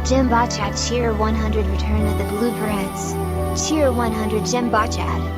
Gem Bachad Cheer 100 Return of the Blueprints. Cheer 100 Gem Bachad.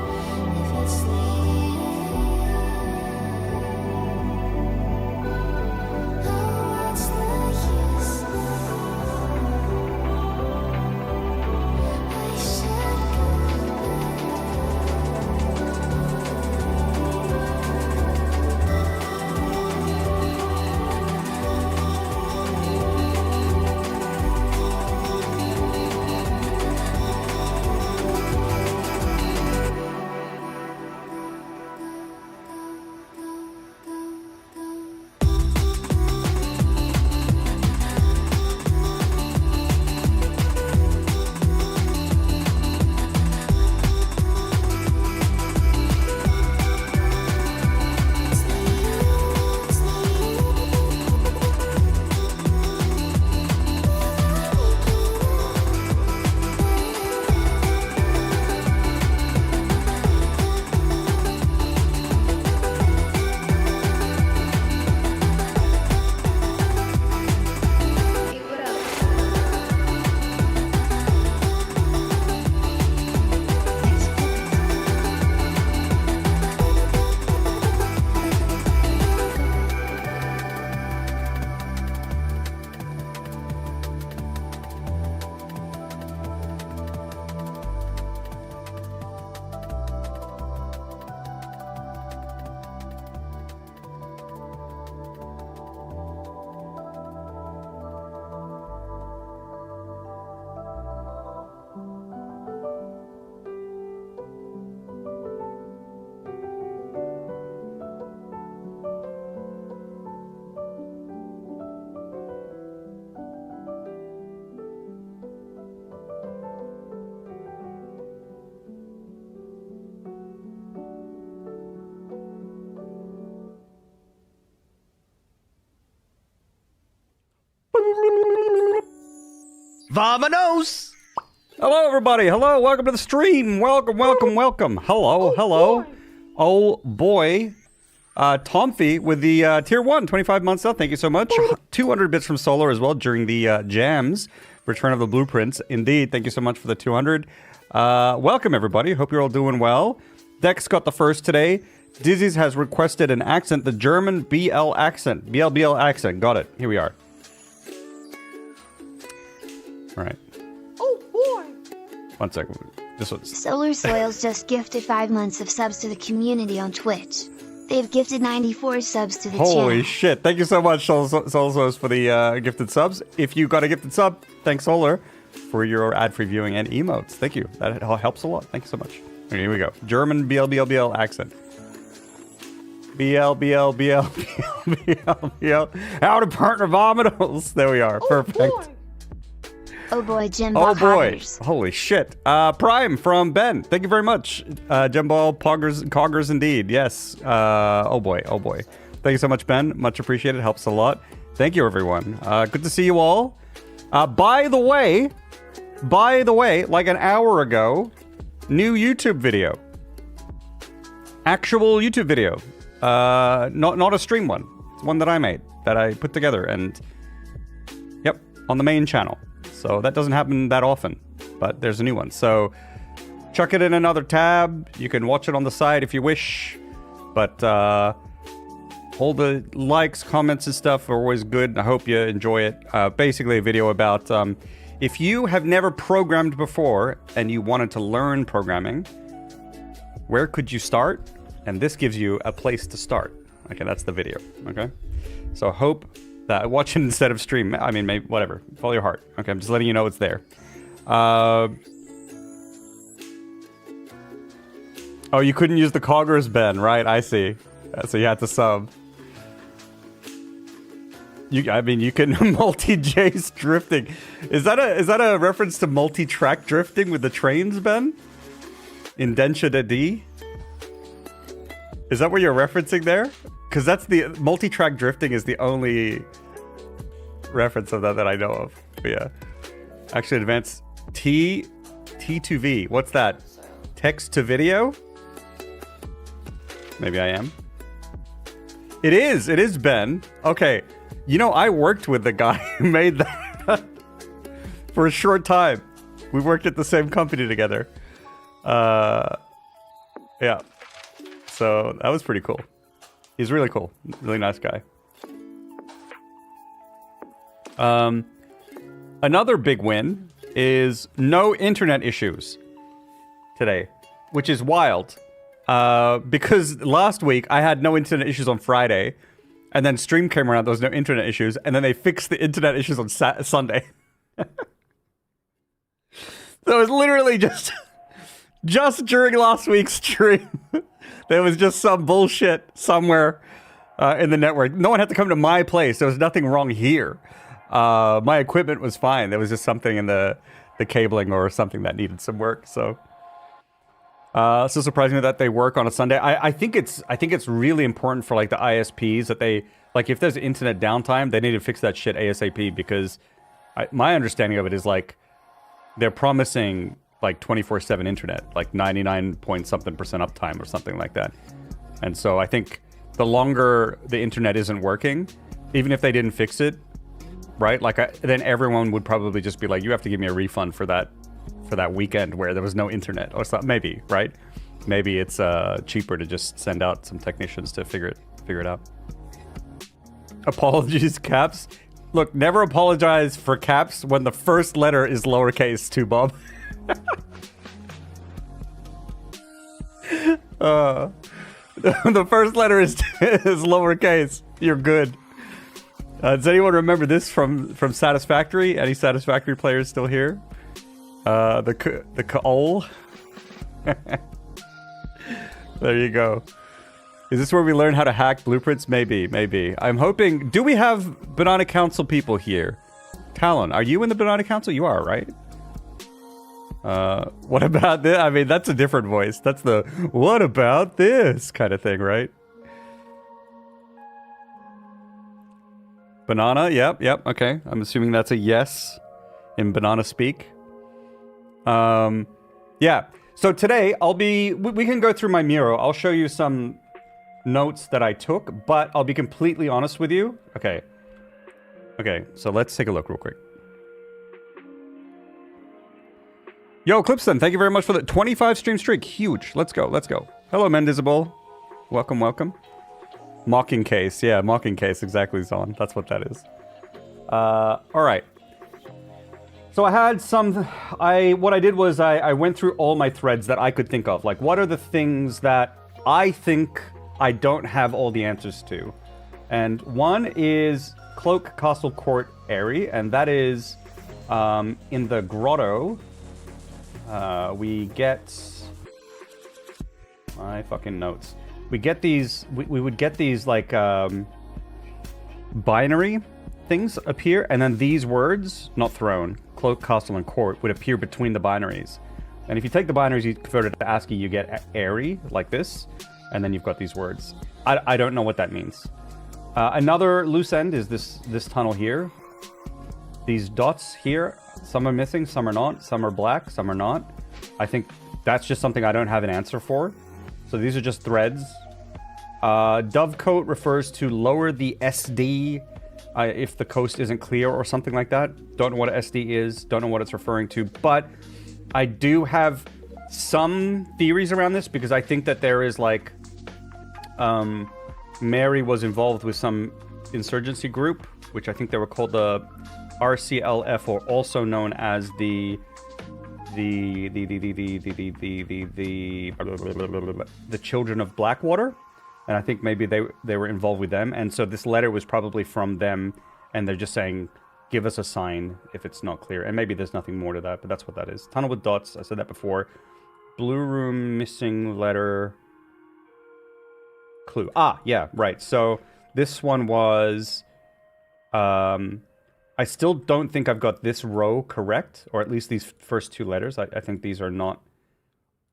Vamonos! Hello, everybody. Hello, welcome to the stream. Welcome. Hello. Oh, boy. Tomfy with the tier 1, 25 months up. Thank you so much. 200 bits from Solar as well during the jams. Return of the Blueprints. Indeed. Thank you so much for the 200. Welcome, everybody. Hope you're all doing well. Dex got the first today. Dizzy's has requested an accent, the German BL accent. BL accent. Got it. Here we are. All right. Oh boy! 1 second. This one's... Solar Soils just gifted 5 months of subs to the community on Twitch. They've gifted 94 subs to the channel. Holy shit. Thank you so much, Solar, for the gifted subs. If you got a gifted sub, thanks, Solar, for your ad-free viewing and emotes. Thank you. That helps a lot. Thank you so much. Okay, here we go. German BL accent. BL. How to partner vomitos. There we are. Perfect. Boy. Oh boy, Jim Oh boy. Poggers. Holy shit. Prime from Ben. Thank you very much. Jemball Coggers indeed. Yes. Oh boy. Thank you so much, Ben. Much appreciated. Helps a lot. Thank you, everyone. Good to see you all. By the way, like an hour ago, new YouTube video. Actual YouTube video. Not a stream one. It's one that I made, that I put together, and yep, on the main channel. So that doesn't happen that often, but there's a new one. So chuck it in another tab. You can watch it on the side if you wish. But all the likes, comments, and stuff are always good. I hope you enjoy it. Basically a video about if you have never programmed before and you wanted to learn programming, where could you start? And this gives you a place to start. Okay, that's the video. Okay, so hope that watch it instead of stream. I mean, maybe whatever. Follow your heart. Okay, I'm just letting you know it's there. Oh, you couldn't use the Coggers, Ben, right? I see. So you had to sub. You can multi-Jace drifting. Is that a reference to multi-track drifting with the trains, Ben? Indenture de D? Is that what you're referencing there? Because that's the multi-track drifting is the only reference of that I know of. But yeah. Actually, advanced T2V. What's that? Text to video? Maybe I am. It is Ben. Okay. You know, I worked with the guy who made that. for a short time. We worked at the same company together. Yeah. So that was pretty cool. He's really cool. Really nice guy. Another big win is no internet issues today, which is wild. Because last week I had no internet issues on Friday, and then stream came around, there was no internet issues, and then they fixed the internet issues on Sunday. So it was literally just during last week's stream, there was just some bullshit somewhere in the network. No one had to come to my place. There was nothing wrong here. My equipment was fine. There was just something in the cabling or something that needed some work. So surprising that they work on a Sunday. I think it's really important for like the ISPs that they, like, if there's internet downtime, they need to fix that shit ASAP, because my understanding of it is like they're promising like 24/7 internet, like 99 point something % uptime or something like that. And so I think the longer the internet isn't working, even if they didn't fix it, right? Like then everyone would probably just be like, you have to give me a refund for that weekend where there was no internet or something. Maybe, right? Maybe it's cheaper to just send out some technicians to figure it out. Apologies, Caps. Look, never apologize for Caps when the first letter is lowercase too, Bob. The first letter is lowercase. You're good. Does anyone remember this from Satisfactory? Any Satisfactory players still here? The Kaol. There you go. Is this where we learn how to hack blueprints? Maybe. I'm hoping... Do we have Banana Council people here? Talon, are you in the Banana Council? You are, right? What about this? I mean, that's a different voice. That's the, what about this kind of thing, right? Banana, yep, okay. I'm assuming that's a yes in banana speak. Yeah. So today we can go through my Miro. I'll show you some notes that I took, but I'll be completely honest with you. Okay, so let's take a look real quick. Yo, Clipston, thank you very much for the 25 stream streak. Huge. Let's go. Hello, Mendizable. Welcome. Mocking case. Yeah, mocking case. Exactly, Zon. That's what that is. All right. So I had what I did was I went through all my threads that I could think of. Like, what are the things that I think I don't have all the answers to? And one is Cloak Castle Court Airy, and that is in the grotto. We get my fucking notes. We get these. We would get these like binary things appear, and then these words, not throne, cloak, castle, and court, would appear between the binaries. And if you take the binaries, you convert it to ASCII, you get airy like this, and then you've got these words. I don't know what that means. Another loose end is this tunnel here. These dots here, some are missing, some are not, some are black, some are not. I think that's just something I don't have an answer for. So these are just threads. Dovecoat refers to lower the SD if the coast isn't clear or something like that. Don't know what a SD is, don't know what it's referring to, but I do have some theories around this because I think that there is like Mary was involved with some insurgency group, which I think they were called the RCLF, or also known as the Children of Blackwater, and I think maybe they were involved with them, and so this letter was probably from them, and they're just saying, give us a sign if it's not clear, and maybe there's nothing more to that, but that's what that is. Tunnel with dots, I said that before. Blue room, missing letter, clue. Ah, yeah, right. So this one was, I still don't think I've got this row correct, or at least these first two letters. I think these are not,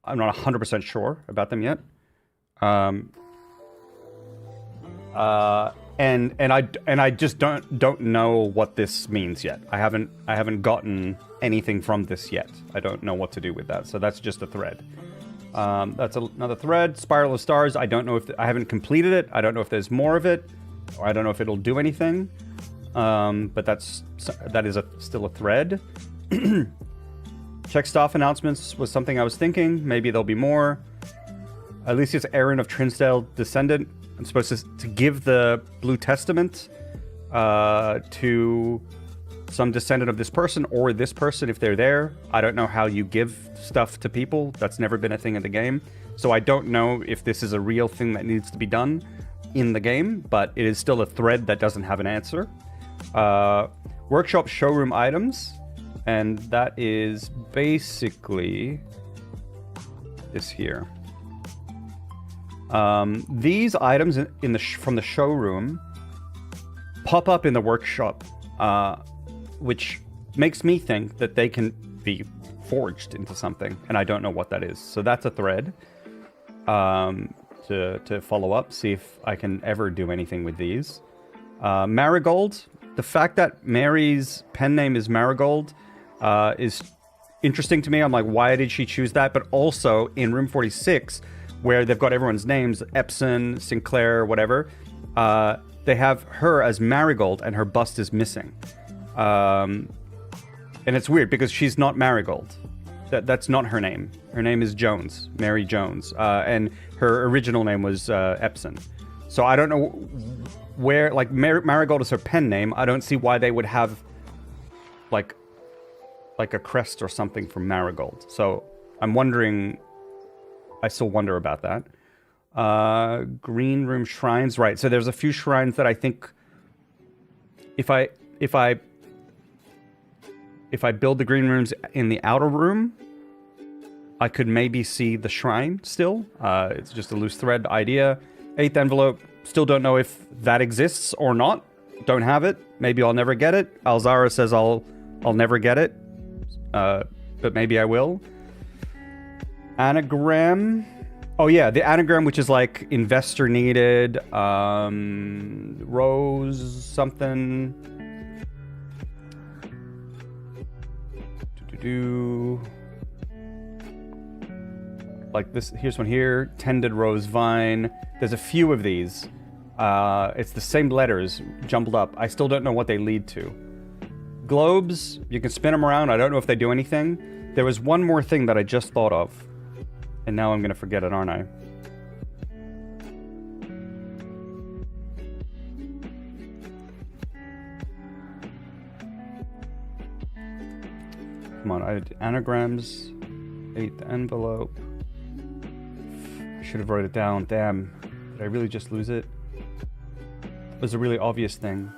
I'm not 100% sure about them yet. And I just don't know what this means yet. I haven't gotten anything from this yet. I don't know what to do with that. So that's just a thread. That's another thread. Spiral of Stars. I don't know if I haven't completed it. I don't know if there's more of it, or I don't know if it'll do anything. But that is still a thread. Check staff announcements was something I was thinking. Maybe there'll be more. Alicia's Aaron of Trinsdale descendant. I'm supposed to give the Blue Testament to some descendant of this person or this person if they're there. I don't know how you give stuff to people. That's never been a thing in the game. So I don't know if this is a real thing that needs to be done in the game, but it is still a thread that doesn't have an answer. Workshop showroom items, and that is basically this here. These items from the showroom pop up in the workshop, which makes me think that they can be forged into something, and I don't know what that is. So that's a thread to follow up, see if I can ever do anything with these. Marigold, the fact that Mary's pen name is Marigold is interesting to me. I'm like, why did she choose that? But also in room 46, where they've got everyone's names, Epson, Sinclair, whatever, they have her as Marigold and her bust is missing. And it's weird because she's not Marigold. That's not her name. Her name is Jones, Mary Jones. And her original name was Epson. So I don't know where, like, Marigold is her pen name. I don't see why they would have, like a crest or something from Marigold. So I'm wondering, I still wonder about that. Green room shrines, right. So there's a few shrines that I think if I build the green rooms in the outer room, I could maybe see the shrine still. It's just a loose thread idea. 8th envelope, still don't know if that exists or not. Don't have it. Maybe I'll never get it. Alzara says I'll never get it. But maybe I will. Anagram. Oh yeah, the anagram, which is like investor needed, Rose something. Like this, here's one here, tended rose vine. There's a few of these. It's the same letters jumbled up. I still don't know what they lead to. Globes, you can spin them around. I don't know if they do anything. There was one more thing that I just thought of. And now I'm going to forget it, aren't I? Come on, I had anagrams, 8th envelope. I should have wrote it down. Damn, did I really just lose it? It was a really obvious thing.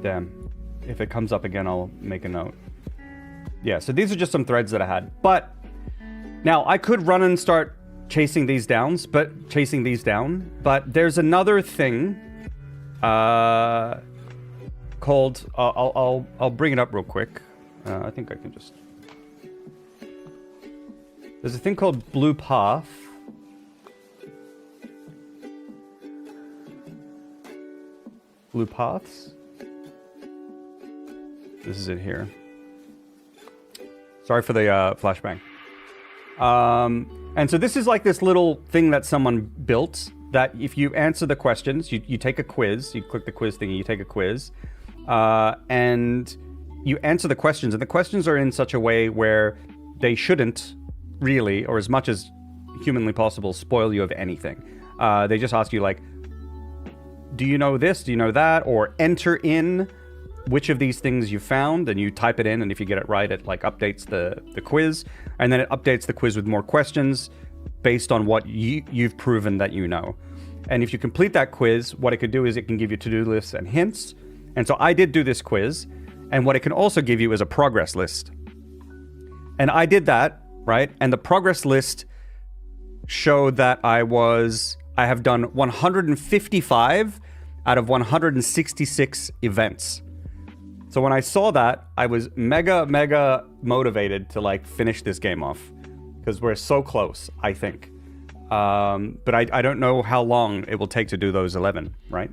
Damn. If it comes up again, I'll make a note. Yeah, so these are just some threads that I had. But now I could run and start chasing these down, but there's another thing called I'll bring it up real quick. I think I can just. There's a thing called Blue Path. Blue Paths. This is it here. Sorry for the flashbang. And so this is like this little thing that someone built that if you answer the questions, you take a quiz, you click the quiz thing, you take a quiz, and you answer the questions. And the questions are in such a way where they shouldn't really, or as much as humanly possible, spoil you of anything. They just ask you like, do you know this? Do you know that? Or enter in which of these things you found, and you type it in, and if you get it right, it like updates the quiz, and then it updates the quiz with more questions based on what you've proven that you know. And if you complete that quiz, what it could do is it can give you to-do lists and hints. And so I did do this quiz, and what it can also give you is a progress list. And I did that, right? And the progress list showed that I have done 155 out of 166 events. So when I saw that, I was mega motivated to like finish this game off because we're so close, I think. But I don't know how long it will take to do those 11, right?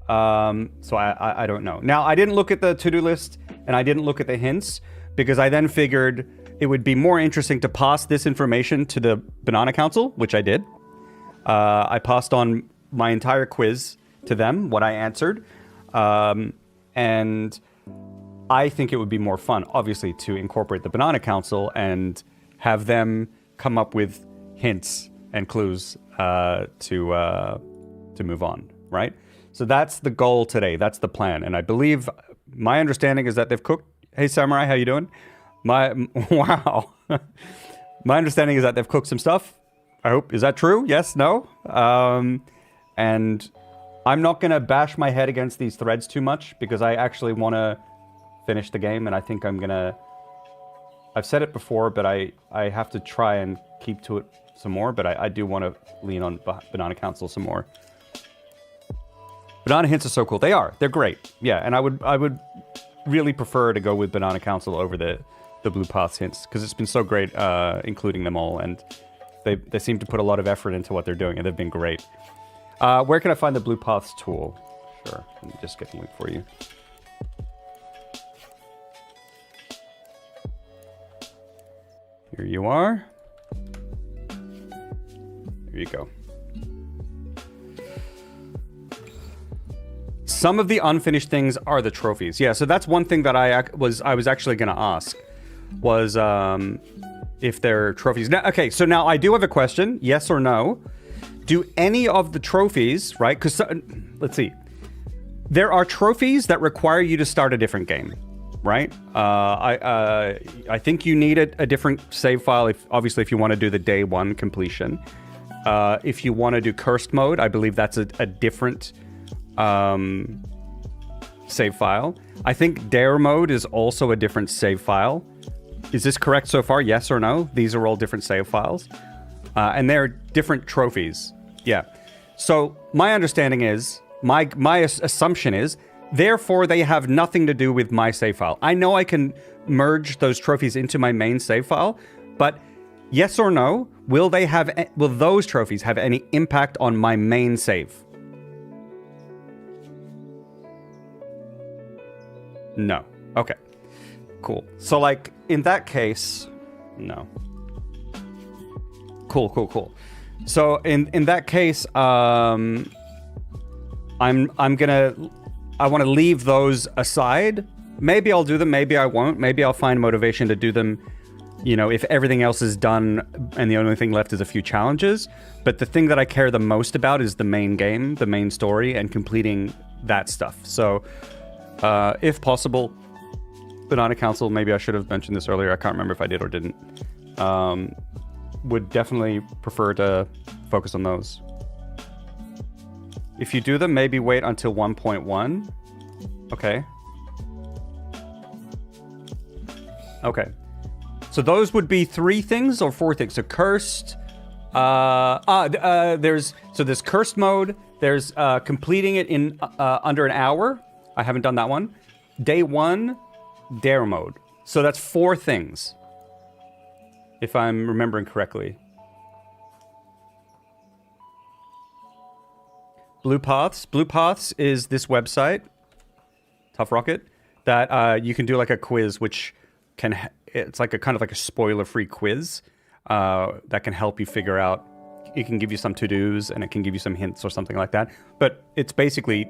So I don't know. Now, I didn't look at the to-do list and I didn't look at the hints because I then figured it would be more interesting to pass this information to the Banana Council, which I did. I passed on my entire quiz to them, what I answered. And I think it would be more fun, obviously, to incorporate the Banana Council and have them come up with hints and clues to move on, right? So that's the goal today. That's the plan. And I believe my understanding is that they've cooked. Hey, Samurai, how you doing? Wow. My understanding is that they've cooked some stuff. I hope. Is that true? Yes? No? And I'm not going to bash my head against these threads too much because I actually want to finish the game, and I think I'm going to... I've said it before, but I have to try and keep to it some more, but I do want to lean on Banana Council some more. Banana hints are so cool. They are. They're great. Yeah, and I would really prefer to go with Banana Council over the Blue Paths hints, because it's been so great including them all, and they seem to put a lot of effort into what they're doing, and they've been great. Where can I find the Blue Paths tool? Sure, let me just get the link for you. Here you are. Here you go. Some of the unfinished things are the trophies. Yeah, so that's one thing that I was actually going to ask, was if there are trophies. Now, okay, so now I do have a question, yes or no. Do any of the trophies, right? Because, let's see. There are trophies that require you to start a different game, right? I think you need a different save file, obviously, if you want to do the day one completion. If you want to do cursed mode, I believe that's a different save file. I think dare mode is also a different save file. Is this correct so far? Yes or no? These are all different save files. And they're different trophies. Yeah. So my understanding is, my assumption is, therefore they have nothing to do with my save file. I know I can merge those trophies into my main save file, but yes or no, will those trophies have any impact on my main save? No. Okay. Cool. So, like, in that case, no. Cool. So, in that case, I want to leave those aside. Maybe I'll do them, maybe I won't. Maybe I'll find motivation to do them, you know, if everything else is done and the only thing left is a few challenges. But the thing that I care the most about is the main game, the main story, and completing that stuff. So, if possible, Banana Council, maybe I should have mentioned this earlier, I can't remember if I did or didn't, would definitely prefer to focus on those. If you do them, maybe wait until 1.1. Okay. So those would be 3 things or 4 things. So cursed, there's cursed mode, there's completing it in under an hour. I haven't done that one. Day 1, dare mode. So that's 4 things, if I'm remembering correctly. Blue Paths. Blue Paths is this website, Tough Rocket, that you can do like a quiz, which it's like a kind of like a spoiler-free quiz that can help you figure out. It can give you some to-dos and it can give you some hints or something like that. But it's basically,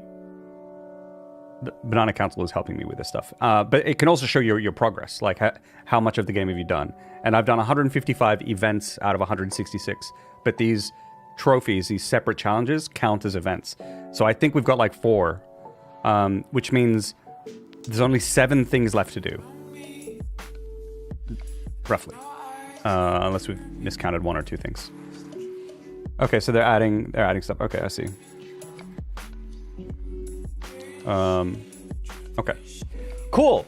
the Banana Council is helping me with this stuff. But it can also show your progress, like how much of the game have you done. And I've done 155 events out of 166. But these trophies, these separate challenges, count as events. So I think we've got like 4, which means there's only 7 things left to do. Roughly. Unless we've miscounted 1 or 2 things. Okay, so they're adding stuff. Okay, I see. Okay. Cool.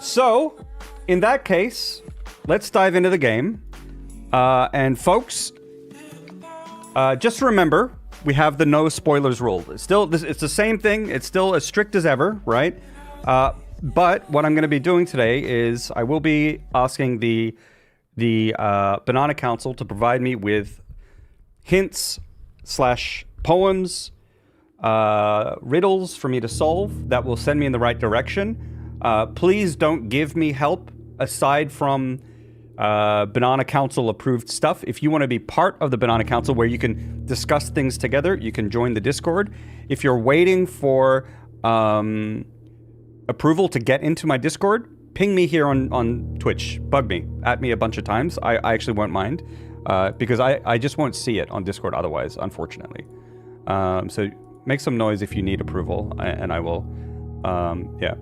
So, in that case, let's dive into the game. And folks, just remember, we have the no spoilers rule. It's the same thing. It's still as strict as ever, right? But what I'm going to be doing today is I will be asking the Banana Council to provide me with hints / poems, riddles for me to solve that will send me in the right direction. Please don't give me help aside from Banana Council approved stuff. If you want to be part of the Banana Council where you can discuss things together, you can join the Discord. If you're waiting for approval to get into my Discord, ping me here on Twitch. Bug me. At me a bunch of times. I actually won't mind. Because I just won't see it on Discord otherwise, unfortunately. So make some noise if you need approval, and I will, yeah.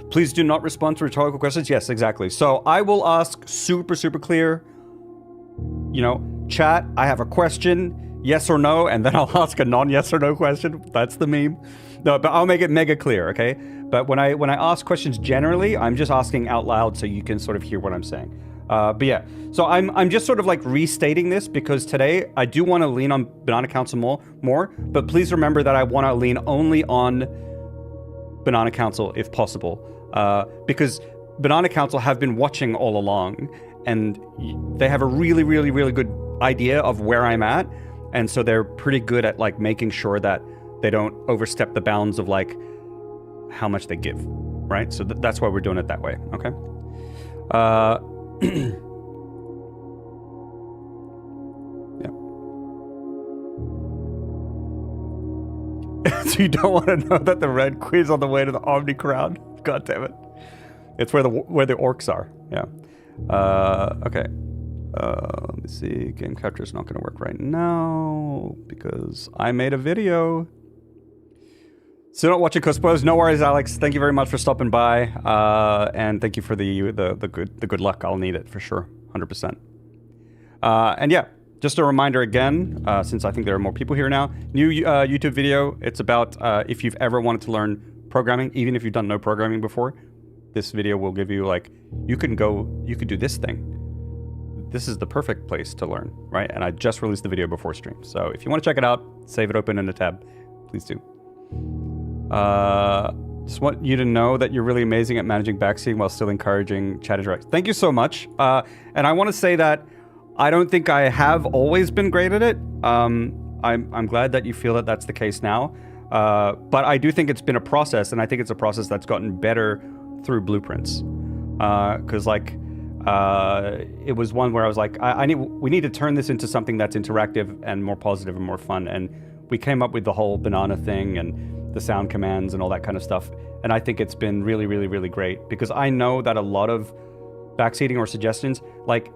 Please do not respond to rhetorical questions. Yes, exactly. So I will ask super, super clear, you know, chat, I have a question, yes or no, and then I'll ask a non-yes or no question. That's the meme. No, but I'll make it mega clear, okay? But when I ask questions generally, I'm just asking out loud so you can sort of hear what I'm saying. But yeah, so I'm just sort of like restating this because today I do want to lean on Banana Council more, but please remember that I want to lean only on Banana Council if possible, because Banana Council have been watching all along and they have a really, really, really good idea of where I'm at, and so they're pretty good at like making sure that they don't overstep the bounds of like how much they give, right? So that's why we're doing it that way, okay? Yeah. So you don't want to know that the Red Queen's on the way to the Omni Crown? God damn it! It's where the orcs are. Yeah. Okay. Let me see. Game capture is not going to work right now because I made a video. So don't watch it cosplays. No worries, Alex. Thank you very much for stopping by, and thank you for the good luck. I'll need it for sure, 100%. And yeah, just a reminder again, since I think there are more people here now. New YouTube video. It's about if you've ever wanted to learn programming, even if you've done no programming before. This video will give you like you could do this thing. This is the perfect place to learn, right? And I just released the video before stream, so if you want to check it out, save it open in a tab, please do. Just want you to know that you're really amazing at managing backseating while still encouraging chat interaction. Thank you so much. And I want to say that I don't think I have always been great at it. I'm glad that you feel that that's the case now. But I do think it's been a process, and I think it's a process that's gotten better through blueprints. Because like it was one where I was like, we need to turn this into something that's interactive and more positive and more fun. And we came up with the whole banana thing and the sound commands and all that kind of stuff. And I think it's been really, really, really great because I know that a lot of backseating or suggestions, like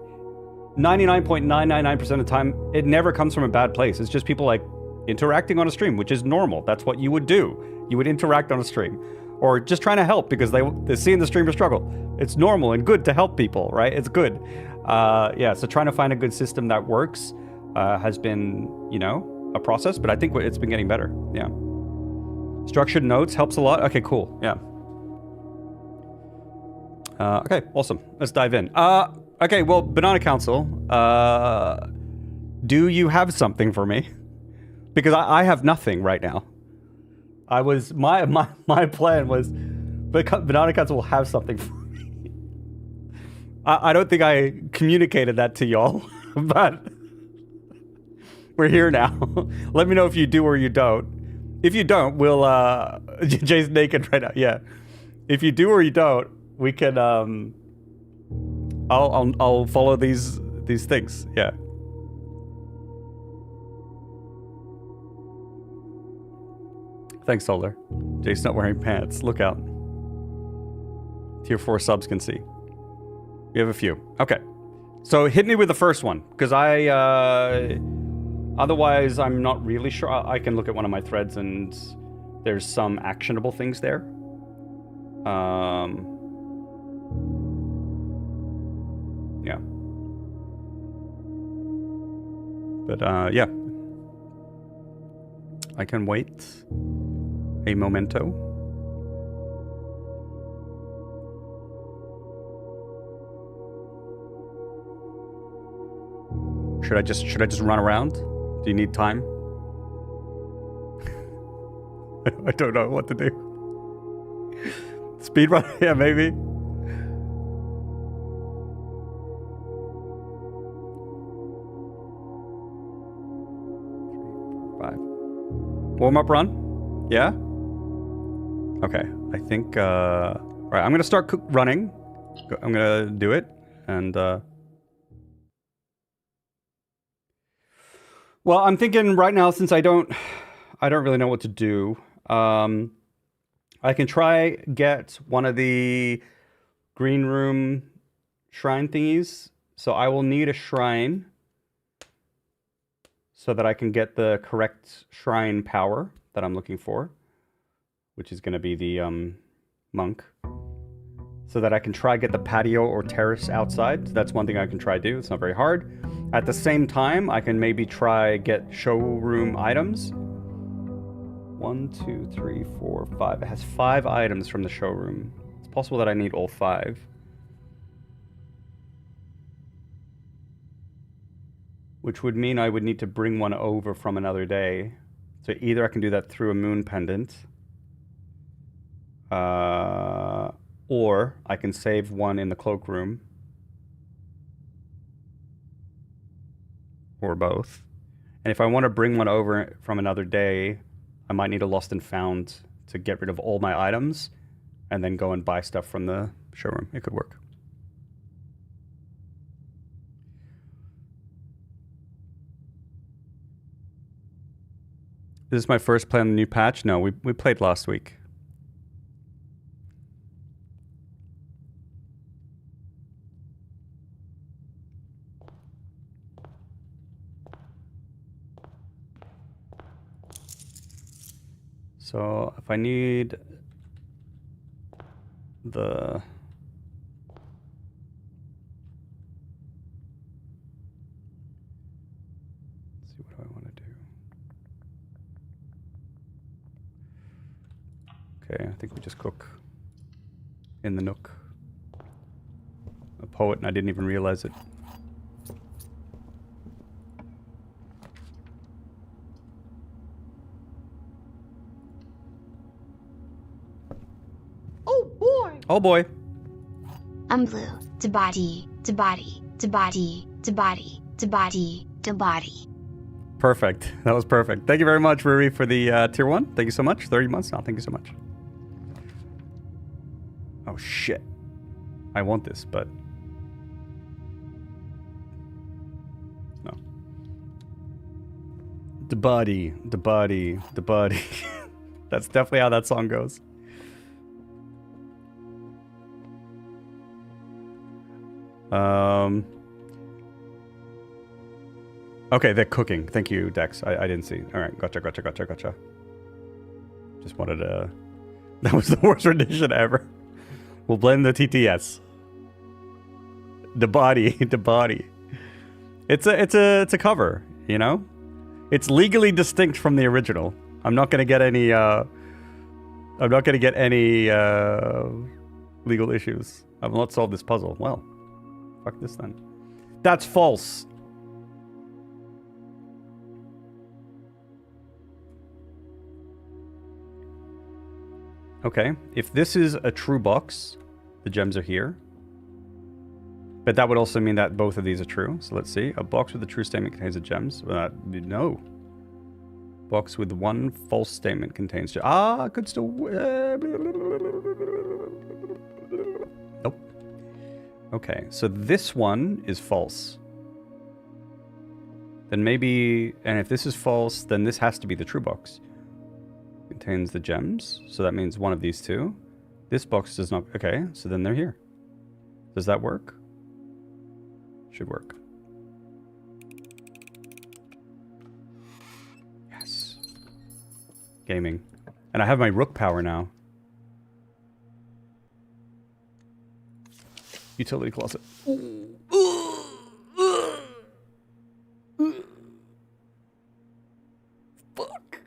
99.999% of the time, it never comes from a bad place. It's just people like interacting on a stream, which is normal. That's what you would do. You would interact on a stream or just trying to help because they're seeing the streamer struggle. It's normal and good to help people, right? It's good. Yeah, so trying to find a good system that works has been, you know, a process, but I think it's been getting better. Yeah. Structured notes helps a lot. Okay, cool. Yeah. Okay, awesome. Let's dive in. Okay, well, Banana Council, do you have something for me? Because I have nothing right now. My plan was Banana Council will have something for me. I don't think I communicated that to y'all, but we're here now. Let me know if you do or you don't. If you don't, we'll Jay's naked right now. Yeah. If you do or you don't, we can I'll follow these things. Yeah. Thanks, Solar. Jay's not wearing pants. Look out. Tier 4 subs can see. We have a few. Okay. So hit me with the first one, because otherwise, I'm not really sure. I can look at one of my threads and there's some actionable things there. Yeah. But yeah. I can wait a momento. Should I just run around? Do you need time? I don't know what to do. Speed run? Yeah, maybe. 5. Warm up run? Yeah? Okay, I think, alright, I'm gonna start running. I'm gonna do it, and, well, I'm thinking right now, since I don't really know what to do, I I can try get one of the green room shrine thingies. So I will need a shrine so that I can get the correct shrine power that I'm looking for, which is going to be the monk. So that I can try get the patio or terrace outside. So that's one thing I can try do. It's not very hard. At the same time, I can maybe try get showroom items. 1, 2, 3, 4, 5. It has 5 items from the showroom. It's possible that I need all 5. Which would mean I would need to bring one over from another day. So either I can do that through a moon pendant. Or I can save one in the cloakroom. Or both. And if I want to bring one over from another day, I might need a lost and found to get rid of all my items and then go and buy stuff from the showroom. It could work. This is my first play on the new patch? No, we played last week. So if I need the... Let's see, what do I want to do? Okay, I think we just cook in the nook. A poet and I didn't even realize it. Oh boy. I'm blue. To body. To body. To body. To body. To body. To body. Perfect. That was perfect. Thank you very much, Ruri, for the tier 1. Thank you so much. 30 months now. Thank you so much. Oh shit. I want this, but... No. The body. The body. The body. That's definitely how that song goes. Okay, they're cooking. Thank you, Dex. I didn't see. All right, gotcha. Just wanted to... That was the worst rendition ever. We'll blend the TTS. The body, the body. It's a cover, you know? It's legally distinct from the original. I'm not gonna get any legal issues. I will not solve this puzzle. Well, fuck this then. That's false. Okay, if this is a true box, the gems are here. But that would also mean that both of these are true. So let's see. A box with a true statement contains the gems. No. Box with one false statement contains gems. Ah, could still... Nope. Okay, so this one is false. Then maybe... And if this is false, then this has to be the true box. Contains the gems, so that means one of these two. This box does not... Okay, so then they're here. Does that work? Should work. Yes. Gaming. And I have my rook power now. Utility closet. Fuck.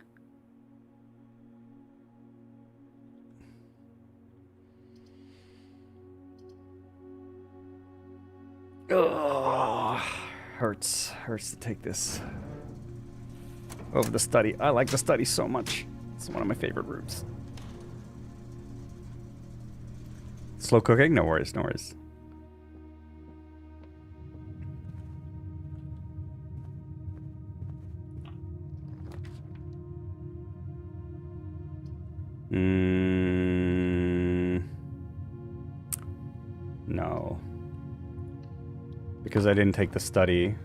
Oh, hurts to take this over the study. I like the study so much. It's one of my favorite rooms. Slow cooking? No worries, no worries. No. Because I didn't take the study.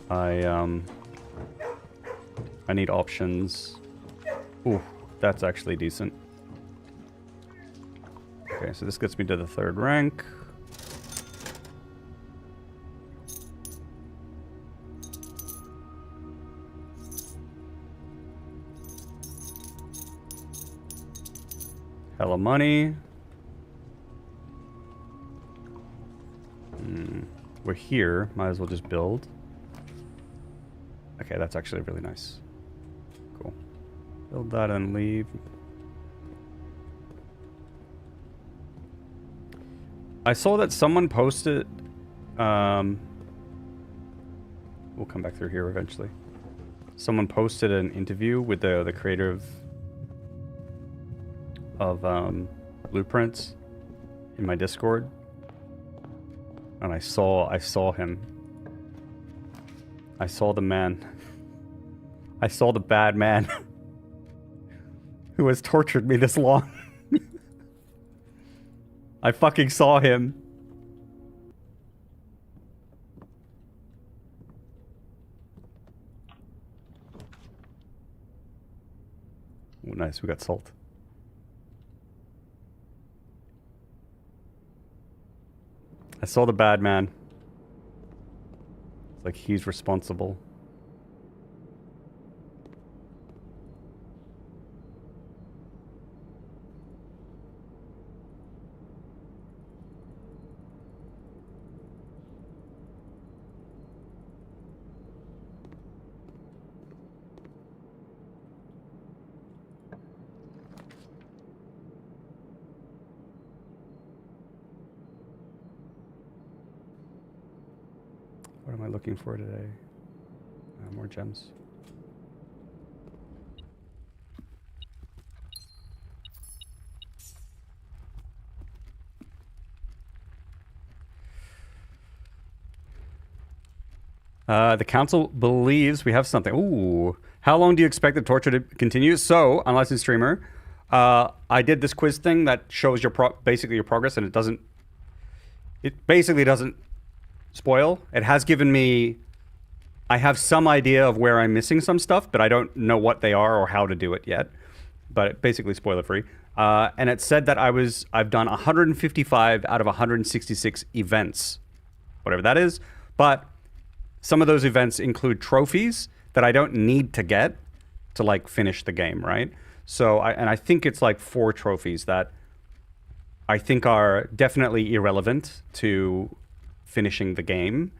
I need options. Ooh, That's actually decent. Okay, so this gets me to the 3rd rank. Hella money. We're here. Might as well just build. Okay, that's actually really nice. Cool. Build that and leave. I saw that someone posted... we'll come back through here eventually. Someone posted an interview with the creator of Blueprints in my Discord. And I saw him. I saw the man. I saw the bad man who has tortured me this long. I fucking saw him. Oh, nice, we got salt. I saw the bad man. It's like he's responsible. What am I looking for today? More gems. The council believes we have something. Ooh. How long do you expect the torture to continue? So, unlicensed streamer, I did this quiz thing that shows your basically your progress, and it basically doesn't spoil. It has given me... I have some idea of where I'm missing some stuff, but I don't know what they are or how to do it yet. But basically spoiler free. And it said that I've done 155 out of 166 events. Whatever that is. But some of those events include trophies that I don't need to get to like finish the game, right? So, I think it's like 4 trophies that I think are definitely irrelevant to finishing the game.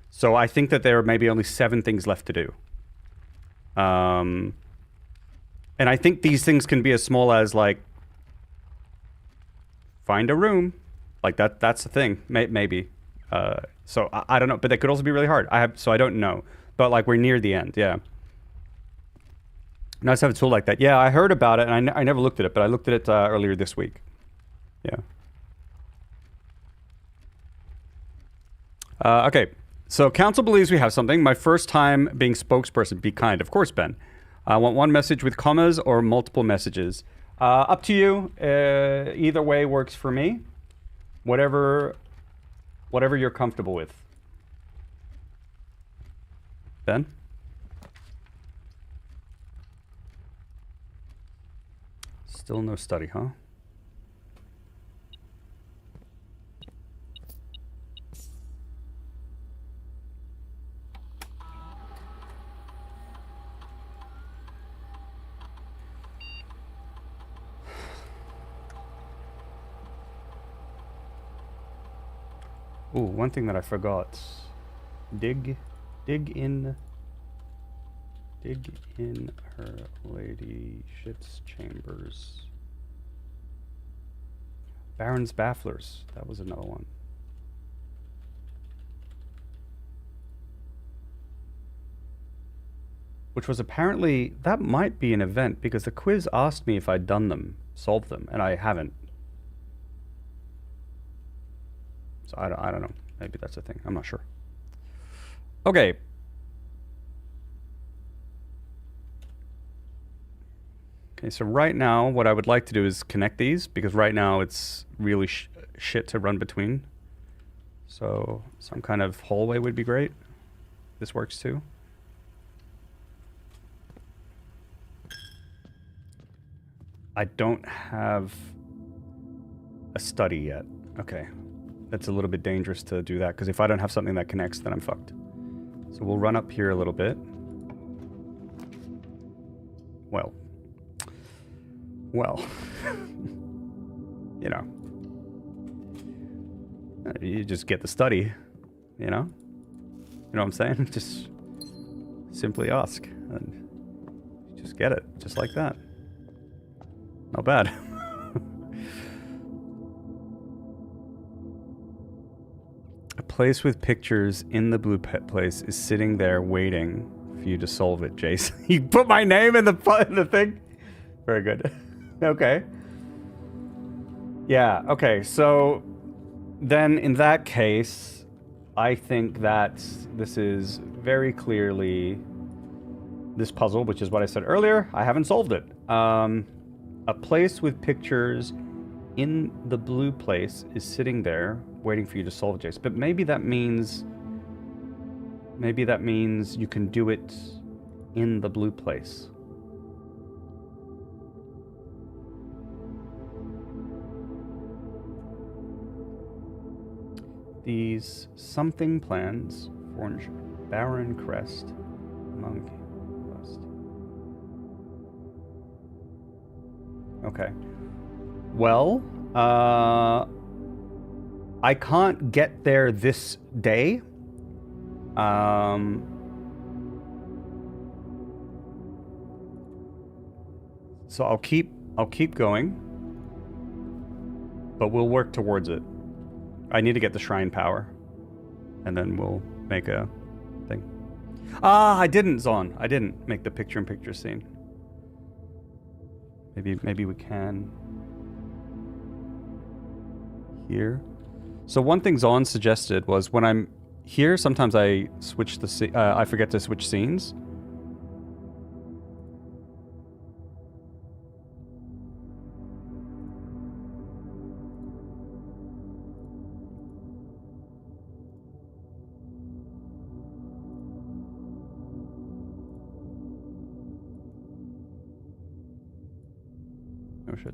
So I think that there are maybe only 7 things left to do. And I think these things can be as small as like find a room. Like that's the thing. Maybe. So I don't know, but they could also be really hard. So I don't know. But like we're near the end, yeah. Nice to have a tool like that. Yeah, I heard about it and I never looked at it, but I looked at it earlier this week. Yeah. Okay. So, council believes we have something. My first time being spokesperson. Be kind. Of course, Ben. I want one message with commas or multiple messages. Up to you. Either way works for me. Whatever you're comfortable with. Ben? Still no study, huh? Ooh, one thing that I forgot. Dig in her ladyship's chambers. Baron's bafflers. That was another one. Which was apparently, that might be an event because the quiz asked me if I'd done them, solved them, and I haven't. So I don't know. Maybe that's a thing. I'm not sure. Okay. Okay, so right now, what I would like to do is connect these, because right now it's really shit to run between. So some kind of hallway would be great. This works too. I don't have a study yet. Okay. That's a little bit dangerous to do that, because if I don't have something that connects, then I'm fucked. So we'll run up here a little bit. Well. You know. You just get the study, you know? You know what I'm saying? Just simply ask. And just get it. Just like that. Not bad. A place with pictures in the blue place is sitting there waiting for you to solve it, Jace. You put my name in the thing? Very good. Okay. Yeah, okay, so then in that case, I think that this is very clearly this puzzle, which is what I said earlier. I haven't solved it. A place with pictures in the blue place is sitting there waiting for you to solve it, Jace. But maybe that means you can do it in the blue place. These something plans forge barren crest monk west. Okay. Well, I can't get there this day. So I'll keep going, but we'll work towards it. I need to get the shrine power, and then we'll make a thing. Ah, I didn't, Zon. I didn't make the picture-in-picture scene. Maybe we can here. So one thing Zon suggested was when I'm here, sometimes I switch I forget to switch scenes. Oh shit.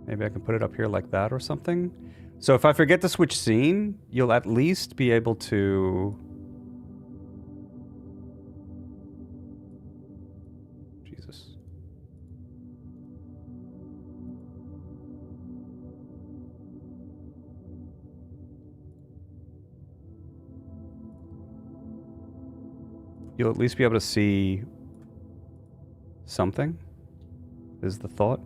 Maybe I can put it up here like that or something. So if I forget to switch scene, you'll at least be able to... Jesus. You'll at least be able to see something, is the thought.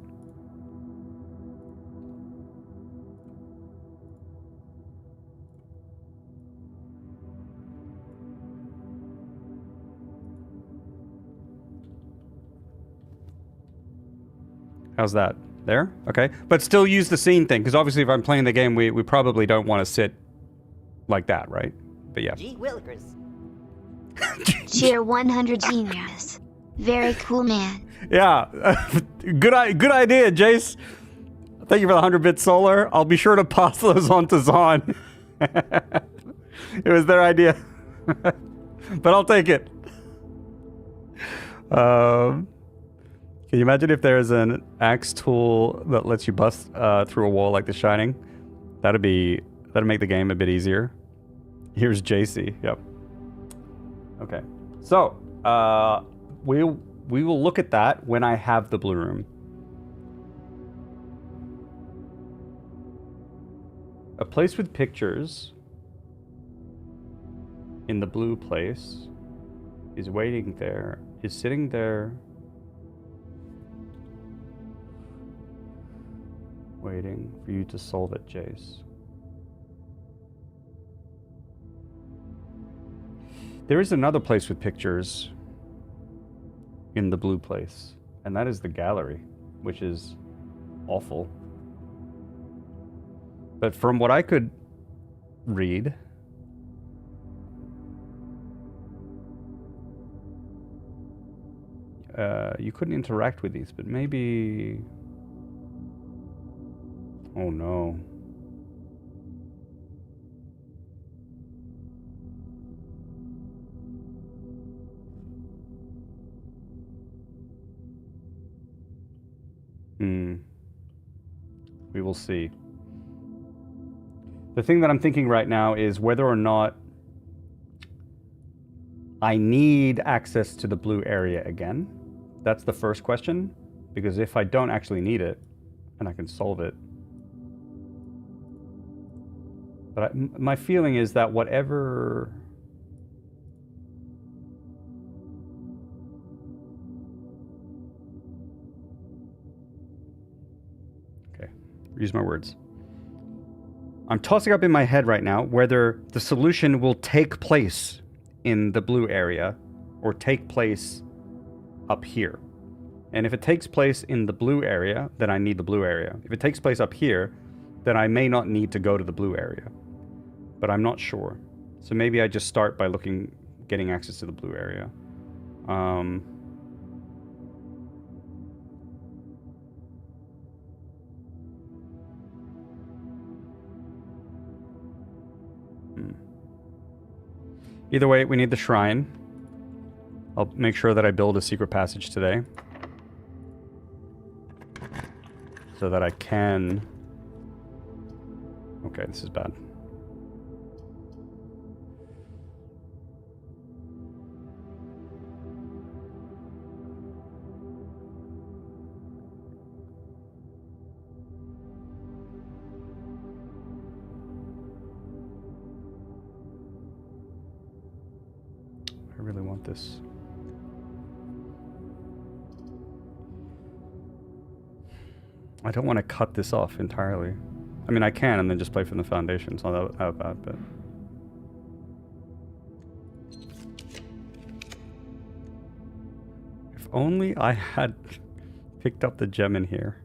How's that? There? Okay. But still use the scene thing, because obviously if I'm playing the game, we probably don't want to sit like that, right? But yeah. Gee Willikers. Cheer 100 genius. Very cool, man. Yeah. Good idea, Jace. Thank you for the 100-bit solar. I'll be sure to pass those on to Zon. It was their idea. But I'll take it. Can you imagine if there's an axe tool that lets you bust through a wall like The Shining? That'd make the game a bit easier. Here's JC. Yep. Okay. So we will look at that when I have the blue room. A place with pictures in the blue place is waiting there, is sitting there. Waiting for you to solve it, Jace. There is another place with pictures in the blue place, and that is the gallery, which is awful. But from what I could read, You couldn't interact with these, but maybe... Oh no. We will see. The thing that I'm thinking right now is whether or not I need access to the blue area again. That's the first question, because if I don't actually need it, and I can solve it. But my feeling is that whatever... Okay, use my words. I'm tossing up in my head right now whether the solution will take place in the blue area or take place up here. And if it takes place in the blue area, then I need the blue area. If it takes place up here, then I may not need to go to the blue area. But I'm not sure. So maybe I just start by getting access to the blue area. Either way, we need the shrine. I'll make sure that I build a secret passage today. So that I can... Okay, this is bad. I really want this. I don't want to cut this off entirely. I mean, I can and then just play from the foundation. It's not that bad, but... If only I had picked up the gem in here.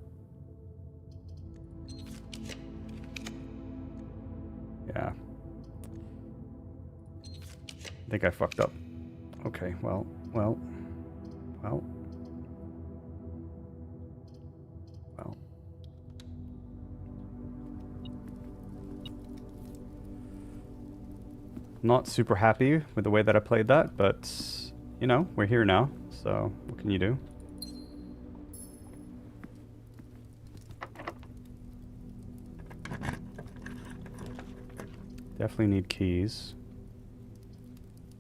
Yeah. I think I fucked up. Okay, well. Not super happy with the way that I played that, but, you know, we're here now, so what can you do? Definitely need keys.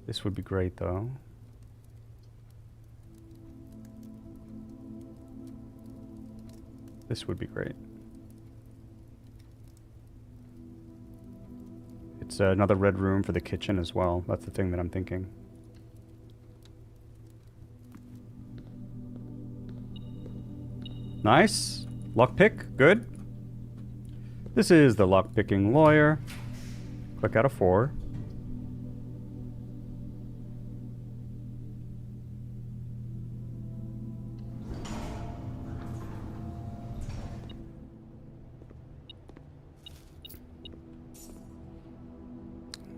This would be great, though. This would be great. It's another red room for the kitchen as well. That's the thing that I'm thinking. Nice. Lockpick. Good. This is the lockpicking lawyer. Click out of 4.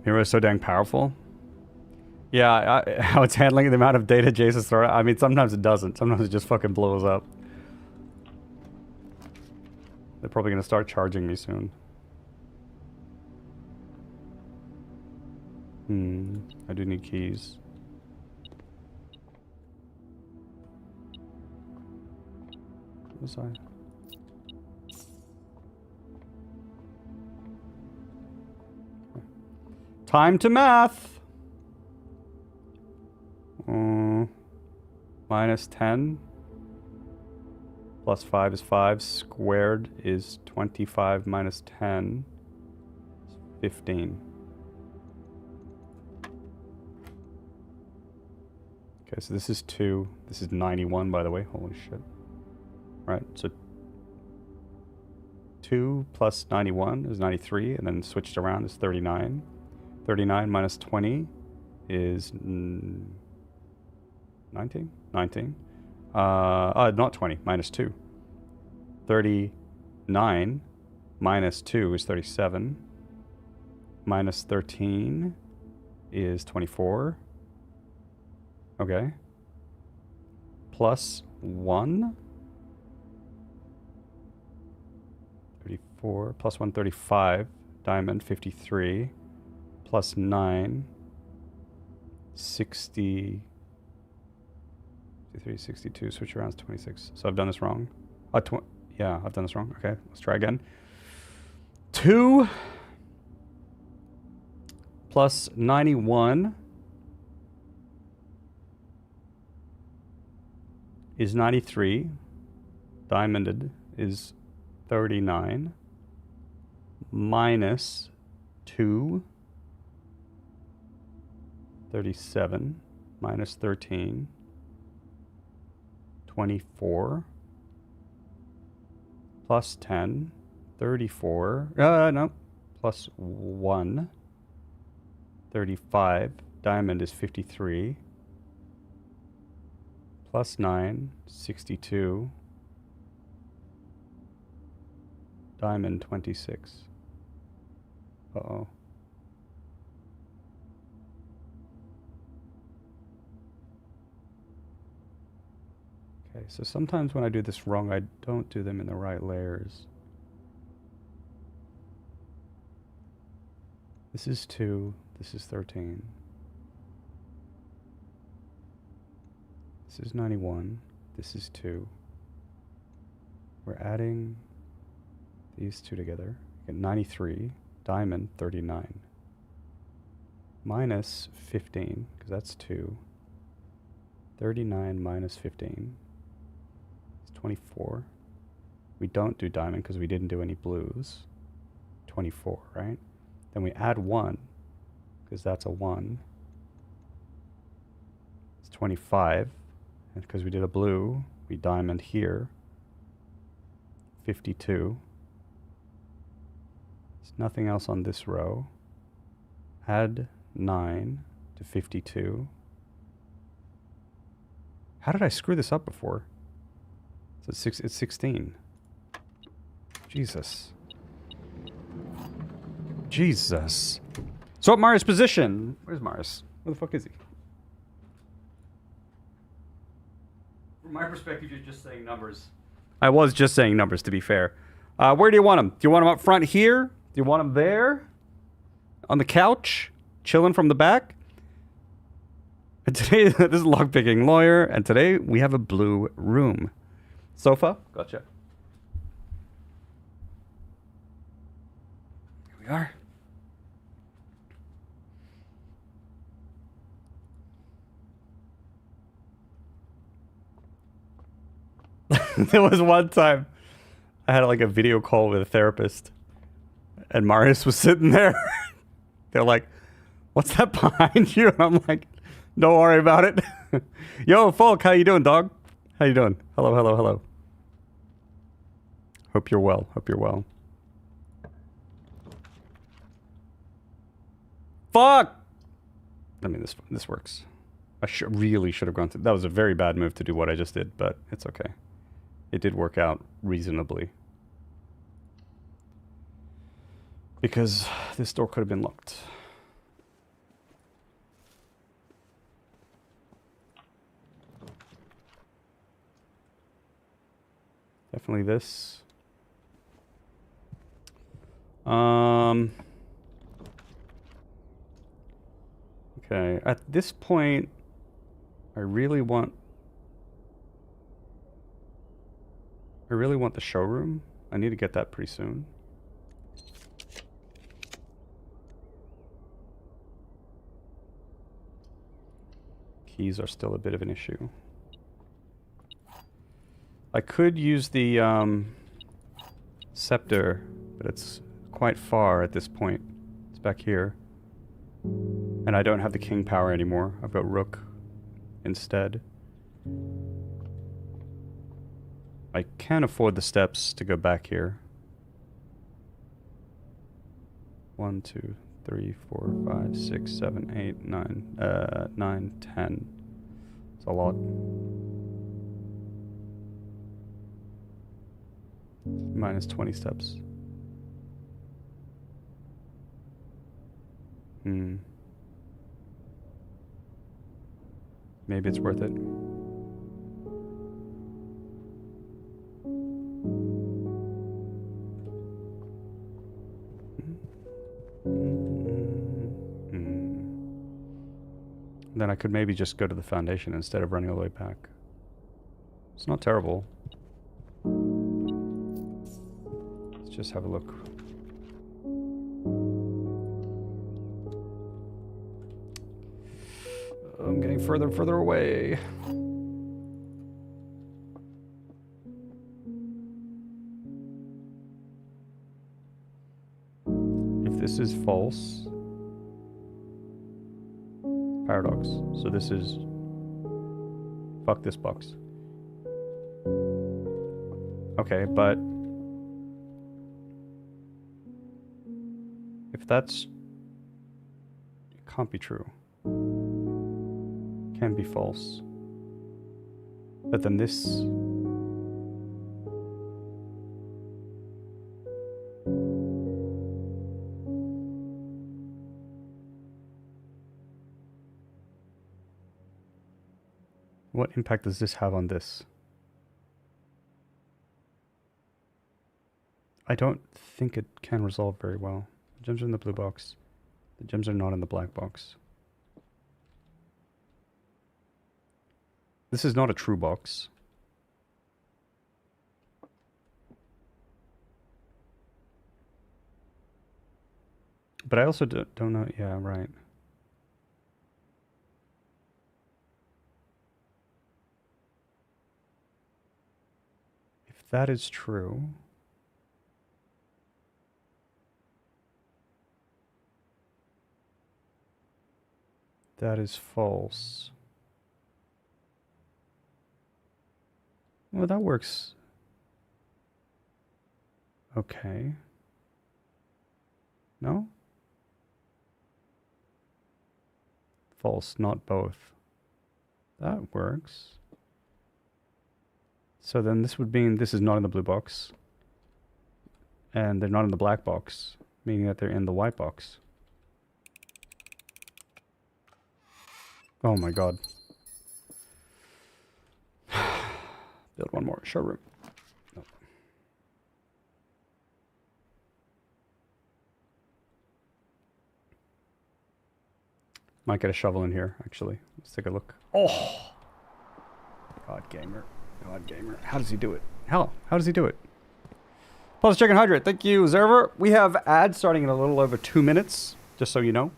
Miro is so dang powerful. Yeah, how it's handling the amount of data Jason's throwing. I mean, sometimes it doesn't. Sometimes it just fucking blows up. They're probably going to start charging me soon. I do need keys. What was I? Time to math. Minus 10. Plus 5 is 5. Squared is 25 minus 10. 15. Okay, so this is 2. This is 91, by the way. Holy shit. Right, so 2 plus 91 is 93, and then switched around is 39. 39 minus 20 is 19? 19. Not 20, minus 2. 39 minus 2 is 37. Minus 13 is 24. Okay. plus 1. 34 plus 1, 35. Diamond, 53. Plus 9. 60. 63, 62. Switch around is 26. So I've done this wrong. Yeah, I've done this wrong. Okay, let's try again. 2 plus 91 is 93. Diamonded is 39. Minus 2. 37. Minus 13. 24. Plus 10. 34. No. Plus 1. 35. Diamond is 53. Plus 9. 62. Diamond 26. Uh-oh. Okay, so sometimes when I do this wrong, I don't do them in the right layers. This is 2, this is 13. This is 91, this is 2. We're adding these two together. Get 93, diamond 39. Minus 15, because that's 2. 39 minus 15 is 24. We don't do diamond because we didn't do any blues. 24, right? Then we add 1, because that's a 1. It's 25. And because we did a blue, we diamond here. 52. There's nothing else on this row. Add 9 to 52. How did I screw this up before? So it's 16. Jesus. Jesus. So at Marius' position. Where's Marius? Where the fuck is he? From my perspective, you're just saying numbers. I was just saying numbers, to be fair. Where do you want him? Do you want him up front here? Do you want him there? On the couch? Chilling from the back? And today, this is lockpicking lawyer, and today we have a blue room. Sofa? Gotcha. Here we are. There was one time I had like a video call with a therapist, and Marius was sitting there. They're like, "What's that behind you?" And I'm like, "Don't worry about it." Yo, Folk, how you doing, dog? How you doing? Hello, hello, hello. Hope you're well. Hope you're well. Fuck! I mean, this works. I really should have gone to... That was a very bad move to do what I just did, but it's okay. It did work out reasonably. Because this door could have been locked. Definitely this. Okay, at this point, I really want the showroom. I need to get that pretty soon. Keys are still a bit of an issue. I could use the scepter, but it's quite far at this point. It's back here. And I don't have the king power anymore. I've got rook instead. I can't afford the steps to go back here. 1, 2, 3, 4, 5, 6, 7, 8, 9, 9, 10. It's a lot. Minus 20 steps. Maybe it's worth it. then I could maybe just go to the foundation instead of running all the way back. It's not terrible. Let's just have a look. I'm getting further and further away. If this is false, paradox. So this is fuck this box. Okay, but if that's, it can't be true. Can be false. But then this, what impact does this have on this? I don't think it can resolve very well. The gems are in the blue box. The gems are not in the black box. This is not a true box. But I also don't know. Yeah, right. If that is true, that is false. Well, that works. Okay. No? False, not both. That works. So then this would mean this is not in the blue box. And they're not in the black box, meaning that they're in the white box. Oh my god. Build one more showroom. Nope. Might get a shovel in here, actually. Let's take a look. Oh! God gamer. God gamer. How does he do it? How does he do it? Plus chicken hydrate. Thank you, Zerver. We have ads starting in a little over 2 minutes, just so you know.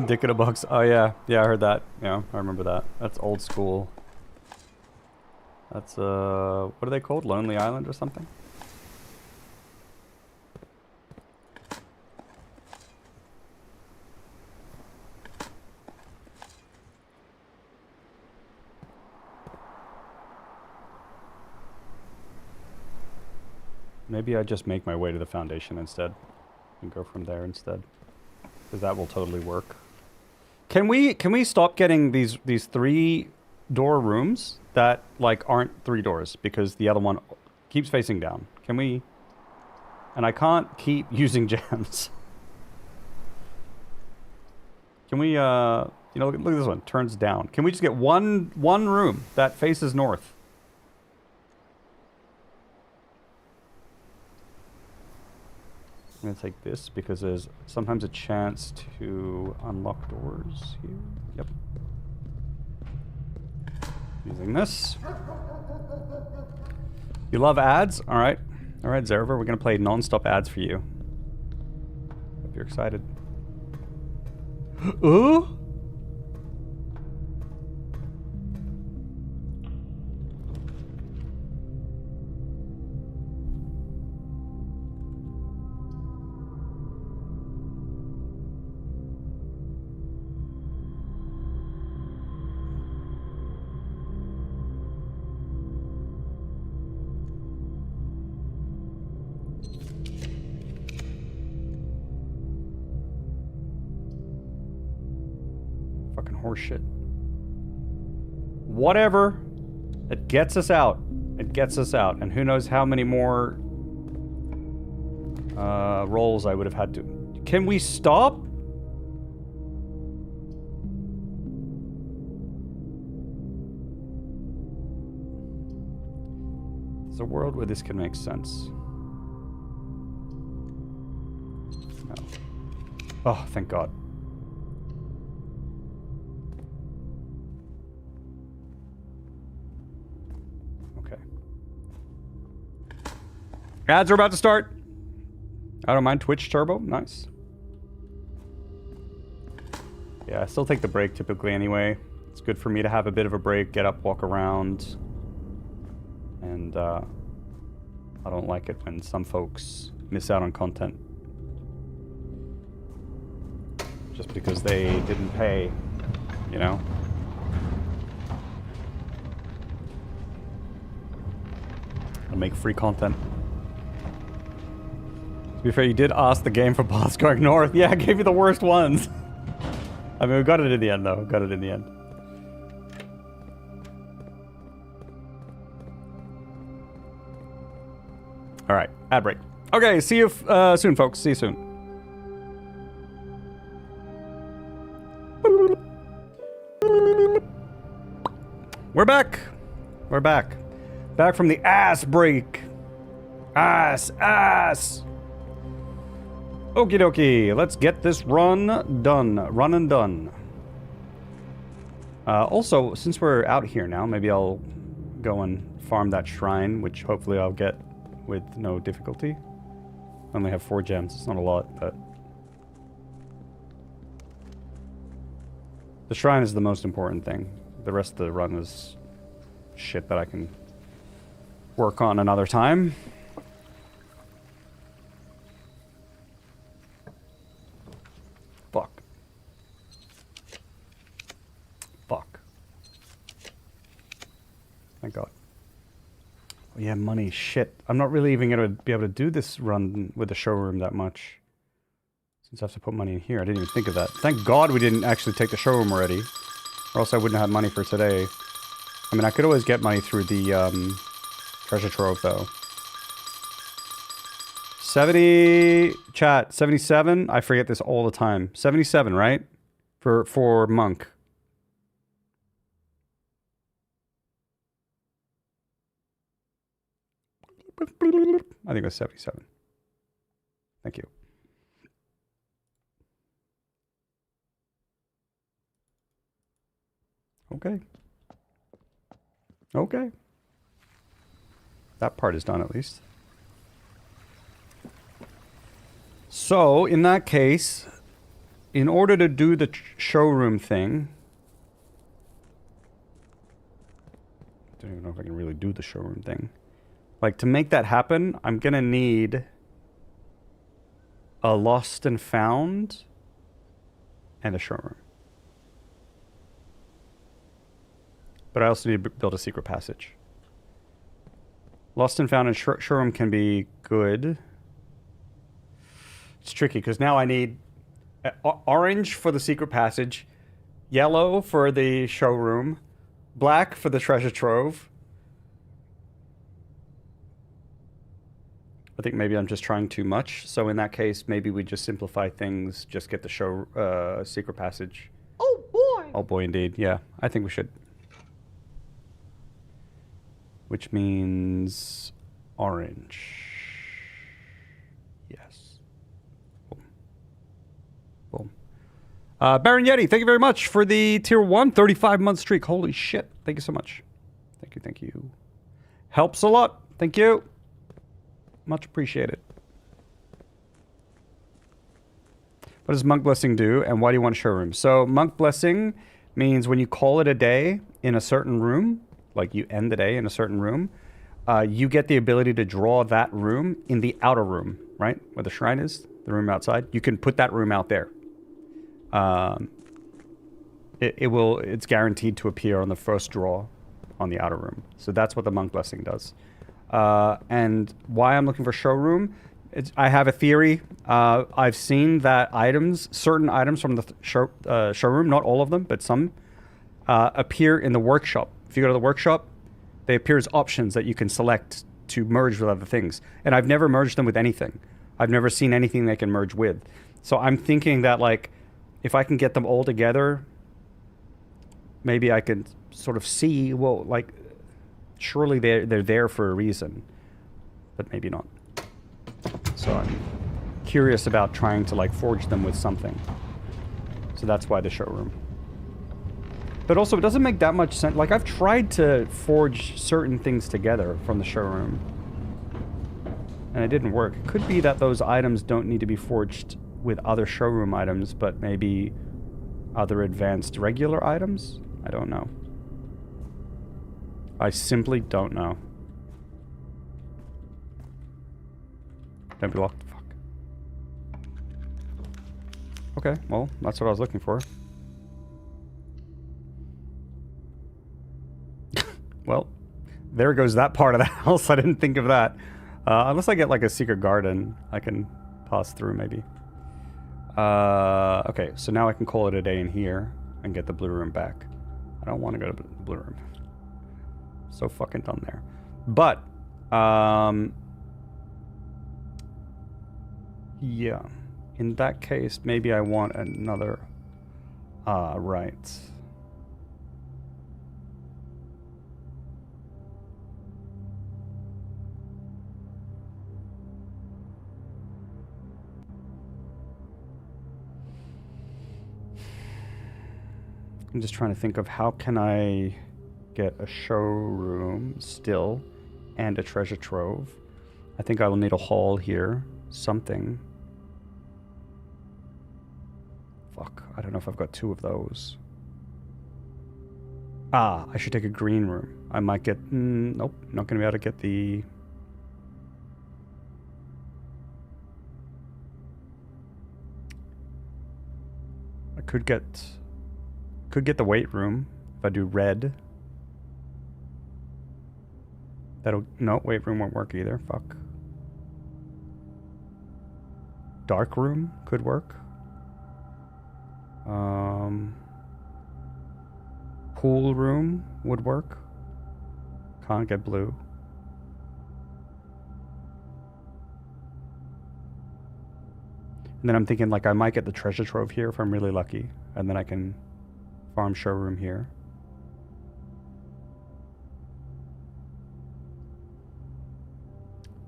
Dick in a box. Oh yeah, yeah, I heard that. Yeah, I remember that. That's old school. That's what are they called? Lonely Island or something? Maybe I just make my way to the foundation instead and go from there instead, because that will totally work. Can we stop getting these 3-door rooms that like aren't 3 doors because the other one keeps facing down? Can we? And I can't keep using gems. Can we? You know, look at this one. Turns down. Can we just get one room that faces north? I'm gonna take this because there's sometimes a chance to unlock doors here. Yep. Using this. You love ads? Alright. Alright, Zerver, we're gonna play non-stop ads for you. Hope you're excited. Ooh! Horseshit. Whatever. It gets us out. It gets us out. And who knows how many more rolls I would have had to... Can we stop? There's a world where this can make sense. No. Oh, thank God. Okay. Ads are about to start. I don't mind Twitch Turbo. Nice. Yeah, I still take the break typically anyway. It's good for me to have a bit of a break, get up, walk around. And I don't like it when some folks miss out on content. Just because they didn't pay, you know? I'll make free content. To be fair, you did ask the game for paths going north. Yeah, I gave you the worst ones. I mean, we got it in the end, though. Got it in the end. All right, ad break. Okay, see you soon, folks. See you soon. We're back. We're back. Back from the ass break. Ass. Okie dokie. Let's get this run done. Run and done. Also, since we're out here now, maybe I'll go and farm that shrine, which hopefully I'll get with no difficulty. I only have 4 gems. It's not a lot, but... the shrine is the most important thing. The rest of the run is shit that I can work on another time. Fuck. Thank God. Oh, yeah, money. Shit. I'm not really even going to be able to do this run with the showroom that much. Since I have to put money in here. I didn't even think of that. Thank God we didn't actually take the showroom already. Or else I wouldn't have money for today. I mean, I could always get money through the treasure trove, though. 70... Chat. 77? I forget this all the time. 77, right? For Monk. I think it was 77. Thank you. Okay. Okay. That part is done, at least. So, in that case, in order to do the showroom thing... I don't even know if I can really do the showroom thing. Like, to make that happen, I'm gonna need a lost and found and a showroom. But I also need to build a secret passage. Lost and found and showroom can be good. It's tricky because now I need orange for the secret passage, yellow for the showroom, black for the treasure trove. I think maybe I'm just trying too much. So in that case, maybe we just simplify things, just get the secret passage. Oh boy! Oh boy, indeed. Yeah, I think we should. Which means orange. Yes. Boom. Boom. Baron Yeti, thank you very much for the tier 1 35-month streak. Holy shit. Thank you so much. Thank you, thank you. Helps a lot. Thank you. Much appreciated. What does Monk Blessing do, and why do you want a showroom? So, Monk Blessing means when you call it a day in a certain room, like you end the day in a certain room, you get the ability to draw that room in the outer room, right? Where the shrine is, the room outside. You can put that room out there. It's guaranteed to appear on the first draw on the outer room. So that's what the Monk Blessing does. And why I'm looking for showroom, I have a theory. I've seen that certain items from the showroom, not all of them, but some, appear in the workshop. If you go to the workshop, they appear as options that you can select to merge with other things. And I've never merged them with anything. I've never seen anything they can merge with. So I'm thinking that, like, if I can get them all together, maybe I can sort of see, well, like, Surely they're there for a reason, but maybe not. So I'm curious about trying to like forge them with something. So that's why the showroom. But also, it doesn't make that much sense. Like, I've tried to forge certain things together from the showroom, and it didn't work. It could be that those items don't need to be forged with other showroom items, but maybe other advanced regular items? I don't know. I simply don't know. Don't be locked. Fuck. Okay, well, that's what I was looking for. Well, there goes that part of the house. I didn't think of that. Unless I get like a secret garden, I can pass through maybe. Okay, so now I can call it a day in here and get the blue room back. I don't want to go to the blue room. So fucking done there. But, yeah. In that case, maybe I want another... right. I'm just trying to think of how can I get a showroom still and a treasure trove. I think I will need a hall here. Something. Fuck, I don't know if I've got 2 of those. Ah, I should take a green room. I might get... nope, not going to be able to get the... I could get the weight room if I do red. That'll... no, weight room won't work either. Fuck. Dark room could work. Pool room would work. Can't get blue. And then I'm thinking like I might get the treasure trove here if I'm really lucky. And then I can farm showroom here.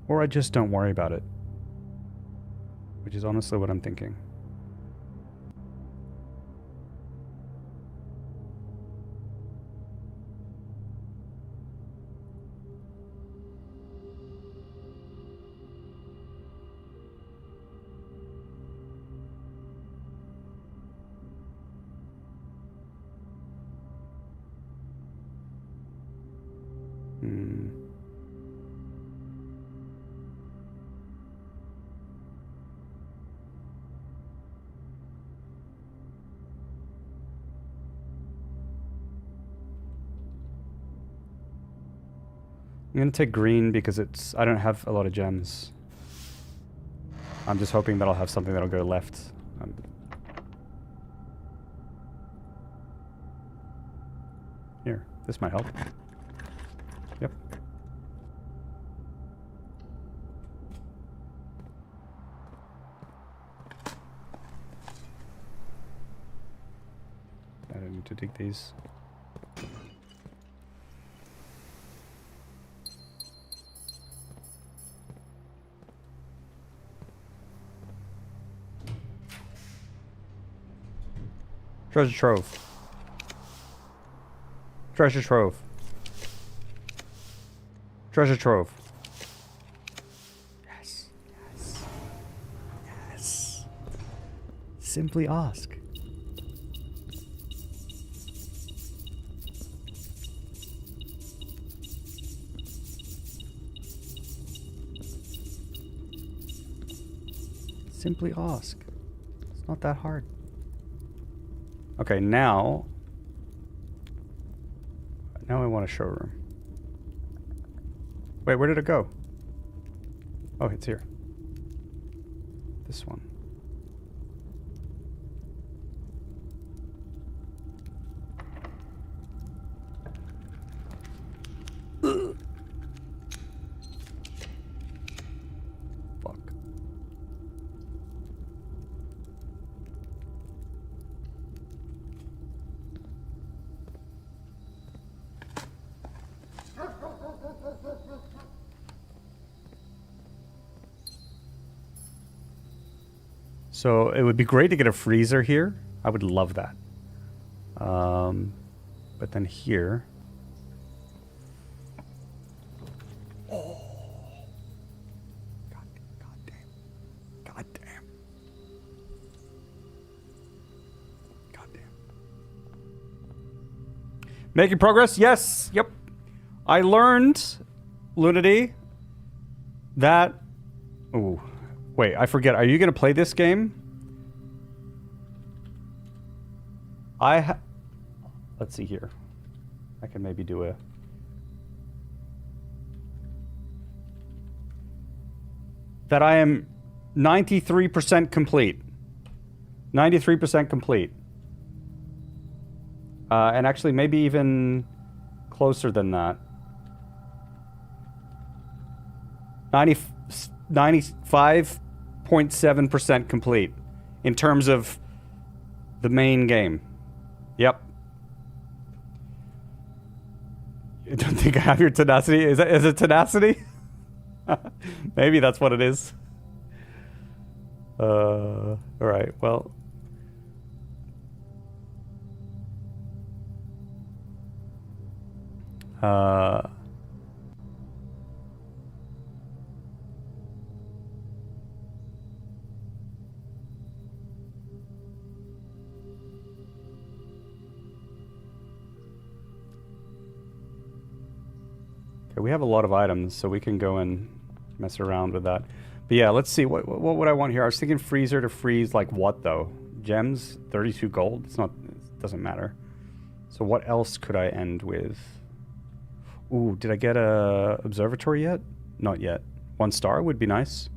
Or I just don't worry about it. Which is honestly what I'm thinking. I'm gonna take green because I don't have a lot of gems. I'm just hoping that I'll have something that'll go left. Here, this might help. Yep. I don't need to dig these. Treasure trove. Treasure trove. Treasure trove. Yes. Yes. Yes. Simply ask. Simply ask. It's not that hard. Okay, now I want a showroom. Wait, where did it go? Oh, it's here. This one. Fuck. So it would be great to get a freezer here. I would love that. But then here... Oh. God damn. God damn. God damn. Making progress? Yes. Yep. I learned, Lunity, that... Ooh. Wait, I forget. Are you going to play this game? Let's see here. I can maybe do a... That I am 93% complete. 93% complete. And actually maybe even closer than that. 95.7% complete in terms of the main game. Yep. I don't think I have your tenacity. Is it tenacity? Maybe that's what it is. All right. Well. Okay, we have a lot of items, so we can go and mess around with that. But yeah, let's see. What would I want here? I was thinking freezer to freeze like what though? Gems? 32 gold? It's not. It doesn't matter. So what else could I end with? Ooh, did I get a observatory yet? Not yet. 1 star would be nice.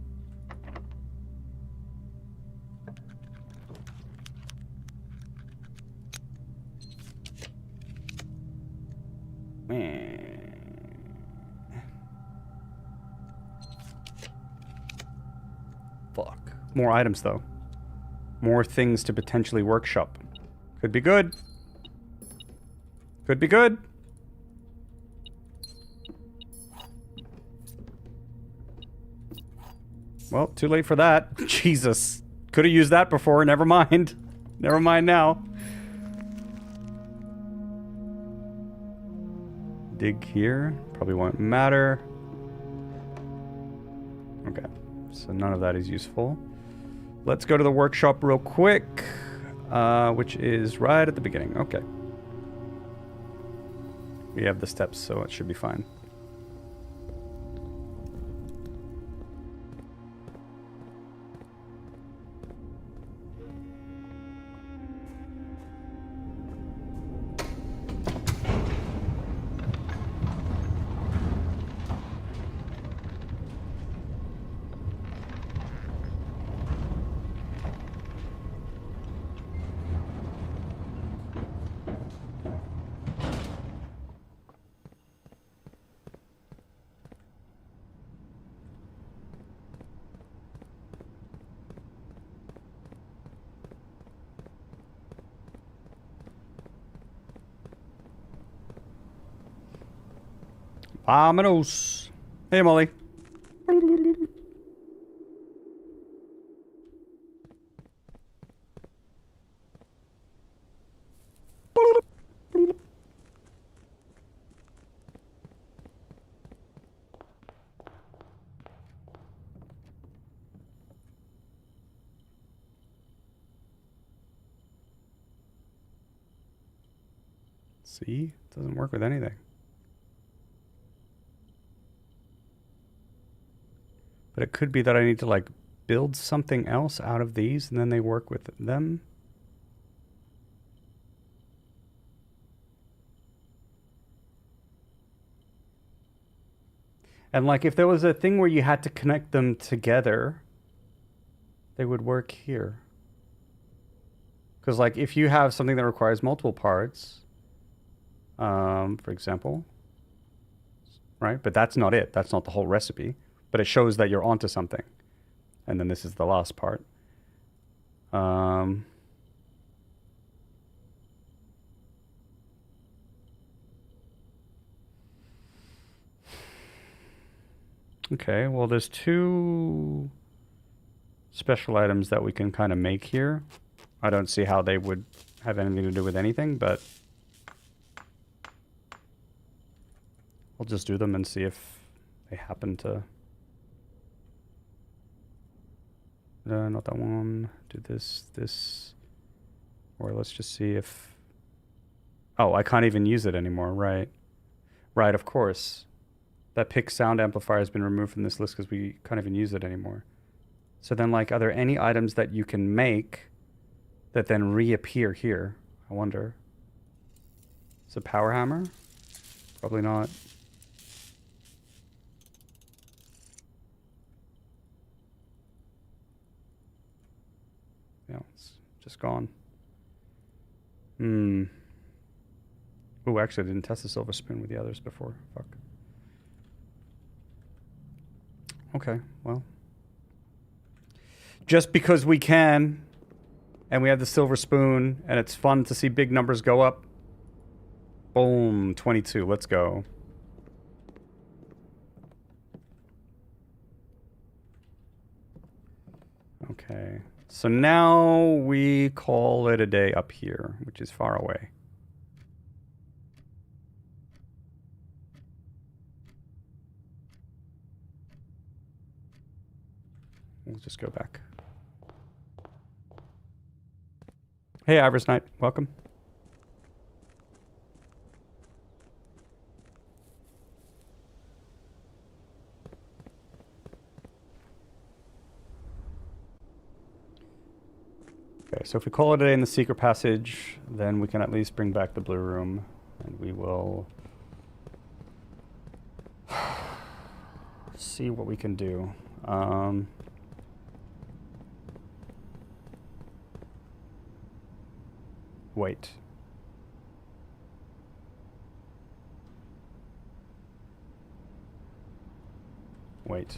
Fuck. More items though. More things to potentially workshop. Could be good. Could be good. Well, too late for that. Jesus. Could have used that before. Never mind. Never mind now. Dig here. Probably won't matter. Okay. So none of that is useful. Let's go to the workshop real quick. Which is right at the beginning. Okay. We have the steps, so it should be fine. Vámonos. Hey, Molly. See? It doesn't work with anything. But it could be that I need to, like, build something else out of these, and then they work with them. And, like, if there was a thing where you had to connect them together, they would work here. Because, like, if you have something that requires multiple parts, for example, right? But that's not it. That's not the whole recipe. But it shows that you're onto something. And then this is the last part. Okay, well, there's 2 special items that we can kind of make here. I don't see how they would have anything to do with anything, but we'll just do them and see if they happen to... not that one. Do this. Or let's just see if... Oh, I can't even use it anymore, right? Right, of course. That pick sound amplifier has been removed from this list because we can't even use it anymore. So then, like, are there any items that you can make that then reappear here? I wonder. Is it a power hammer? Probably not. Yeah, it's just gone. Oh, actually, I didn't test the silver spoon with the others before. Fuck. Okay, well. Just because we can, and we have the silver spoon, and it's fun to see big numbers go up. Boom, 22, let's go. Okay, so now we call it a day up here, which is far away. We'll just go back. Hey, Iris Knight, welcome. Okay, so if we call it a day in the secret passage, then we can at least bring back the blue room, and we will see what we can do. Wait. Wait.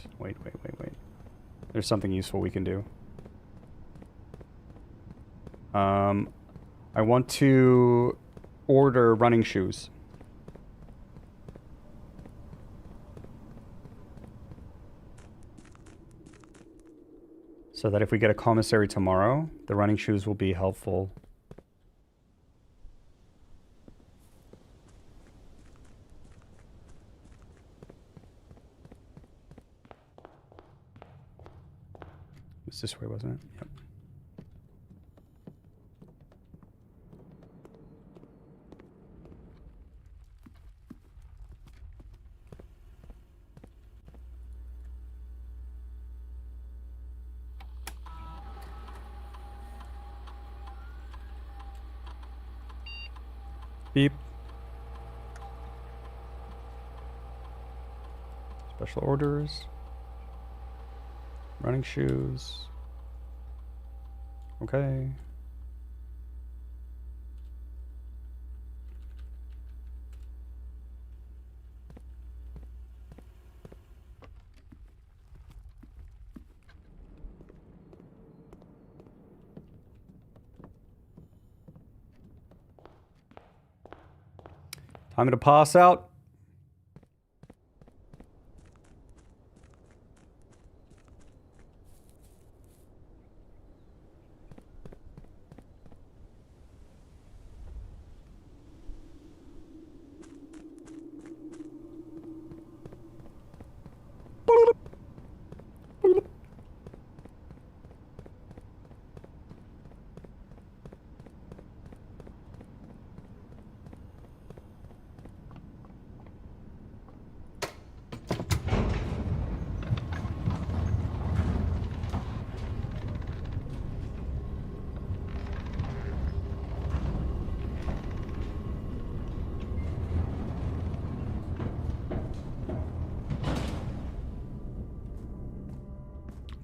There's something useful we can do. I want to order running shoes. So that if we get a commissary tomorrow, the running shoes will be helpful. It's this way, wasn't it? Yep. Beep. Special orders. Running shoes. Okay. Time to pass out.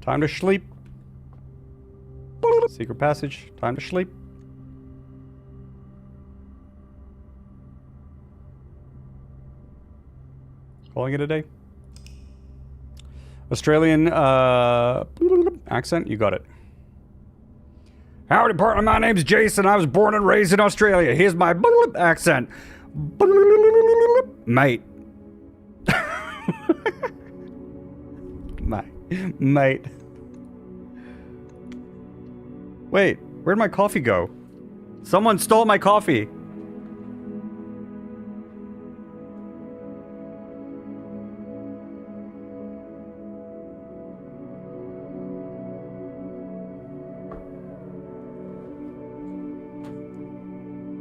Time to sleep. Secret passage. Time to sleep. Calling it a day. Australian accent. You got it. Howdy, partner. My name's Jason. I was born and raised in Australia. Here's my accent. Mate. Mate. Wait, where'd my coffee go? Someone stole my coffee.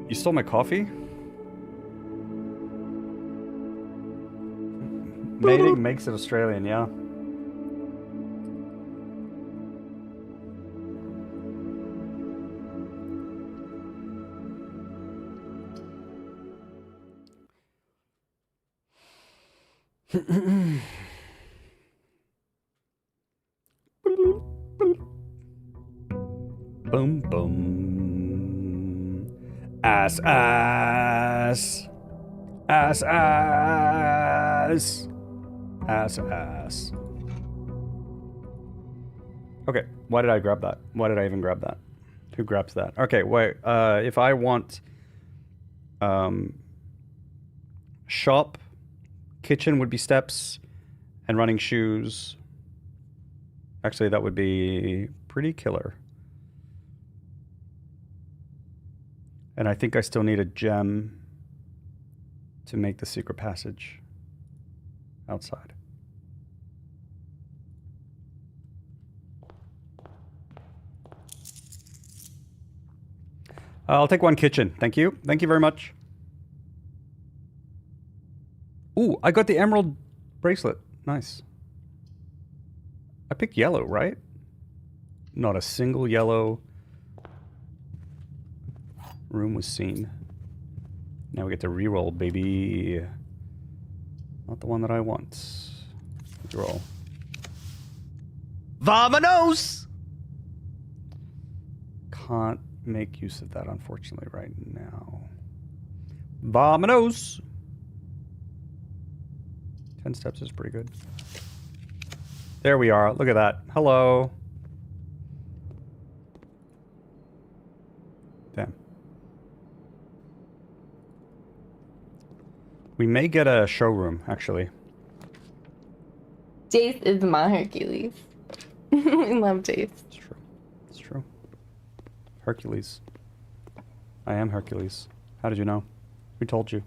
You stole my coffee? Mating makes it Australian, yeah. Boom, boom. Ass, ass. Ass, ass. Ass, ass. Okay, why did I grab that? Why did I even grab that? Who grabs that? Okay, wait. If I want shop, kitchen would be steps, and running shoes. Actually, that would be pretty killer. And I think I still need a gem to make the secret passage outside. I'll take one kitchen. Thank you. Thank you very much. Ooh, I got the emerald bracelet. Nice. I picked yellow, right? Not a single yellow room was seen. Now we get to reroll, baby. Not the one that I want. Reroll. Vamonos! Can't make use of that, unfortunately, right now. Vamonos! 10 steps is pretty good. There we are. Look at that. Hello. Damn. We may get a showroom, actually. Jace is my Hercules. I love Jace. It's true. It's true. Hercules. I am Hercules. How did you know? Who told you?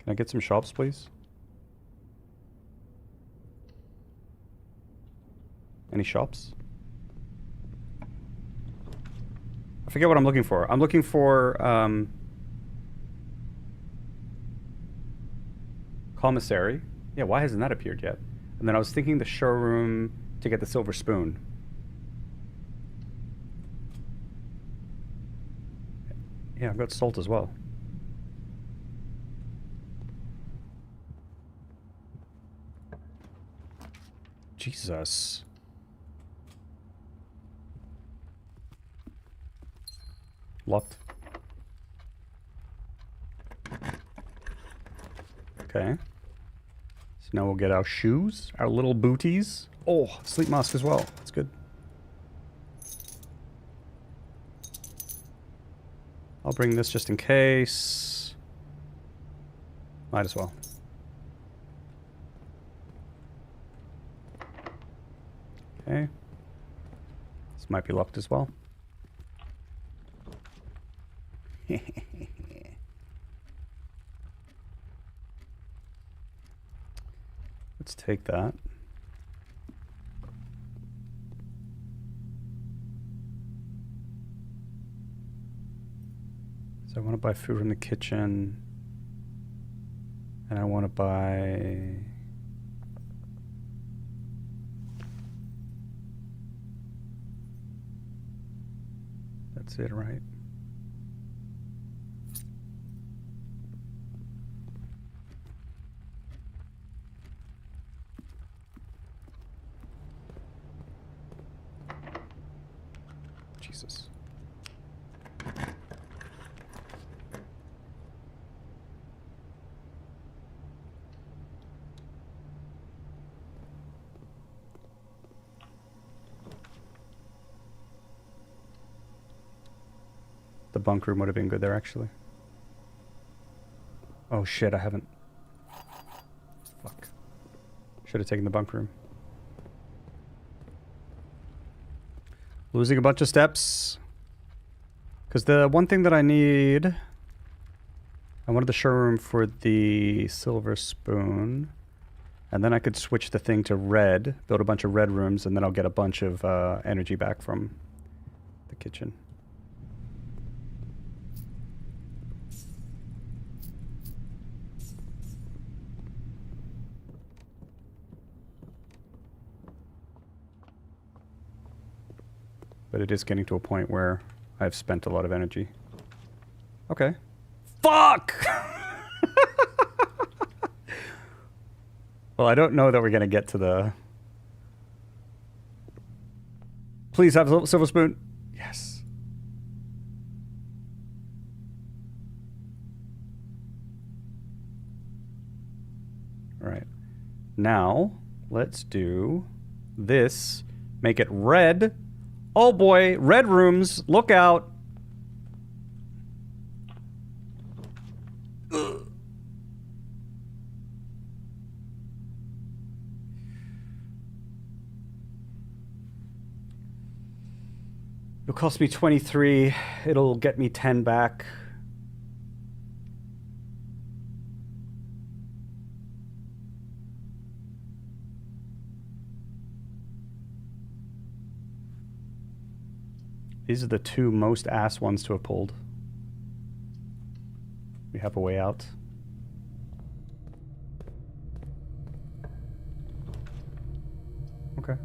Can I get some shops, please? Any shops? I forget what I'm looking for. I'm looking for commissary. Yeah, why hasn't that appeared yet? And then I was thinking the showroom to get the silver spoon. Yeah, I've got salt as well. Jesus. Locked. Okay. So now we'll get our shoes, our little booties. Oh, sleep mask as well. That's good. I'll bring this just in case. Might as well. Okay. This might be locked as well. Let's take that. So I want to buy food from the kitchen. And I want to buy... That's it, right? Jesus. bunk room would have been good there, actually. Oh shit, I haven't. Fuck. Should have taken the bunk room. Losing a bunch of steps. Because the one thing that I need... I wanted the showroom for the silver spoon. And then I could switch the thing to red, build a bunch of red rooms, and then I'll get a bunch of energy back from the kitchen. But it is getting to a point where I've spent a lot of energy. Okay. Fuck! Well, I don't know that we're gonna get to the... Please have a silver spoon. Yes. Alright. Now, let's do this. Make it red. Oh boy, red rooms. Look out. It'll cost me 23. It'll get me 10 back. These are the two most ass ones to have pulled. We have a way out. Okay.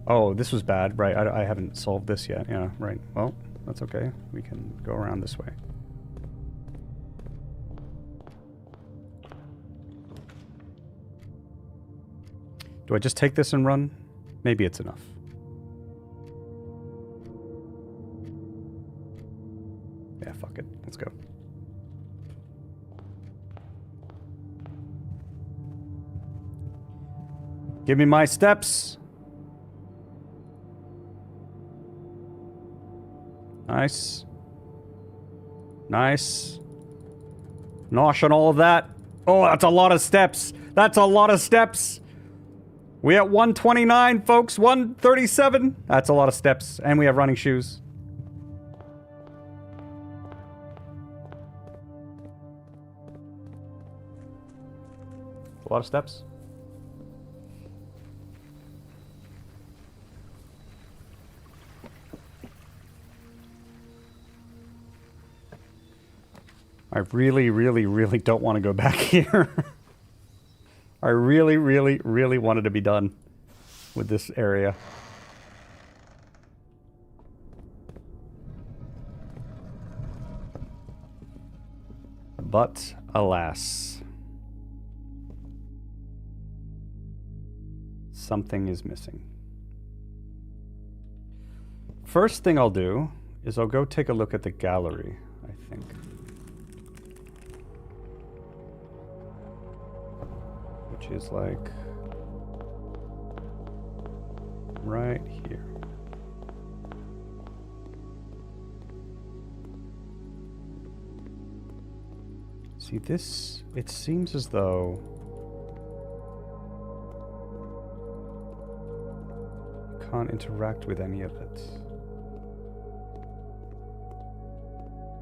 Oh, this was bad. Right, I haven't solved this yet. Yeah, right. Well, that's okay. We can go around this way. Do I just take this and run? Maybe it's enough. Yeah, fuck it. Let's go. Give me my steps. Nice. Nice. Nosh on all of that. Oh, that's a lot of steps. That's a lot of steps. We at 129, folks. 137. That's a lot of steps. And we have running shoes. A lot of steps. I really, really, really don't want to go back here. I really, really, really wanted to be done with this area. But, alas. Something is missing. First thing I'll do is I'll go take a look at the gallery, I think. Which is like right here. See this, it seems as though you can't interact with any of it.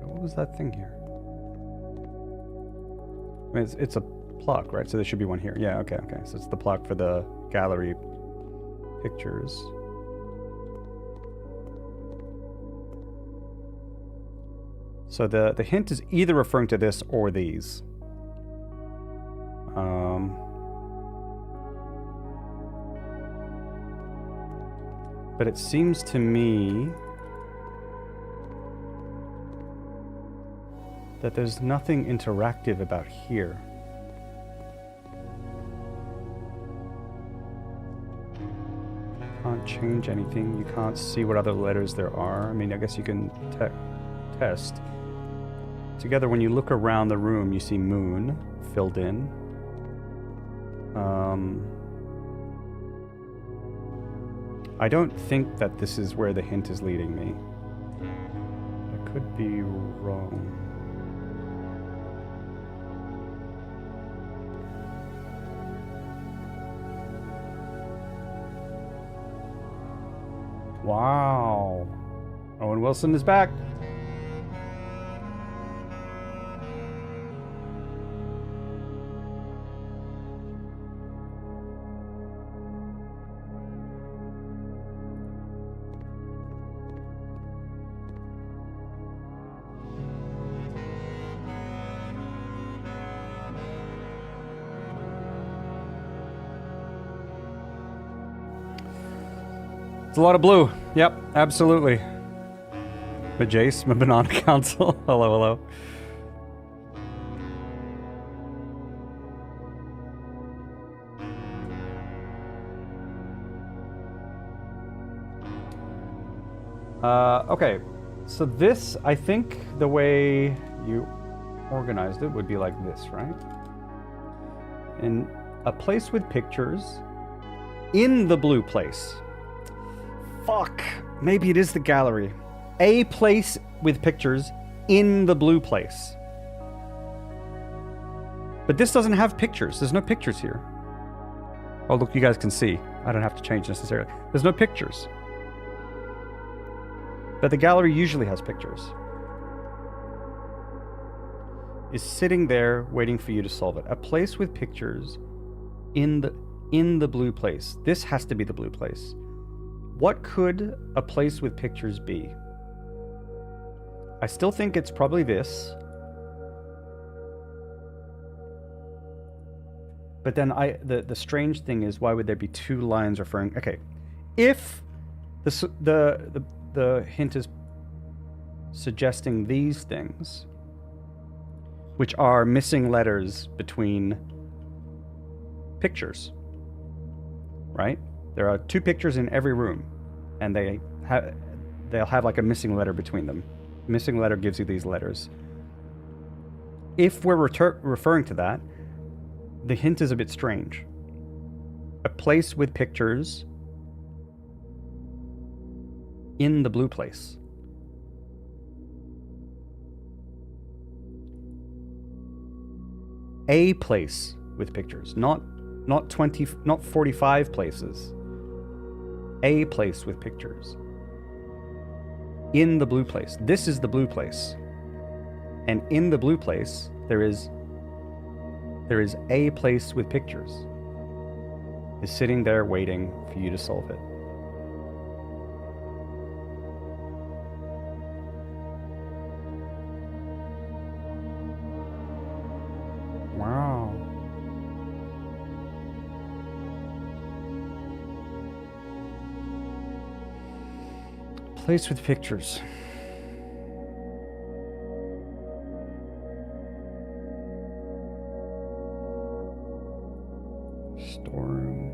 What was that thing here? I mean, it's a plaque, right? So there should be one here. Yeah, okay. So it's the plaque for the gallery pictures. So the hint is either referring to this or these. But it seems to me that there's nothing interactive about here. Can't change anything. You can't see what other letters there are. I mean, I guess you can test. Together, when you look around the room, you see moon filled in. I don't think that this is where the hint is leading me. I could be wrong. Wow. Owen Wilson is back. It's a lot of blue. Yep, absolutely. Majace, my banana council. Hello, hello. Okay, so this, I think the way you organized it would be like this, right? In a place with pictures in the blue place. Fuck, maybe it is the gallery. A place with pictures in the blue place. But this doesn't have pictures. There's no pictures here. Oh, look, you guys can see. I don't have to change necessarily. There's no pictures. But the gallery usually has pictures. Is sitting there waiting for you to solve it. A place with pictures in the blue place. This has to be the blue place. What could a place with pictures be? I still think it's probably this. But then the strange thing is, why would there be two lines referring? Okay, if the hint is suggesting these things, which are missing letters between pictures, right? There are two pictures in every room, and they'll have like a missing letter between them. Missing letter gives you these letters. If we're referring to that, the hint is a bit strange. A place with pictures in the blue place. A place with pictures, not 45 places. A place with pictures. In the blue place. This is the blue place. And in the blue place, there is a place with pictures. Is sitting there waiting for you to solve it. Wow. Place with pictures. Storeroom.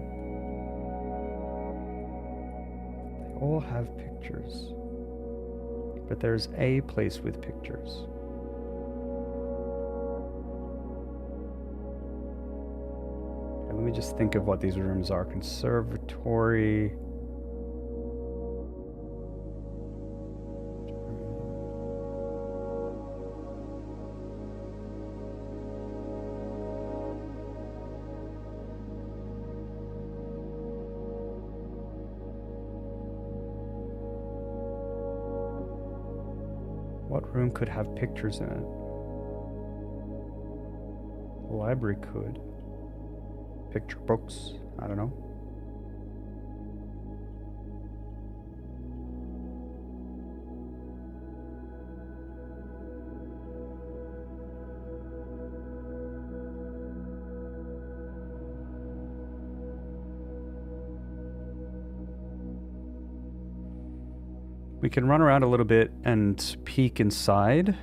They all have pictures. But there's a place with pictures. Okay, let me just think of what these rooms are. Conservatory. What room could have pictures in it? The library could. Picture books, I don't know. We can run around a little bit and peek inside.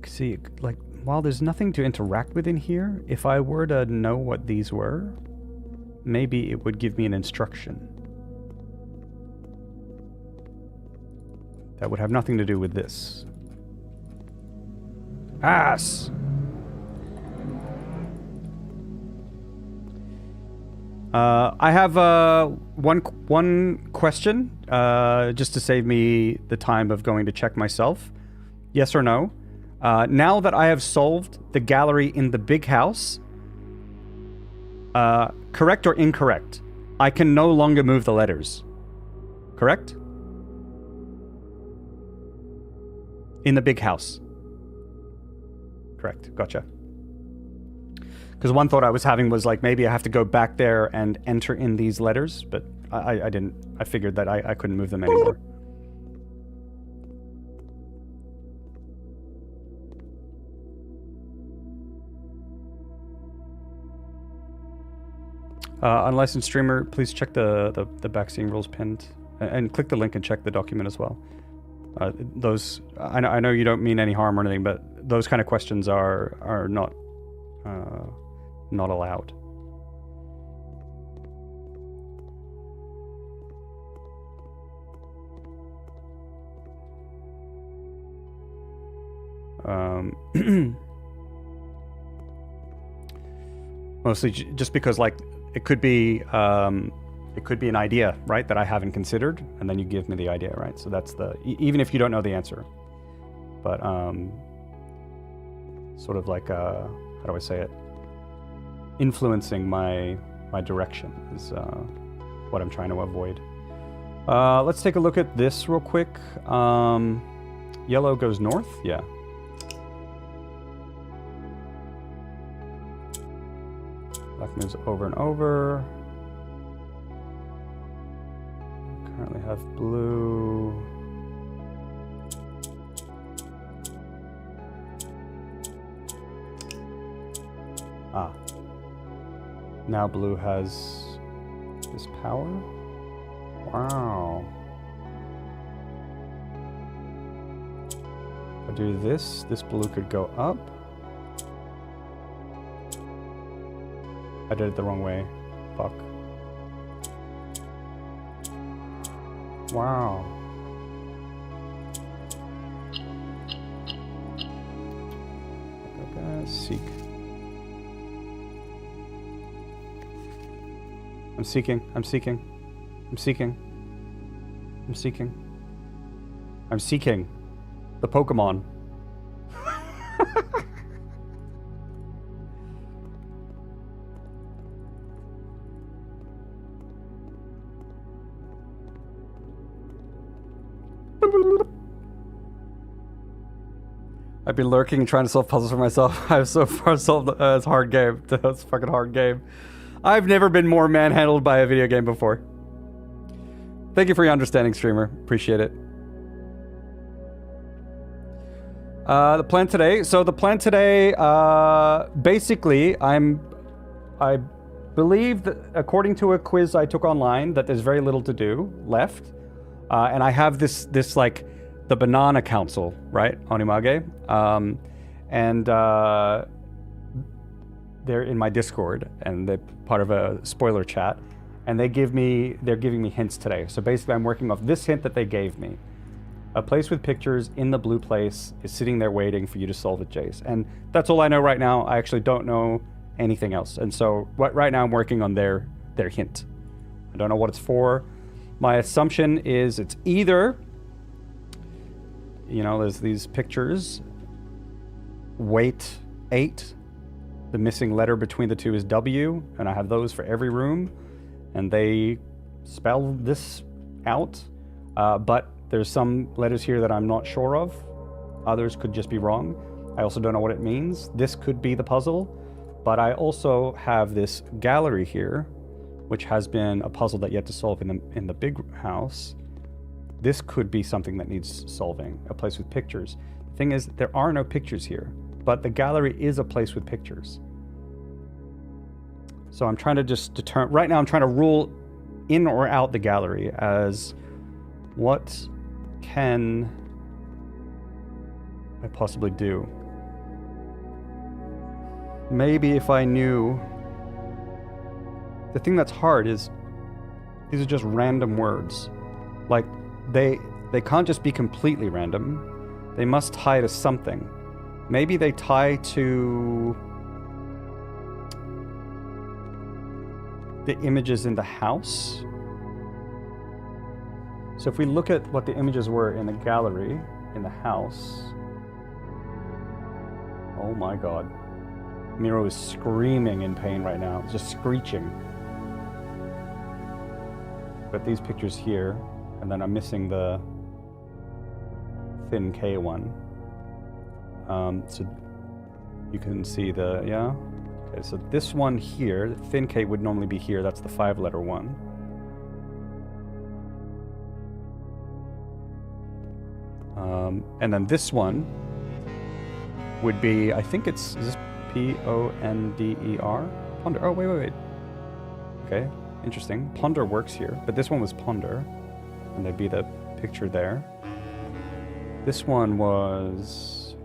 See, like, while there's nothing to interact with in here, if I were to know what these were, maybe it would give me an instruction. That would have nothing to do with this. Ass! I have one question, just to save me the time of going to check myself. Yes or no? Now that I have solved the gallery in the big house, correct or incorrect? I can no longer move the letters. Correct? In the big house. Correct. Gotcha. Because one thought I was having was like, maybe I have to go back there and enter in these letters, but I didn't. I figured that I couldn't move them anymore. Unlicensed streamer, please check the backseating rules pinned, and click the link and check the document as well. Those, I know you don't mean any harm or anything, but those kind of questions are not allowed. Mostly just because, like, it could be an idea, right, that I haven't considered, and then you give me the idea, right? So that's even if you don't know the answer, but sort of like how do I say it? Influencing my direction is what I'm trying to avoid. Let's take a look at this real quick. Yellow goes north, yeah. Black moves over and over. Currently have blue. Ah. Now blue has this power. Wow. If I do this blue could go up. I did it the wrong way. Fuck. Wow. Seek. I'm seeking. I'm seeking. I'm seeking. I'm seeking. I'm seeking. The Pokemon. I've been lurking and trying to solve puzzles for myself. I've so far solved it's a hard game. That's a fucking hard game. I've never been more manhandled by a video game before. Thank you for your understanding, streamer. Appreciate it. The plan today. So the plan today, basically, I believe that according to a quiz I took online, that there's very little to do left, and I have this like the Banana Council, right, Onimage, and they're in my Discord, and they're part of a spoiler chat, and they're giving me hints today. So basically, I'm working off this hint that they gave me. A place with pictures in the blue place is sitting there waiting for you to solve it, Jace. And that's all I know right now. I actually don't know anything else. And so right now I'm working on their hint. I don't know what it's for. My assumption is it's either, you know, there's these pictures. Weight 8. The missing letter between the two is W, and I have those for every room. And they spell this out. But there's some letters here that I'm not sure of. Others could just be wrong. I also don't know what it means. This could be the puzzle. But I also have this gallery here, which has been a puzzle that you have to solve in the big house. This could be something that needs solving, a place with pictures. The thing is, there are no pictures here, but the gallery is a place with pictures. So I'm trying to just determine, right now I'm trying to rule in or out the gallery as what can I possibly do? Maybe if I knew. The thing that's hard is these are just random words. Like, they can't just be completely random. They must tie to something. Maybe they tie to... the images in the house. So if we look at what the images were in the gallery, in the house. Oh my god. Miro is screaming in pain right now, just screeching. Got these pictures here, and then I'm missing the thin K one. So you can see the, yeah? Okay, so this one here, the thin K would normally be here, that's the 5-letter one. And then this one would be, I think it's, is this P-O-N-D-E-R? Ponder, oh wait. Okay, interesting. Ponder works here, but this one was Ponder, and there'd be the picture there. This one was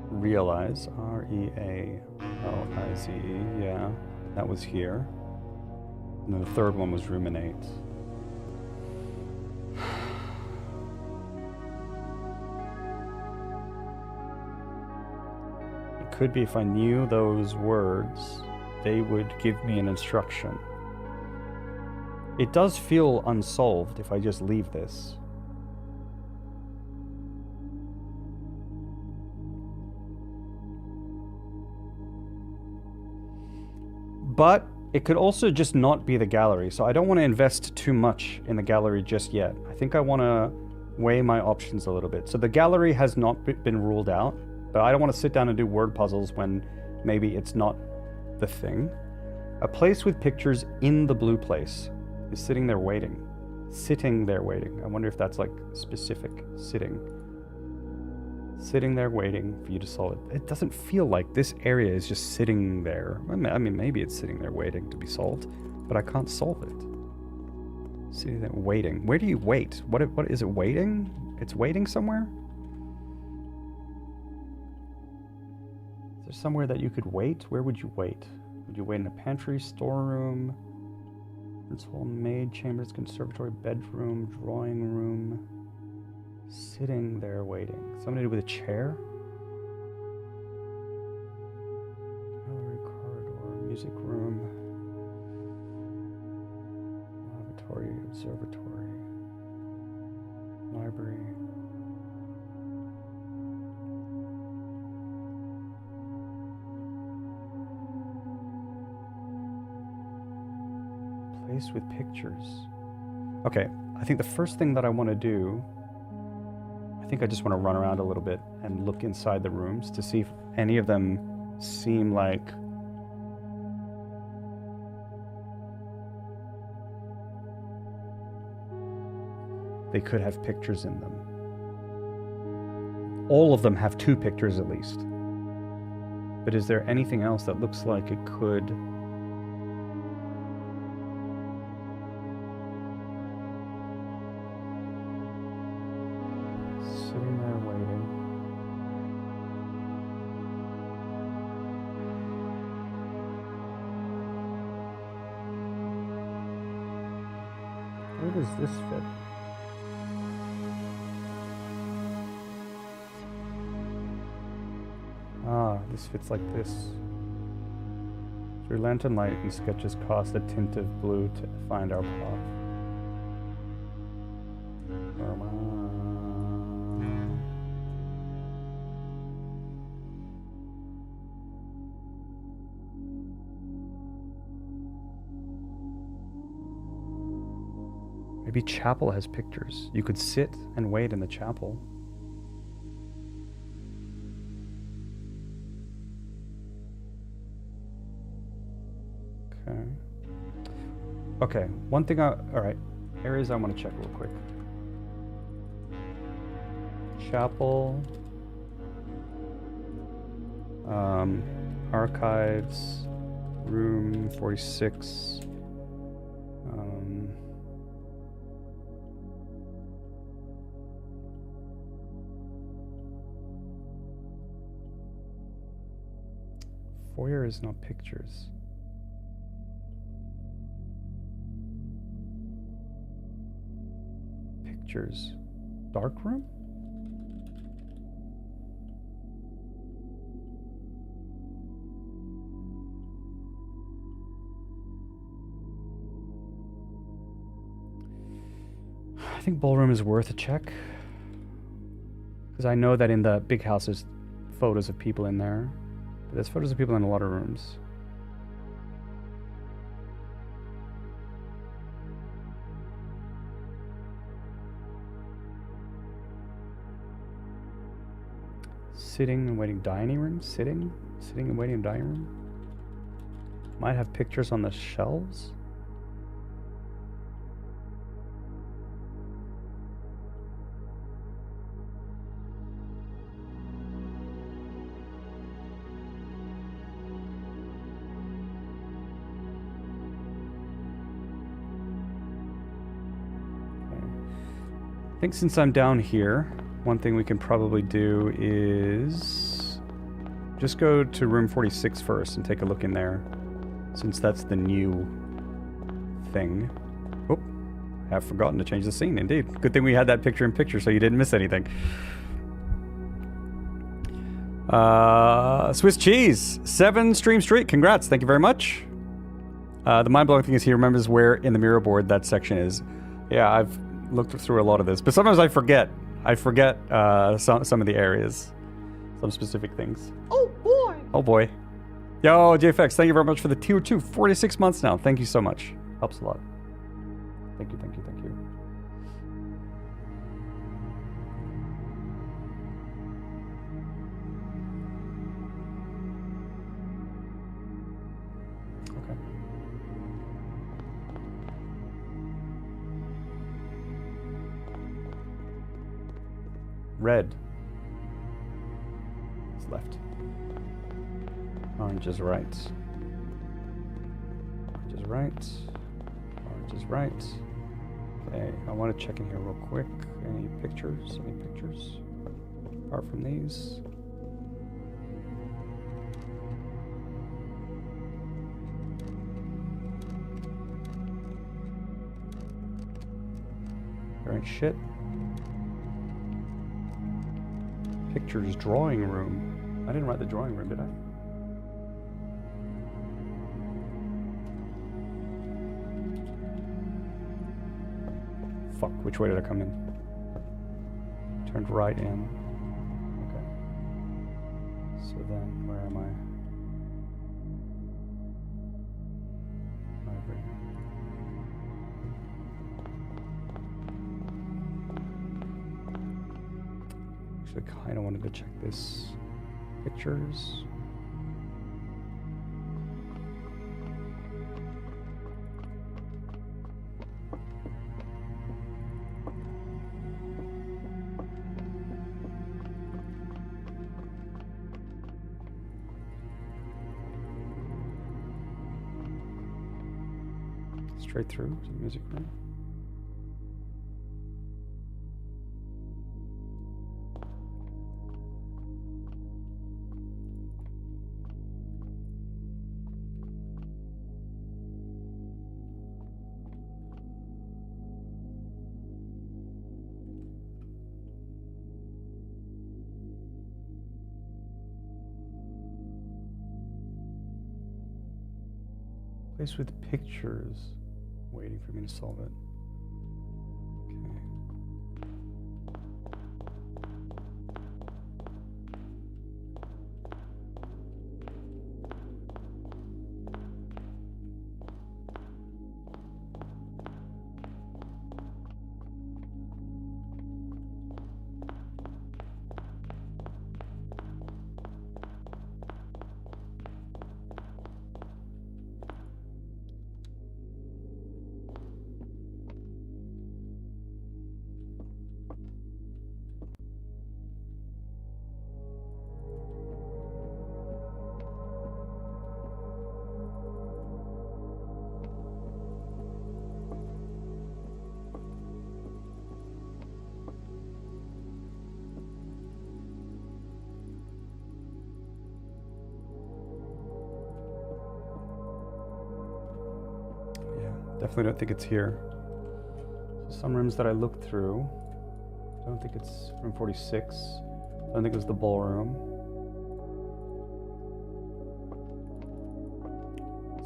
Realize, R-E-A-L-I-Z-E, yeah, that was here. And then the third one was Ruminate. It could be if I knew those words, they would give me an instruction. It does feel unsolved if I just leave this. But it could also just not be the gallery, so I don't want to invest too much in the gallery just yet. I think I want to weigh my options a little bit. So the gallery has not been ruled out, but I don't want to sit down and do word puzzles when maybe it's not the thing. A place with pictures in the blue place is sitting there waiting. Sitting there waiting. I wonder if that's like specific. Sitting. Sitting there waiting for you to solve it. It doesn't feel like this area is just sitting there. I mean, maybe it's sitting there waiting to be solved, but I can't solve it. Sitting there waiting. Where do you wait? What is it waiting? It's waiting somewhere? Is there somewhere that you could wait? Where would you wait? Would you wait in a pantry, storeroom, principal, maid, chambers, conservatory, bedroom, drawing room? Sitting there waiting. Something to do with a chair? Gallery, corridor, music room, lavatory, observatory, library. Place with pictures. Okay, I think the first thing that I want to do, I think I just want to run around a little bit and look inside the rooms to see if any of them seem like they could have pictures in them. All of them have 2 pictures at least. But is there anything else that looks like it could? Sitting there waiting. Where does this fit? Ah, this fits like this. Through lantern light and sketches cost a tint of blue to find our path. Maybe chapel has pictures. You could sit and wait in the chapel. Okay, one thing alright, areas I want to check real quick. Chapel, archives, room 46, foyer is not pictures. Pictures. Dark room? think ballroom is worth a check. Because I know that in the big house there's photos of people in there. But there's photos of people in a lot of rooms. Sitting and waiting dining room? Sitting and waiting dining room? Might have pictures on the shelves? I think since I'm down here, one thing we can probably do is just go to room 46 first and take a look in there, since that's the new thing. Oh, I have forgotten to change the scene, indeed. Good thing we had that picture-in-picture so you didn't miss anything. Swiss Cheese, 7 stream streak, congrats, thank you very much. The mind-blowing thing is he remembers where in the mirror board that section is. Yeah, I've looked through a lot of this, but sometimes I forget. Some of the areas, some specific things. Oh boy! Oh boy. Yo, JFX, thank you very much for the tier 2, 46 months now. Thank you so much. Helps a lot. Thank you, thank you, thank you. Okay. Red is left. Orange is right. Orange is right. Orange is right. Okay, I want to check in here real quick. Any pictures? Any pictures? Apart from these. There ain't shit. Pictures, drawing room. I didn't write the drawing room, did I? Fuck, which way did I come in? Turned right in. Okay. So then, where am I? Library. I kind of wanted to check this. Pictures. Straight through to the music room. Place with pictures. Waiting for me to solve it. Okay. Definitely don't think it's here. Some rooms that I looked through, I don't think it's room 46. I don't think it was the ballroom.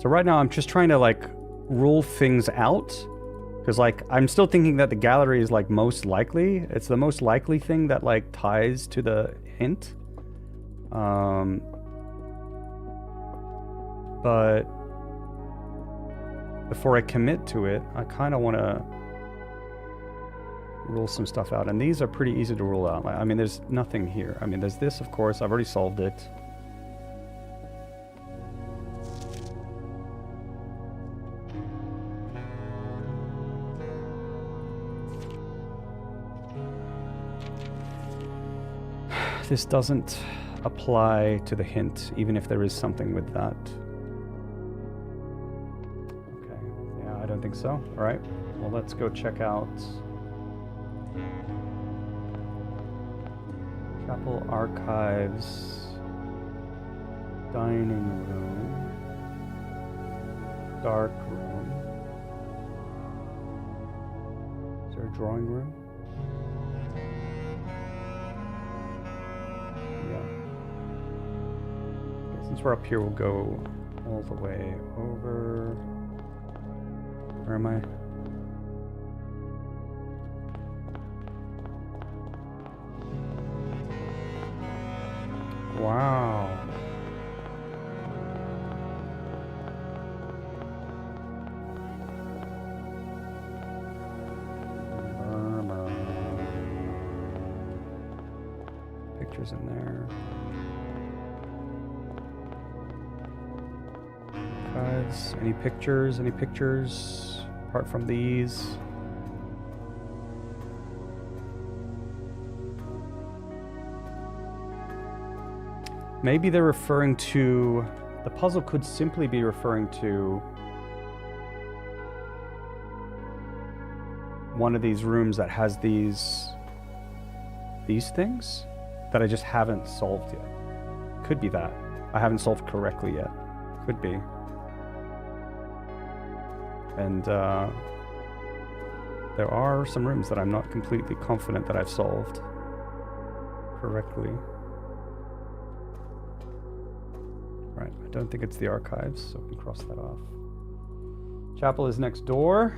So right now I'm just trying to like rule things out, Because, like, I'm still thinking that the gallery is, like, most likely. It's the most likely thing that, like, ties to the hint. But before I commit to it, I kind of want to rule some stuff out. And these are pretty easy to rule out. I mean, there's nothing here. I mean, there's this, of course. I've already solved it. This doesn't apply to the hint, even if there is something with that. Okay, yeah, I don't think so. All right, well, let's go check out Chapel Archives, dining room, dark room. Is there a drawing room? Since we're up here, we'll go all the way over. Where am I? Wow. Pictures in there. Any pictures? Any pictures apart from these? Maybe they're referring to... The puzzle could simply be referring to one of these rooms that has these things that I just haven't solved yet. Could be that. I haven't solved correctly yet. Could be. And there are some rooms that I'm not completely confident that I've solved correctly. Right, I don't think it's the archives, so we can cross that off. Chapel is next door.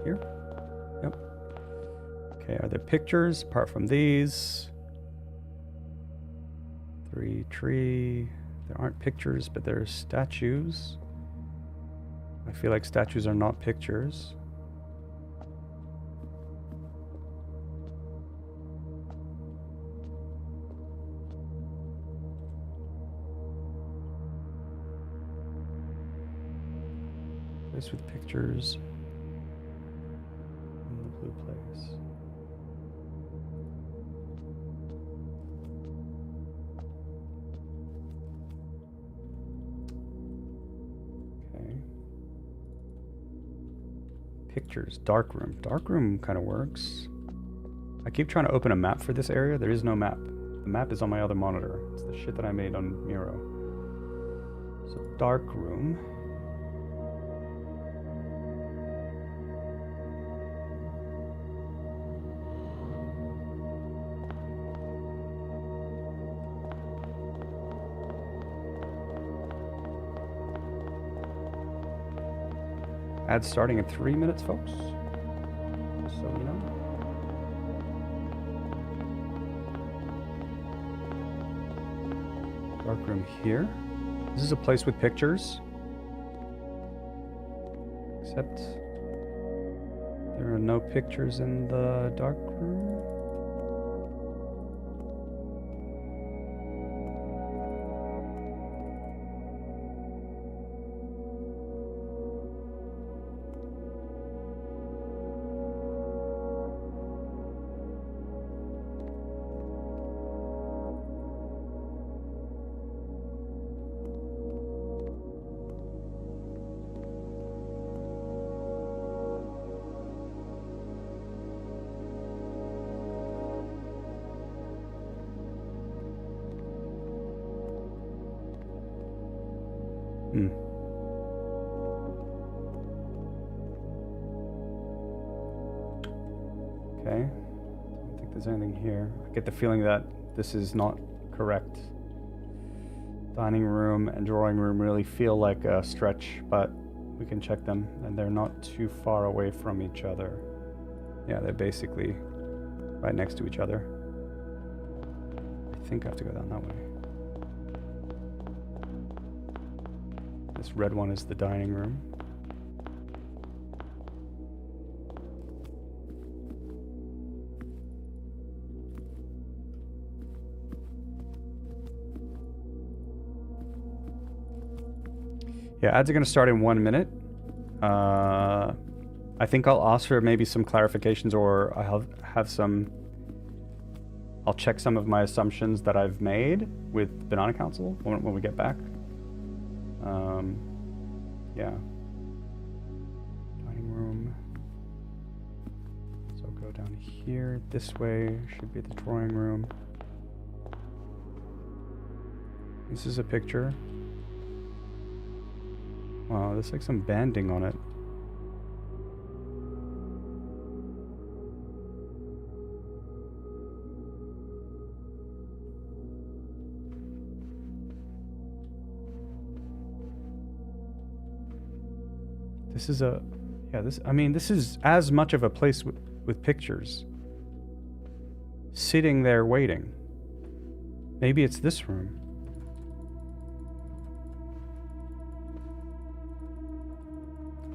Here? Yep. Okay, are there pictures apart from these? Tree. There aren't pictures, but there's statues. I feel like statues are not pictures. Place with pictures. In the blue place. Pictures, dark room. Dark room kind of works. I keep trying to open a map for this area. There is no map. The map is on my other monitor. It's the shit that I made on Miro. So dark room. Ads starting in 3 minutes, folks. So you know. Dark room here. This is a place with pictures. Except there are no pictures in the dark room. Okay. I don't think there's anything here. I get the feeling that this is not correct. Dining room and drawing room really feel like a stretch, but we can check them, and they're not too far away from each other. Yeah, they're basically right next to each other. I think I have to go down that way. This red one is the dining room. Yeah, ads are going to start in 1 minute. I think I'll ask for maybe some clarifications, or I'll have some... I'll check some of my assumptions that I've made with Banana Council when we get back. Yeah. Dining room. So go down here. This way should be the drawing room. This is a picture. Wow, there's like some banding on it. This is a... Yeah, this... I mean, this is as much of a place with pictures. Sitting there waiting. Maybe it's this room.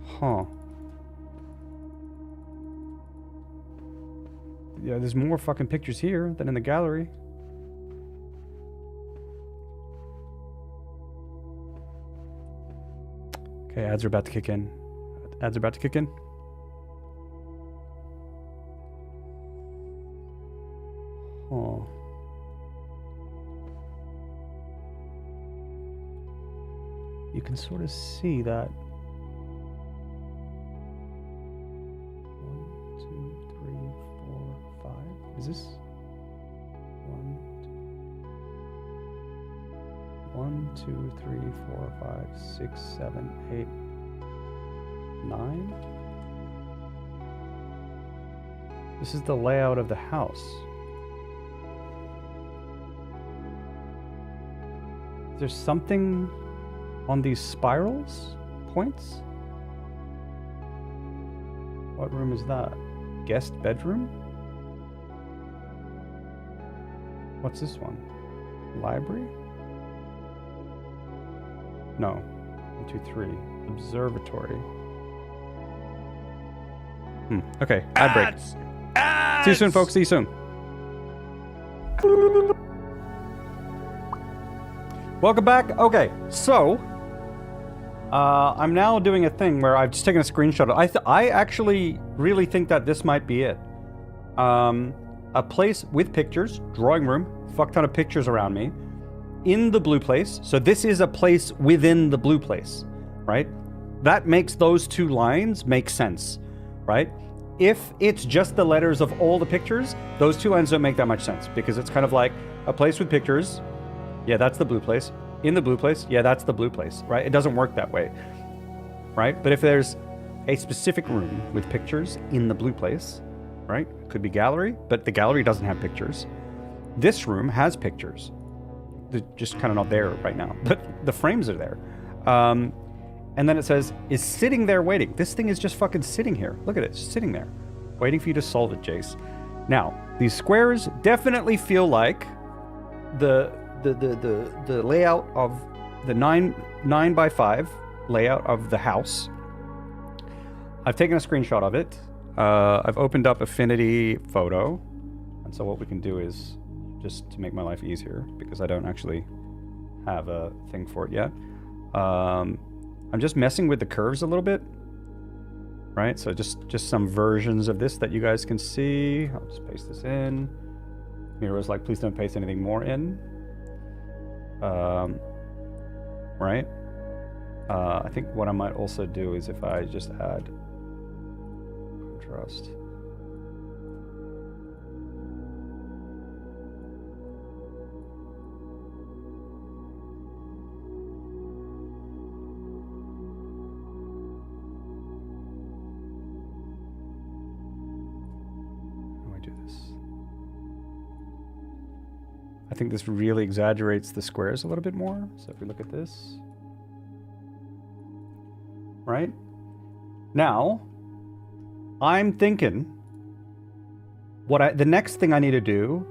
Huh. Yeah, there's more fucking pictures here than in the gallery. Okay, ads are about to kick in. Ads are about to kick in. Huh. You can sort of see that. 1, 2, 3, 4, 5. Is this 1, 2, 3, 4, 5, 6, 7, 8, 9? This is the layout of the house. Is there something on these spirals? Points? What room is that? Guest bedroom? What's this one? Library? No. 1, 2, 3. Observatory. Okay. Ad break. See you soon, folks. See you soon. Welcome back. Okay, so I'm now doing a thing where I've just taken a screenshot. I actually really think that this might be it. A place with pictures, drawing room, fuck ton of pictures around me, in the blue place. So this is a place within the blue place, right? That makes those two lines make sense, right? If it's just the letters of all the pictures, those two lines don't make that much sense, because it's kind of like a place with pictures. Yeah, that's the blue place. In the blue place, yeah, that's the blue place, right? It doesn't work that way, right? But if there's a specific room with pictures in the blue place, right? Could be gallery, but the gallery doesn't have pictures. This room has pictures. They're just kind of not there right now, but the frames are there. And then it says, is sitting there waiting. This thing is just fucking sitting here. Look at it, it's sitting there, waiting for you to solve it, Jace. Now, these squares definitely feel like the layout of the 9 by 5 layout of the house. I've taken a screenshot of it. I've opened up Affinity Photo. And so what we can do is, just to make my life easier, because I don't actually have a thing for it yet. I'm just messing with the curves a little bit. Right, so just some versions of this that you guys can see. I'll just paste this in. Mira was like, please don't paste anything more in. Right? I think what I might also do is if I just add contrast. I think this really exaggerates the squares a little bit more. So if we look at this, right? Now, I'm thinking the next thing I need to do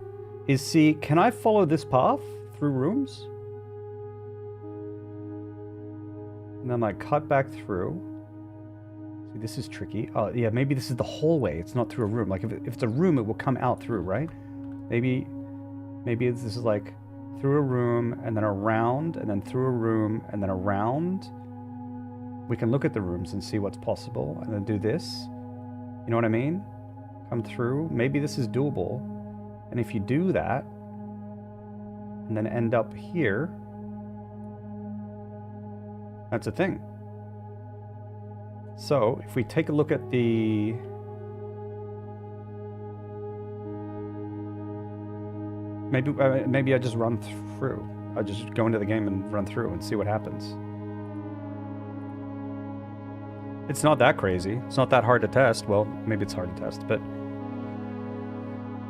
is see, can I follow this path through rooms? And then like cut back through. See, this is tricky. Oh yeah, maybe this is the hallway. It's not through a room. Like if it's a room, it will come out through, right? Maybe this is like through a room and then around and then through a room and then around. We can look at the rooms and see what's possible and then do this. You know what I mean? Come through. Maybe this is doable. And if you do that and then end up here, that's a thing. So if we take a look at the maybe I just run through. I just go into the game and run through and see what happens. It's not that crazy. It's not that hard to test. Well, maybe it's hard to test, but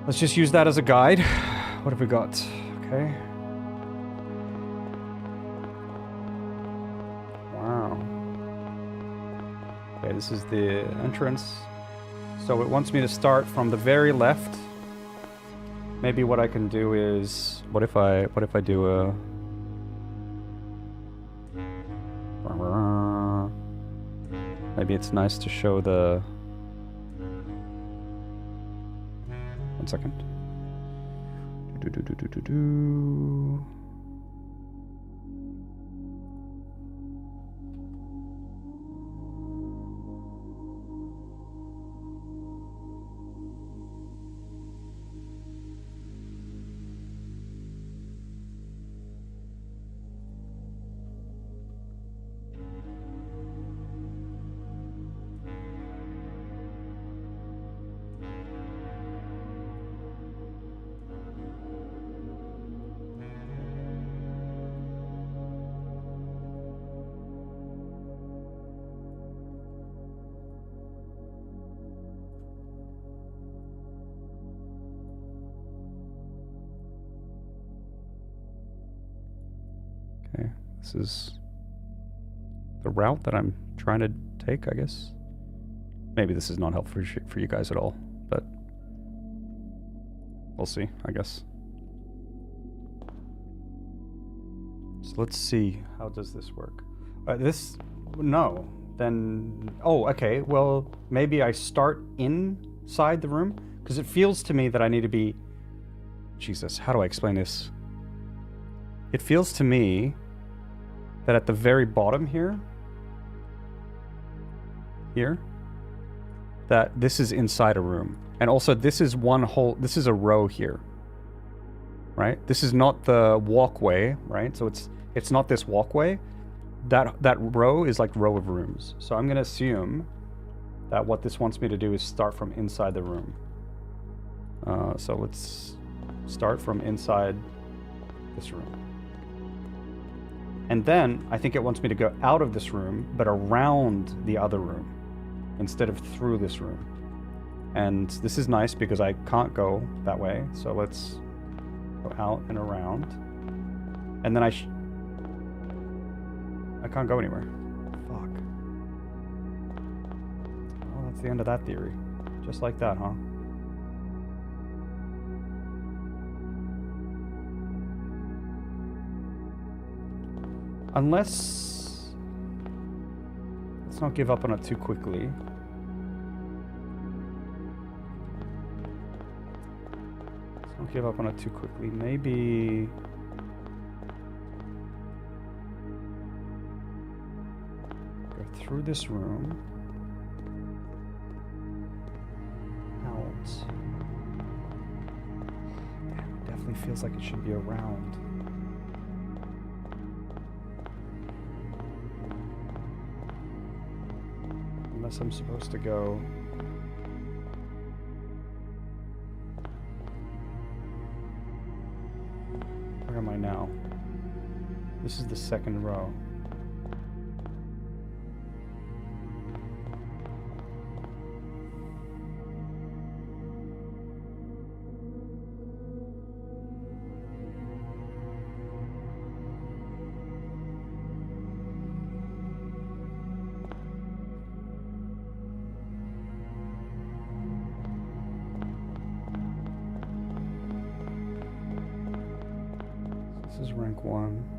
let's just use that as a guide. What have we got? Okay. Wow. Okay, this is the entrance. So it wants me to start from the very left. Maybe what I can do is, what if I do a maybe it's nice to show the 1 second. Okay, this is the route that I'm trying to take, I guess. Maybe this is not helpful for you guys at all, but we'll see, I guess. So let's see, how does this work? No, then, oh, okay, well, maybe I start inside the room, because it feels to me that I need to be, Jesus, how do I explain this? It feels to me that at the very bottom here, that this is inside a room. And also this is this is a row here, right? This is not the walkway, right? So it's not this walkway. That row is like row of rooms. So I'm gonna assume that what this wants me to do is start from inside the room. So let's start from inside this room. And then I think it wants me to go out of this room, but around the other room instead of through this room. And this is nice because I can't go that way. So let's go out and around. And then I can't go anywhere. Fuck. Well, that's the end of that theory. Just like that, huh? Unless... let's not give up on it too quickly. Let's not give up on it too quickly. Maybe... go through this room. Out. Damn, it definitely feels like it should be around. Unless I'm supposed to go... where am I now? This is the second row. is rank 1.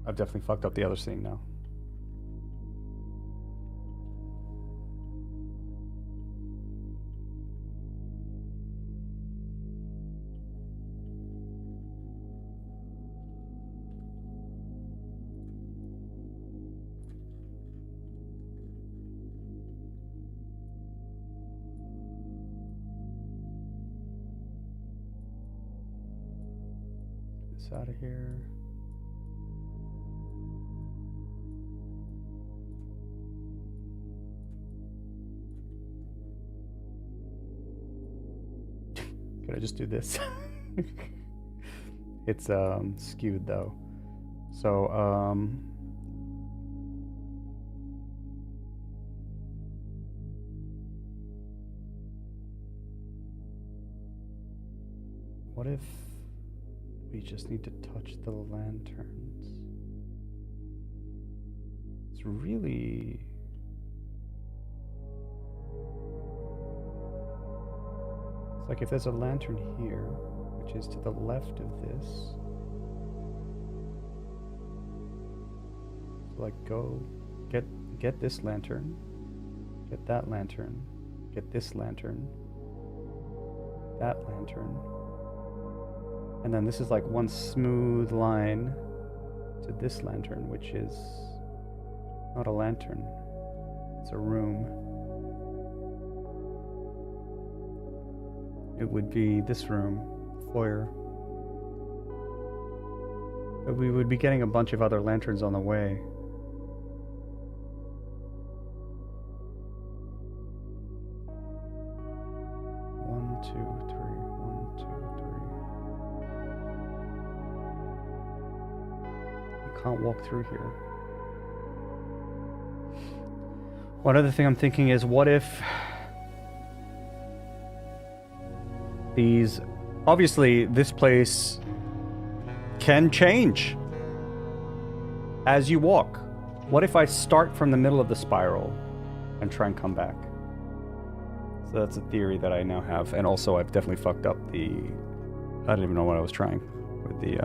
I've definitely fucked up the other scene now. Get this out of here. Could I just do this? It's skewed though. So what if we just need to touch the lanterns? It's really... It's like if there's a lantern here, which is to the left of this. So like go get this lantern, get that lantern, get this lantern, that lantern. And then this is like one smooth line to this lantern, which is not a lantern, it's a room. It would be this room, foyer. But we would be getting a bunch of other lanterns on the way. One, two, three. 1, 2, 3. You can't walk through here. One other thing I'm thinking is, what if these... Obviously, this place can change as you walk. What if I start from the middle of the spiral and try and come back? So that's a theory that I now have. And also, I've definitely fucked up the... I didn't even know what I was trying with the...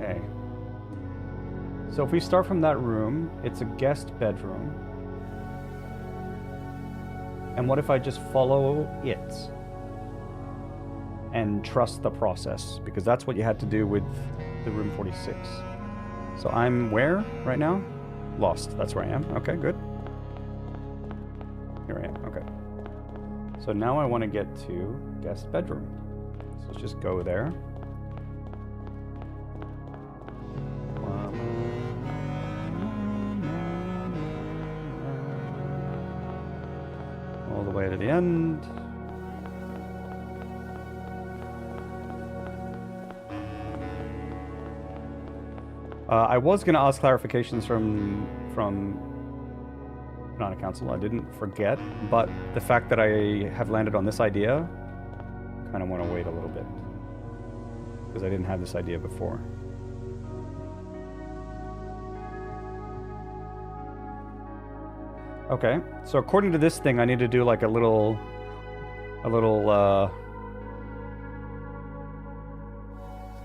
Okay. So if we start from that room, it's a guest bedroom. And what if I just follow it and trust the process? Because that's what you had to do with the room 46. So I'm where right now? Lost. That's where I am. Okay, good. Here I am. Okay. So now I want to get to guest bedroom. So let's just go there. All the way to the end. I was going to ask clarifications from Banana Council. I didn't forget, but the fact that I have landed on this idea, I kind of want to wait a little bit because I didn't have this idea before. Okay, so according to this thing, I need to do like a little, see,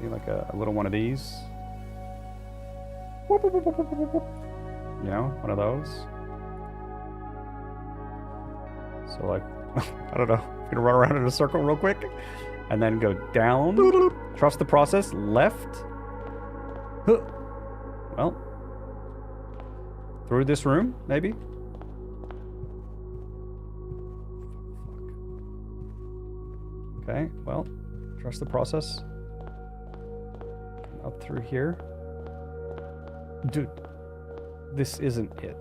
like a little one of these. Whoop, whoop, whoop, whoop, whoop, whoop. You know, one of those. So like, I don't know, I'm gonna run around in a circle real quick, and then go down. Trust the process. Left. Well, through this room, maybe. Okay, well, trust the process. Up through here. Dude, this isn't it.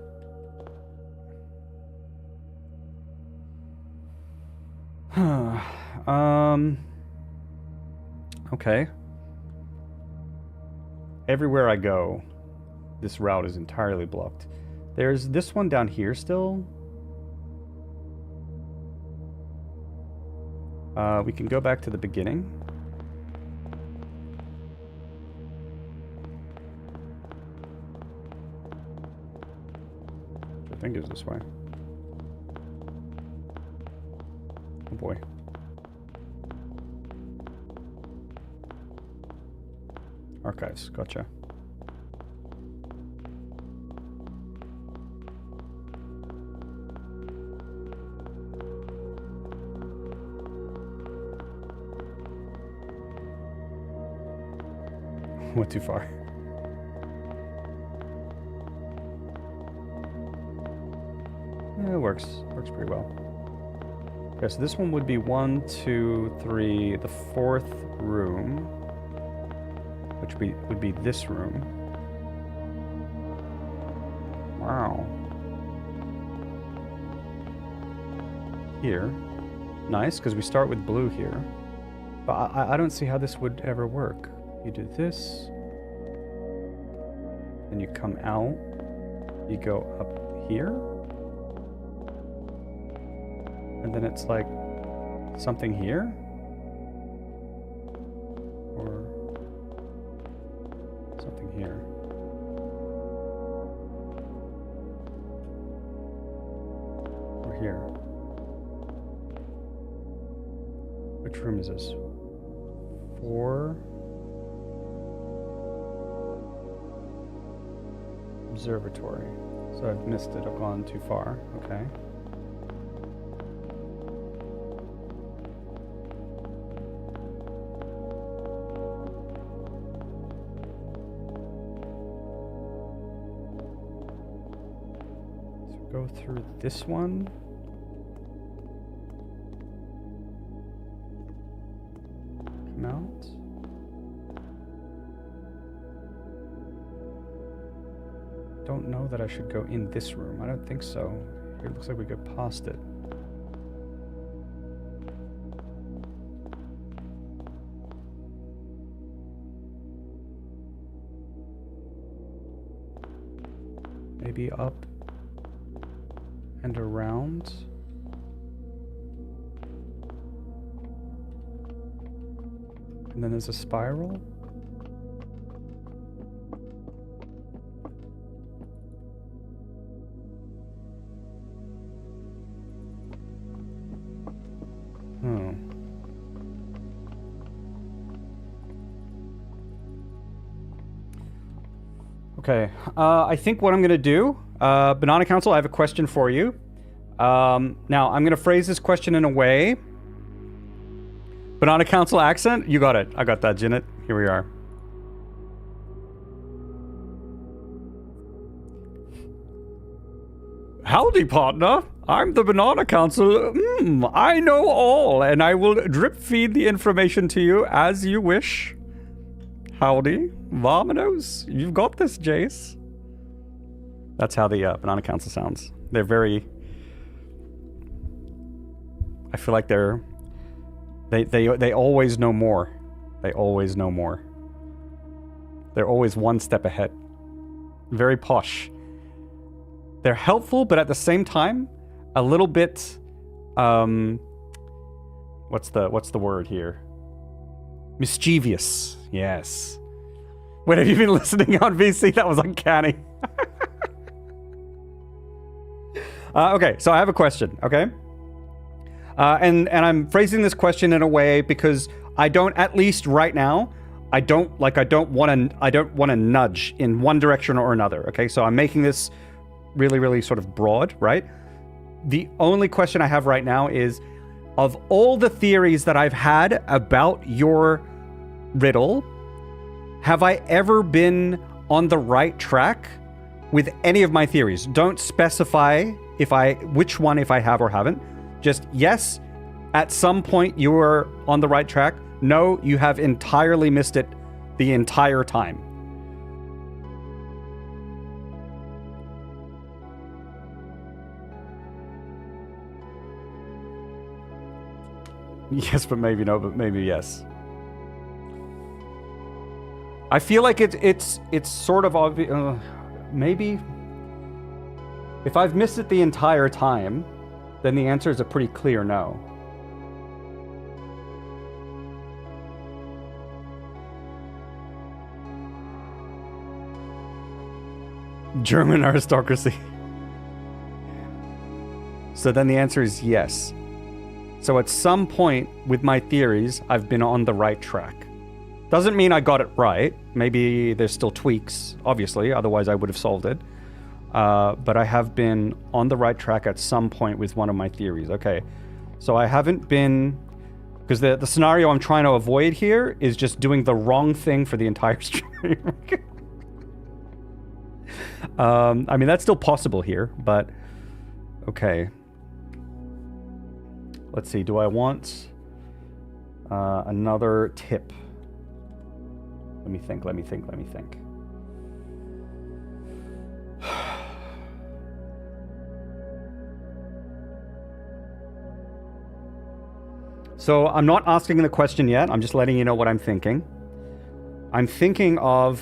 Okay. Everywhere I go, this route is entirely blocked. There's this one down here still. We can go back to the beginning. Which I think is this way. Oh boy. Archives, gotcha. Went too far. It works. Works pretty well. Okay, so this one would be 1, 2, 3, the 4th room, which would be this room. Wow. Here. Nice, because we start with blue here. But I don't see how this would ever work. You do this, then you come out, you go up here, and then it's like something here, or something here. Or here. Which room is this? 4. Observatory. So I've missed it. I've gone too far. Okay. So go through this one. Come out. Don't know that I should go in this room. I don't think so. It looks like we go past it. Maybe up and around. And then there's a spiral. Okay, I think what I'm going to do, Banana Council, I have a question for you. Now, I'm going to phrase this question in a way. Banana Council accent? You got it. I got that, Janet. Here we are. Howdy, partner. I'm the Banana Council. I know all, and I will drip feed the information to you as you wish. Howdy. Vamonos. You've got this, Jace. That's how the Banana Council sounds. They're very... I feel like they always know more. They always know more. They're always one step ahead. Very posh. They're helpful, but at the same time, a little bit... what's the word here? Mischievous. Yes. Wait, have you been listening on VC? That was uncanny. Okay, so I have a question, okay? And I'm phrasing this question in a way because I don't, at least right now, I don't want to nudge in one direction or another, okay? So I'm making this really, really sort of broad, right? The only question I have right now is, of all the theories that I've had about your riddle, have I ever been on the right track with any of my theories? Don't specify which one if I have or haven't. Just yes, At some point, you were on the right track. No, you have entirely missed it the entire time. Yes, but maybe no, but maybe yes. I feel like it's sort of obvious. Maybe if I've missed it the entire time, then the answer is a pretty clear no. German aristocracy. So then the answer is yes. So at some point with my theories, I've been on the right track. Doesn't mean I got it right. Maybe there's still tweaks, obviously, otherwise I would have solved it. But I have been on the right track at some point with one of my theories. Okay, so I haven't been... Because the scenario I'm trying to avoid here is just doing the wrong thing for the entire stream. I mean, that's still possible here, but... Okay. Let's see, do I want another tip? Let me think. So I'm not asking the question yet. I'm just letting you know what I'm thinking. I'm thinking of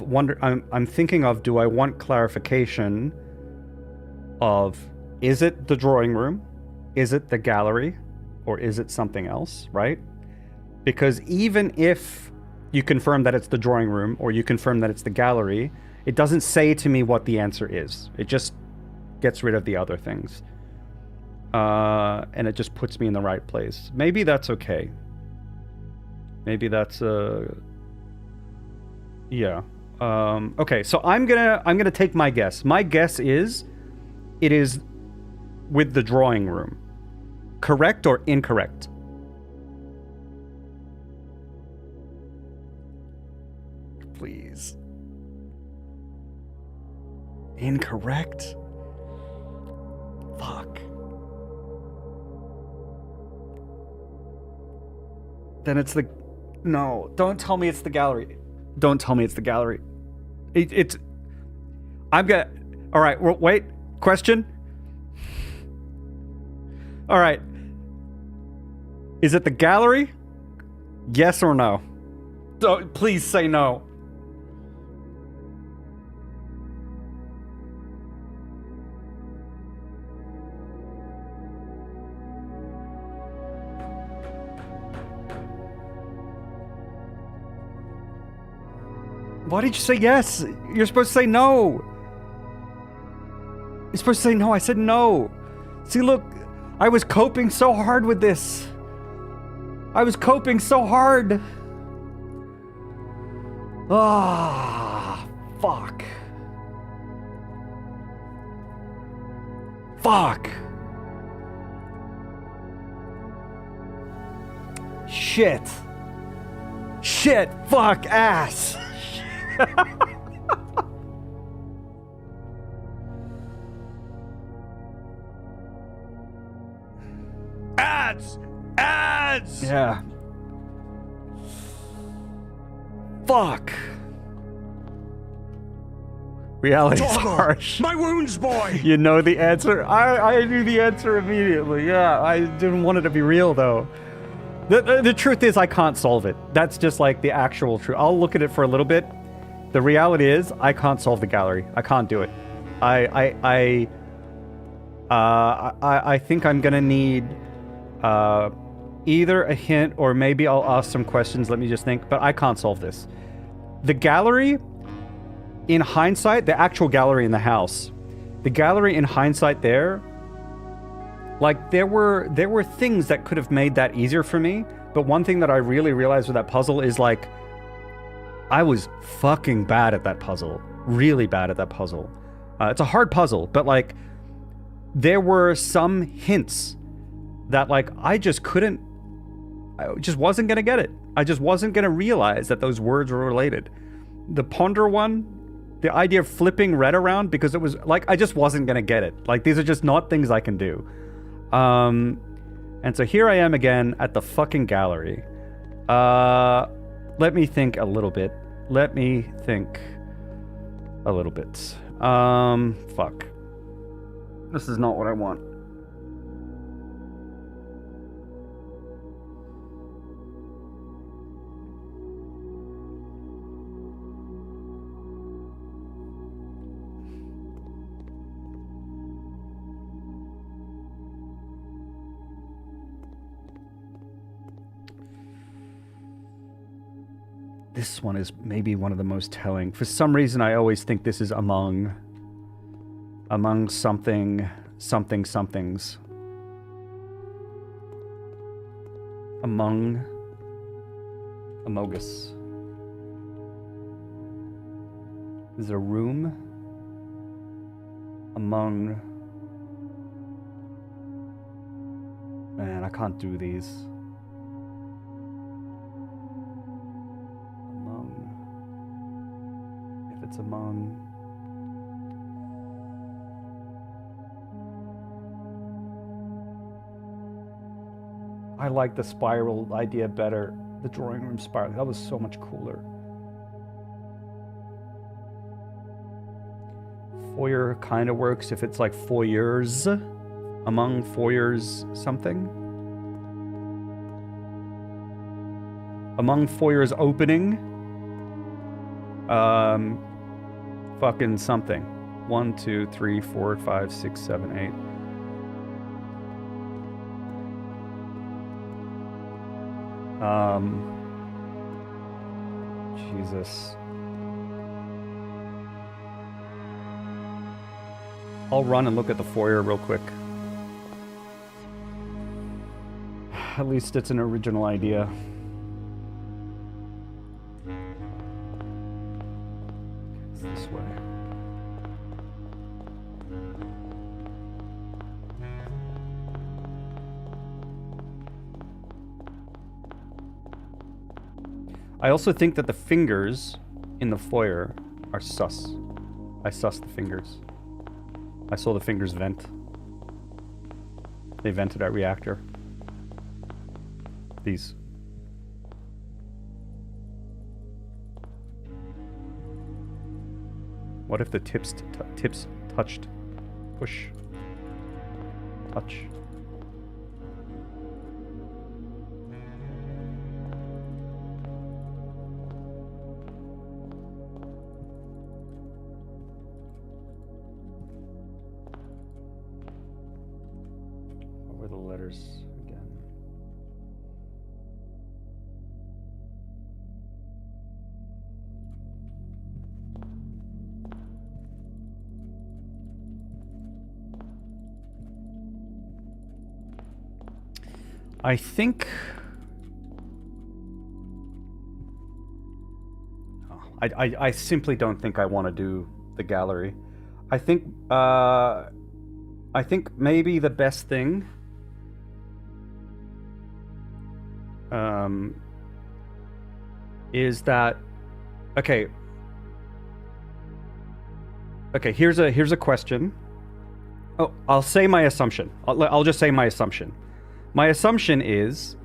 do I want clarification of, is it the drawing room? Is it the gallery? Or is it something else, right? Because even if you confirm that it's the drawing room or you confirm that it's the gallery, it doesn't say to me what the answer is. It just gets rid of the other things. And it just puts me in the right place. Maybe that's okay. Maybe that's yeah. Okay, so I'm gonna take my guess. My guess is it is with the drawing room. Correct or incorrect? Please. Incorrect? Fuck. Then it's the... No, don't tell me it's the gallery. Don't tell me it's the gallery. It's... I'm gonna... Alright, wait. Question? Alright. Is it the gallery? Yes or no? Don't, please say no. Why did you say yes? You're supposed to say no. You're supposed to say no. I said no. See, look, I was coping so hard with this. I was coping so hard. Ah, fuck. Fuck. Shit. Shit. Fuck. Ass. Ads. Ads. Yeah. Fuck. Reality's harsh. My wounds, boy. You know the answer? I knew the answer immediately. Yeah, I didn't want it to be real, though. The truth is, I can't solve it. That's just like the actual truth. I'll look at it for a little bit. The reality is, I can't solve the gallery. I can't do it. I think I'm gonna need either a hint or maybe I'll ask some questions. Let me just think. But I can't solve this. The gallery, in hindsight, the actual gallery in the house, the gallery in hindsight there, like there were things that could have made that easier for me. But one thing that I really realized with that puzzle is like, I was fucking bad at that puzzle. Really bad at that puzzle. It's a hard puzzle, but like, there were some hints that like, I just wasn't gonna get it. I just wasn't gonna realize that those words were related. The ponder one, the idea of flipping red around, because it was like, I just wasn't gonna get it. Like, these are just not things I can do. And so here I am again at the fucking gallery. Let me think a little bit. Fuck. This is not what I want. This one is maybe one of the most telling. For some reason, I always think this is among somethings. Amogus. Is it a room? Among... Man, I can't do these. It's among. I like the spiral idea better. The drawing room spiral. That was so much cooler. Foyer kind of works if it's like foyers. Among foyers something. Among foyers opening. Fucking something. 1, 2, 3, 4, 5, 6, 7, 8. Jesus. I'll run and look at the foyer real quick. At least it's an original idea. This way. I also think that the fingers in the foyer are sus. I sussed the fingers. I saw the fingers vent. They vented at reactor. These. What if the tips touched? Push. Touch. What were the letters again? I think... I simply don't think I want to do the gallery. I think maybe the best thing is that... Okay, here's a question. Oh, I'll say my assumption. I'll just say my assumption. My assumption is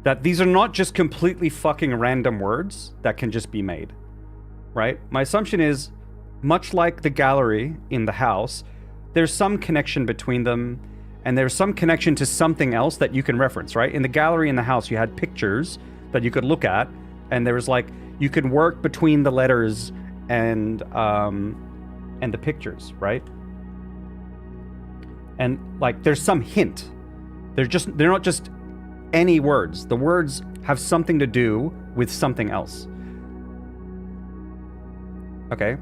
that these are not just completely fucking random words that can just be made, right? My assumption is, much like the gallery in the house, there's some connection between them, and there's some connection to something else that you can reference, right? In the gallery in the house, you had pictures that you could look at, and there was like, you could work between the letters and the pictures, right? And like, there's some hint. They're not just any words. The words have something to do with something else. Okay?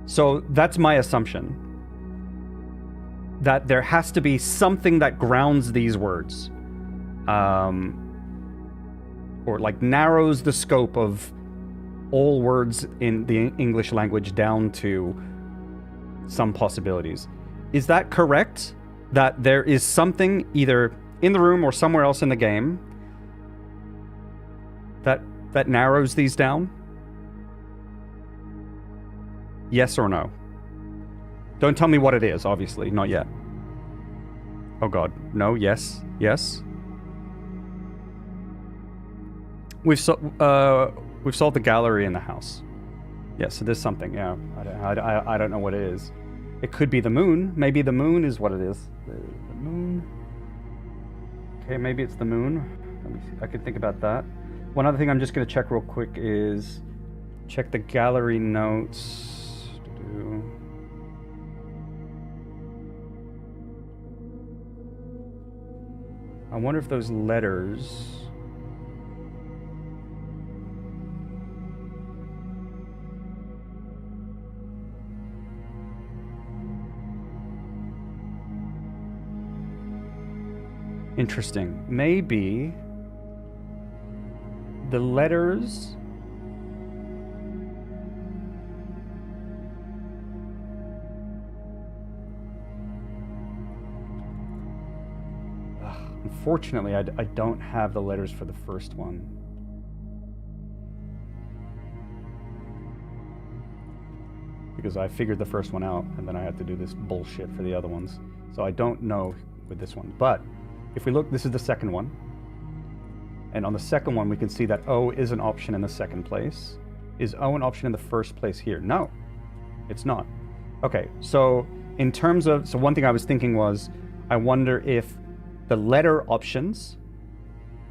So that's my assumption. That there has to be something that grounds these words. Or like narrows the scope of all words in the English language down to some possibilities. Is that correct? That there is something either in the room or somewhere else in the game that narrows these down? Yes or no? Don't tell me what it is, obviously, not yet. Oh god. No, yes. Yes. We've solved the gallery in the house. Yeah, so there's something, yeah. I don't know what it is. It could be the moon. Maybe the moon is what it is. The moon. Okay, maybe it's the moon. Let me see. I could think about that. One other thing I'm just going to check real quick is check the gallery notes. I wonder if those letters... Interesting. Maybe the letters unfortunately I don't have the letters for the first one. Because I figured the first one out and then I had to do this bullshit for the other ones. So I don't know with this one. But if we look, this is the second one. And on the second one, we can see that O is an option in the second place. Is O an option in the first place here? No, it's not. Okay, so in terms of, so one thing I was thinking was, I wonder if the letter options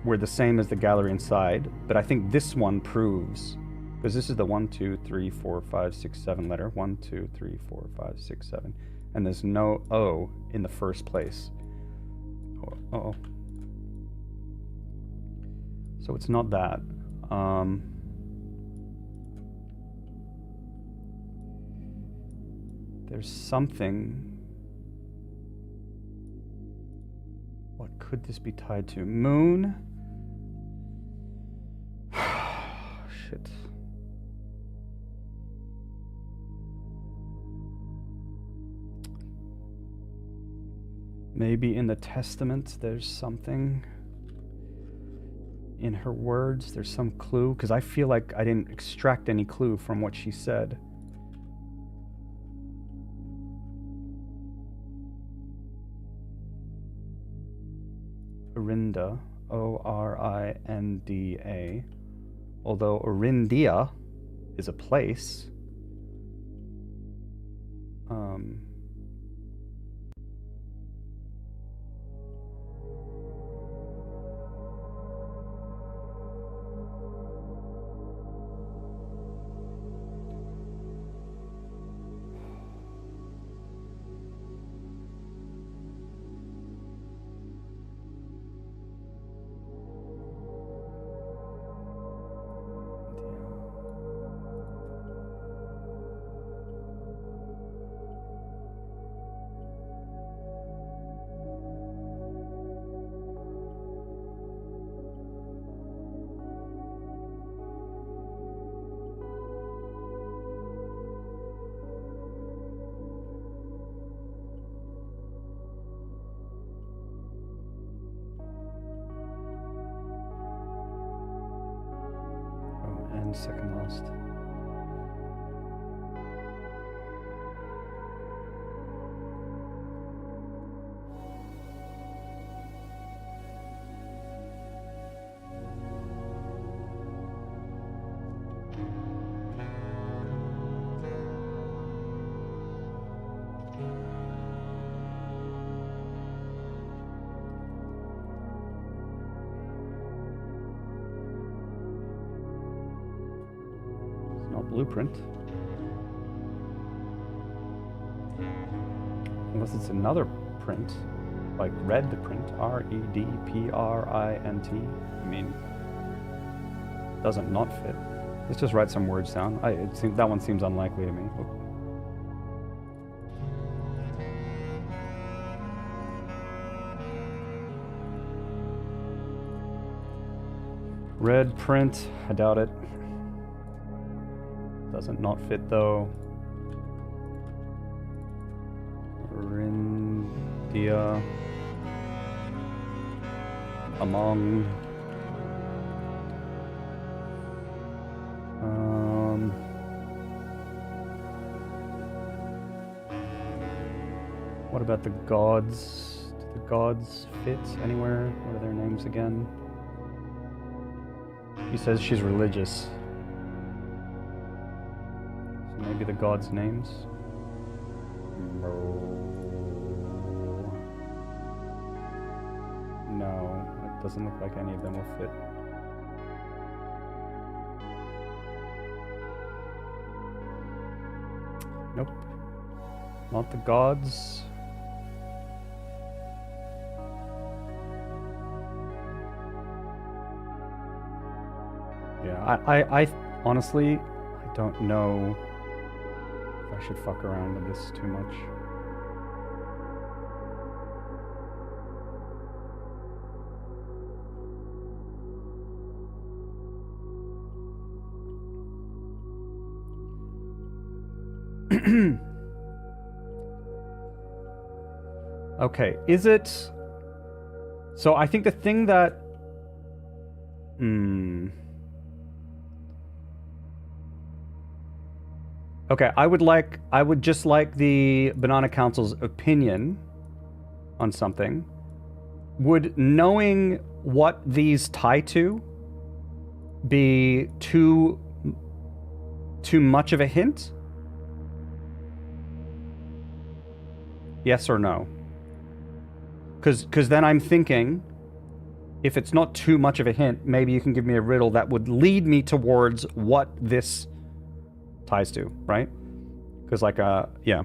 were the same as the gallery inside, but I think this one proves, because this is the 1, 2, 3, 4, 5, 6, 7 letter. 1, 2, 3, 4, 5, 6, 7. And there's no O in the first place. Uh-oh. So it's not that. There's something. What could this be tied to? Moon? Shit. Maybe in the Testament there's something. In her words, there's some clue. Because I feel like I didn't extract any clue from what she said. Orinda. O-R-I-N-D-A. Although Orindia is a place. Second last. Blueprint. Unless it's another print, like red print, R-E-D-P-R-I-N-T. I mean, doesn't not fit. Let's just write some words down. That one seems unlikely to me. Red print, I doubt it. Doesn't not fit though. Rindia. Among. What about the gods? Do the gods fit anywhere? What are their names again? He says she's religious. So maybe the gods' names? No, it doesn't look like any of them will fit. Nope. Not the gods. Yeah, I honestly, I don't know if I should fuck around with this too much. Okay, is it... So I think the thing that... Okay, I would just like the Banana Council's opinion on something. Would knowing what these tie to be too much of a hint? Yes or no? Because then I'm thinking, if it's not too much of a hint, maybe you can give me a riddle that would lead me towards what this ties to, right? Because yeah.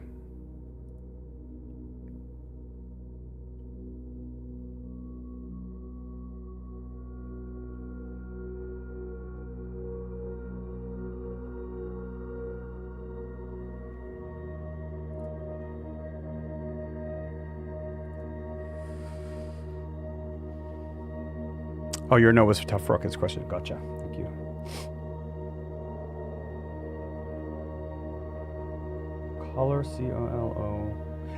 Oh, your no was tough for Rocket's question. Gotcha. Thank you. Color, C-O-L-O.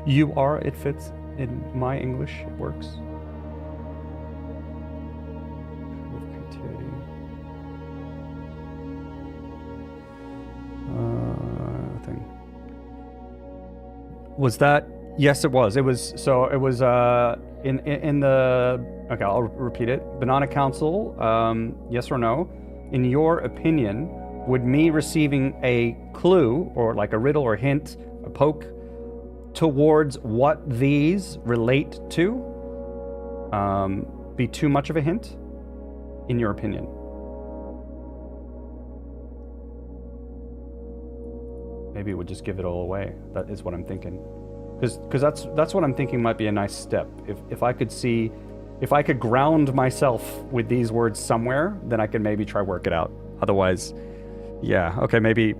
You are, it fits. In my English, it works. With creativity. Thing. Was that? Yes, it was. It was, so it was, in the... Okay, I'll repeat it. Banana Council, yes or no? In your opinion, would me receiving a clue or like a riddle or hint, a poke towards what these relate to, be too much of a hint? In your opinion? Maybe it would just give it all away. That is what I'm thinking. Because that's what I'm thinking might be a nice step. If I could see... If I could ground myself with these words somewhere, then I could maybe try work it out. Otherwise, yeah, okay, maybe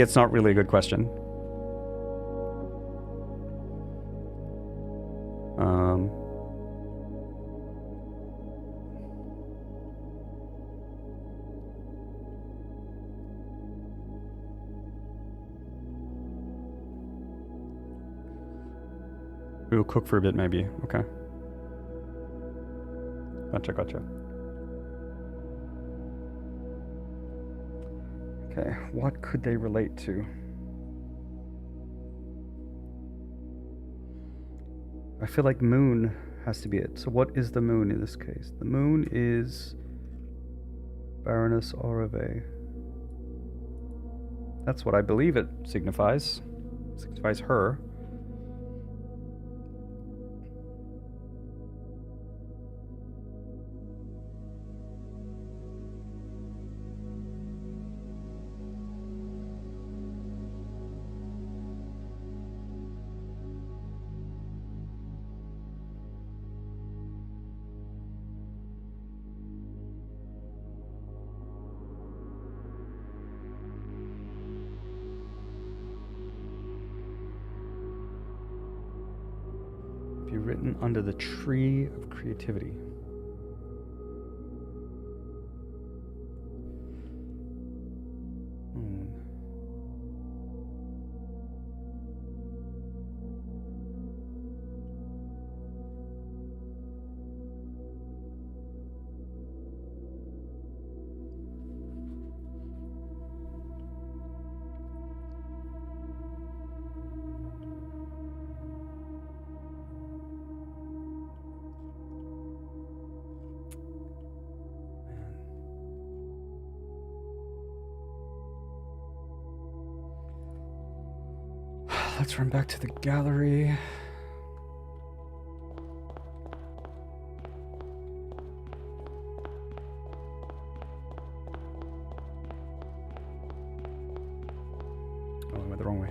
it's not really a good question. We'll cook for a bit, maybe. Okay. Gotcha. Okay, what could they relate to? I feel like moon has to be it. So what is the moon in this case? The moon is Baroness Orave. That's what I believe it signifies. It signifies her. Written under the tree of creativity. Let's run back to the gallery. Oh, I went the wrong way.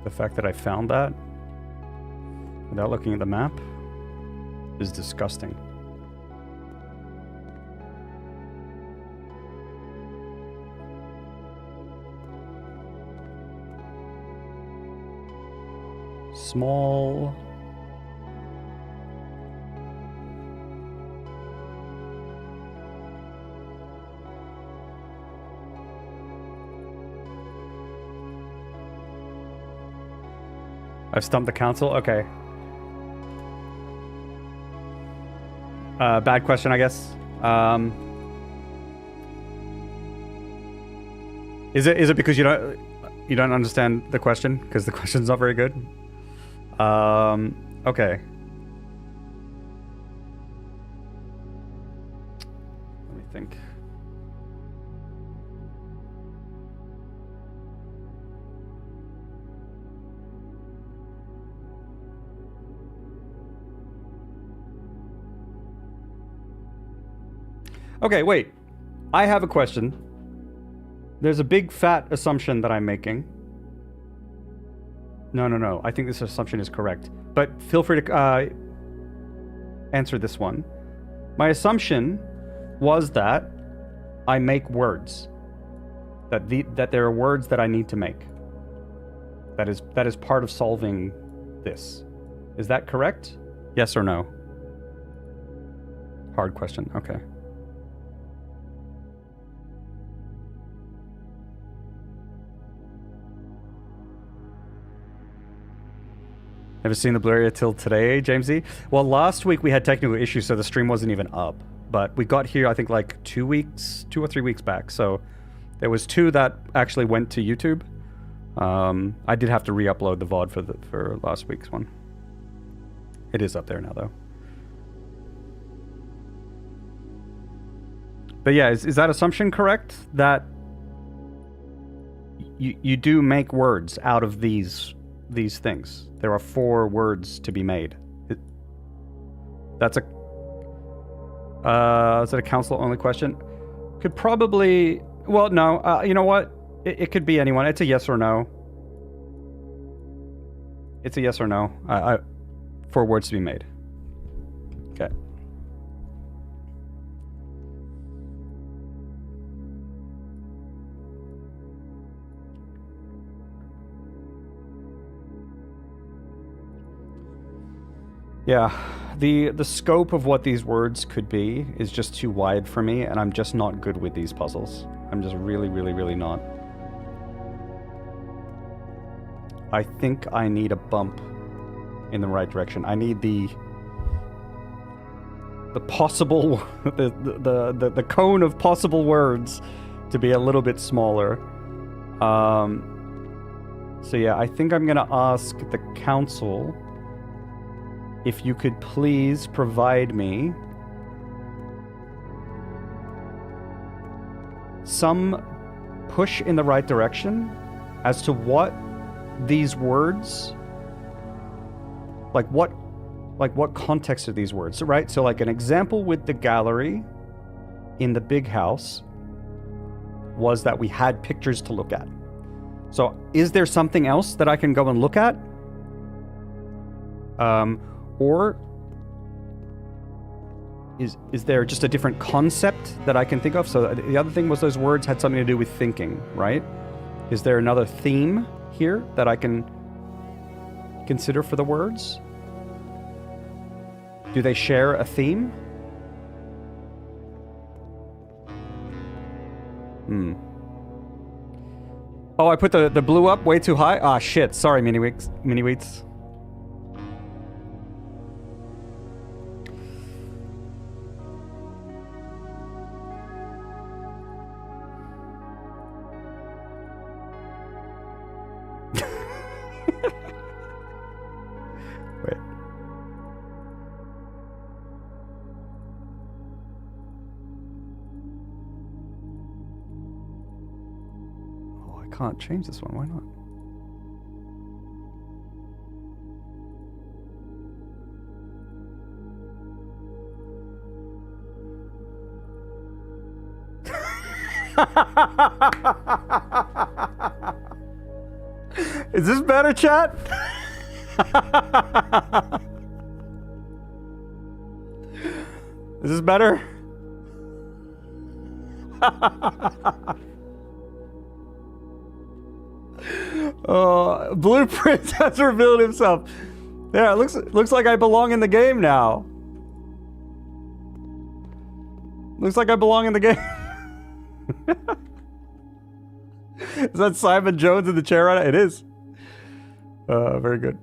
The fact that I found that without looking at the map is disgusting. Small. I've stumped the council? Okay. Bad question, I guess. Is it because you don't understand the question? Because the question's not very good? Okay. Let me think. Okay, wait. I have a question. There's a big fat assumption that I'm making. No. I think this assumption is correct. But feel free to answer this one. My assumption was that I make words. That there are words that I need to make. That is part of solving this. Is that correct? Yes or no? Hard question. Okay. Never seen the blue area till today, Jamesy? Well, last week we had technical issues, so the stream wasn't even up. But we got here, I think, like 2 or 3 weeks back. So there was 2 that actually went to YouTube. I did have to re-upload the VOD for last week's one. It is up there now, though. But yeah, is that assumption correct? That you do make words out of these things? There are 4 words to be made. That's a... is it a council-only question? Could probably... Well, no. You know what? It could be anyone. It's a yes or no. It's a yes or no. 4 words to be made. Okay. Yeah, the scope of what these words could be is just too wide for me, and I'm just not good with these puzzles. I'm just really, really, really not. I think I need a bump in the right direction. I need the possible, the cone of possible words to be a little bit smaller. So yeah, I think I'm gonna ask the council if you could please provide me some push in the right direction as to what these words, like what context are these words, right? So like an example with the gallery in the big house was that we had pictures to look at. So is there something else that I can go and look at? Or is there just a different concept that I can think of? So the other thing was those words had something to do with thinking, right? Is there another theme here that I can consider for the words? Do they share a theme? Oh, I put the blue up way too high? Ah, shit. Sorry, mini wheats. Wait. Oh, I can't change this one. Why not? Is this better, chat? Is this better? Blueprint has revealed himself. Yeah, it looks like I belong in the game now. Looks like I belong in the game. Is that Simon Jones in the chair right now? It is. Very good.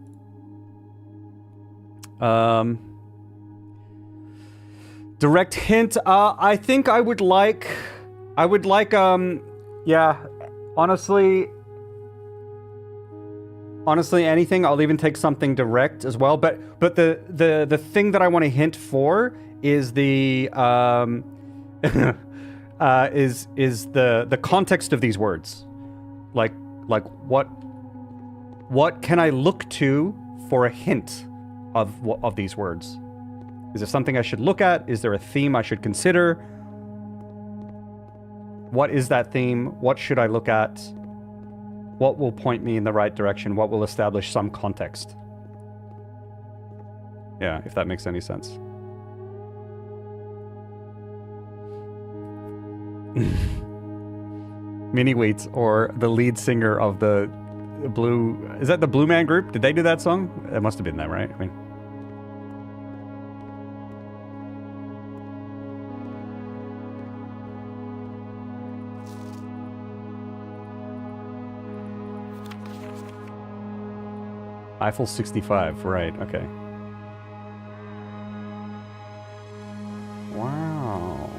Direct hint. I think I would like, yeah, honestly, anything. I'll even take something direct as well. But the thing that I want to hint for is the, is the context of these words. Like what can I look to for a hint of these words? Is there something I should look at? Is there a theme I should consider? What is that theme? What should I look at? What will point me in the right direction? What will establish some context? Yeah, if that makes any sense. Mini Wheats, or the lead singer of the Blue... Is that the Blue Man Group? Did they do that song? It must have been them, right? I mean... Eiffel 65, right, okay. Wow.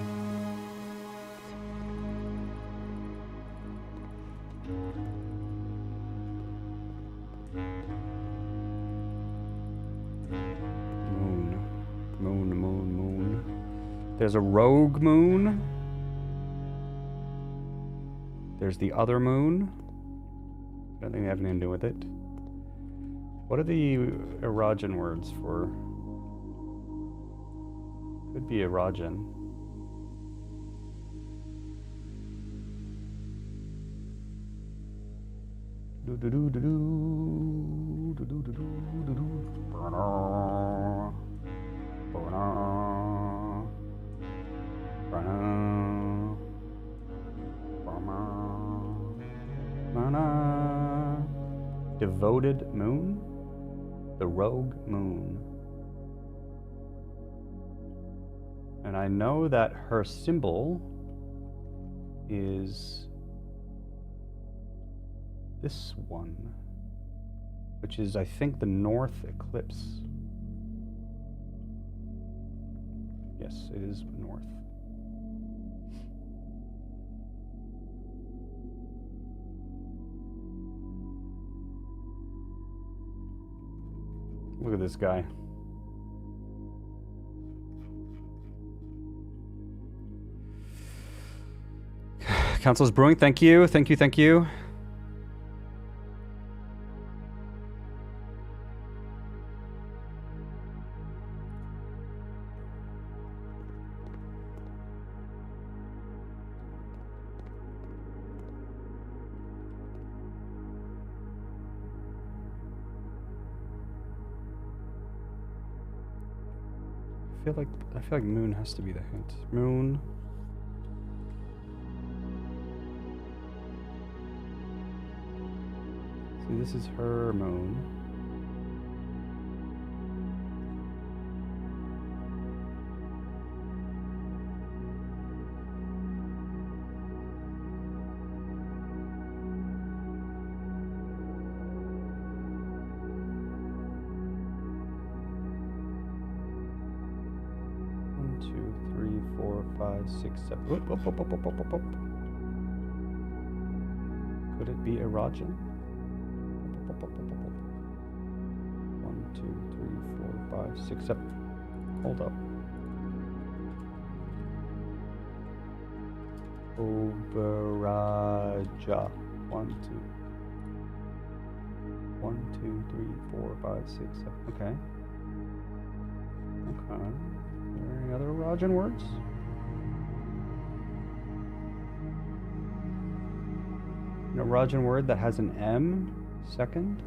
Moon. There's a rogue moon. There's the other moon. I don't think they have anything to do with it. What are the erogen words for? Could be erogen. Devoted moon? The rogue moon. And I know that her symbol is this one, which is, I think, the north eclipse. Yes, it is north. Look at this guy. Council's Brewing, thank you. Thank you. I feel like moon has to be the hint. Moon. See, this is her moon. 4, 5, 6, 7. Whoop, whoop, whoop, whoop, whoop, whoop, whoop. Could it be erogen? 1, 2, 3, 4, 5, 6, 7. Hold up. Oberaja. 1, 2. 1, 2, 3, 4, 5, 6, 7. Okay. Okay. Are there any other erogen words? An erogen word that has an M second?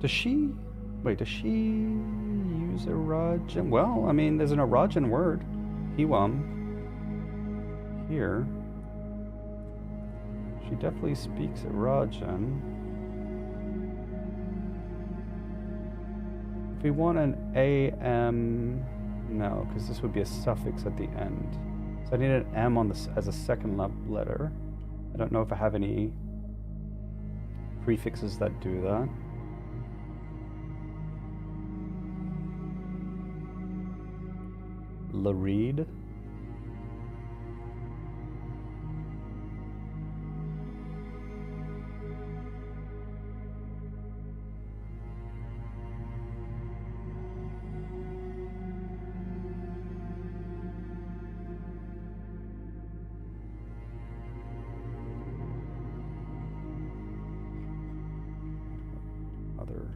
Does she use erogen? Well, I mean, there's an erogen word. Hiwam. Here. She definitely speaks erogen. If we want an AM, no, because this would be a suffix at the end. So I need an M on this as a second letter. I don't know if I have any prefixes that do that. Lareed. Other.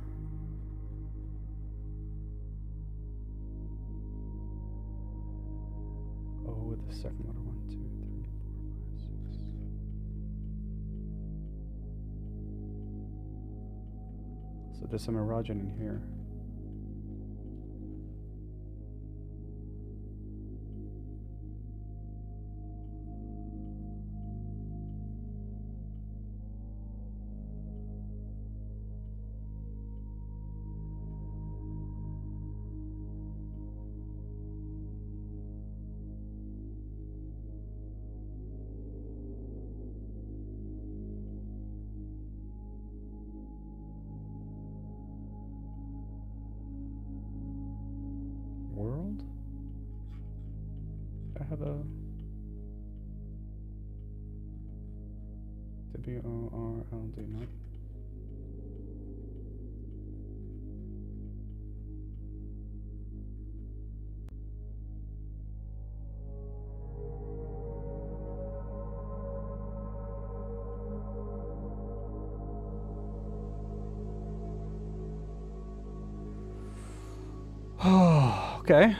With the second letter. 1, 2, 3, 4, 5, 6. So there's some erogen in here. World? I have a W-O-R-L-D, not. Okay.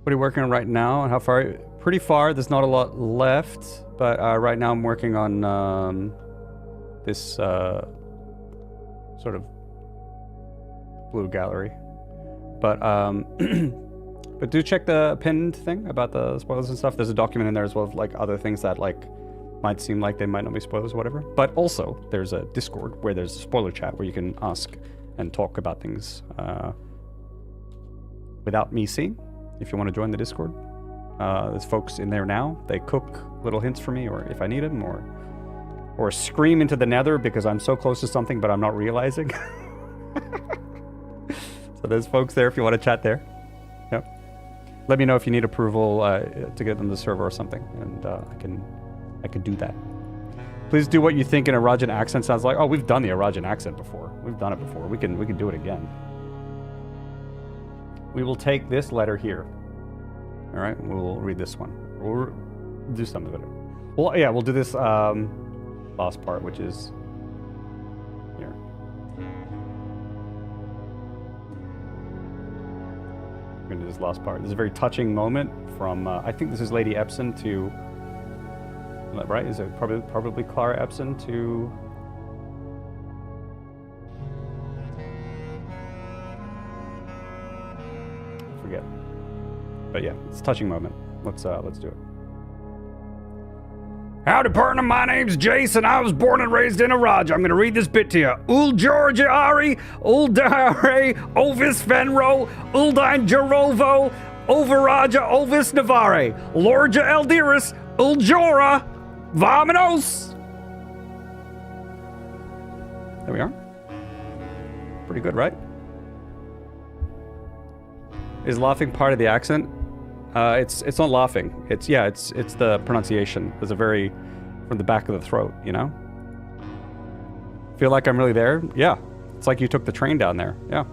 What are you working on right now, and how far? Pretty far. There's not a lot left, but right now I'm working on this sort of blue gallery. But but do check the pinned thing about the spoilers and stuff. There's a document in there as well of like other things that like might seem like they might not be spoilers or whatever. But also there's a Discord where there's a spoiler chat where you can ask and talk about things without me seeing. If you want to join the Discord, there's folks in there now. They cook little hints for me, or if I need them, or scream into the nether because I'm so close to something but I'm not realizing. So there's folks there if you want to chat there. Yep. Let me know if you need approval to get them to the server or something, and I can do that. Please do what you think an erogen accent sounds like. Oh, we've done the erogen accent before. We've done it before. We can do it again. We will take this letter here. All right, we'll read this one. We'll do some of it. Well, yeah, we'll do this last part, which is here. We're gonna do this last part. This is a very touching moment from, I think this is Lady Epson to, right? Is it probably Clara Epson to forget. But yeah, it's a touching moment. Let's do it. Howdy, partner. My name's Jason. I was born and raised in Araja. I'm gonna read this bit to you. Ul Georgia Ari, Ul Dare, Ovis Venro, Uldine Jarovo, Overaja Ovis Navare, Lorja Eldiris, Uljora, Vamanos. There we are. Pretty good, right? Is laughing part of the accent? It's not laughing. It's the pronunciation. There's a very from the back of the throat, you know? Feel like I'm really there? Yeah. It's like you took the train down there. Yeah.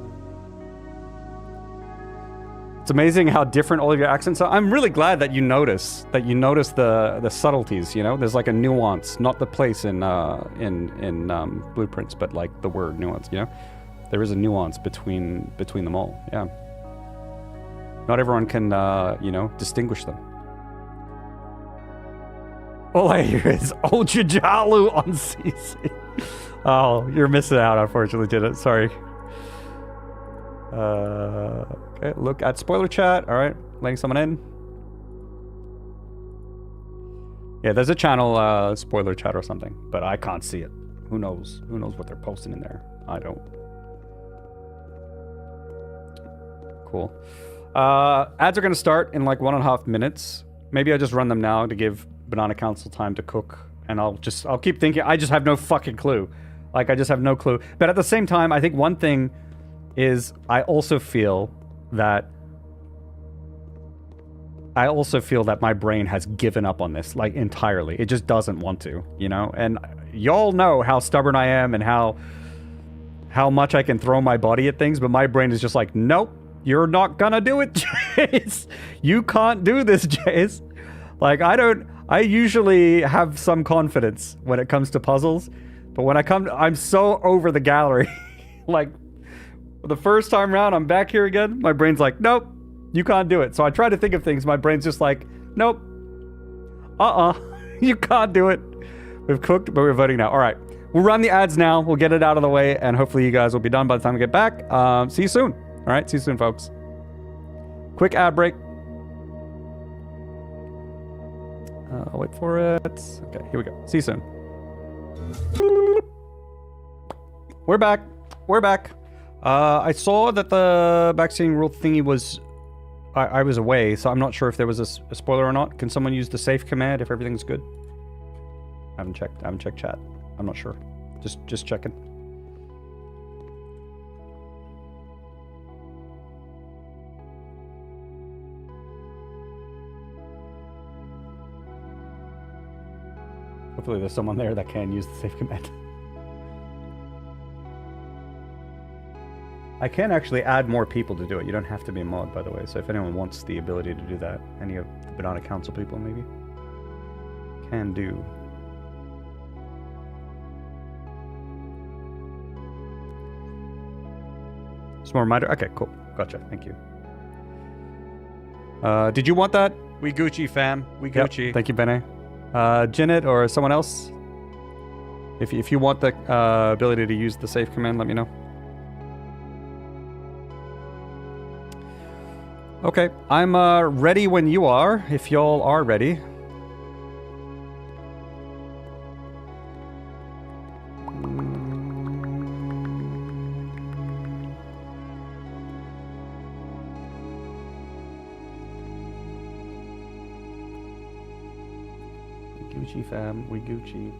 It's amazing how different all of your accents are. I'm really glad that you notice the subtleties, you know? There's like a nuance, not the place in blueprints, but like the word nuance, you know? There is a nuance between them all. Yeah. Not everyone can, distinguish them. All I hear is Ochajalu on CC. Oh, you're missing out, unfortunately, Janet. Sorry. Okay, look at spoiler chat. All right, letting someone in. Yeah, there's a channel spoiler chat or something, but I can't see it. Who knows? Who knows what they're posting in there? I don't. Cool. Ads are going to start in like 1.5 minutes. Maybe I just run them now to give Banana Council time to cook, and I'll keep thinking. I just have no fucking clue. Like, I just have no clue. But at the same time, I think one thing is I also feel that my brain has given up on this, like, entirely. It just doesn't want to, you know? And y'all know how stubborn I am and how much I can throw my body at things, but my brain is just like, nope, you're not gonna do it, Jace. You can't do this, Jace. Like, I usually have some confidence when it comes to puzzles, but when I'm so over the gallery. Like, the first time around, I'm back here again, my brain's like, nope, you can't do it. So I try to think of things, my brain's just like, nope, you can't do it. We've cooked, but we're voting now. All right, we'll run the ads now, we'll get it out of the way, and hopefully you guys will be done by the time we get back. See you soon. All right, see you soon, folks. Quick ad break. I'll wait for it. Okay, here we go. See you soon. We're back. We're back. I saw that the backseating rule thingy was... I was away, so I'm not sure if there was a spoiler or not. Can someone use the safe command if everything's good? I haven't checked chat. I'm not sure. Just checking. Hopefully there's someone there that can use the safe command. I can actually add more people to do it. You don't have to be a mod, by the way. So if anyone wants the ability to do that, any of the Banana Council people maybe can do. Small reminder. Okay, cool. Gotcha. Thank you. Did you want that? We Gucci, fam. We Gucci. Yep. Thank you, Bene. Janet or someone else, if you want the ability to use the safe command, let me know. Okay, I'm ready when you are, if y'all are ready. Gucci, fam, we Gucci.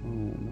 Boom.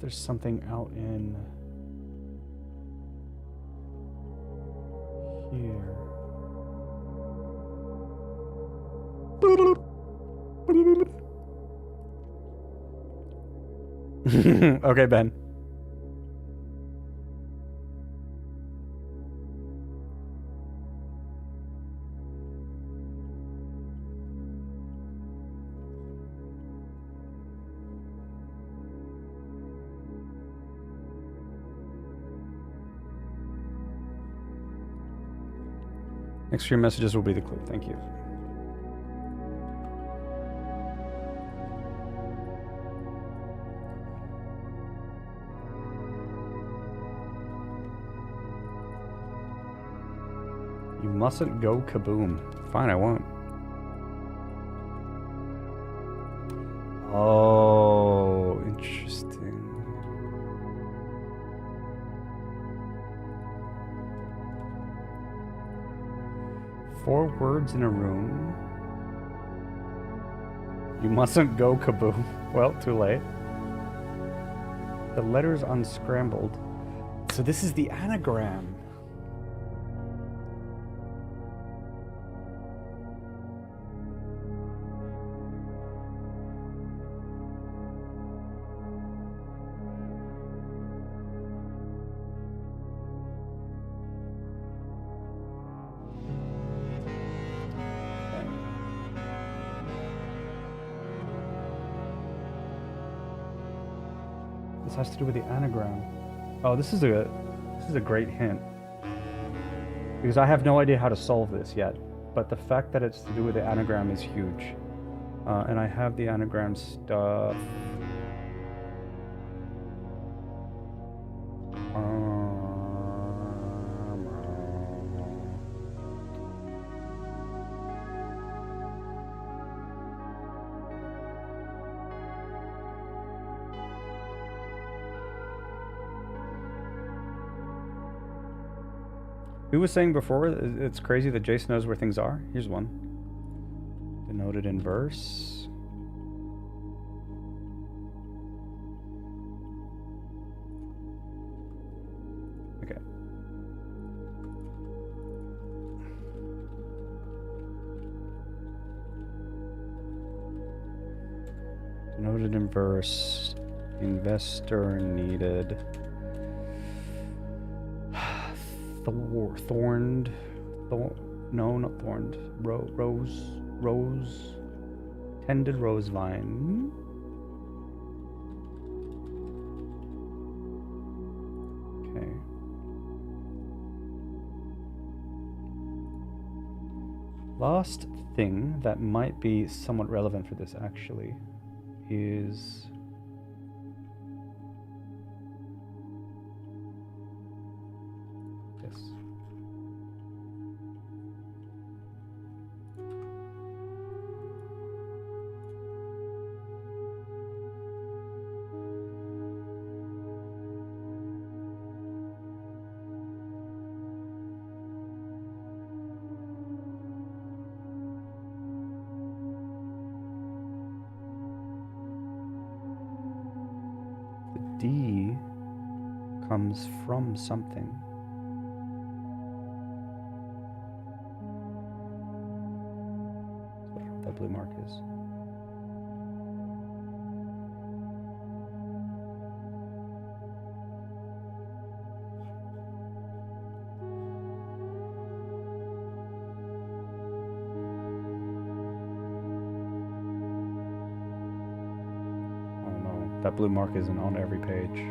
there's something out in here. Okay, Ben. Next few messages will be the clue. Thank you. You mustn't go kaboom. Fine, I won't. Oh, interesting. Four words in a room. You mustn't go kaboom. Well, too late. The letters unscrambled. So this is the anagram. This has to do with the anagram. Oh, this is a great hint. Because I have no idea how to solve this yet, but the fact that it's to do with the anagram is huge. And I have the anagram stuff. Who was saying before it's crazy that Jason knows where things are? Here's one. Denoted in verse. Okay. Denoted in verse. Investor needed. Thorned. No, not thorned. Rose. Tended rose vine. Okay. Last thing that might be somewhat relevant for this actually is this. The D comes from something. That's what that blue mark is. Oh no, that blue mark isn't on every page.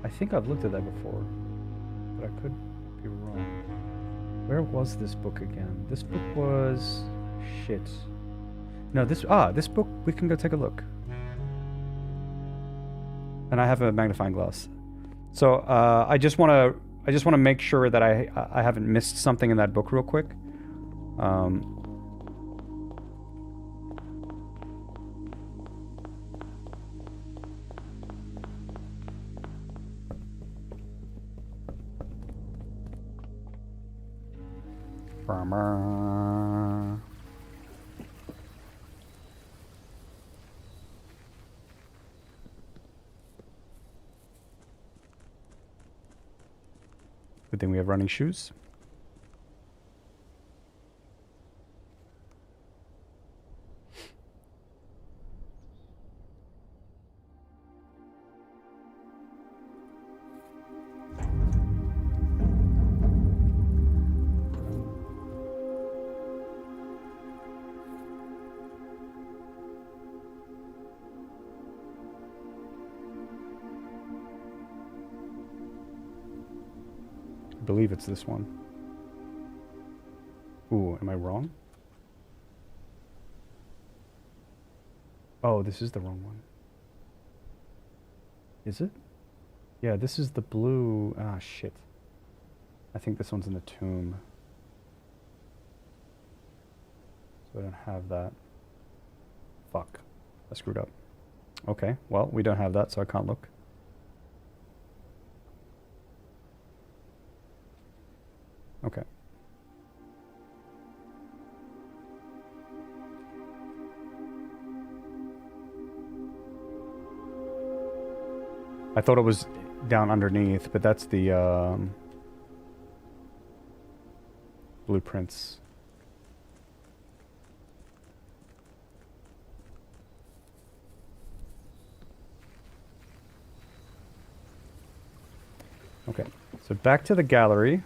I think I've looked at that before, but I could be wrong. Where was this book again? This book was... shit. No, this book, we can go take a look. And I have a magnifying glass. So, I just want to I just want to make sure that I haven't missed something in that book real quick. Good thing we have running shoes. I believe it's this one. Ooh, am I wrong? Oh, this is the wrong one. Is it? Yeah, this is the blue... Ah, shit. I think this one's in the tomb. So I don't have that. Fuck. I screwed up. Okay, well, we don't have that, so I can't look. Okay. I thought it was down underneath, but that's the blueprints. Okay, so back to the gallery.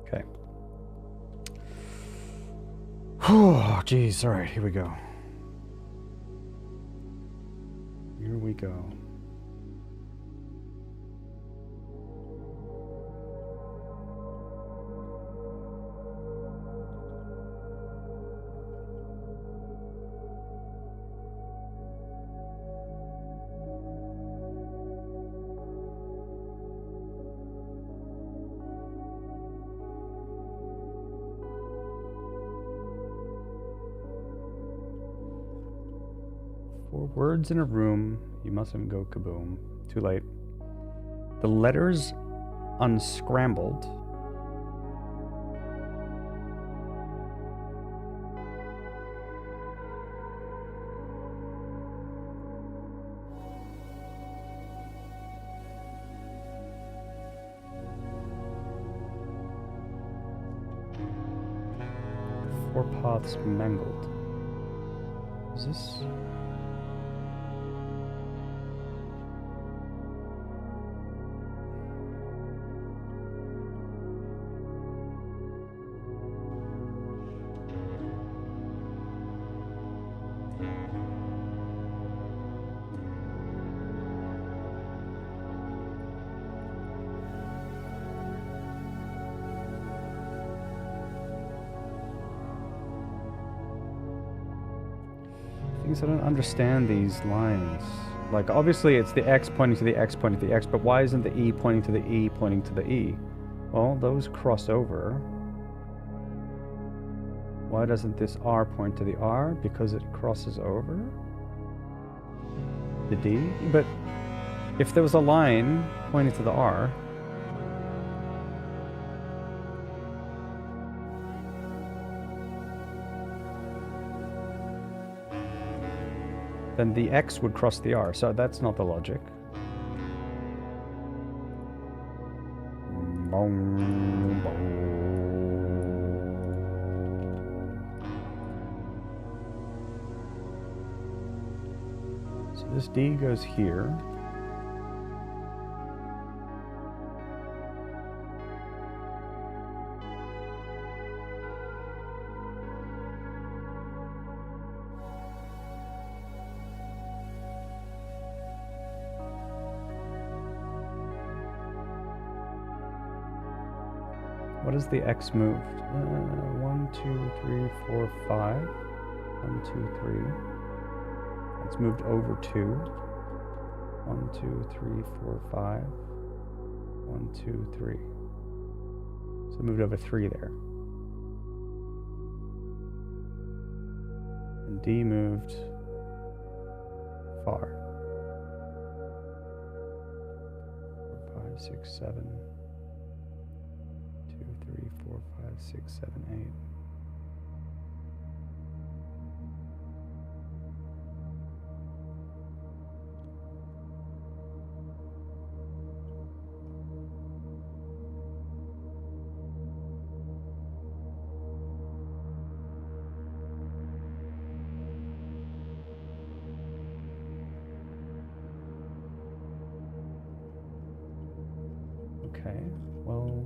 Okay. Oh, geez. All right, here we go. Here we go. Words in a room, you mustn't go kaboom. Too late. The letters unscrambled. Four paths mangled. Is this... I don't understand these lines. Like, obviously it's the X pointing to the X pointing to the X, but why isn't the E pointing to the E pointing to the E? Well, those cross over. Why doesn't this R point to the R? Because it crosses over the D? But if there was a line pointing to the R, then the X would cross the R, so that's not the logic. So this D goes here. What is the X moved? 1, 2, 3, 4, 5. 1, 2, 3. It's moved over 2. 1, 2, 3, 4, 5. 1, 2, 3. So it moved over 3 there. And D moved far. 4, 5, 6, 7. 2, 3, 4, 5, 6, 7, 8. Okay, well,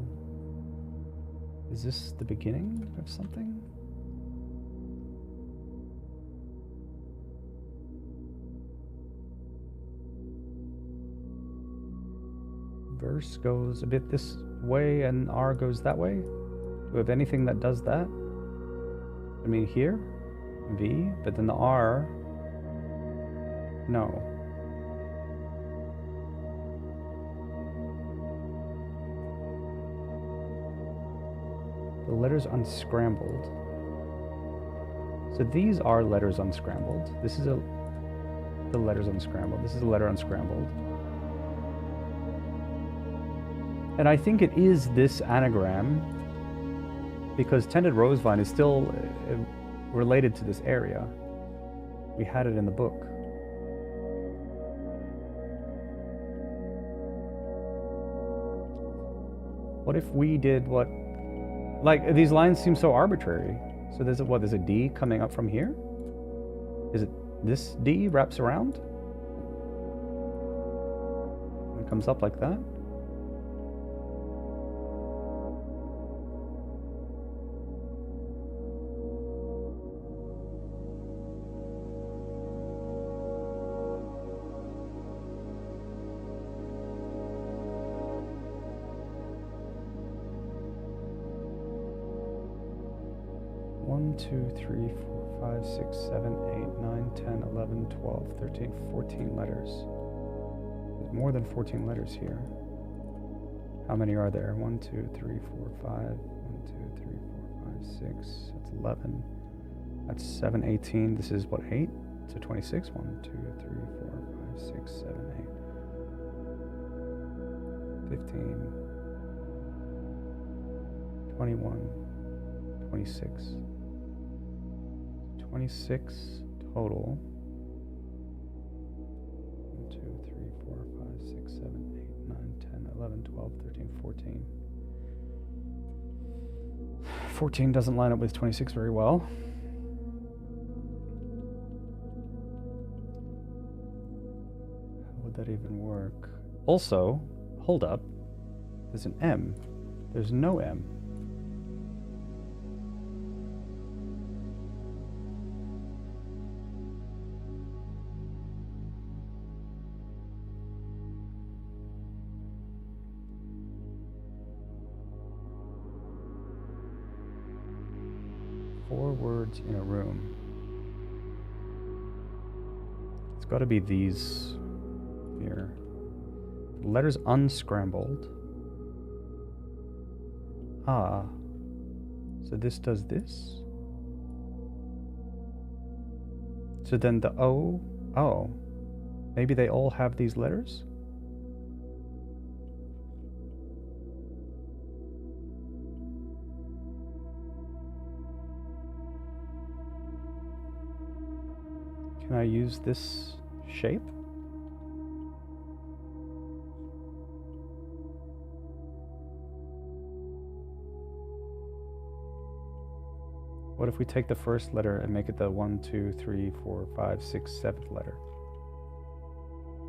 is this the beginning of something? Verse goes a bit this way and R goes that way. Do we have anything that does that? I mean here, V, but then the R, no. The letters unscrambled. So these are letters unscrambled. This is the letters unscrambled. This is a letter unscrambled. And I think it is this anagram because Tended Rosevine is still related to this area. We had it in the book. What if we did what... Like, these lines seem so arbitrary. So there's a D coming up from here? Is it this D wraps around? It comes up like that? One, 2, 3, 4, 5, 6, 7, 8, 9, 10, 11, 12, 13, 14 letters. There's more than 14 letters here. How many are there? 1, 2, 3, 4, 5. 1, 2, 3, 4, 5, 6. That's 11. That's 7, 18. This is what, 8? So 26. 1, 2, 3, 4, 5, 6, 7, 8. 15. 21. 26. 26 total. 1, 2, 3, 4, 5, 6, 7, 8, 9, 10, 11, 12, 13, 14. 14 doesn't line up with 26 very well. How would that even work? Also, hold up. There's an M. There's no M. Four words in a room. It's got to be these here. Letters unscrambled. Ah. So this does this. So then the O. Oh. Maybe they all have these letters? Can I use this shape? What if we take the first letter and make it the 1, 2, 3, 4, 5, 6, 7th letter?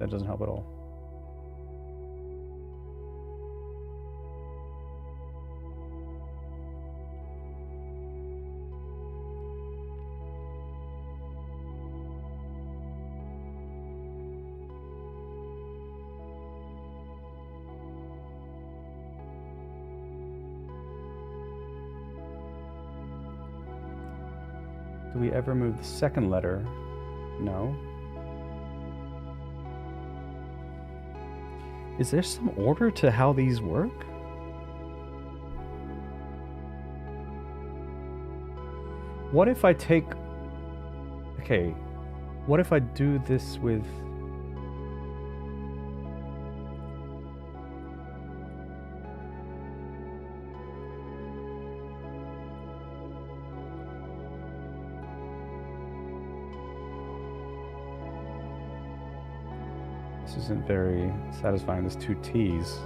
That doesn't help at all. Do we ever move the second letter? No. Is there some order to how these work? What if I take... Okay, what if I do this with... This isn't very satisfying, there's two T's.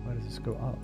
Why does this go up?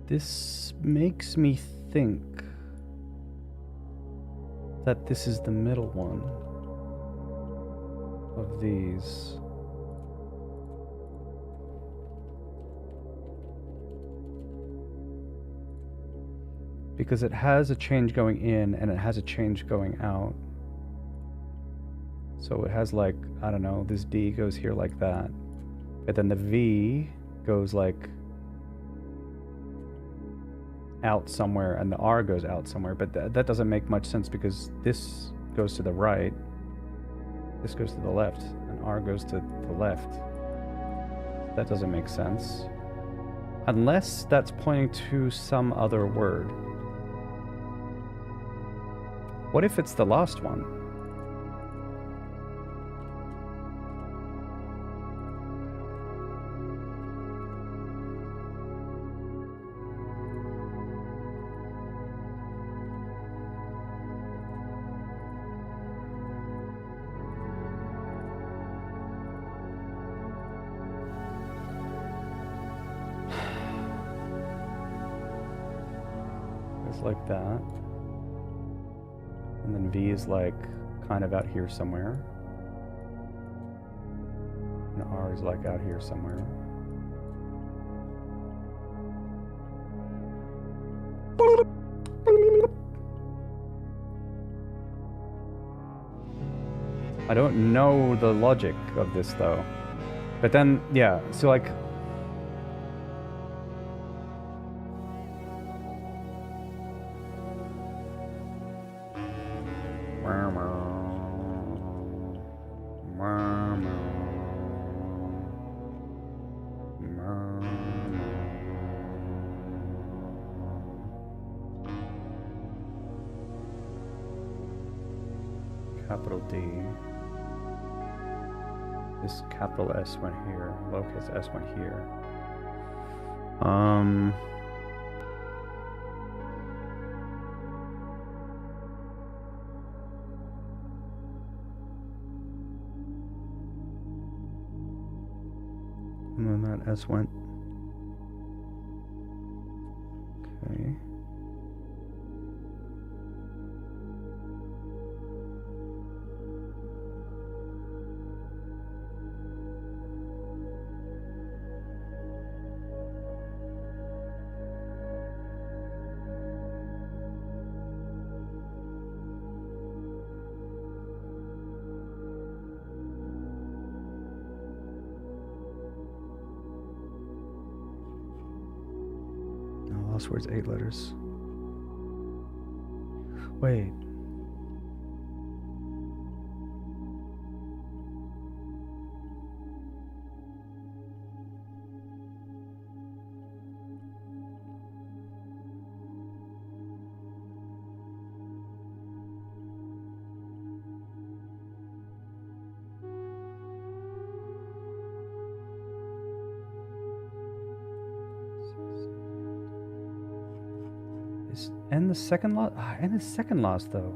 This makes me think that this is the middle one of these. Because it has a change going in and it has a change going out. So it has like, I don't know, this D goes here like that. But then the V goes like out somewhere and the R goes out somewhere, but that doesn't make much sense because this goes to the right, this goes to the left, and R goes to the left. That doesn't make sense. Unless that's pointing to some other word. What if it's the last one? Like that, and then V is like kind of out here somewhere, and R is like out here somewhere. I don't know the logic of this though, but then yeah, so like capital D. This capital S went here. Lowercase s went here. And then that S went Last word's 8 letters. Wait. And the second last, and the second last though.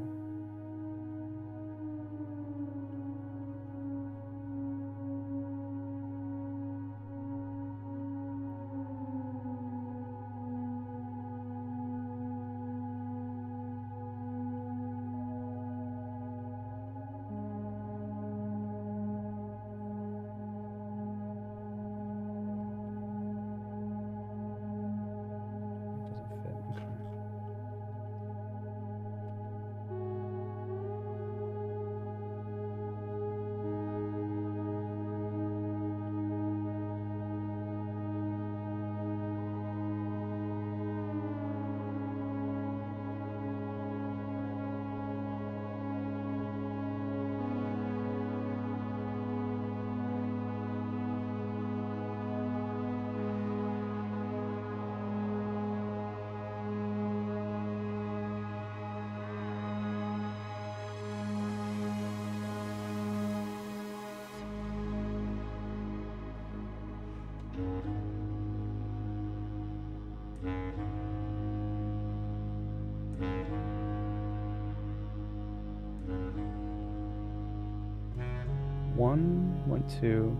One, 1, 2.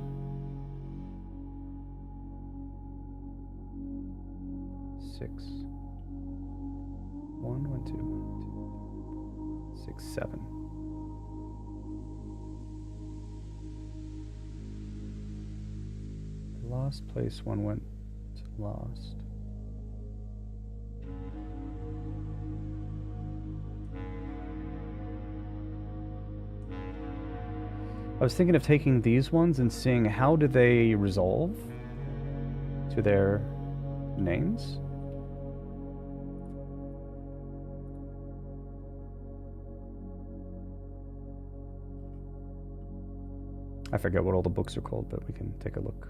6. 1, 1, 2, 1, 2, 6, 7. The last place one went last. I was thinking of taking these ones and seeing how do they resolve to their names. I forget what all the books are called, but we can take a look.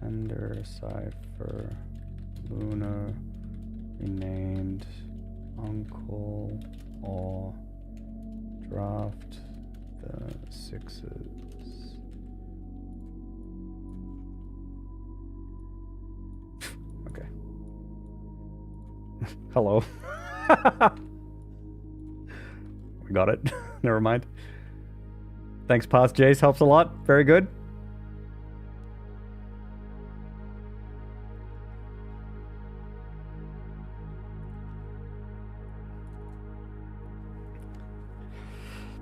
Tender, Cipher, Luna, Renamed, Uncle, Awe, Draft, the Sixes. Okay. Hello. We got it. Never mind. Thanks, Past Jace. Helps a lot. Very good.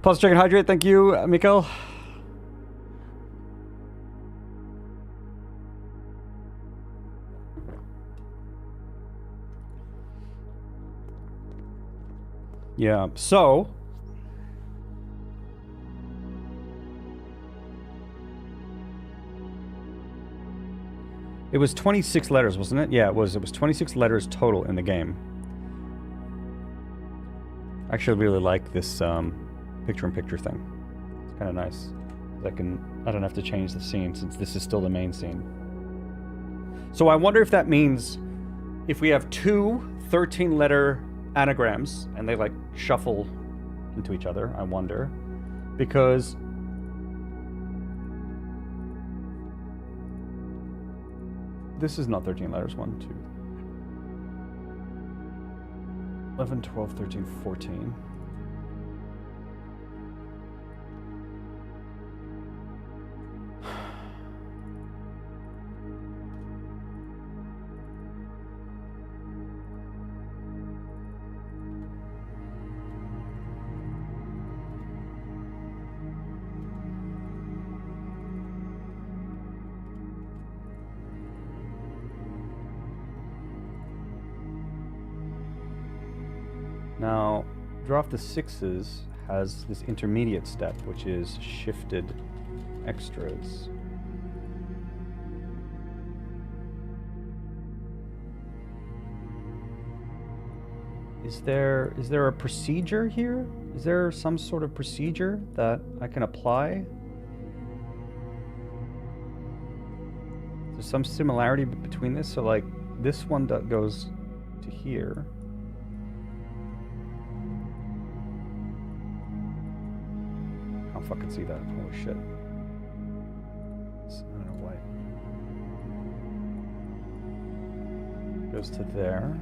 Pause, check and hydrate. Thank you, Mikkel. Yeah, so it was 26 letters, wasn't it? Yeah, it was. It was 26 letters total in the game. I actually really like this picture-in-picture thing. It's kind of nice. I don't have to change the scene since this is still the main scene. So I wonder if that means if we have two 13-letter anagrams and they like shuffle into each other, I wonder, because this is not 13 letters. 1, 2, 11, 12, 13, 14. Now, Draft the Sixes has this intermediate step, which is shifted extras. Is there a procedure here? Is there some sort of procedure that I can apply? There's some similarity between this. So like this one that goes to here. Can't fucking see that. Holy shit. I don't know why. Goes to there.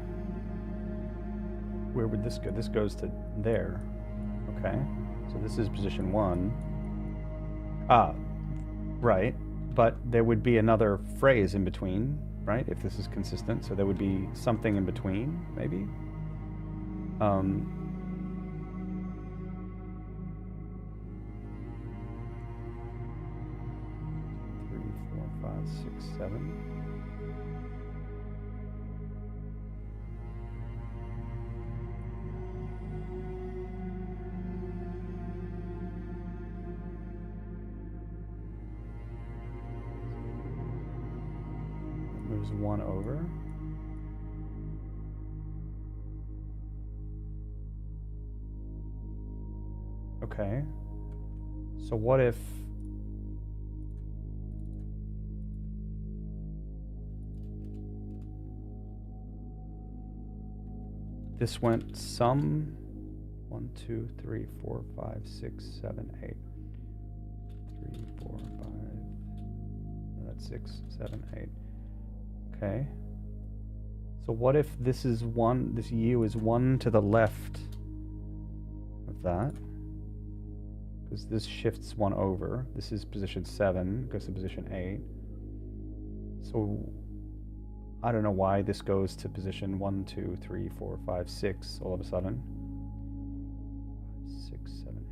Where would this go? This goes to there. Okay. So this is position 1. Ah, right. But there would be another phrase in between, right? If this is consistent. So there would be something in between, maybe. 3, 4, 5, 6, 7. Moves 1 over. Okay. So what if this went some 1, 2, 3, 4, 5, 6, 7, 8. 3, 4, 5. That's 6, 7, 8. Okay. So what if this is 1, this U is 1 to the left of that? Because this shifts 1 over. This is position 7, goes to position 8. So I don't know why this goes to position 1, 2, 3, 4, 5, 6 all of a sudden. 6, 7,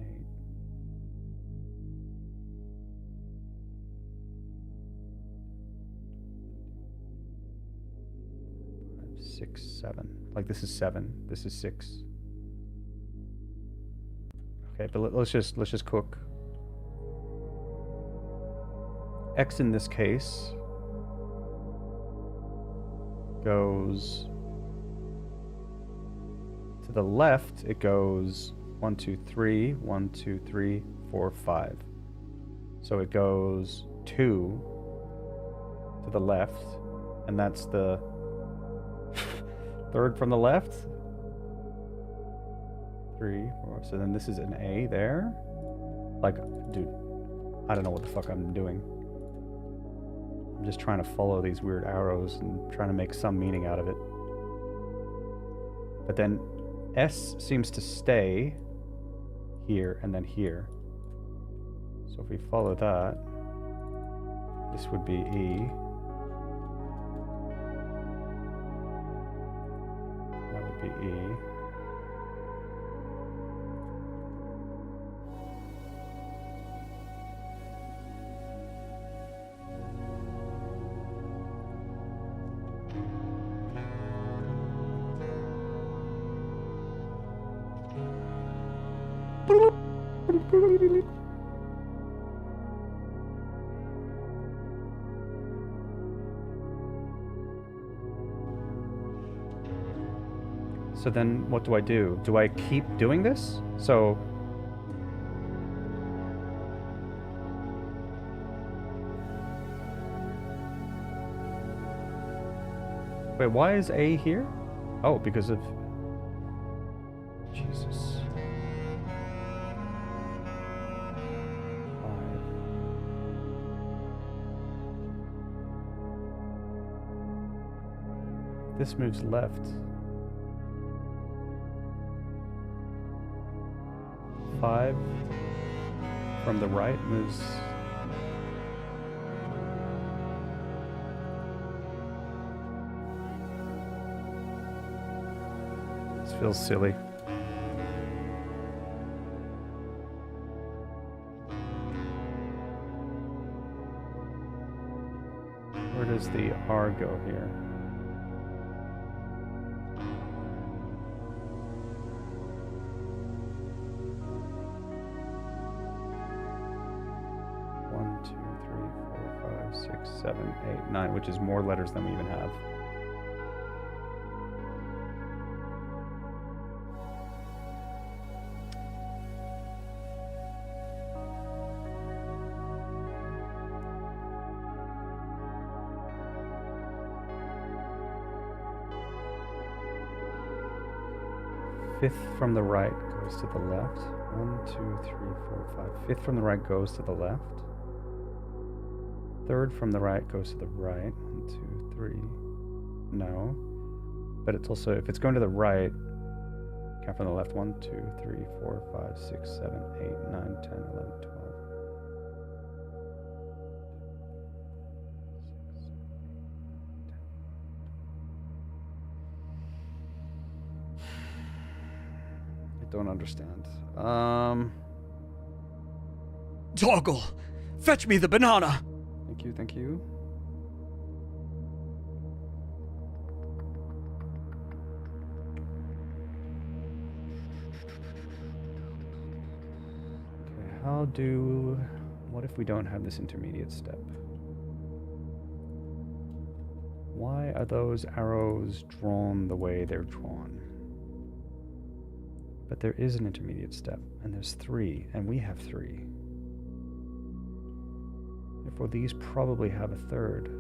8. 6, 7. Like this is 7. This is 6. Okay, but let's just cook. X in this case goes to the left. It goes 1, 2, 3, 1, 2, 3, 4, 5. So it goes 2 to the left, and that's the third from the left. 3, 4. So then this is an A there. Like, dude, I don't know what the fuck I'm doing. I'm just trying to follow these weird arrows and trying to make some meaning out of it. But then S seems to stay here and then here. So if we follow that, this would be E. That would be E. So then what do I do? Do I keep doing this? So wait, why is A here? Oh, because of Jesus. 5. This moves left. 5 from the right moves. This feels silly. Where does the R go here? One, 2, 3, 4, 5, 6, 7, 8, 9, which is more letters than we even have. Fifth from the right goes to the left. 1, 2, 3, 4, 5. Fifth from the right goes to the left. Third from the right goes to the right. 1, 2, 3. No. But it's also, if it's going to the right, count from the left. 1, 2, 3, 4, 5, 6, 7, 8, 9, 10, 11, 12. I don't understand. Toggle! Fetch me the banana! Thank you, thank you. Okay, what if we don't have this intermediate step? Why are those arrows drawn the way they're drawn? But there is an intermediate step, and there's 3, and we have 3. Therefore, these probably have a third.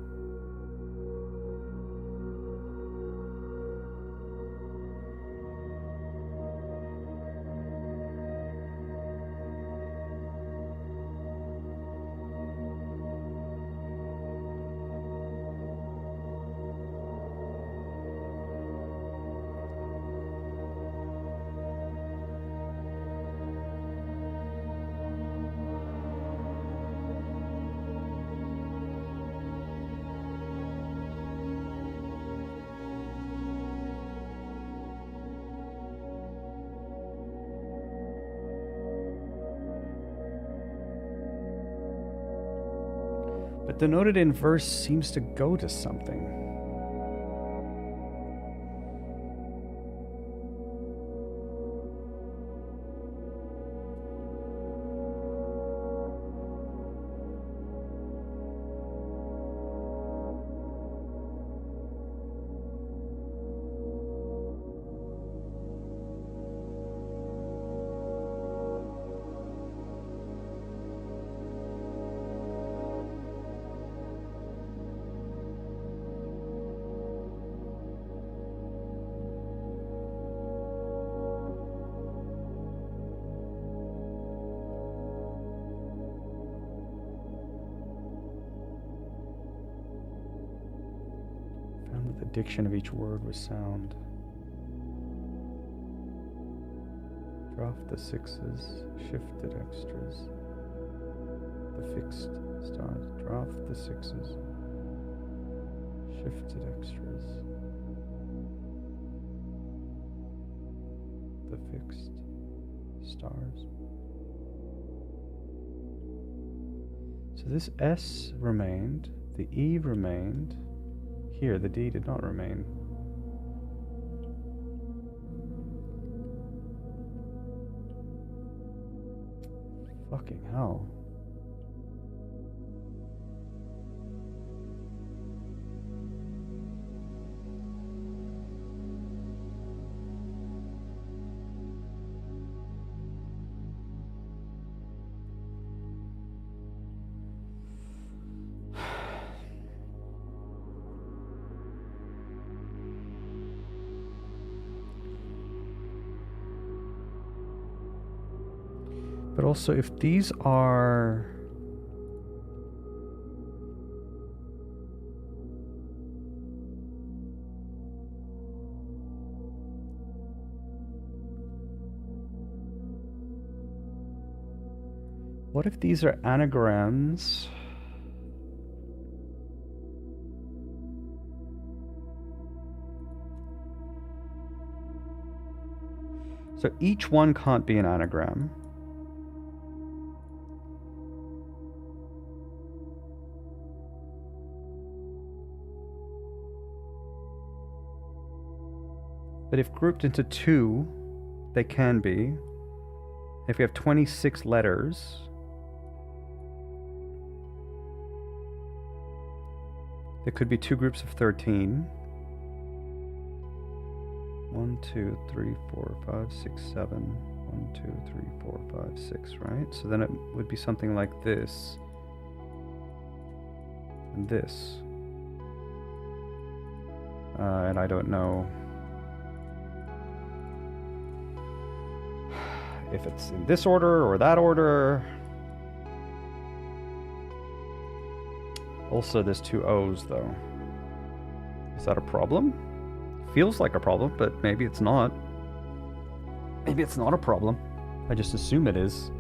But the noted in verse seems to go to something. The diction of each word was sound. Drop the 6s, shifted extras. The fixed stars. Drop the 6s, shifted extras. The fixed stars. So this S remained, the E remained. Here, the D did not remain. Fucking hell. But also, if these are... What if these are anagrams? So each one can't be an anagram. But if grouped into 2, they can be. If we have 26 letters, there could be 2 groups of 13. 1, 2, 3, 4, 5, 6, 7. 1, 2, 3, 4, 5, 6, right? So then it would be something like this. And this. And I don't know. if it's in this order or that order. Also, there's 2 O's, though. Is that a problem? Feels like a problem, but maybe it's not. Maybe it's not a problem. I just assume it is.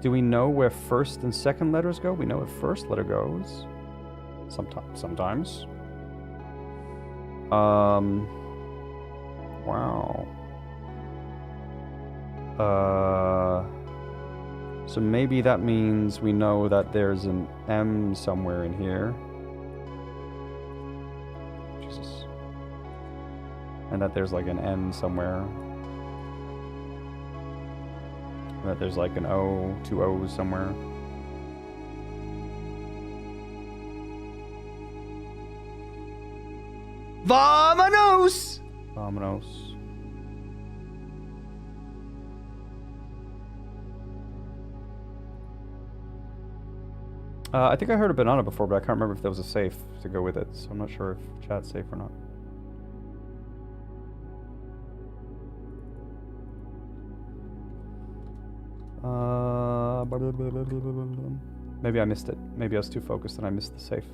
Do we know where first and second letters go? We know where first letter goes. Sometimes. Wow. So maybe that means we know that there's an M somewhere in here. Jesus. And that there's like an N somewhere. And that there's like an O, 2 O's somewhere. Vamonos! Vamonos. I think I heard a banana before, but I can't remember if there was a safe to go with it, so I'm not sure if chat's safe or not. Maybe I missed it. Maybe I was too focused and I missed the safe.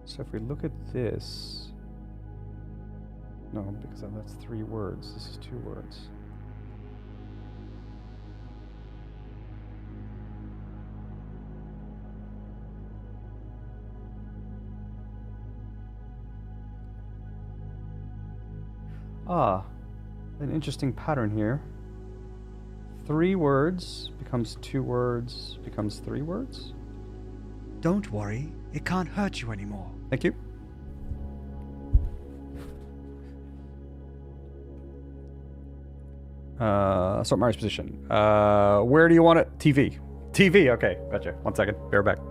So if we look at this, no, because that's 3 words. This is 2 words. Ah, an interesting pattern here. 3 words becomes 2 words becomes 3 words. Don't worry, it can't hurt you anymore. Thank you. Start Mario's position. Where do you want it? TV. TV, okay. Gotcha. 1 second. Be right back.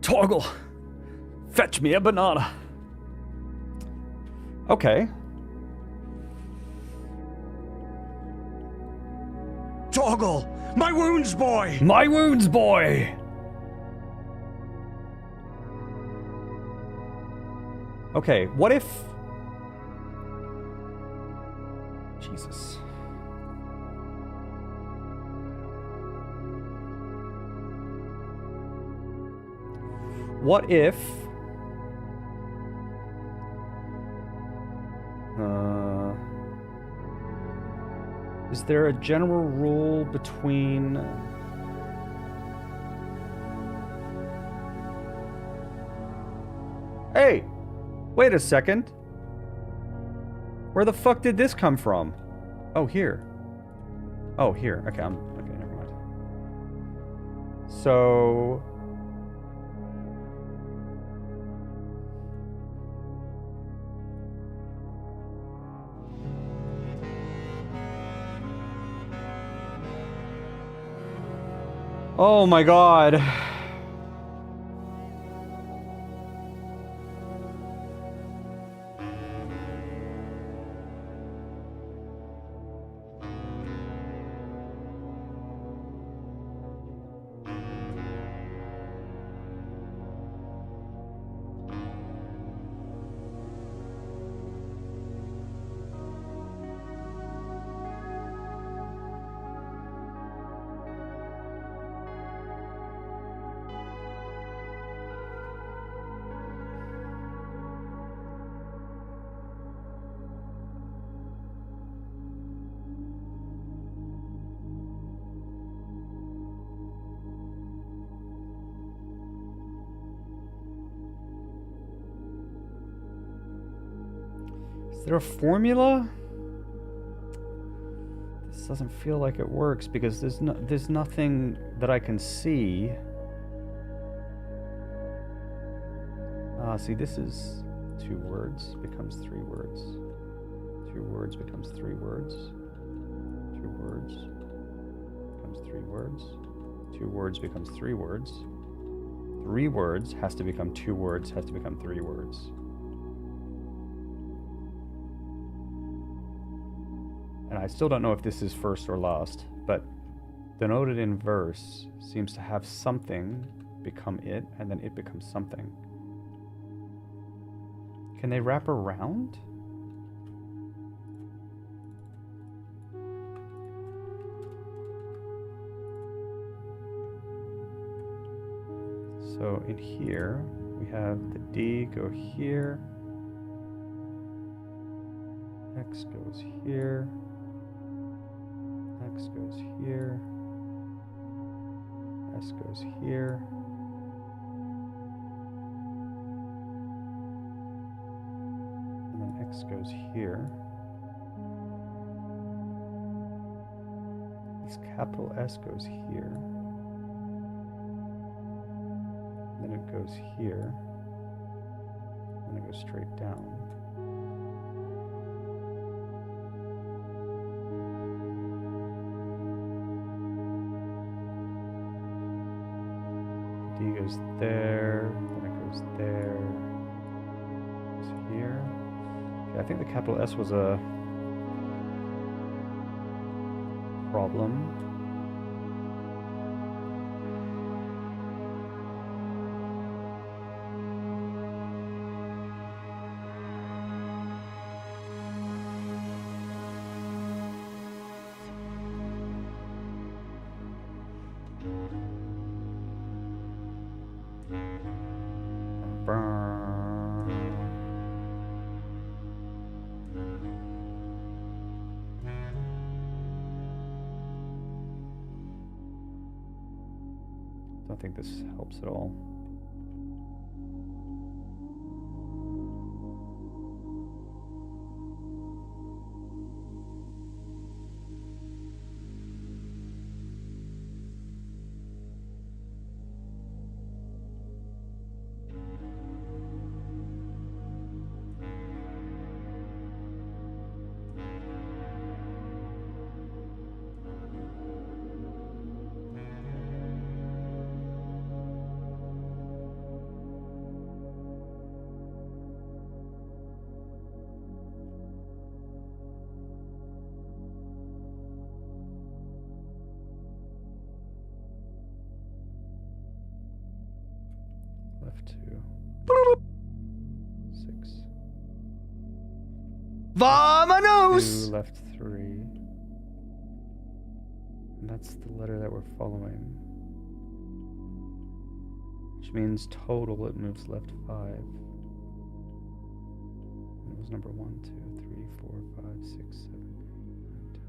Toggle, fetch me a banana. Okay. Toggle, my wounds, boy. My wounds, boy! Okay, what if... Jesus. What if... is there a general rule between... Hey! Wait a second. Where the fuck did this come from? Oh, here. Oh, here. Okay, okay, never mind. So... Oh my god. there a formula? This doesn't feel like it works because there's nothing that I can see. See, this is 2 words becomes 3 words. 2 words becomes 3 words. 2 words becomes 3 words. 2 words becomes 3 words. 3 words has to become 2 words, has to become 3 words. And I still don't know if this is first or last, but the noted in verse seems to have something become it, and then it becomes something. Can they wrap around? So in here, we have the D go here. X goes here. X goes here. S goes here. And then X goes here. This capital S goes here. Then it goes here. And it goes straight down. D goes there, then it goes there, goes here. Okay, I think the capital S was a problem. I don't think this helps at all. Left 2. 6. Vamonos! 2, left 3. And that's the letter that we're following. Which means total it moves left 5. And it was number 1, 2, 3, 4, 5, 6, 7, 8, 9, 10.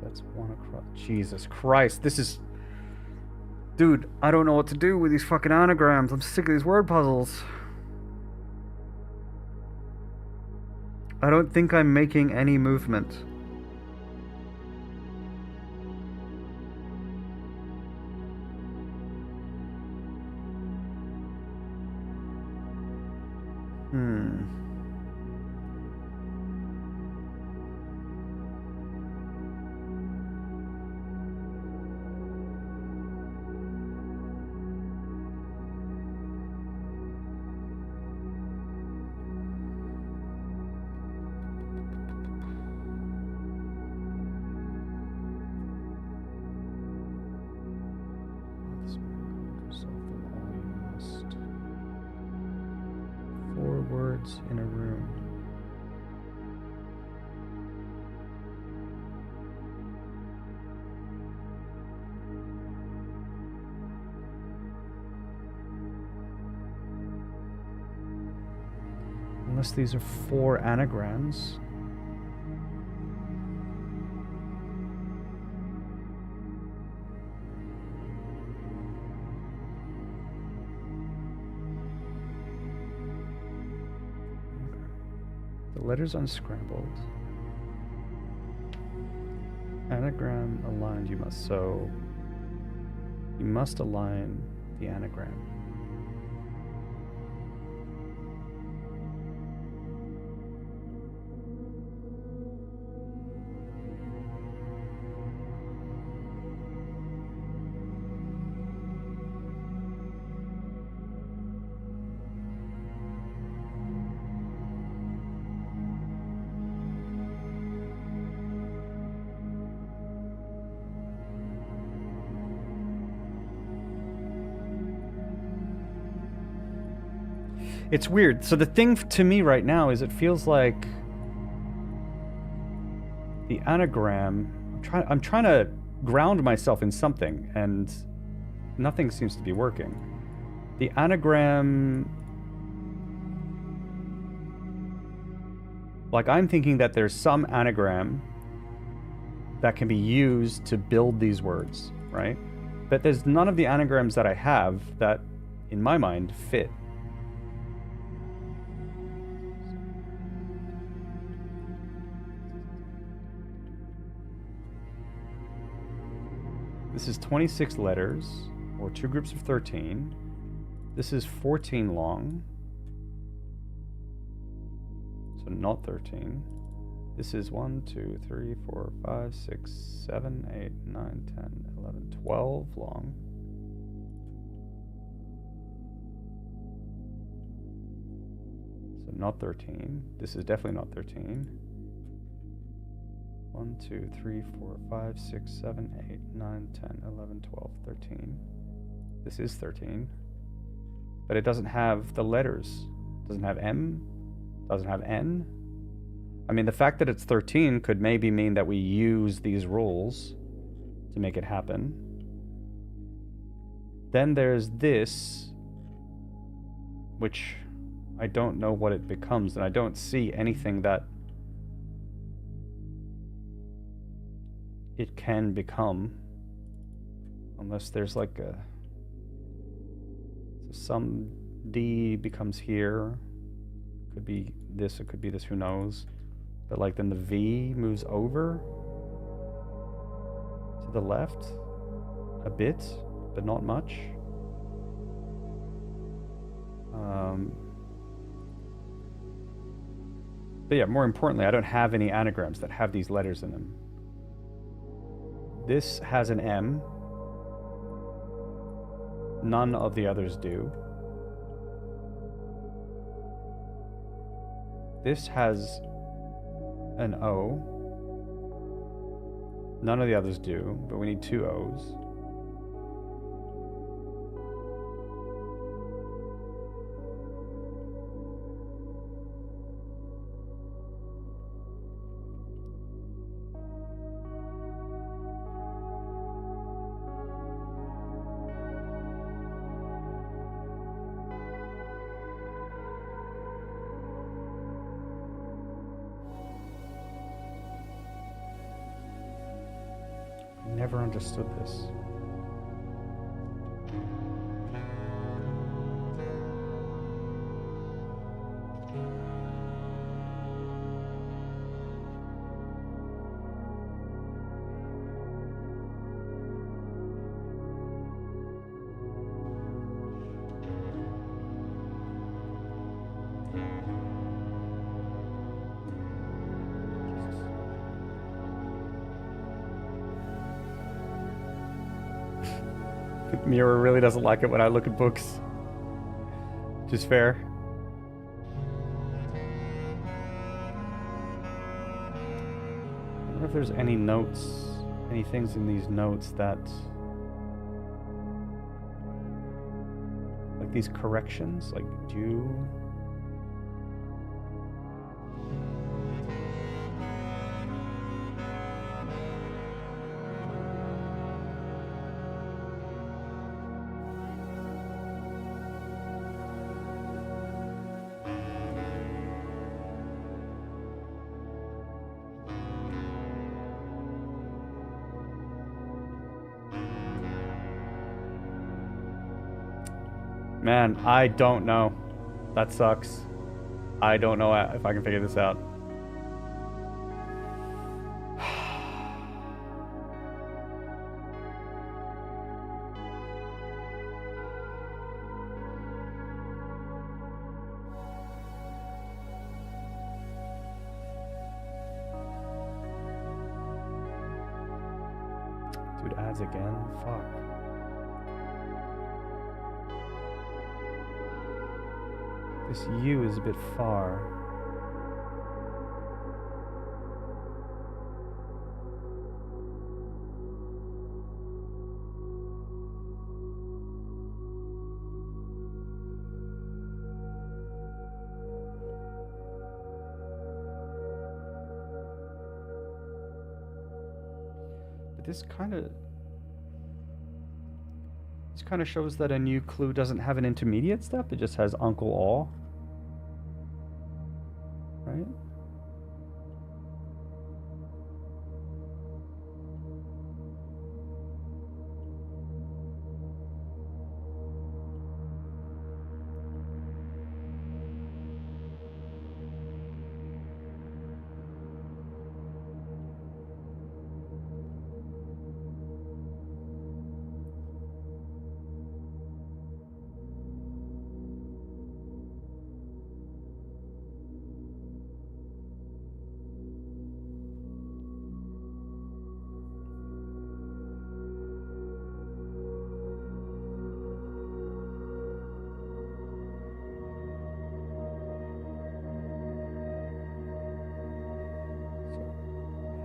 That's 1 across. Jesus Christ, this is... Dude, I don't know what to do with these fucking anagrams. I'm sick of these word puzzles. I don't think I'm making any movement. In a room. Unless these are 4 anagrams. The letters unscrambled. Anagram aligned, you must align the anagram. It's weird. So the thing to me right now is it feels like the anagram, I'm trying to ground myself in something and nothing seems to be working. The anagram, like I'm thinking that there's some anagram that can be used to build these words, right? But there's none of the anagrams that I have that in my mind fit. This is 26 letters, or 2 groups of 13. This is 14 long, so not 13. This is 1, 2, 3, 4, 5, 6, 7, 8, 9, 10, 11, 12 long. So not 13. This is definitely not 13. 1, 2, 3, 4, 5, 6, 7, 8, 9, 10, 11, 12, 13. This is 13. But it doesn't have the letters. It doesn't have M. Doesn't have N. I mean, the fact that it's 13 could maybe mean that we use these rules to make it happen. Then there's this, which I don't know what it becomes, and I don't see anything that it can become, unless there's like a, so some D becomes here, could be this, it could be this, who knows, but like then the V moves over to the left a bit, but not much. But yeah, more importantly, I don't have any anagrams that have these letters in them. This has an M. None of the others do. This has an O. None of the others do, but we need 2 O's. Never understood this. Mira really doesn't like it when I look at books. Which is fair. I wonder if there's any notes, any things in these notes that, like these corrections, like do. Man, I don't know. That sucks. I don't know if I can figure this out. Dude, ads again? Fuck. This U is a bit far. But this kind of shows that a new clue doesn't have an intermediate step. It just has Uncle All. Right?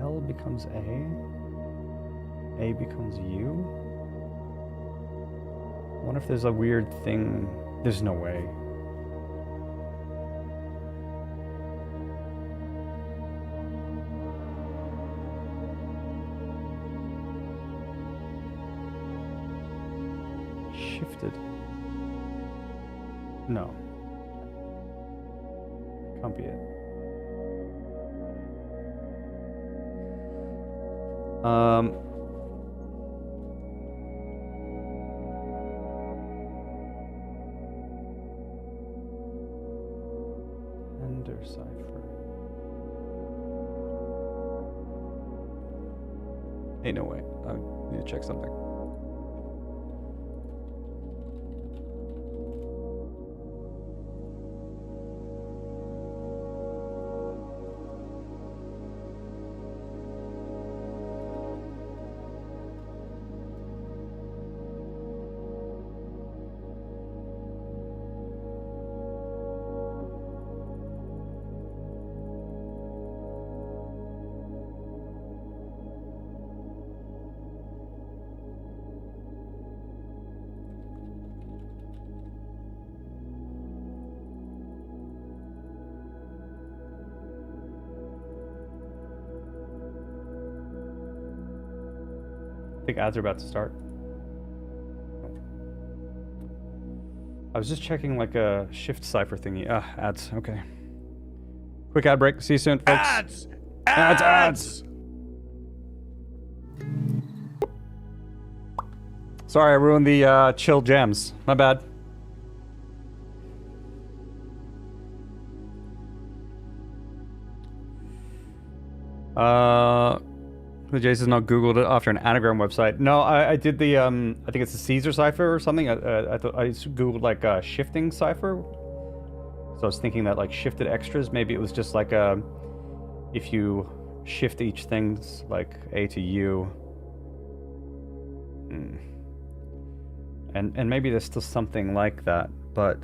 L becomes A becomes U. I wonder if there's a weird thing. There's no way. Shifted. No. Can't be it. Ender cipher. Ain't no way. I need to check something. I think ads are about to start. I was just checking like a shift cipher thingy. Ads. Okay. Quick ad break. See you soon, folks. Ads! Ads! Sorry, I ruined the chill jams. My bad. Jason's not Googled it after an anagram website. No, I did the I think it's a Caesar cipher or something. I thought I Googled like a shifting cipher. So I was thinking that like shifted extras, maybe it was just like if you shift each thing's like A to U. And maybe there's still something like that, but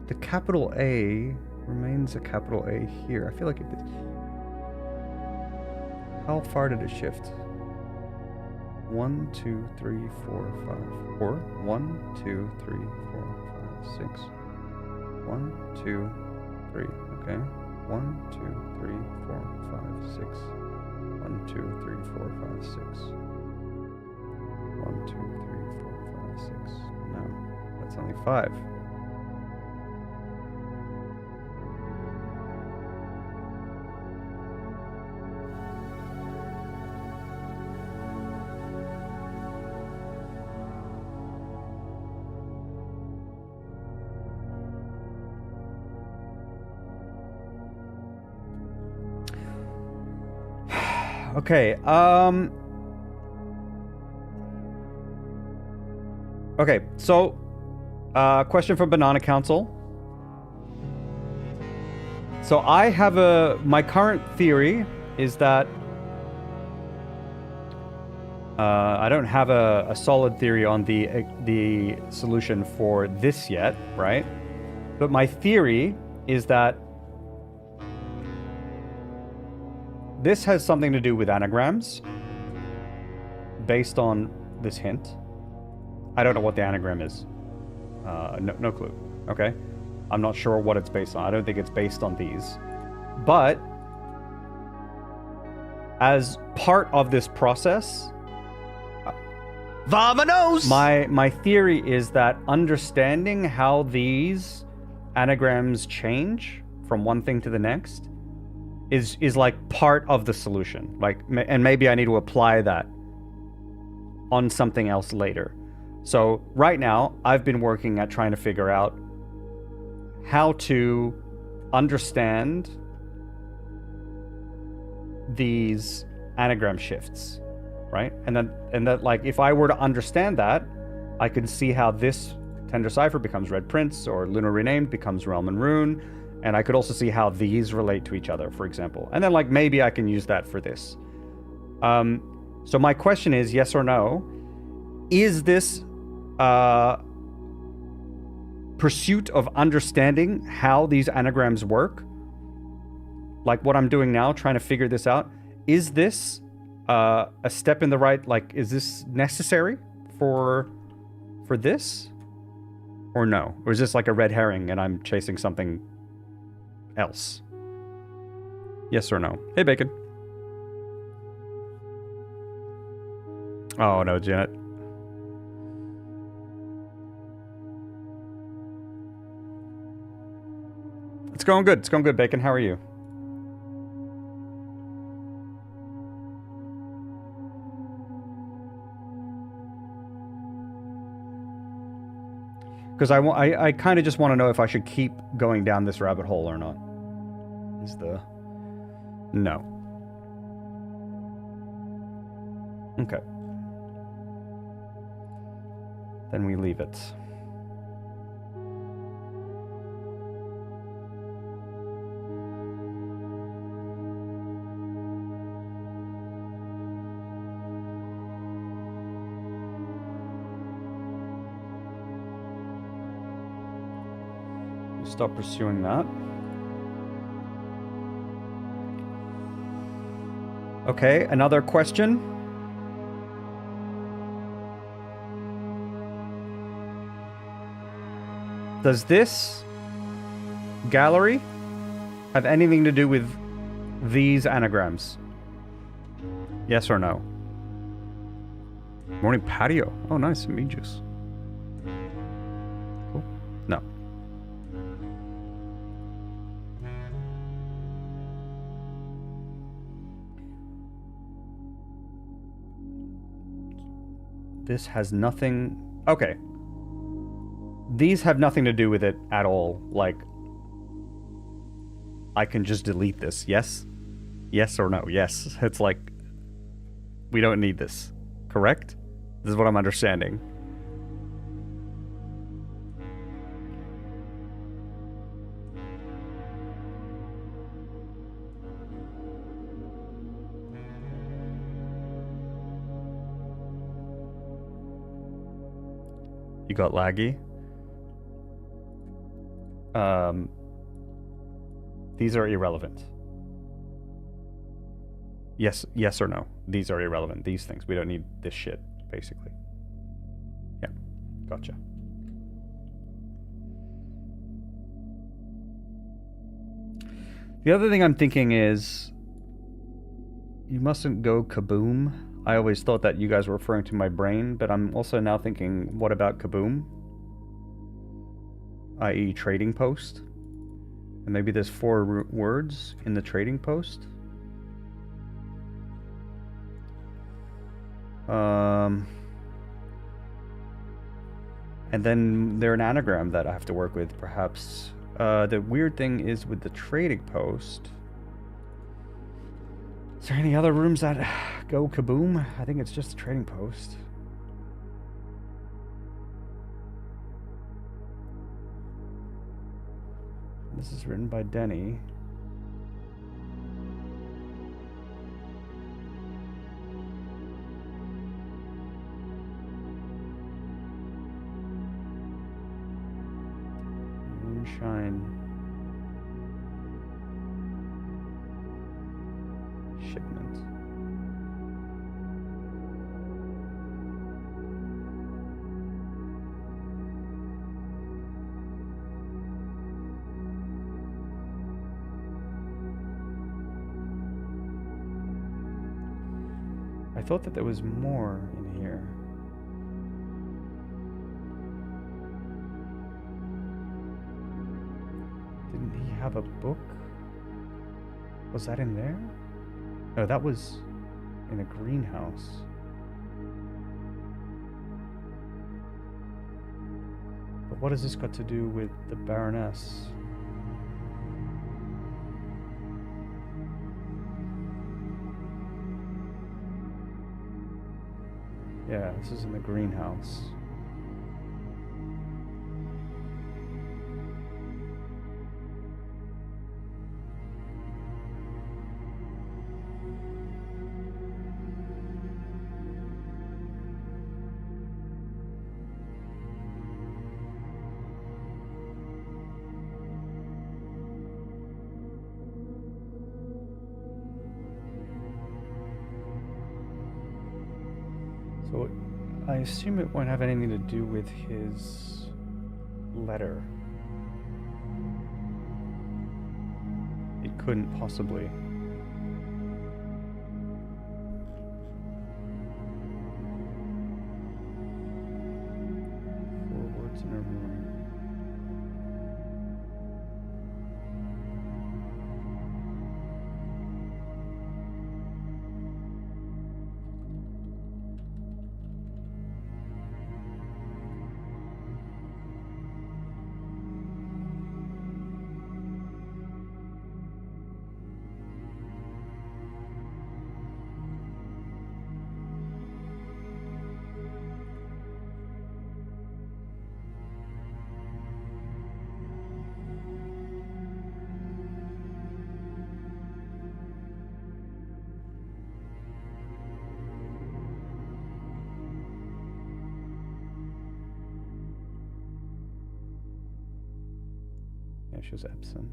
the capital A remains a capital A here. I feel like it did. How far did it shift? 1, 2, 3, 4, 5, 4. 1, 2, 3, 4, 5, 6. 1, 2, 3. Okay. 1, 2, 3, 4, 5, 6. 1, 2, 3, 4, 5, 6. 1, 2, 3, 4, 5, 6. No, that's only 25. Okay, okay, so, question from Banana Council. So I have my current theory is that, I don't have a solid theory on the solution for this yet, right? But my theory is that this has something to do with anagrams, based on this hint. I don't know what the anagram is. No clue. Okay? I'm not sure what it's based on. I don't think it's based on these. But as part of this process, Vamonos! my theory is that understanding how these anagrams change from one thing to the next is like part of the solution. Like, and maybe I need to apply that on something else later. So right now, I've been working at trying to figure out how to understand these anagram shifts, right? And that, like, if I were to understand that, I can see how this Tender Cipher becomes Red Prince, or Lunar Renamed becomes Realm and Rune, and I could also see how these relate to each other, for example. And then, like, maybe I can use that for this. So my question is, yes or no, is this pursuit of understanding how these anagrams work, like what I'm doing now, trying to figure this out, is this a step in the right, like, is this necessary for this, or no? Or is this like a red herring and I'm chasing something else? Yes or no? Hey, Bacon. Oh no, Janet. It's going good. It's going good, Bacon. How are you? Because I kind of just want to know if I should keep going down this rabbit hole or not. Is the... No. Okay. Then we leave it. Stop pursuing that. Okay, another question. Does this gallery have anything to do with these anagrams? Yes or no? Morning patio. Oh, nice. Mead juice. Cool. No. This has nothing... Okay. These have nothing to do with it at all. Like, I can just delete this. Yes? Yes or no? Yes. It's like, we don't need this. Correct? This is what I'm understanding. You got laggy. These are irrelevant. Yes or no? These are irrelevant. These things. We don't need this shit, basically. Yeah, gotcha. The other thing I'm thinking is, you mustn't go kaboom. I always thought that you guys were referring to my brain, but I'm also now thinking, what about kaboom? i.e. trading post. And maybe there's 4 words in the trading post. And then they're an anagram that I have to work with, perhaps. The weird thing is with the trading post. Is there any other rooms that go kaboom? I think it's just a trading post. This is written by Denny. Moonshine. Shipment. I thought that there was more in here. Didn't he have a book? Was that in there? No, that was in a greenhouse. But what has this got to do with the Baroness? Yeah, this is in the greenhouse. So I assume it won't have anything to do with his letter. It couldn't possibly. 4 words in a room. Yeah, she was Epson.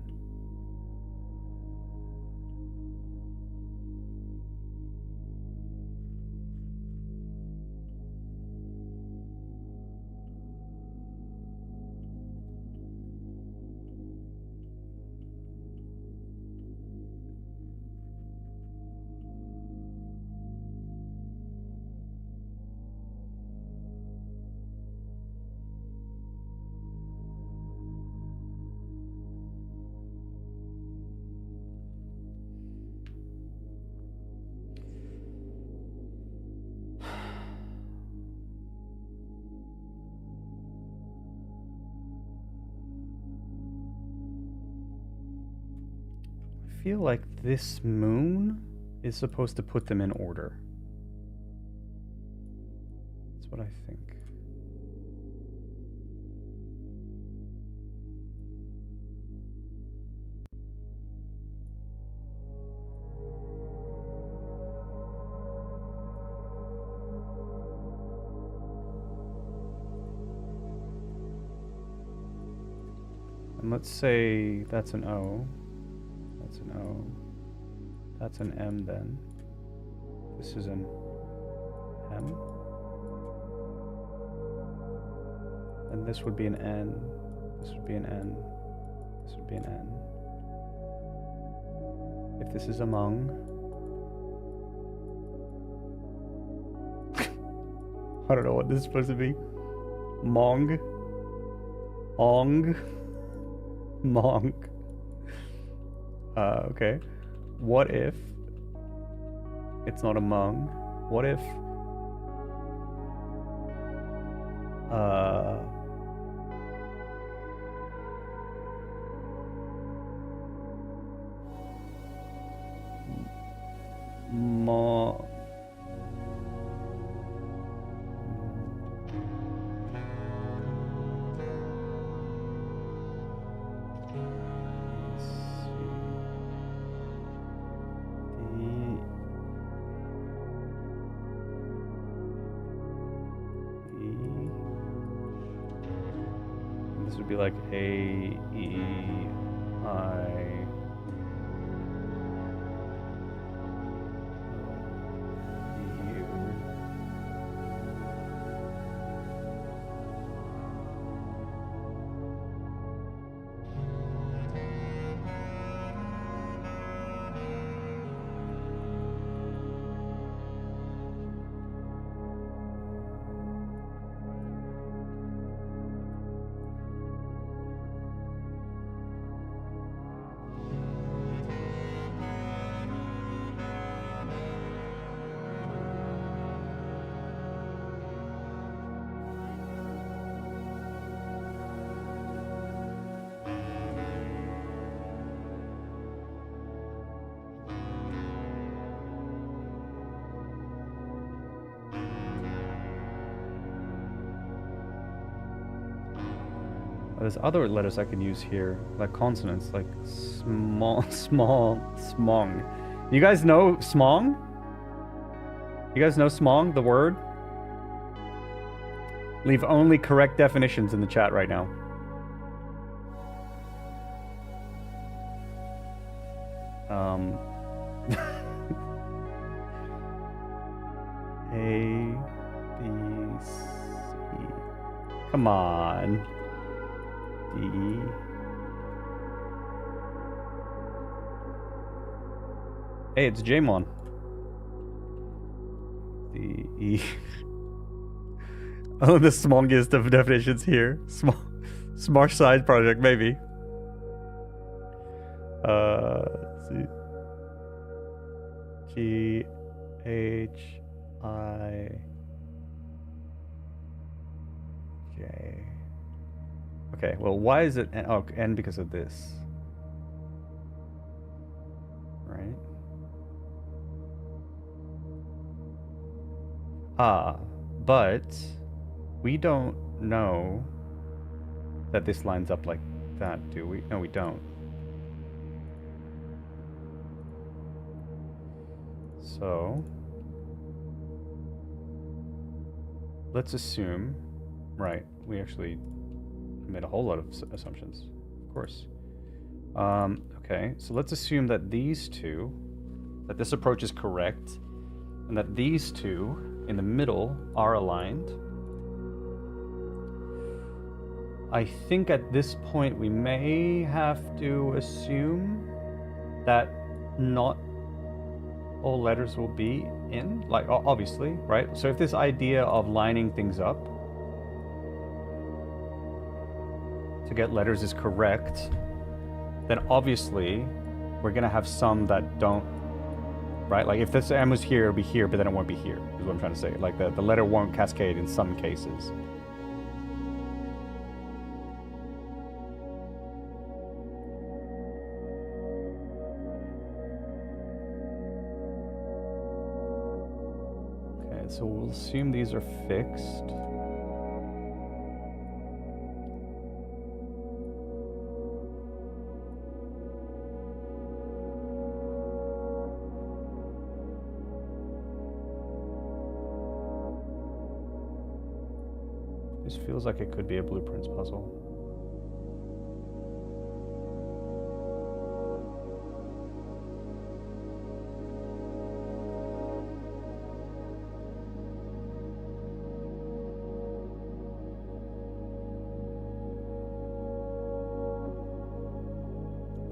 I feel like this moon is supposed to put them in order. That's what I think. And let's say that's an O. That's an O. That's an M then. This is an M. And this would be an N. This would be an N. This would be an N. If this is among. I don't know what this is supposed to be. Mong. Ong. Mong. Okay. What if it's not a mung? What if mo this would be like A, E, I, U. There's other letters I can use here, like consonants, like small, smong. You guys know smong? You guys know smong, the word? Leave only correct definitions in the chat right now. A, B, C. Come on. D. Hey, it's Jamon. The E. Oh, the smongest of definitions here. Smart side project, maybe. Let's see. G H I J. Okay, well, why is it N? Oh, N because of this. Right? But we don't know that this lines up like that, do we? No, we don't. So let's assume, right, we actually made a whole lot of assumptions, of course. Okay, so let's assume that these two, that this approach is correct, and that these two in the middle are aligned. I think at this point we may have to assume that not all letters will be in, like obviously, right? So if this idea of lining things up to get letters is correct, then obviously we're gonna have some that don't, right? Like if this M was here, it'll be here, but then it won't be here, is what I'm trying to say. Like the letter won't cascade in some cases. Okay, so we'll assume these are fixed. This feels like it could be a blueprints puzzle.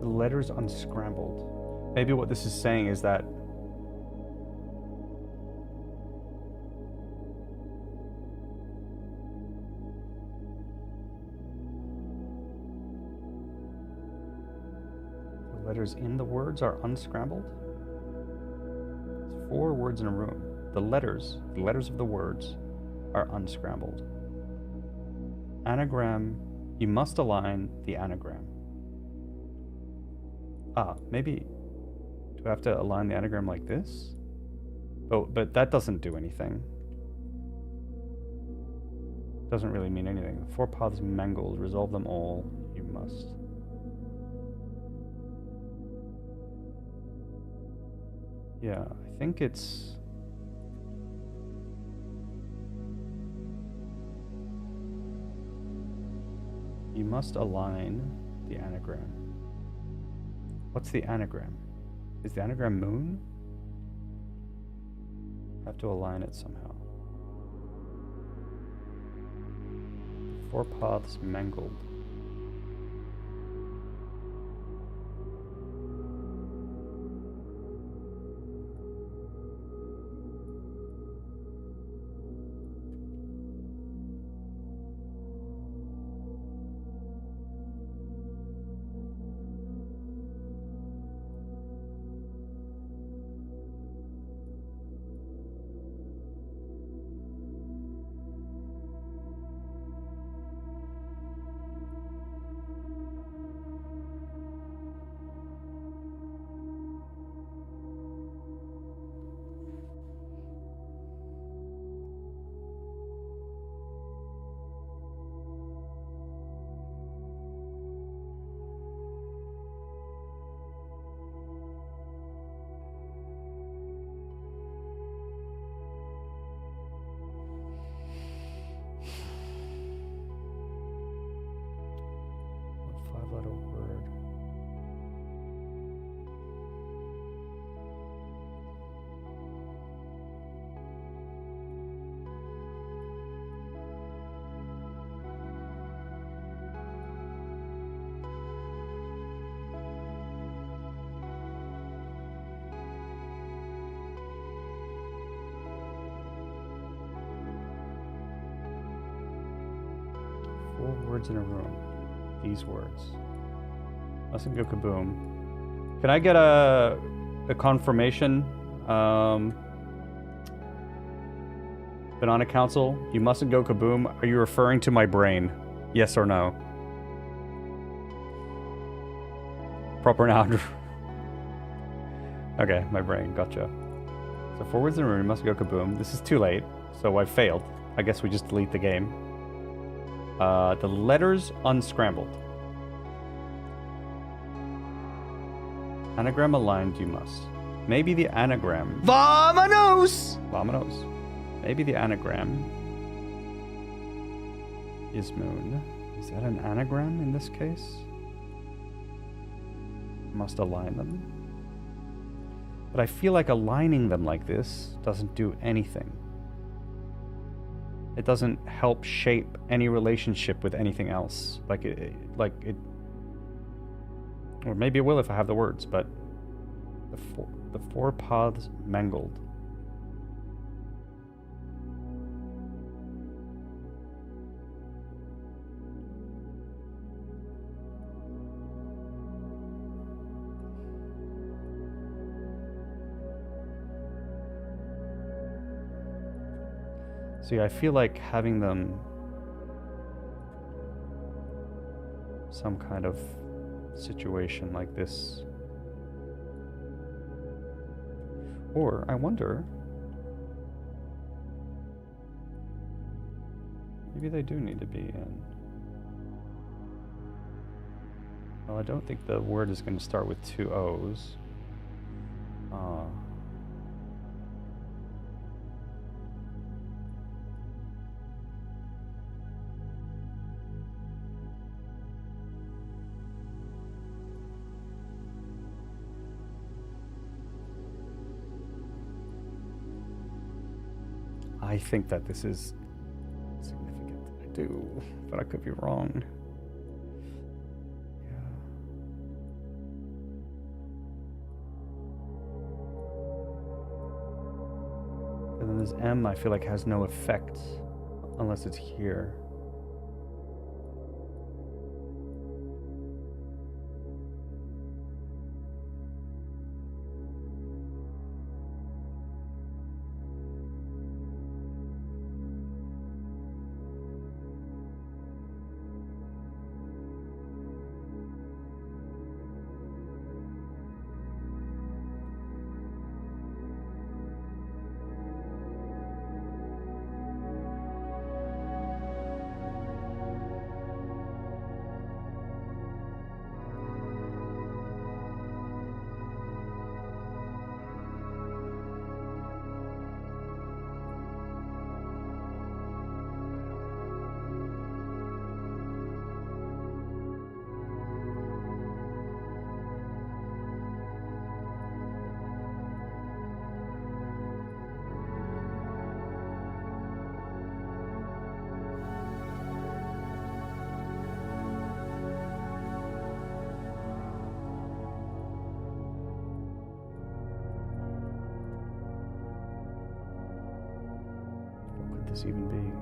The letters unscrambled. Maybe what this is saying is that Letters in the words are unscrambled? It's 4 words in a room. The letters of the words are unscrambled. Anagram, you must align the anagram. Maybe, do I have to align the anagram like this? Oh, but that doesn't do anything. Doesn't really mean anything. 4 paths mangled, resolve them all, you must. Yeah, I think it's... You must align the anagram. What's the anagram? Is the anagram moon? I have to align it somehow. 4 paths mangled. Five-letter word. Four words in a room. These words. Mustn't go kaboom. Can I get a confirmation? Banana Council, you mustn't go kaboom. Are you referring to my brain? Yes or no? Proper noun. Okay, my brain, gotcha. So 4 words in a room, must go kaboom. This is too late, so I failed. I guess we just delete the game. The letters unscrambled. Anagram aligned, you must. Maybe the anagram... Vamonos! Vamonos. Maybe the anagram is moon. Is that an anagram in this case? Must align them. But I feel like aligning them like this doesn't do anything. It doesn't help shape any relationship with anything else. Like it, or maybe it will if I have the words, but the four paths mangled. See, I feel like having them some kind of situation like this. Or, I wonder, maybe they do need to be in. Well, I don't think the word is going to start with 2 O's. I think that this is significant. I do, but I could be wrong. Yeah. And then this M, I feel like has no effect unless it's here. this even be?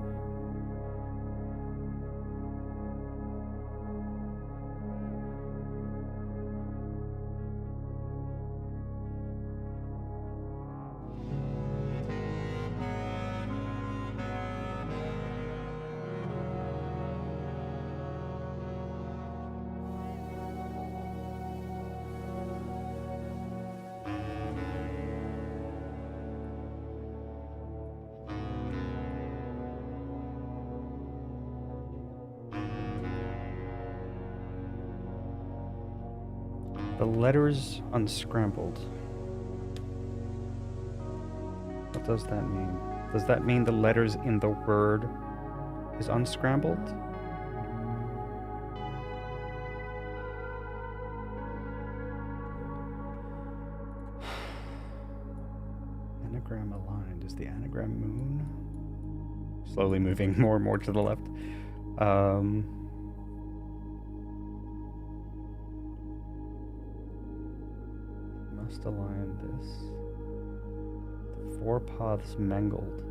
The letters unscrambled. What does that mean? Does that mean the letters in the word is unscrambled? Anagram aligned. Is the anagram moon? Slowly moving more and more to the left. Must align this. The four paths mangled.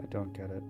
I don't get it.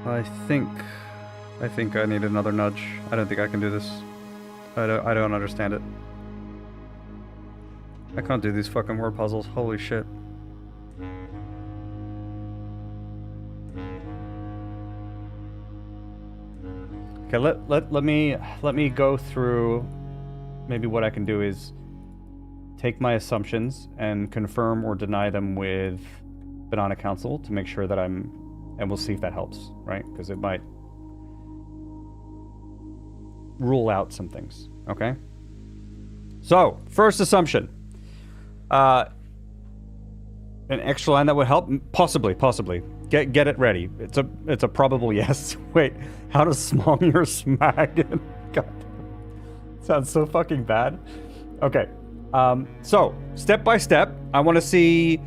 I think I need another nudge. I don't think I can do this. I don't understand it. I can't do these fucking word puzzles. Holy shit. Okay, let me go through. Maybe what I can do is take my assumptions and confirm or deny them with Banana Council to make sure that and we'll see if that helps, right? Because it might rule out some things, okay? So, first assumption. An extra line that would help? Possibly. Get it ready. It's a probable yes. Wait, how does smong or smag? God, sounds so fucking bad. Okay, so step by step, I want to see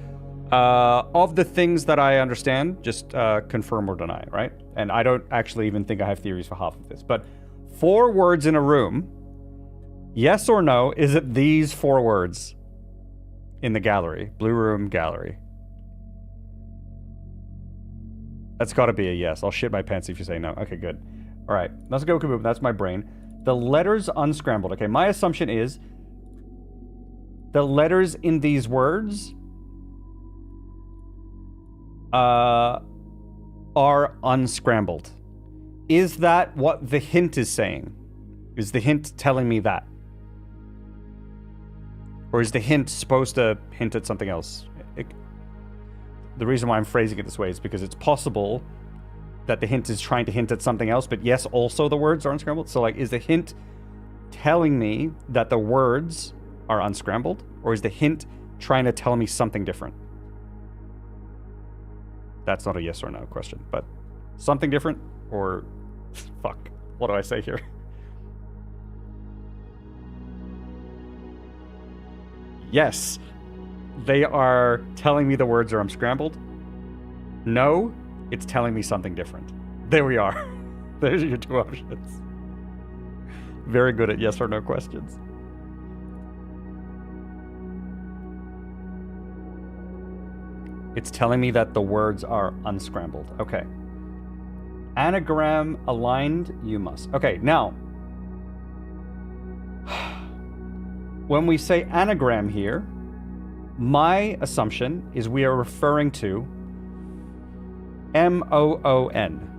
of the things that I understand, just confirm or deny, right? And I don't actually even think I have theories for half of this, but 4 words in a room, yes or no, is it these 4 words in the gallery? Blue room, gallery. That's got to be a yes. I'll shit my pants if you say no. Okay, good. All right, let's go kaboom. That's my brain. The letters unscrambled. Okay, my assumption is the letters in these words are unscrambled. Is that what the hint is saying? Is the hint telling me that? Or is the hint supposed to hint at something else? The reason why I'm phrasing it this way is because it's possible that the hint is trying to hint at something else, but yes, also the words are unscrambled. So, like, is the hint telling me that the words are unscrambled, or is the hint trying to tell me something different? That's not a yes or no question, but something different, or fuck, what do I say here? Yes, they are telling me the words are unscrambled. No, it's telling me something different. There we are. There's your two options. Very good at yes or no questions. It's telling me that the words are unscrambled. Okay. Anagram aligned, you must. Okay, now, when we say anagram here, my assumption is we are referring to M-O-O-N.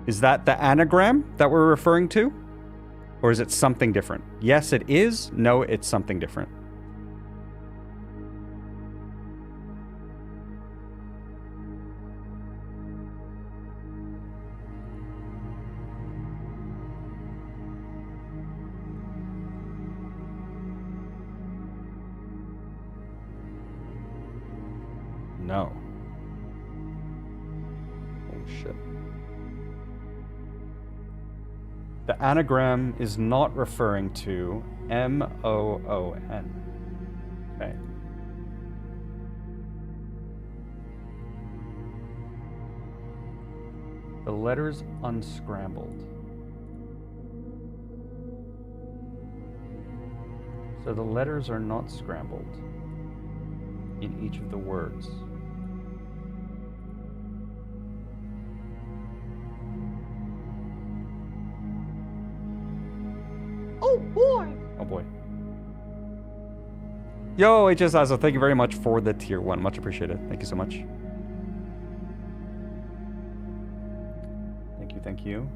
Is that the anagram that we're referring to? Or is it something different? Yes, it is. No, it's something different. No. Oh shit. The anagram is not referring to M-O-O-N. Okay. The letters unscrambled. So the letters are not scrambled in each of the words. Oh boy! Oh boy. Yo, HS Azo, thank you very much for the tier 1. Much appreciated. Thank you so much. Thank you, thank you.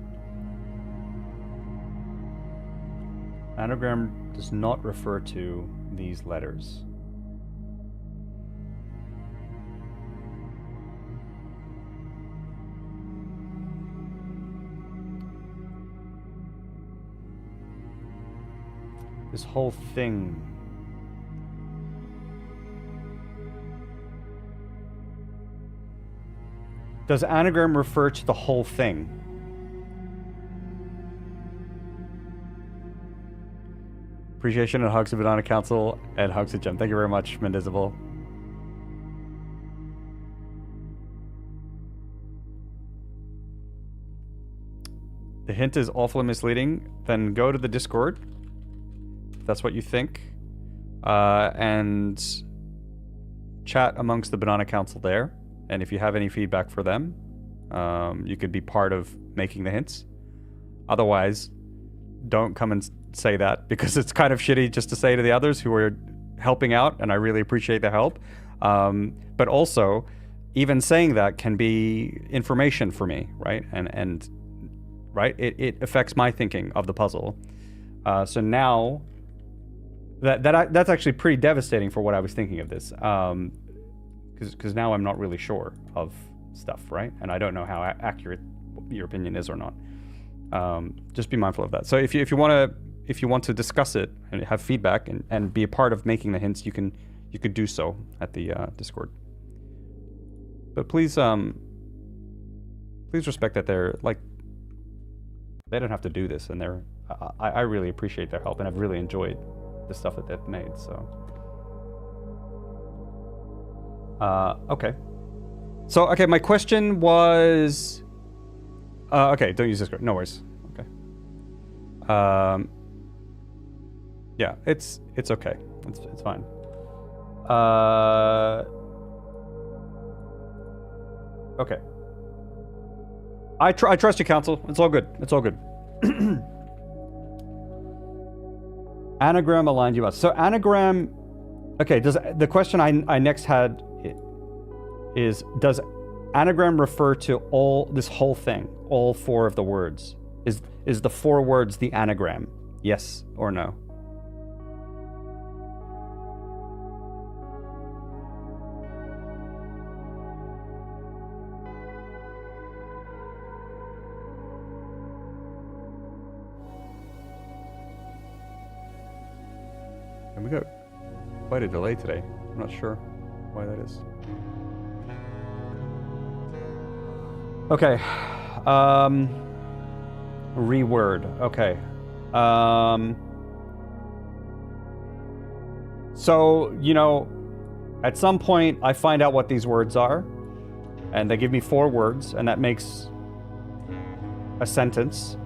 Anagram does not refer to these letters. This whole thing. Does anagram refer to the whole thing? Appreciation and hugs to Banana Council and hugs to Jem. Thank you very much, Mendizable. The hint is awfully misleading. Then go to the Discord. That's what you think, and chat amongst the Banana Council there. And if you have any feedback for them, you could be part of making the hints. Otherwise, don't come and say that, because it's kind of shitty just to say to the others who are helping out, and I really appreciate the help. But also, even saying that can be information for me, right? And right, it affects my thinking of the puzzle. So now. That's actually pretty devastating for what I was thinking of this, because now I'm not really sure of stuff, right? And I don't know how accurate your opinion is or not. Just be mindful of that. So if you want to discuss it and have feedback and be a part of making the hints, you could do so at the Discord. But please respect that they don't have to do this, and I really appreciate their help, and I've really enjoyed the stuff that they've made, so. Okay. So, okay, my question was... okay, don't use this. No worries. Okay. Yeah, it's okay. It's fine. Okay. I trust you, Council. It's all good. It's all good. Anagram aligned you us. So anagram, okay, the question I next had is, does anagram refer to this whole thing, all 4 of the words? Is the 4 words the anagram? Yes or no? And we got quite a delay today. I'm not sure why that is. Okay. Reword. Okay. So, you know, at some point I find out what these words are, and they give me 4 words, and that makes a sentence.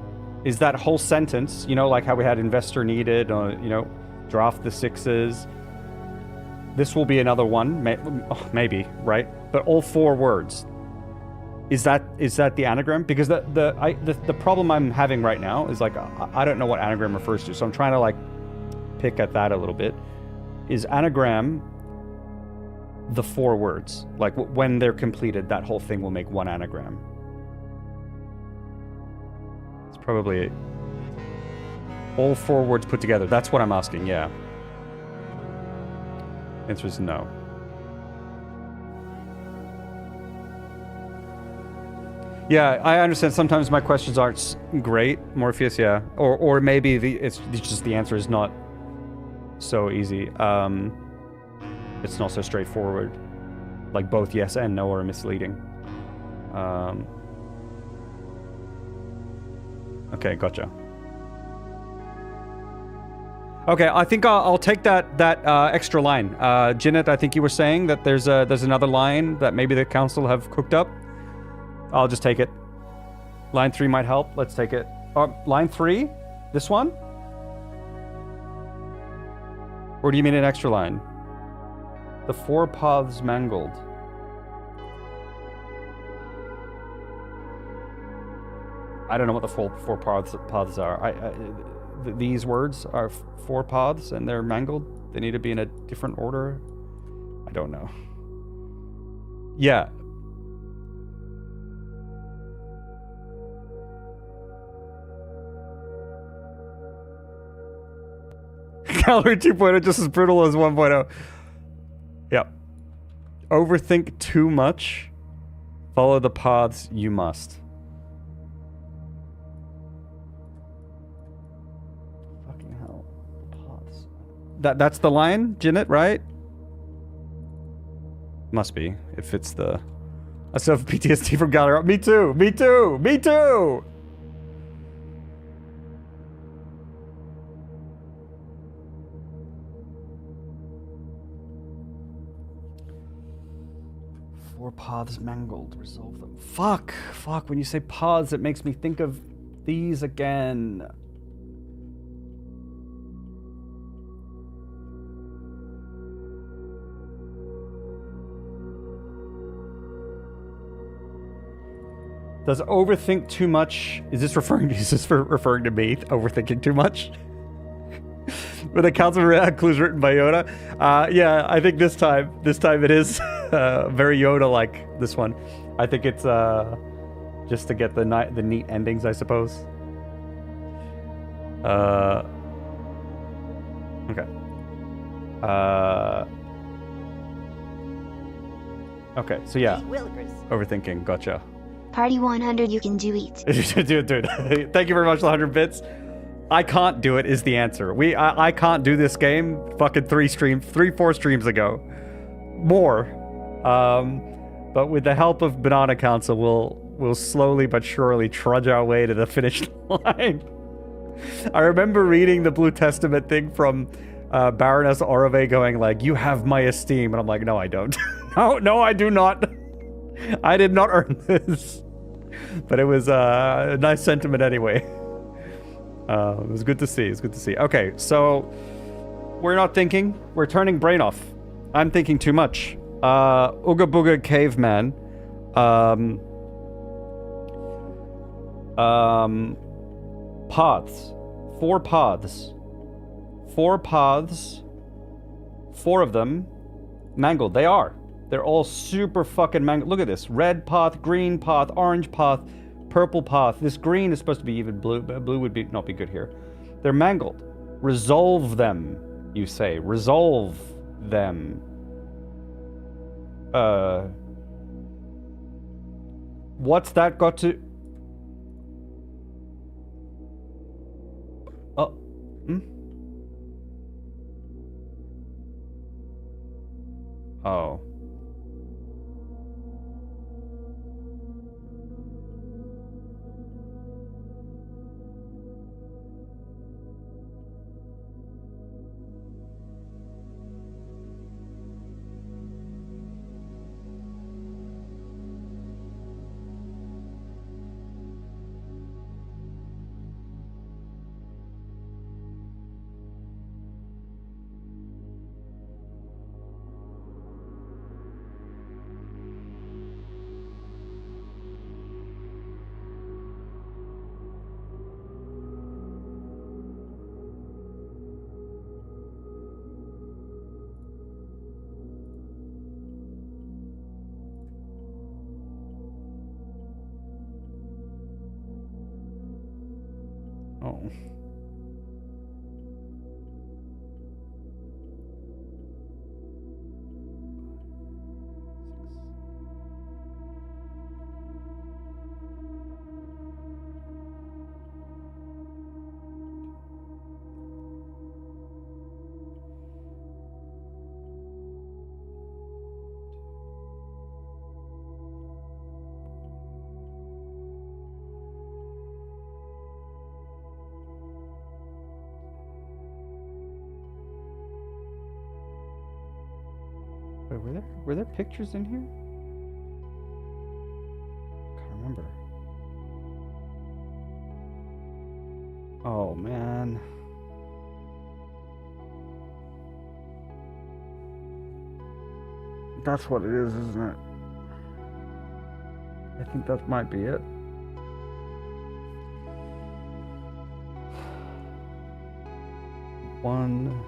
Is that whole sentence, you know, like how we had investor needed, or, you know, draft the 6s. This will be another one, maybe, right? But all 4 words. Is that the anagram? Because the problem I'm having right now is like I don't know what anagram refers to, so I'm trying to like pick at that a little bit. Is anagram the 4 words? Like when they're completed, that whole thing will make one anagram. It's probably all 4 words put together. That's what I'm asking. Yeah. Answer is no. Yeah, I understand. Sometimes my questions aren't great, Morpheus. Yeah, or maybe it's just the answer is not so easy. It's not so straightforward. Like both yes and no are misleading. Okay, gotcha. Okay, I think I'll take that extra line. Jinnit, I think you were saying that there's another line that maybe the council have cooked up. I'll just take it. Line 3 might help. Let's take it. Line 3? This one? Or do you mean an extra line? The 4 paths mangled. I don't know what the 4 paths are. These words are 4 paths and they're mangled. They need to be in a different order. I don't know. Yeah. Gallery 2.0 just as brutal as 1.0. Yep. Overthink too much. Follow the paths you must. Fucking hell. Paths. That's the line, Jinnit, right? Must be. If it's the... I still have PTSD from Gallery. Me too! Me too! Me too! Paths mangled, resolve them. Fuck, when you say paths, it makes me think of these again. Does overthink too much, is this referring to me, overthinking too much? With a council clues written by Yoda? Yeah, I think this time it is very Yoda-like, this one. I think it's just to get the neat endings, I suppose. Okay. Okay, so yeah. Overthinking, gotcha. Party 100, you can do it. Dude. Thank you very much, 100 bits. I can't do it is the answer. I can't do this game fucking 4 streams ago. More. But with the help of Banana Council, we'll slowly but surely trudge our way to the finish line. I remember reading the Blue Testament thing from Baroness Orove going like, "You have my esteem," and I'm like, no, I don't. no, I do not. I did not earn this. But it was a nice sentiment anyway. It was good to see. Okay, so we're not thinking. We're turning brain off. I'm thinking too much. Ooga Booga Caveman. Paths. 4 paths. 4 paths. 4 of them mangled. They are. They're all super fucking mangled. Look at this. Red path, green path, orange path, purple path. This green is supposed to be even blue. Blue would not be good here. They're mangled. Resolve them, you say. Resolve them. What's that got to... Oh. Oh. Wait, were there pictures in here? Can't remember. Oh man. That's what it is, isn't it? I think that might be it. One,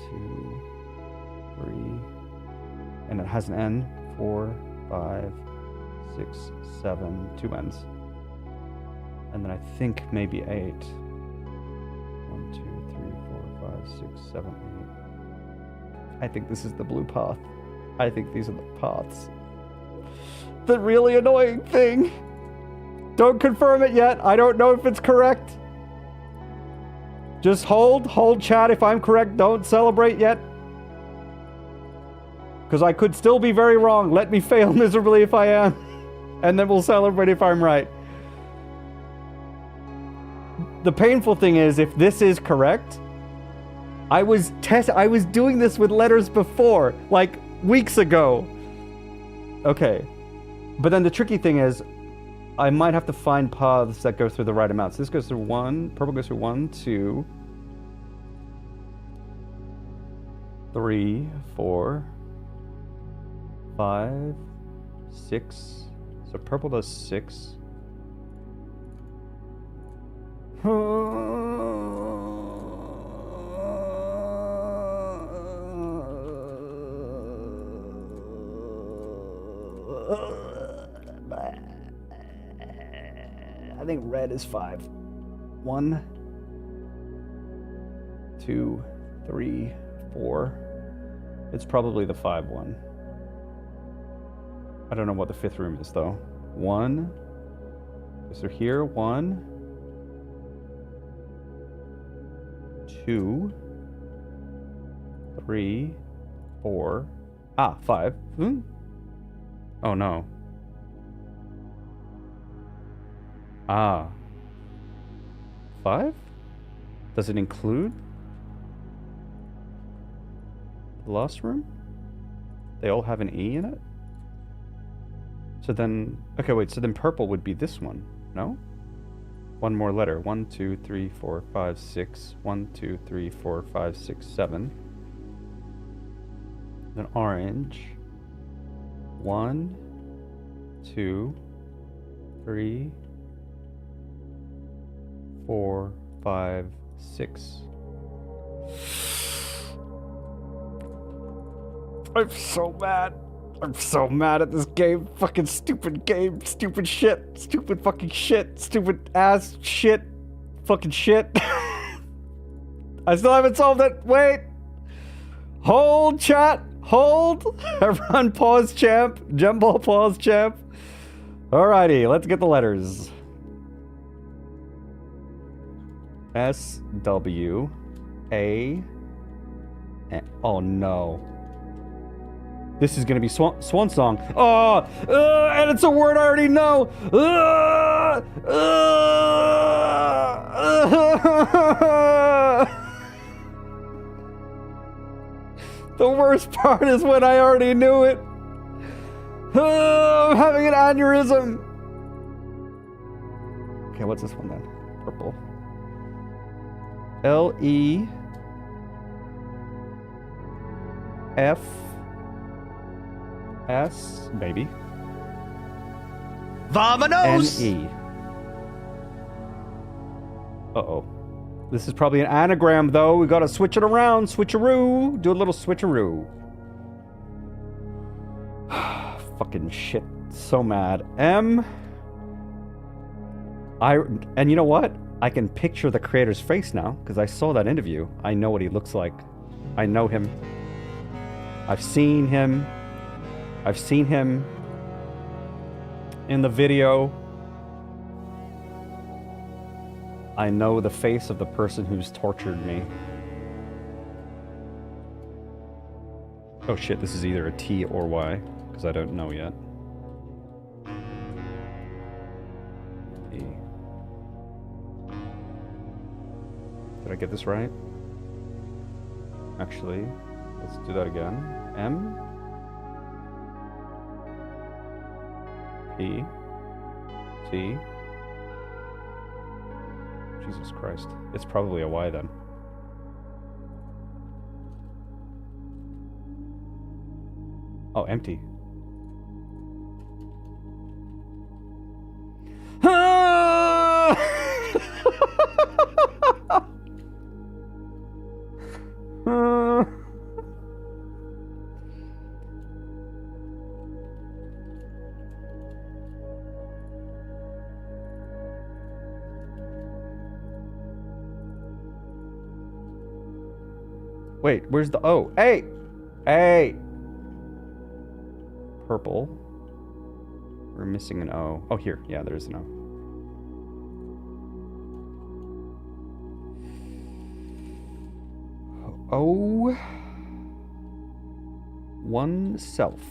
two, three, and it has an N. 4, 5, 6, 7, 2 N's. And then I think maybe 8. 1, 2, 3, 4, 5, 6, 7, 8. I think this is the blue path. I think these are the paths. The really annoying thing. Don't confirm it yet. I don't know if it's correct. Just hold chat. If I'm correct, don't celebrate yet. Because I could still be very wrong. Let me fail miserably if I am. And then we'll celebrate if I'm right. The painful thing is, if this is correct, I was doing this with letters before, like weeks ago. Okay. But then the tricky thing is, I might have to find paths that go through the right amount. So this goes through 1, purple goes through 1, 2, 3, 4, 5, 6. So purple does 6. I think red is 5. 1, 2, 3, 4. It's probably the 5 one. I don't know what the 5th room is though. 1. So here, 1, 2, 3, 4. 5. Oh no. 5? Does it include the lost room? They all have an E in it? So then, okay, wait, so then purple would be this one, no? One more letter. 1, 2, 3, 4, 5, 6. 1, 2, 3, 4, 5, 6, 7. Then orange. 1, 2, 3, 4, 5, 6. I'm so mad. I'm so mad at this game. Fucking stupid game. Stupid shit. Stupid fucking shit. Stupid ass shit. Fucking shit. I still haven't solved it. Wait. Hold, chat. Hold. Everyone pause, champ. Gemball pause, champ. Alrighty, let's get the letters. S, W, A, oh no. This is gonna be Swan Song. Oh, and it's a word I already know. The worst part is when I already knew it. I'm having an aneurysm. Okay, what's this one then? Purple. L-E-F-S, maybe. Vamonos! N-E. Uh-oh. This is probably an anagram, though. We gotta switch it around. Switcheroo. Do a little switcheroo. Fucking shit. So mad. And you know what? I can picture the creator's face now, because I saw that interview. I know what he looks like. I know him. I've seen him. I've seen him in the video. I know the face of the person who's tortured me. Oh shit, this is either a T or Y, because I don't know yet. T. Did I get this right? Actually, let's do that again. M. P. T. Jesus Christ. It's probably a Y then. Oh, empty. Wait, where's the O? Hey! Hey! Purple. We're missing an O. Oh, here. Yeah, there's an O. O. Oneself.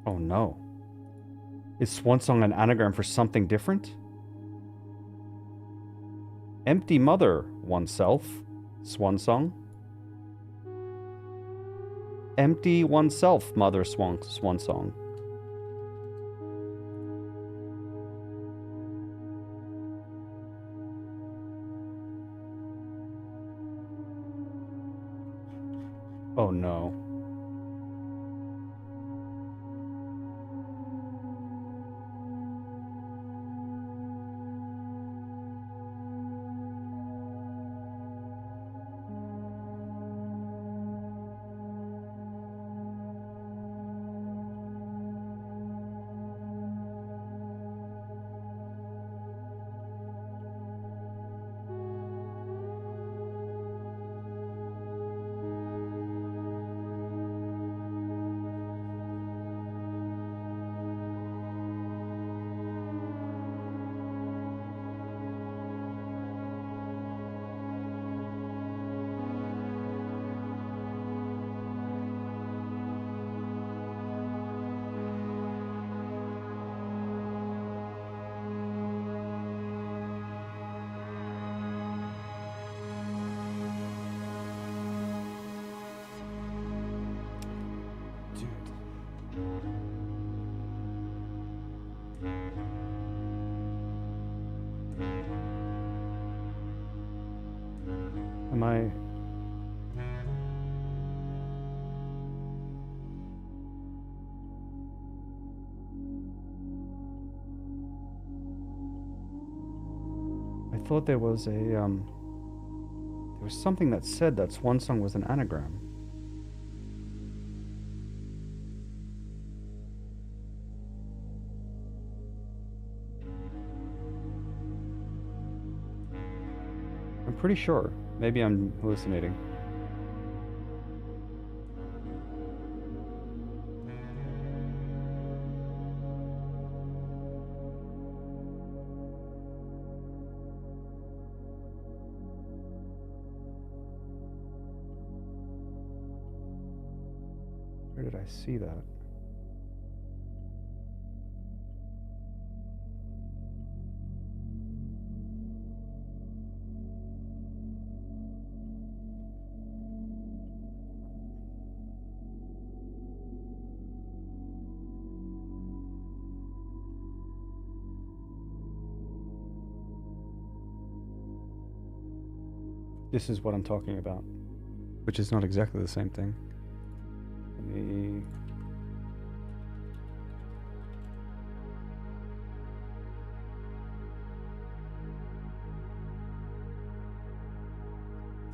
Oh no. Is Swan Song an anagram for something different? Empty mother, oneself. Swan Song. Empty oneself, mother swan song. Oh no. Am I... I thought there was a, there was something that said that Swan Song was an anagram. I'm pretty sure. Maybe I'm hallucinating. Where did I see that? This is what I'm talking about, which is not exactly the same thing. Let me...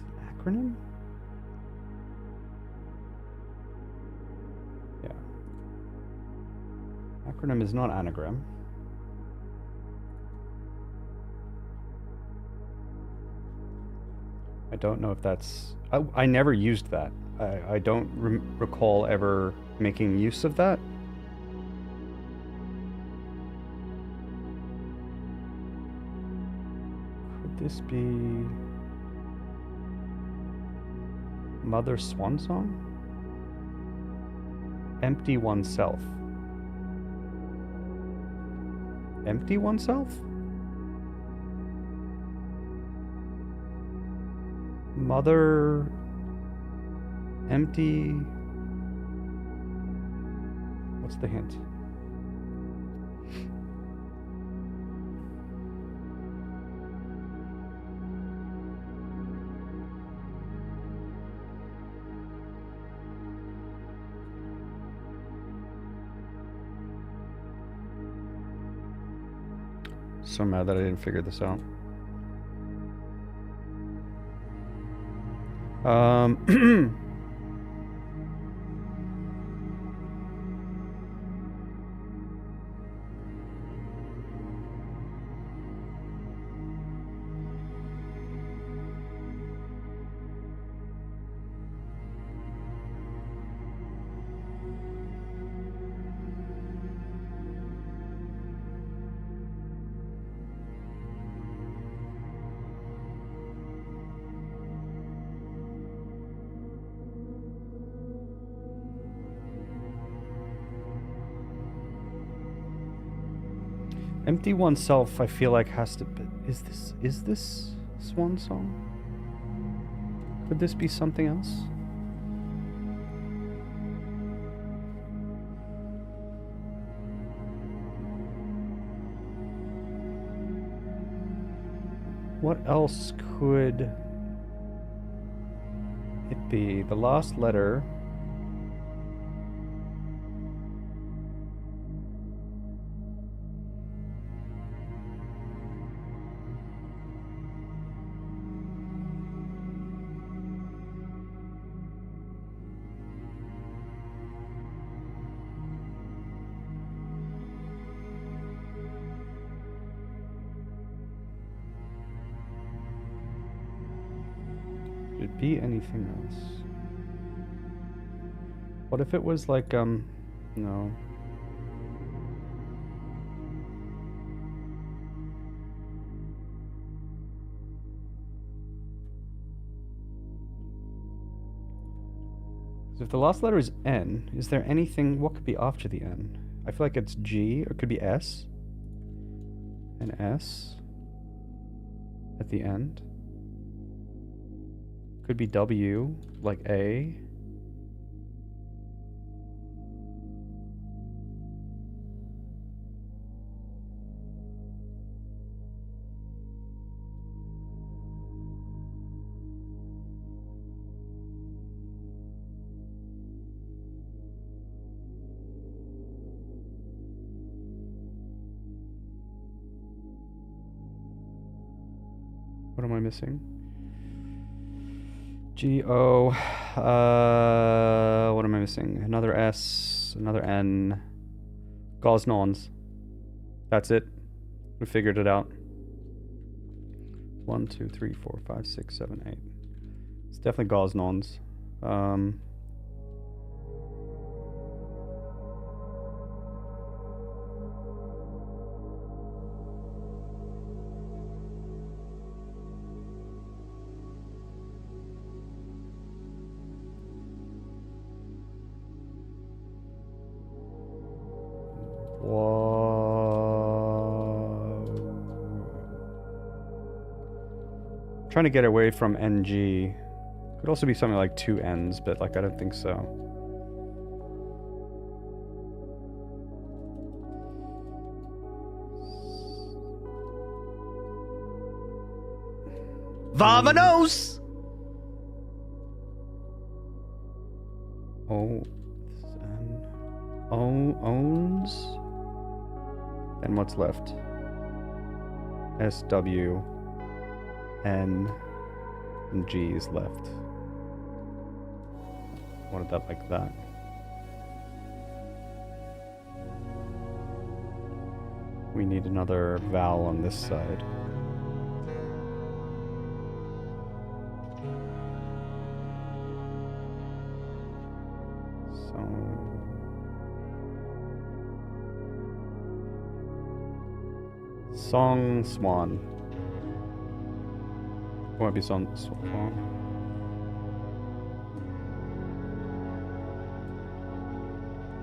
It's an acronym? Yeah. Acronym is not anagram. I don't know if that's... I never used that. I don't recall ever making use of that. Could this be... Mother Swan Song? Empty oneself. Empty oneself? Mother... Empty... What's the hint? So mad that I didn't figure this out. Empty oneself, I feel like has to be... Is this Swan Song? Could this be something else? What else could it be? The last letter... Could it be anything else? What if it was like, no. If the last letter is N, is there anything, what could be after the N? I feel like it's G, or it could be S. An S at the end. Could be W, like A. What am I missing? G-O, what am I missing? Another S, another N. Goznons. That's it. We figured it out. 1, 2, 3, 4, 5, 6, 7, 8. It's definitely Goznons. Trying to get away from NG. Could also be something like 2 N's, but like I don't think so. Vamonos! Owns. And what's left? SW. N. And G is left. Wanted that like that. We need another vowel on this side. Song Swan. Might be Swan.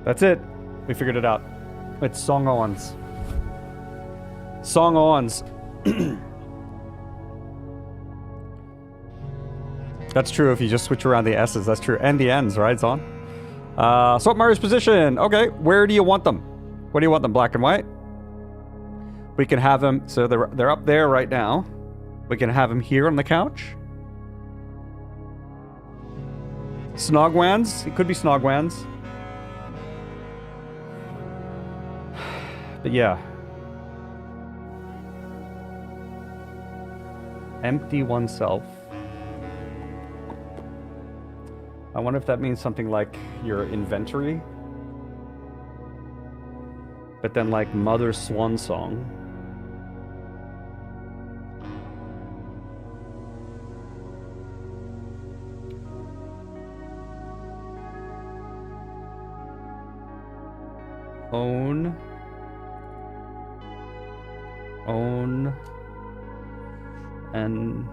That's it. We figured it out. It's Song-ons. Song-ons. That's true if you just switch around the S's. That's true. And the N's, right, Zon? Swap Mario's position. Okay, where do you want them? What do you want them? Black and white? We can have them, so they're up there right now. We can have them here on the couch. Snogwans. It could be Snogwans. But yeah. Empty oneself. I wonder if that means something like your inventory. But then like Mother Swan Song. Own. And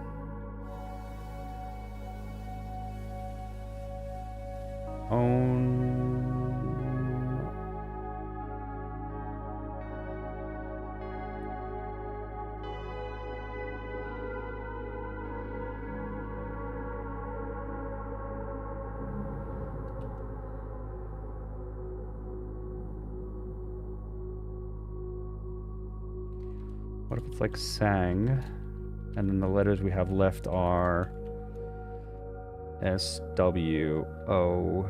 what if it's like sang, and then the letters we have left are S, W, O,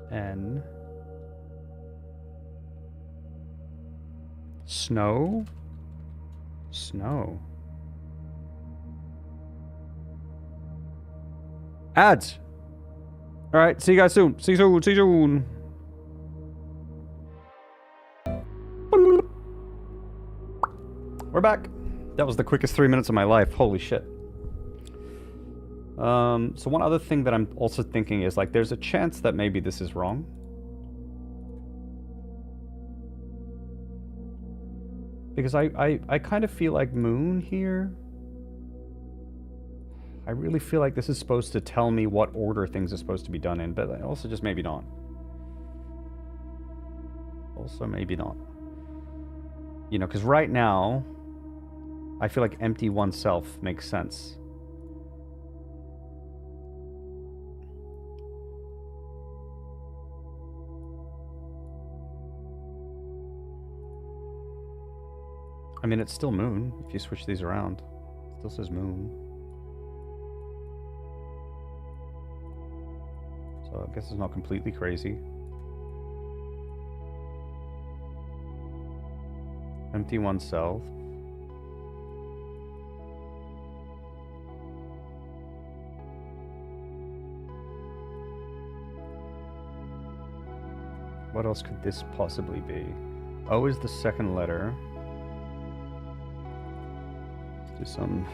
N. Snow? Snow. Ads! Alright, see you guys soon. See you soon. See you soon. We're back. That was the quickest 3 minutes of my life. Holy shit. So one other thing that I'm also thinking is, like, there's a chance that maybe this is wrong. Because I kind of feel like moon here. I really feel like this is supposed to tell me what order things are supposed to be done in, but also just maybe not. Also maybe not. You know, because right now, I feel like empty oneself makes sense. I mean, it's still moon. If you switch these around, it still says moon. So I guess it's not completely crazy. Empty oneself. What else could this possibly be? O is the second letter. Let's do some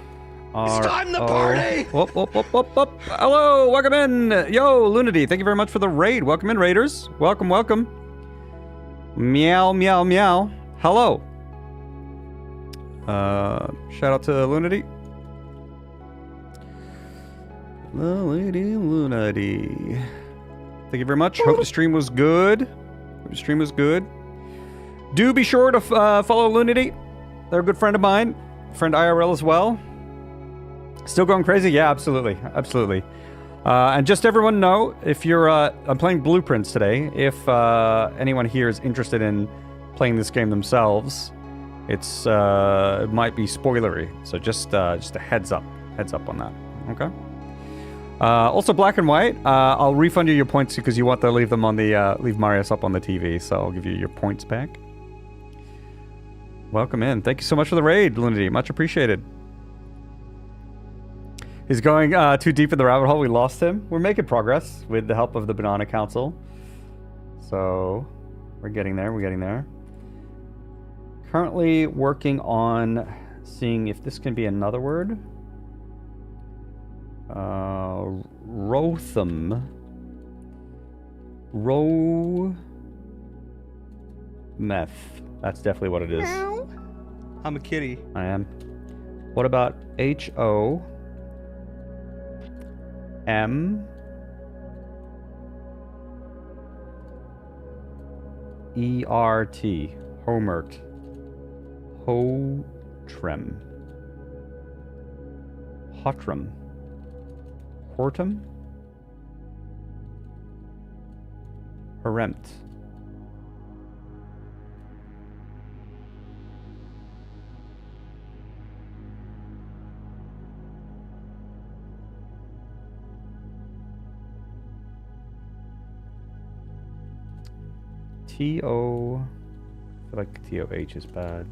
R. It's time to party! Whoop, whoop, whoop, whoop, whoop. Hello, welcome in. Yo, Lunity, thank you very much for the raid. Welcome in, raiders. Welcome, welcome. Meow, meow, meow. Hello. Shout out to Lunity. Lunity. Thank you very much. Hope the stream was good. Hope the stream was good. Do be sure to follow Lunity. They're a good friend of mine. Friend IRL as well. Still going crazy? Yeah, absolutely. Absolutely. And just everyone know, if you're... I'm playing Blueprints today. If anyone here is interested in playing this game themselves, it's it might be spoilery. So just a heads up. Heads up on that. Okay? Also, Black and White, I'll refund you your points because you want to leave them on the... leave Marius up on the TV, so I'll give you your points back. Welcome in. Thank you so much for the raid, Lunity. Much appreciated. He's going too deep in the rabbit hole. We lost him. We're making progress with the help of the Banana Council. So, we're getting there. We're getting there. Currently working on seeing if this can be another word. Rotham. Meth. That's definitely what it is. I'm a kitty. I am. What about HOMERT? Homert. Hotrem. Hotram. Hortum? Horemt. T-O... I feel like T-O-H is bad.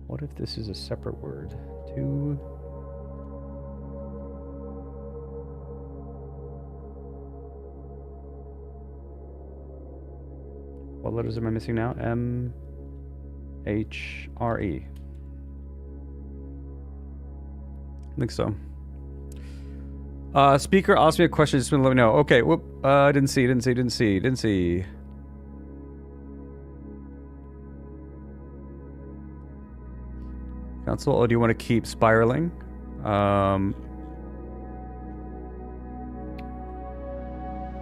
What if this is a separate word? Two... What letters am I missing now? M... H-R-E. I think so. Speaker asked me a question, just let me know. Okay, whoop. Didn't see. Council, or do you want to keep spiraling? Am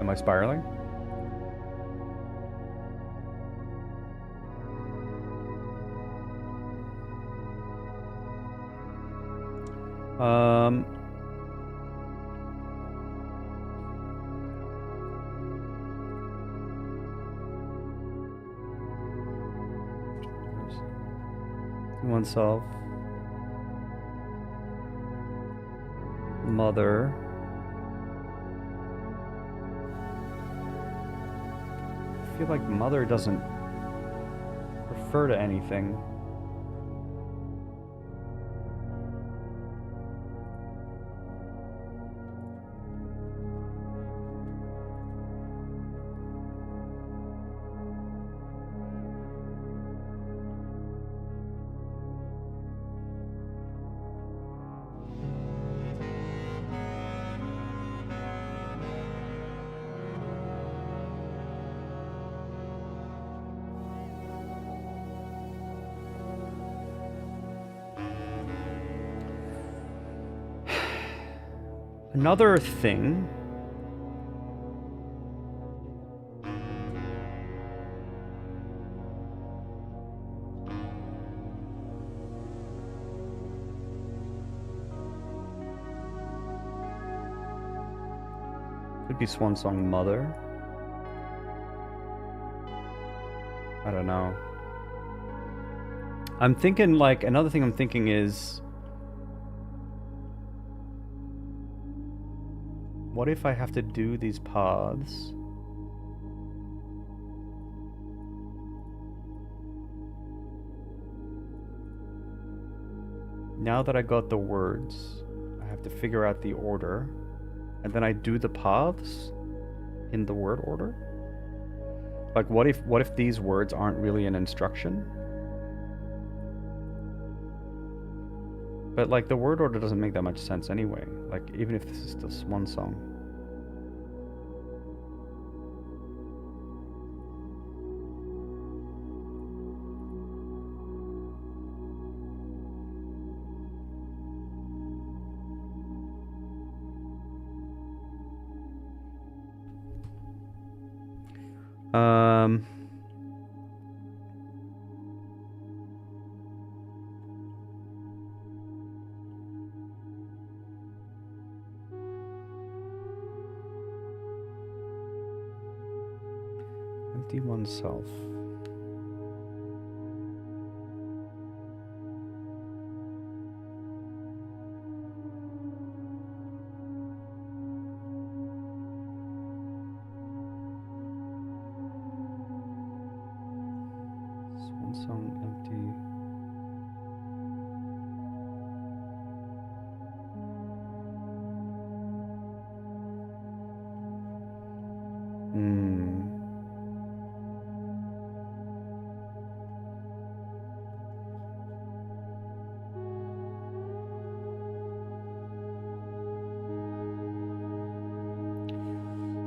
I spiraling? Oneself. Mother. I feel like mother doesn't refer to anything. Another thing. Could be Swan Song Mother. I don't know. I'm thinking, like, another thing I'm thinking is, what if I have to do these paths? Now that I got the words, I have to figure out the order, and then I do the paths in the word order? Like, what if these words aren't really an instruction? But, like, the word order doesn't make that much sense anyway. Like, even if this is the Swan Song. Um. Empty oneself. Swan song empty.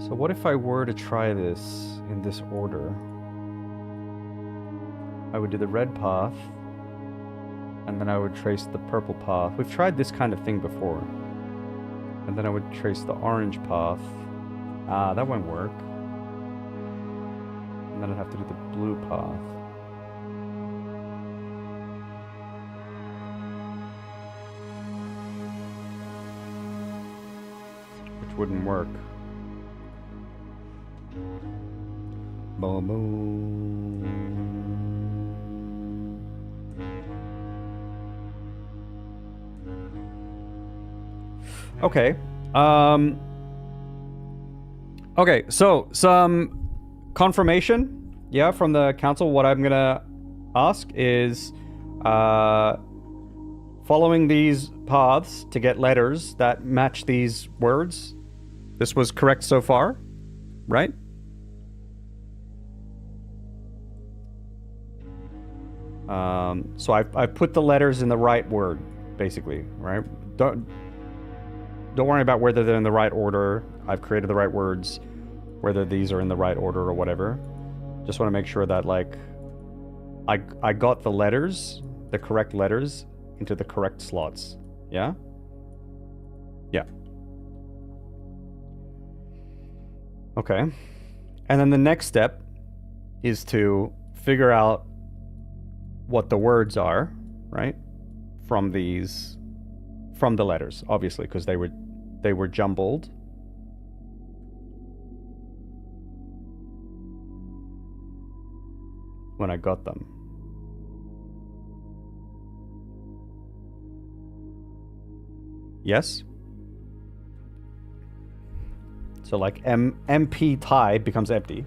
So what if I were to try this in this order? I would do the red path, and then I would trace the purple path. We've tried this kind of thing before. And then I would trace the orange path. Ah, that won't work. And then I'd have to do the blue path. Which wouldn't work. Boom, boom. Okay. Okay, so some confirmation, yeah, from the council. What I'm gonna ask is following these paths to get letters that match these words. This was correct so far, right? So I've put the letters in the right word, basically, right? Don't worry about whether they're in the right order. I've created the right words, whether these are in the right order or whatever. Just want to make sure that, like, I got the letters, the correct letters, into the correct slots. Yeah? Yeah. Okay. And then the next step is to figure out what the words are, right? From the letters, obviously, because they were jumbled. When I got them. Yes? So like MP tie becomes empty.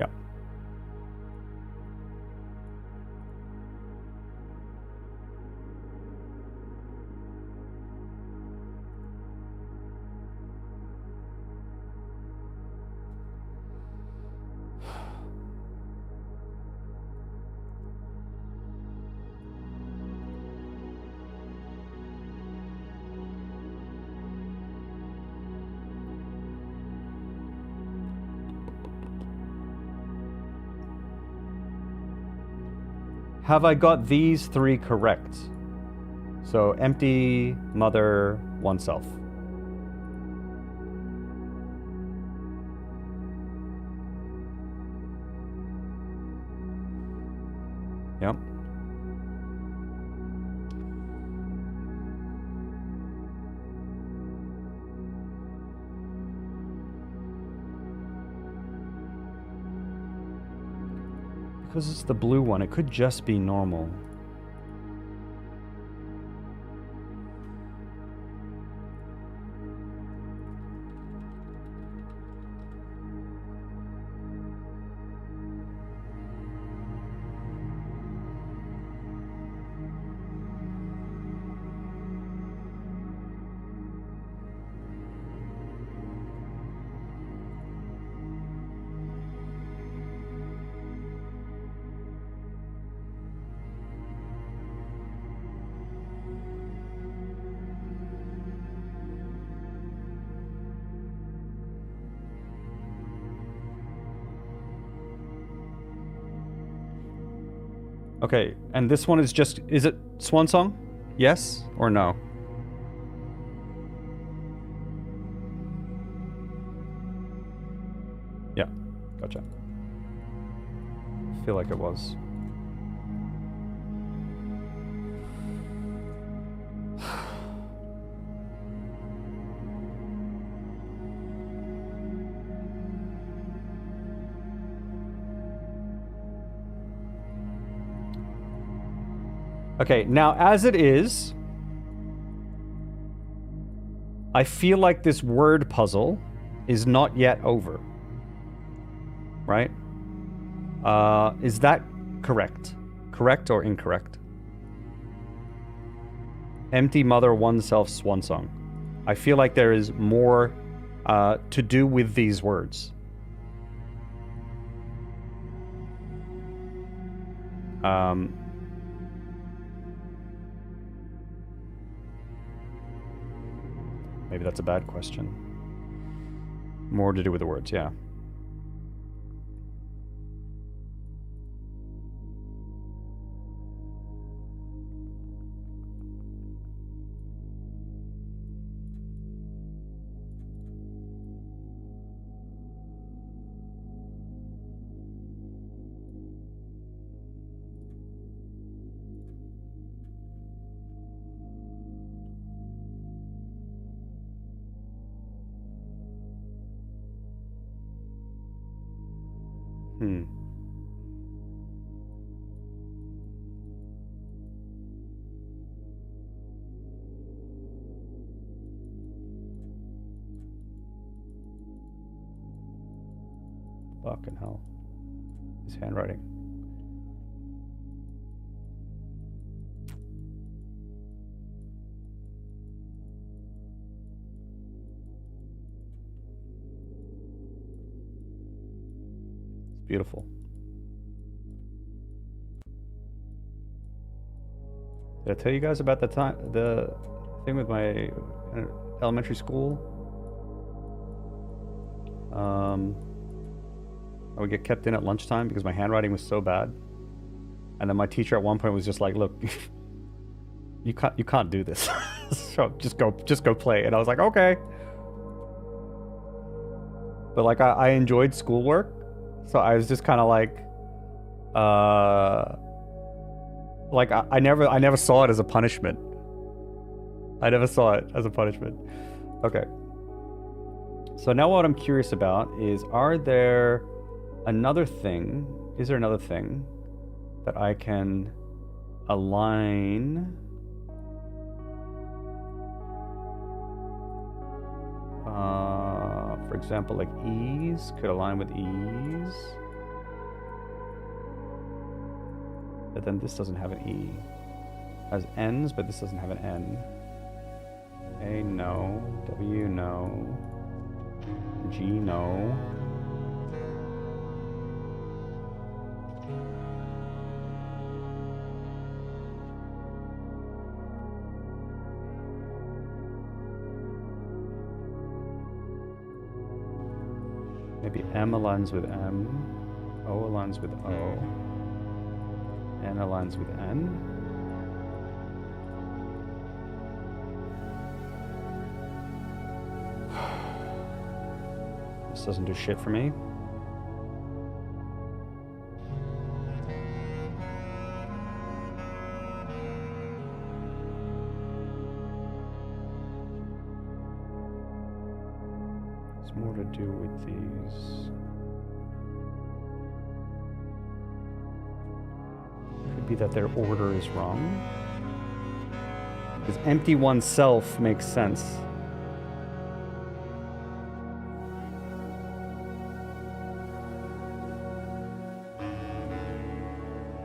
Yeah. Have I got these three correct? So empty, mother, oneself. Yep. Because it's the blue one, it could just be normal. Okay, and this one is just, is it swan song? Yes or no? Gotcha. I feel like it was. Okay, now as it is, I feel like this word puzzle is not yet over. Right? Is that correct? Correct or incorrect? Empty mother, one self, swan song. I feel like there is more to do with these words. Maybe that's a bad question. More to do with the words, yeah. Fucking hell. His handwriting. It's beautiful. Did I tell you guys about the thing with my elementary school? I would get kept in at lunchtime because my handwriting was so bad. And then my teacher at one point was just like, look, you can't do this. So just go play. And I was like, okay. But like I enjoyed schoolwork. So I was just kind of like I never saw it as a punishment. I never saw it as a punishment. Okay. So now what I'm curious about is, is there another thing that I can align for example, like ease could align with ease, but then this doesn't have an E. It has N's, but this doesn't have an N. A, no. W, no. G, no. Maybe M aligns with M, O aligns with O, N aligns with N. This doesn't do shit for me. It's more to do with these. Could be that their order is wrong. Because empty oneself makes sense.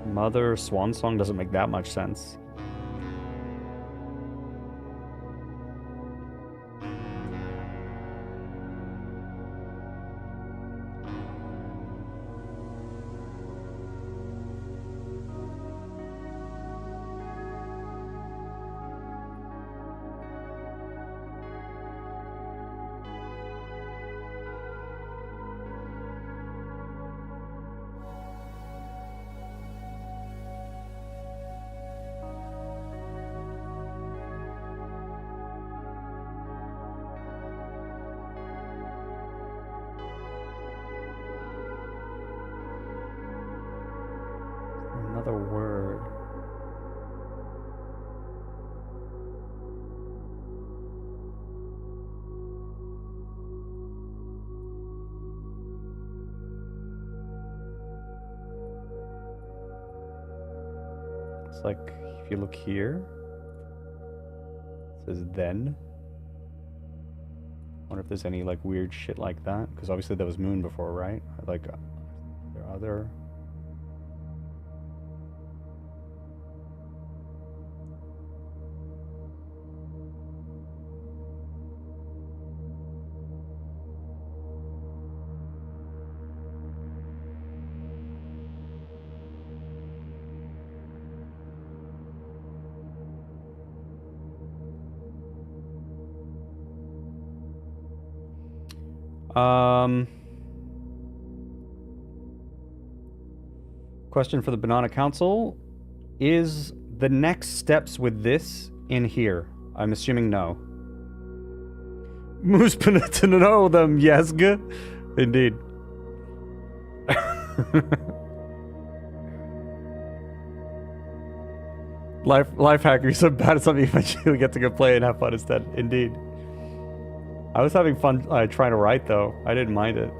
Mother Swan Song doesn't make that much sense. Another word. It's like, if you look here, it says then. Wonder if there's any like weird shit like that, because obviously there was moon before, right? Like, there are other. Question for the Banana Council. Is the next steps with this in here? I'm assuming no. Moose to know them, yes. Indeed. Life hacker, you're so bad at something eventually get to go play and have fun instead. Indeed. I was having fun trying to write, though. I didn't mind it.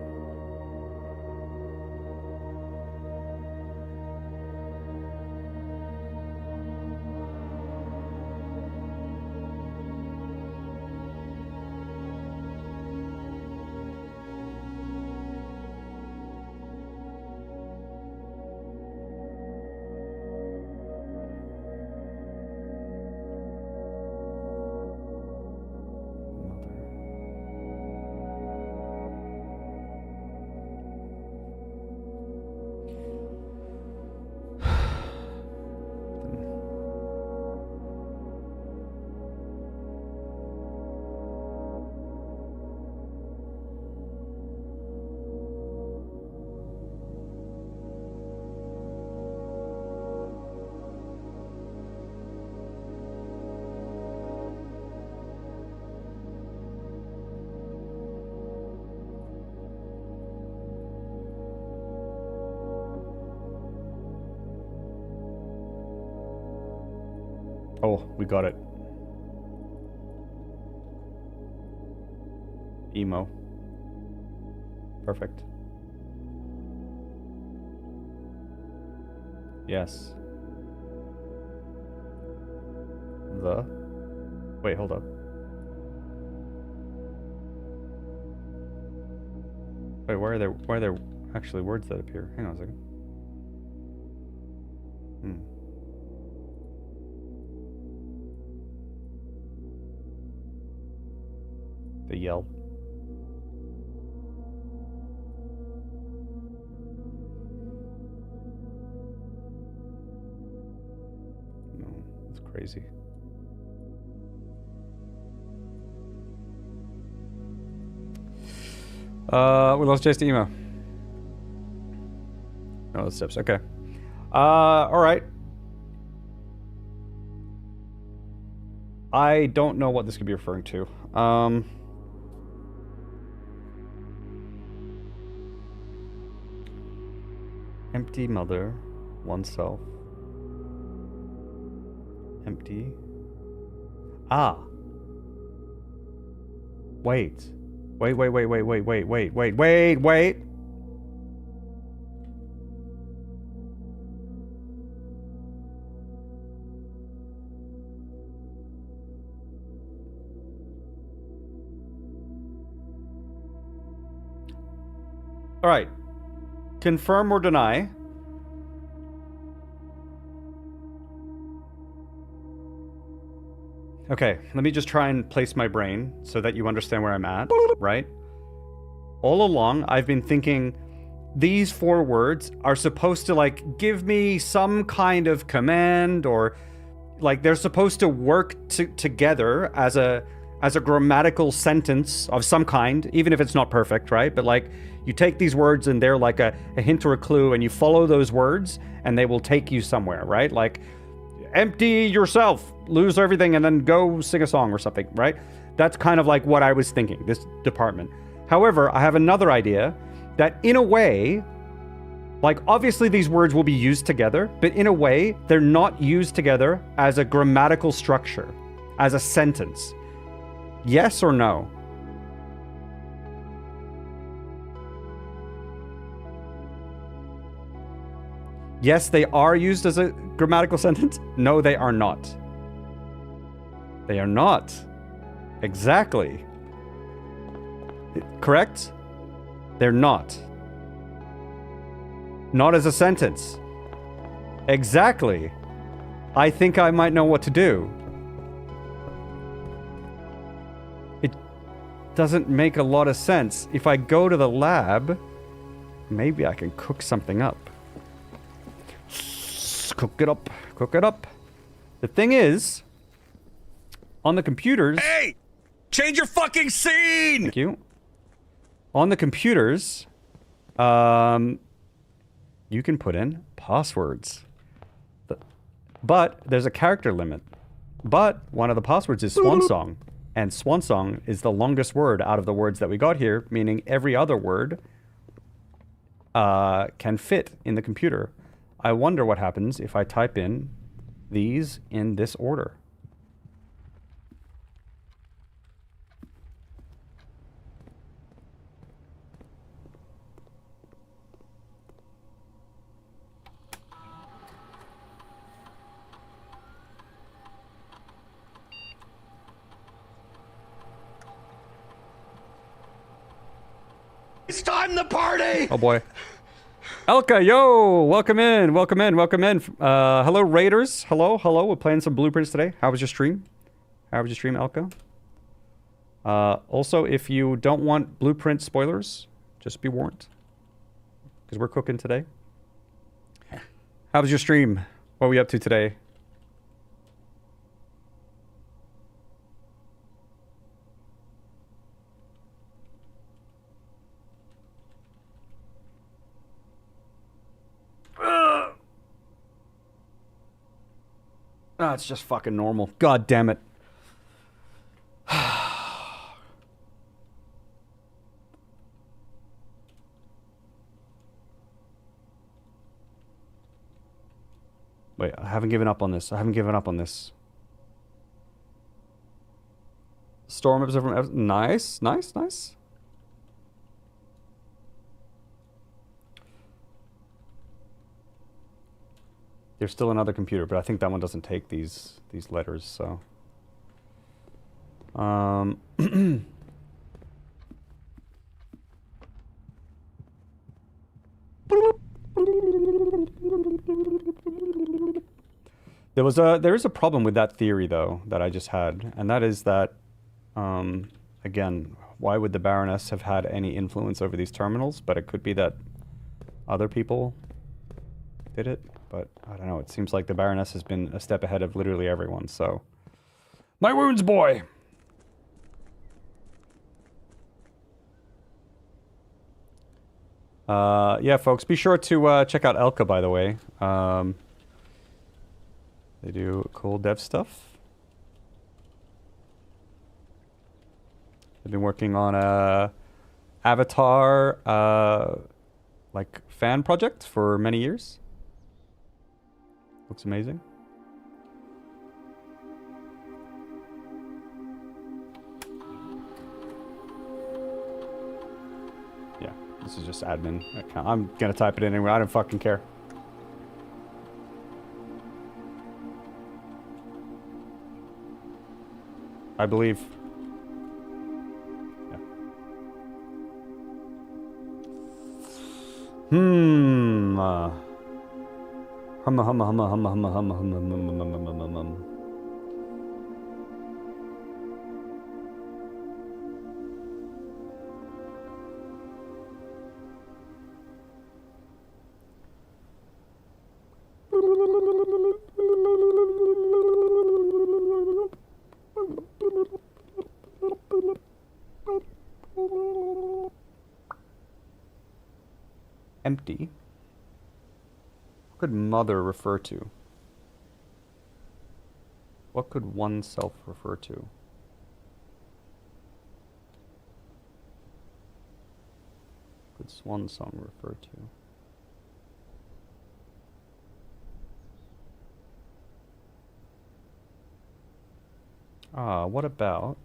Oh, we got it. Emo. Perfect. Yes. The. Wait, hold up. Wait, why are there actually words that appear? Hang on a second. The yell. No, that's crazy. We lost Jace to emo. No, the steps. Okay. All right. I don't know what this could be referring to. Empty mother, oneself. Empty. Ah. Wait. Wait. All right. Confirm or deny. Okay, let me just try and place my brain so that you understand where I'm at, right? All along, I've been thinking these 4 words are supposed to, like, give me some kind of command, or, like, they're supposed to work together as a grammatical sentence of some kind, even if it's not perfect, right? But, like, you take these words and they're like a hint or a clue, and you follow those words and they will take you somewhere, right? Like, empty yourself, lose everything, and then go sing a song or something, right? That's kind of like what I was thinking, this department. However, I have another idea that, in a way, Like, obviously these words will be used together, but in a way, they're not used together as a grammatical structure, as a sentence. Yes or no? Yes, they are used as a grammatical sentence. No, they are not. They are not. Exactly. Correct? They're not. Not as a sentence. Exactly. I think I might know what to do. It doesn't make a lot of sense. If I go to the lab, maybe I can cook something up. Cook it up. Cook it up. The thing is, on the computers... Hey! Change your fucking scene! Thank you. On the computers, you can put in passwords. But there's a character limit. But one of the passwords is swansong. And swansong is the longest word out of the words that we got here, meaning every other word can fit in the computer. I wonder what happens if I type in these in this order. It's time to party! Oh boy. Elka, yo! Welcome in, welcome in, welcome in. Hello, Raiders. Hello, hello. We're playing some Blueprints today. How was your stream? How was your stream, Elka? Also, if you don't want Blueprint spoilers, just be warned. Because we're cooking today. How was your stream? What were we up to today? Oh, it's just fucking normal. God damn it. Wait, I haven't given up on this. I haven't given up on this. Storm episode from... Nice, nice, nice. There's still another computer, but I think that one doesn't take these letters, so... There is a problem with that theory, though, that I just had, and that is that, again, why would the Baroness have had any influence over these terminals? But it could be that other people did it. But, I don't know, it seems like the Baroness has been a step ahead of literally everyone, so... My wounds, boy! Yeah, folks, be sure to check out Elka, by the way. They do cool dev stuff. They've been working on a Avatar, like, fan project for many years. Looks amazing. Yeah, this is just admin account. I'm gonna type it in anyway. I don't fucking care. I believe. Yeah. Empty. What could mother refer to? What could oneself refer to? Could swan song refer to? What about...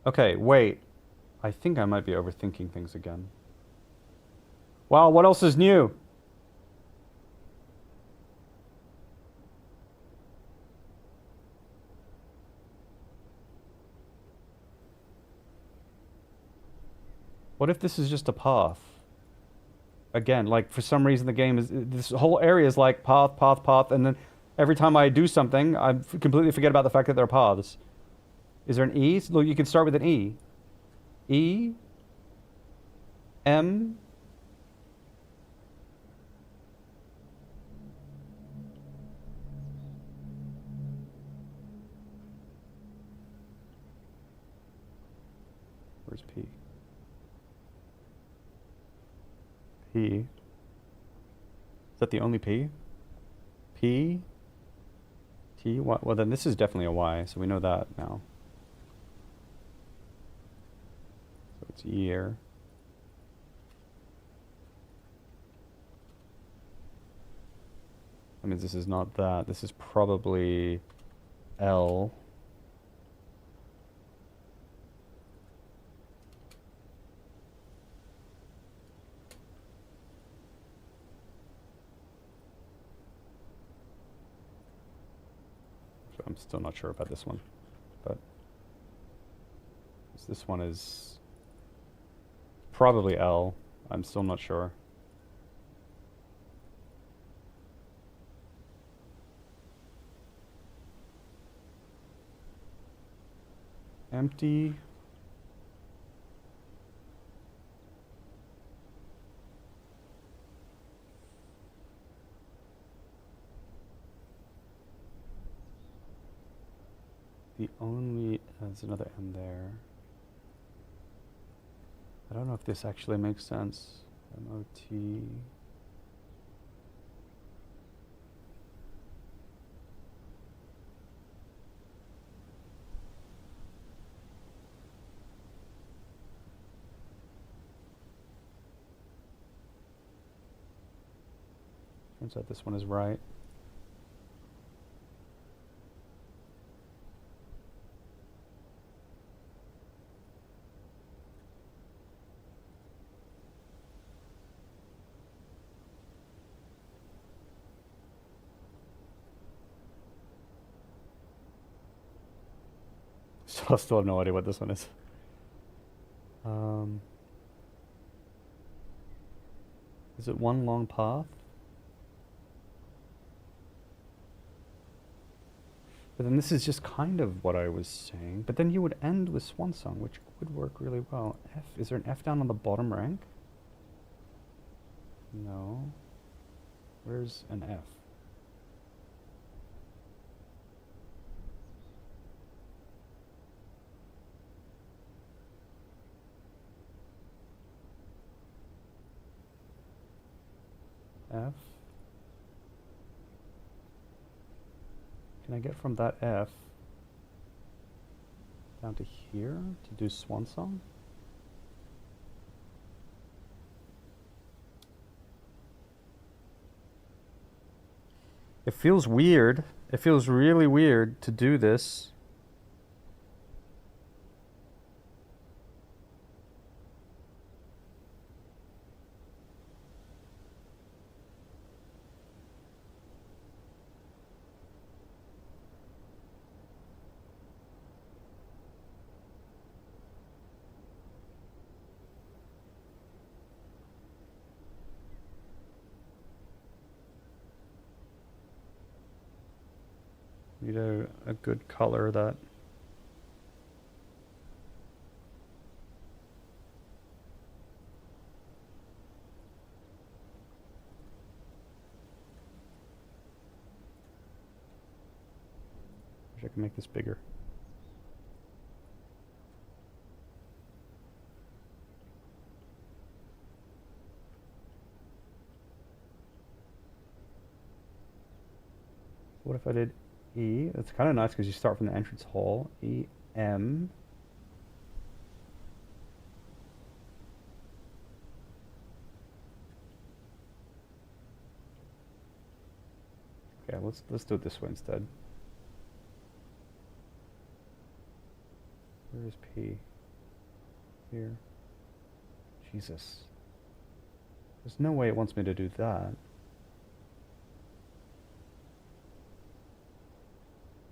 Okay, wait. I think I might be overthinking things again. Wow, what else is new? What if this is just a path? Again, like for some reason the game is... This whole area is like path, path, path, and then every time I do something, I completely forget about the fact that there are paths. Is there an E? Look, you can start with an E. E. M. Where's P? P. Is that the only P? P. T. What? Well, then this is definitely a Y, so we know that now. So it's year. I mean, this is not that. This is probably L. I'm still not sure about this one, but this one is probably L. I'm still not sure. Empty. The only... There's another M there. I don't know if this actually makes sense. M-O-T... Turns out this one is right. So I still have no idea what this one is. Is it one long path? But then this is just kind of what I was saying. But then you would end with Swan Song, which would work really well. F, is there an F down on the bottom rank? No. Where's an F? F. Can I get from that F down to here to do Swan Song? It feels weird. It feels really weird to do this. Need a good color that... Wish I could make this bigger. if I did E, that's kind of nice because you start from the entrance hall. E, M. Okay, let's do it this way instead. Where is P? Here. Jesus. There's no way it wants me to do that.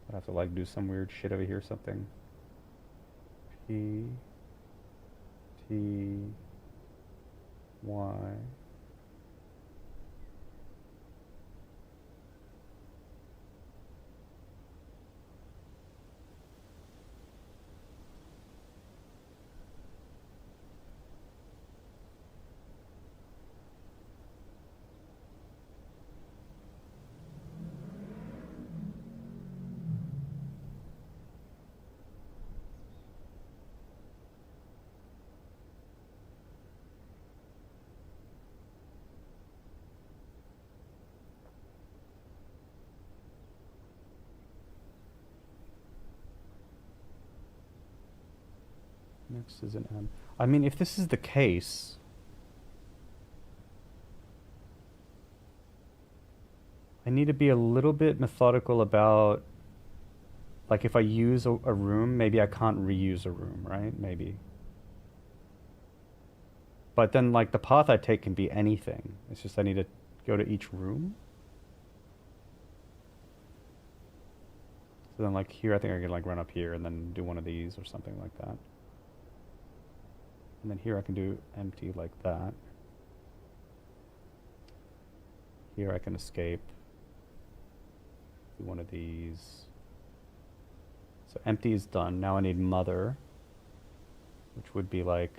I'd have to like do some weird shit over here or something. P, T, Y. Next is an M. I mean, if this is the case, I need to be a little bit methodical about, like, if I use a room, maybe I can't reuse a room, right? Maybe. But then, like, the path I take can be anything. It's just I need to go to each room. So then, like, here, I think I can, like, run up here and then do one of these or something like that. And then here I can do empty like that. Here I can escape. Do one of these. So empty is done. Now I need mother, which would be like,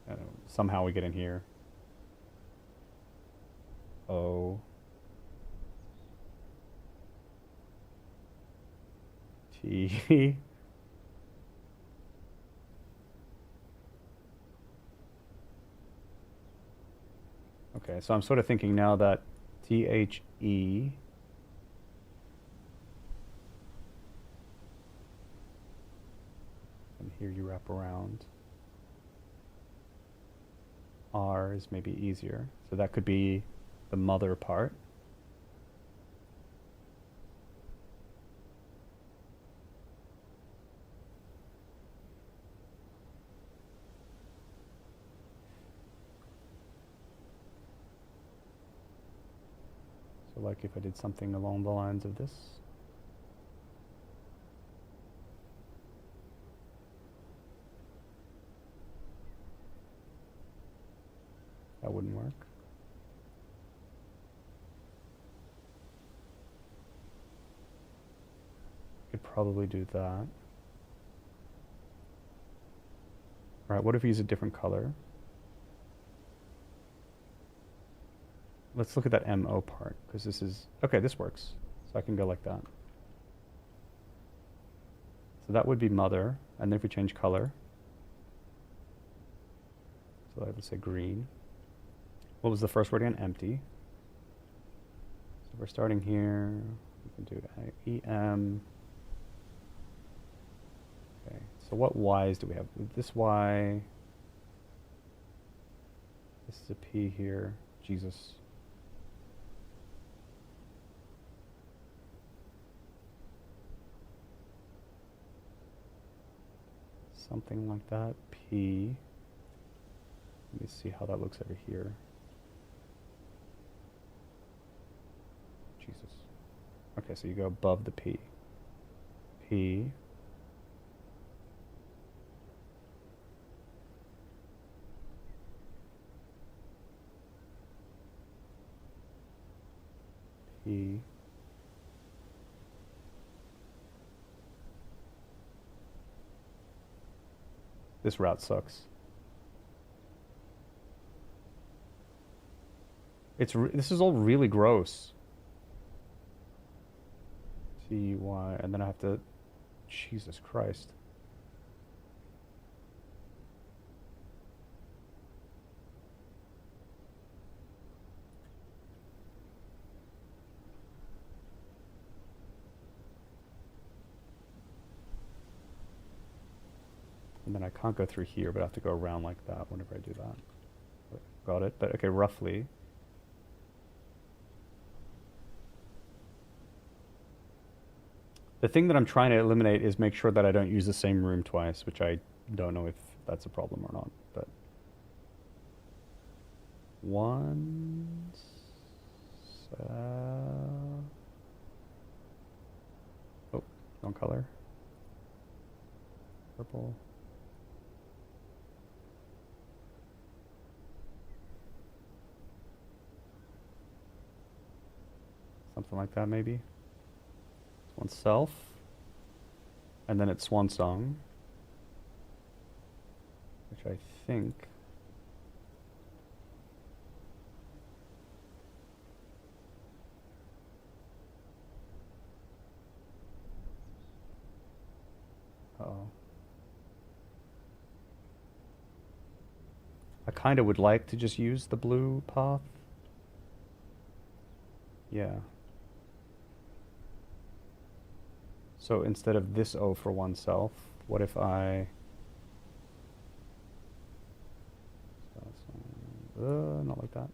I don't know, somehow we get in here. O. T. Okay, so I'm sort of thinking now that THE and here you wrap around. R is maybe easier. So that could be the mother part. So like if I did something along the lines of this. That wouldn't work. Could probably do that. All right, what if we use a different color? Let's look at that MO part, because this is, okay, this works. So I can go like that. So that would be mother, and then if we change color, so let's say green. What was the first word again? Empty. So we're starting here, we can do EM. Okay, so what Y's do we have? This Y, this is a P here, Jesus. Something like that. P. Let me see how that looks over here. Jesus. Okay, so you go above the P. P. P. This route sucks. This is all really gross. T, Y, and then I have to, Jesus Christ. And then I can't go through here, but I have to go around like that whenever I do that. Got it, but okay, roughly. The thing that I'm trying to eliminate is make sure that I don't use the same room twice, which I don't know if that's a problem or not, but... Oh, wrong color. Purple. Something like that, maybe. It's oneself. And then it's Swan Song. Which I think... Uh-oh. I kind of would like to just use the blue path. Yeah. So instead of this O for oneself, what if I... not like that.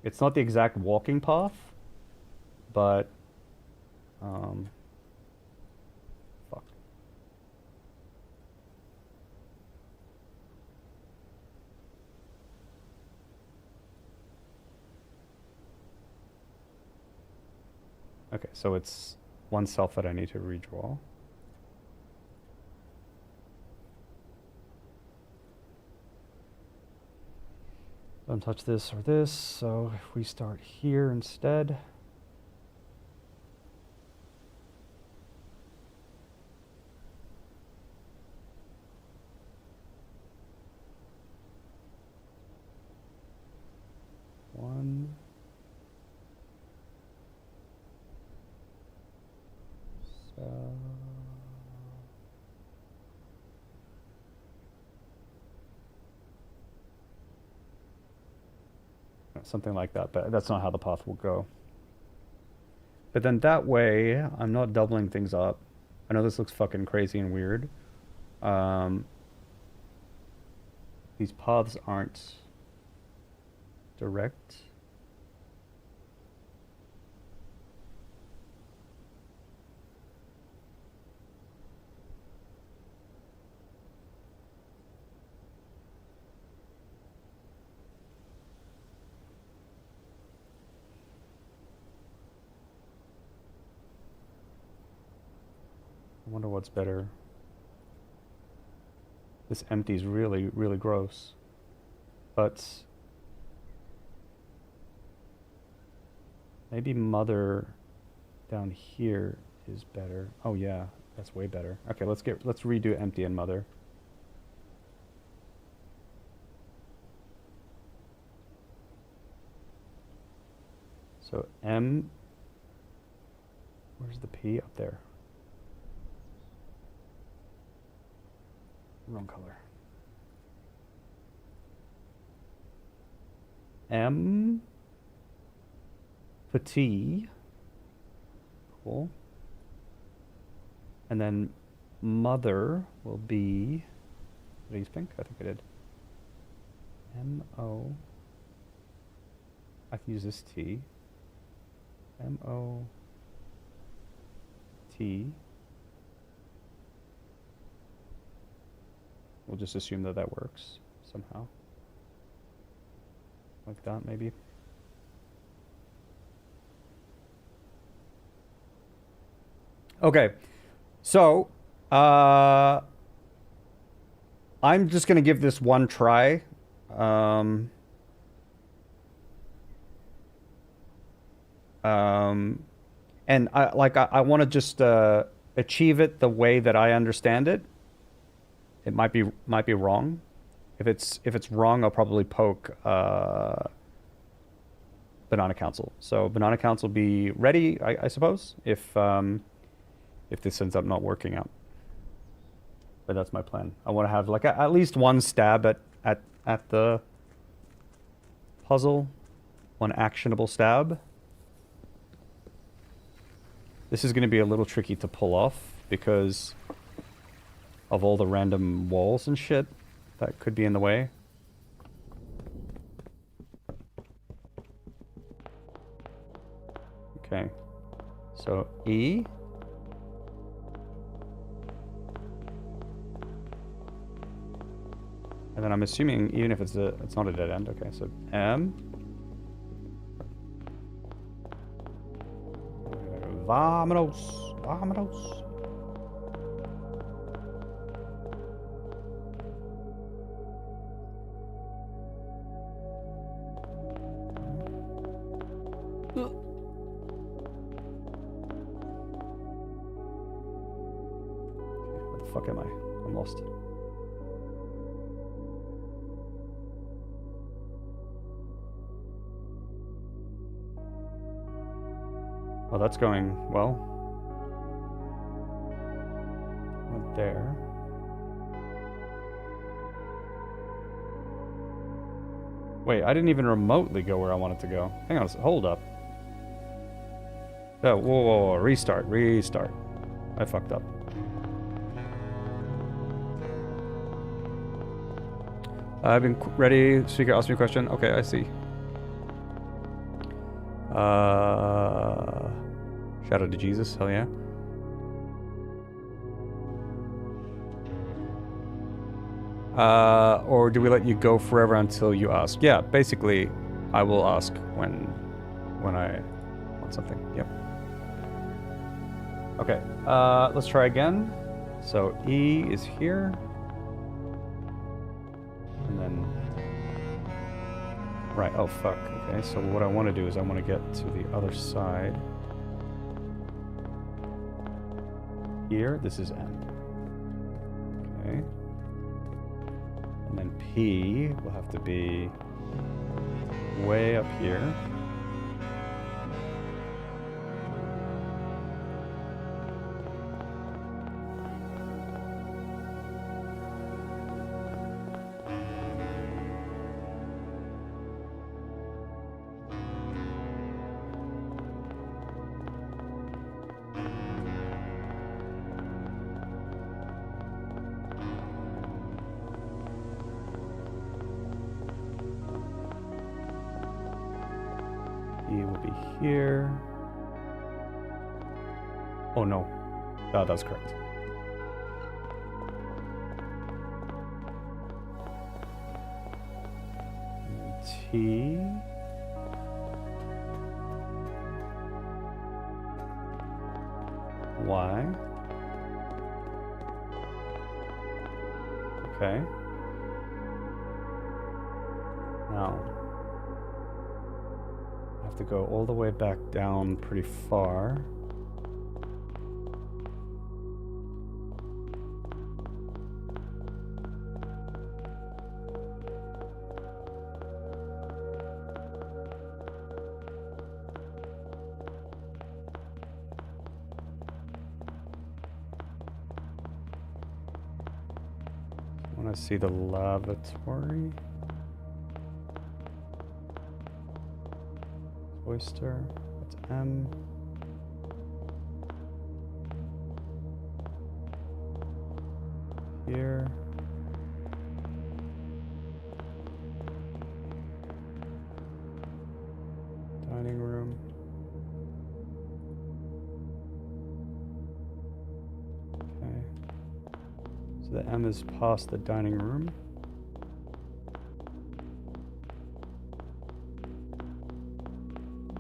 It's not the exact walking path, but... fuck. Okay, so it's oneself that I need to redraw. Don't touch this or this, so if we start here instead. One. Something like that, but that's not how the path will go. But then that way, I'm not doubling things up. I know this looks fucking crazy and weird. These paths aren't direct. I wonder what's better. This empty is really, really gross. But maybe mother down here is better. Oh yeah, that's way better. Okay, let's redo empty and mother. So M, where's the P? Up there. Wrong color. M for T. Cool. And then mother will be... Did I use pink? I think I did. M-O. I can use this T. M-O-T. We'll just assume that that works somehow. Like that, maybe. Okay, so I'm just gonna give this one try. And I want to just achieve it the way that I understand it. It might be wrong. If it's wrong, I'll probably poke Banana Council. So Banana Council, be ready, I suppose, if this ends up not working out. But that's my plan. I want to have like at least one stab at the puzzle, one actionable stab. This is going to be a little tricky to pull off because of all the random walls and shit that could be in the way. Okay. So E. And then I'm assuming even if it's not a dead end. Okay, so M. Vámonos. Vámonos. Where the fuck am I? I'm lost. Well, that's going well. Went there. Wait, I didn't even remotely go where I wanted to go. Hang on, hold up. Oh, whoa, restart, restart. I fucked up. I've been ready. Speaker asked me a question. Okay, I see. Shout out to Jesus, hell yeah. Or do we let you go forever until you ask? Yeah, basically, I will ask when I want something. Yep. Okay, let's try again. So E is here. And then... Right, oh fuck. Okay, so what I want to do is I want to get to the other side. Here, this is M. Okay. And then P will have to be way up here. E will be here. Oh no. Oh, that's correct. And T. Y. Okay. Now, I have to go all the way back down pretty far. I want to see the lavatory. Oyster, that's M. Here. Dining room. Okay. So the M is past the dining room.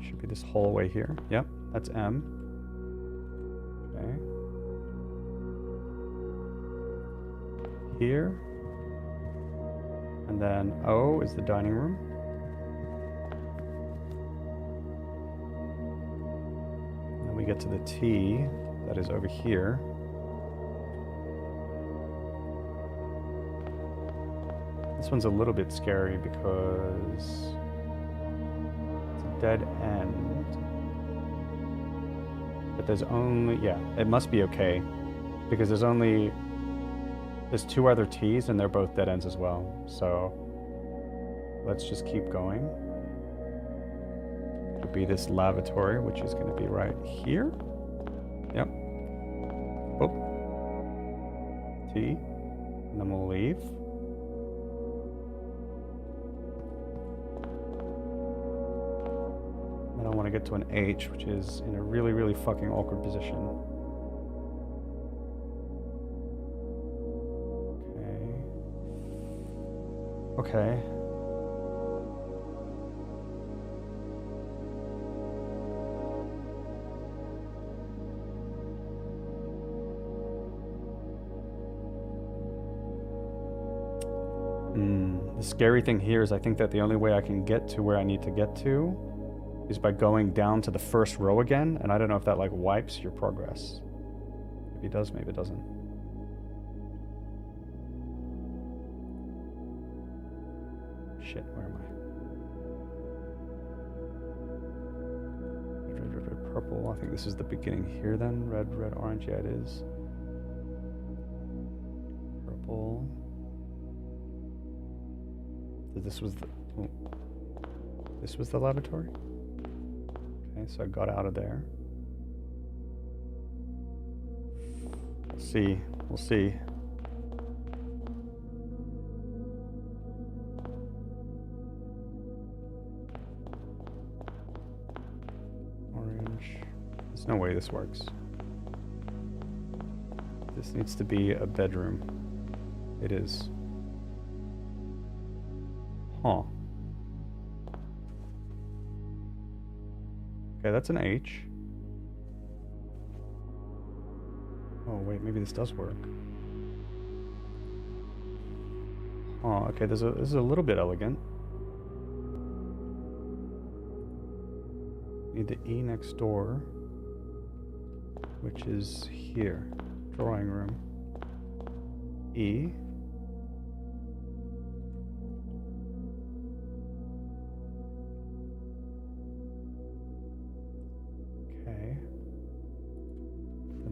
Should be this hallway here. Yep, that's M. Okay. Here. And then O is the dining room. And then we get to the T that is over here. This one's a little bit scary because it's a dead end. But there's only, yeah, it must be okay because there's two other T's and they're both dead ends as well. So let's just keep going. It'll be this lavatory, which is going to be right here. Yep. Oh. T, and then we'll leave. Then I want to get to an H, which is in a really, really fucking awkward position. Okay. The scary thing here is I think that the only way I can get to where I need to get to is by going down to the first row again, and I don't know if that like wipes your progress. Maybe it does, maybe it doesn't. Shit, where am I? Red, red, red, red, purple. I think this is the beginning here then. Red, red, orange. Yeah, it is. Purple. This was the... Oh. This was the lavatory? Okay, so I got out of there. We'll see. We'll see. Orange. There's no way this works. This needs to be a bedroom. It is. Huh. Okay, that's an H. Oh, wait, maybe this does work. Oh, okay, this is a little bit elegant. Need the E next door, which is here. Drawing room. E.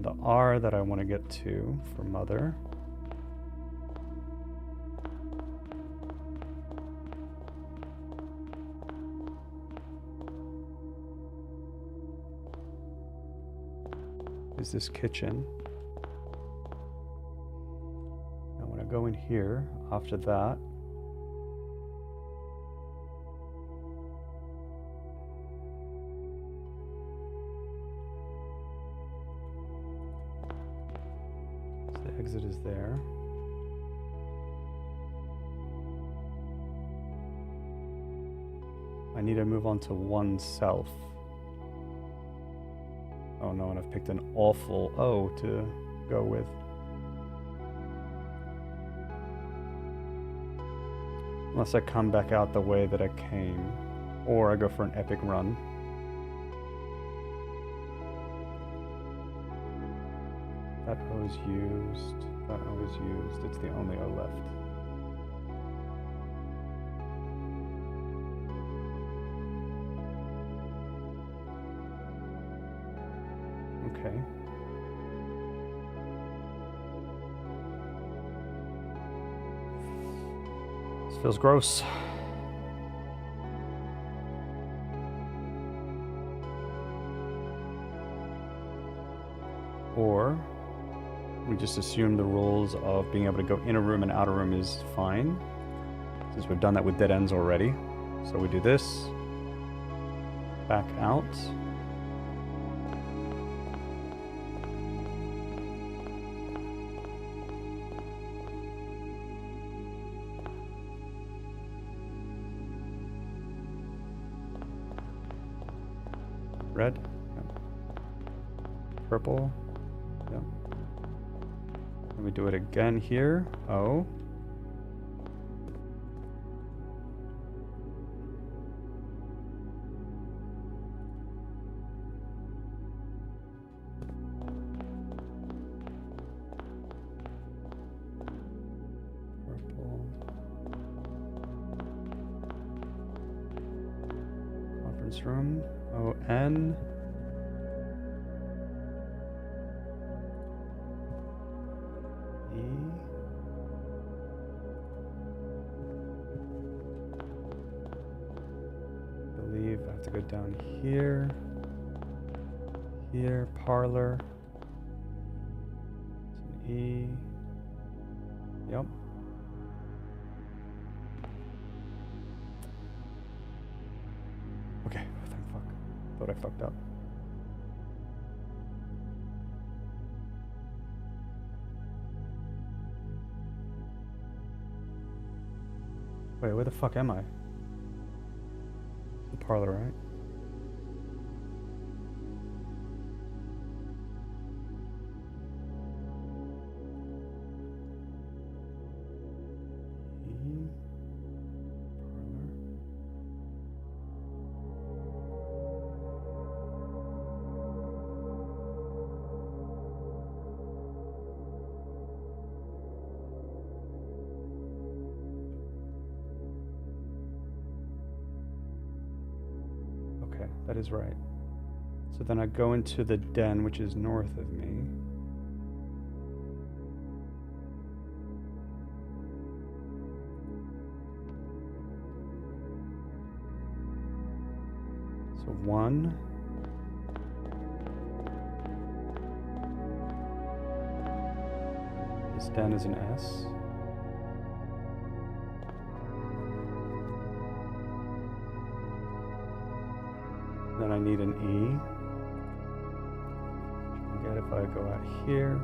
The R that I want to get to for mother. Is this kitchen. I want to go in here after that. Exit is there. I need to move on to oneself. Oh no, and I've picked an awful O to go with. Unless I come back out the way that I came, or I go for an epic run. That O is used. That O is used. It's the only O left. Okay. This feels gross. Or we just assume the rules of being able to go in a room and out a room is fine, since we've done that with dead ends already. So we do this, back out. Red, yep. Purple, yep. Let me do it again here. O. Purple. Conference room. O-N. I have to go down here, here, parlor, it's an E, Yep. Okay, thank fuck. Thought I fucked up. Wait, where the fuck am I? The parlor, right? Okay, that is right. So then I go into the den, which is north of me. So 1. This den is an S. Then I need an E. Which I get if I go out here,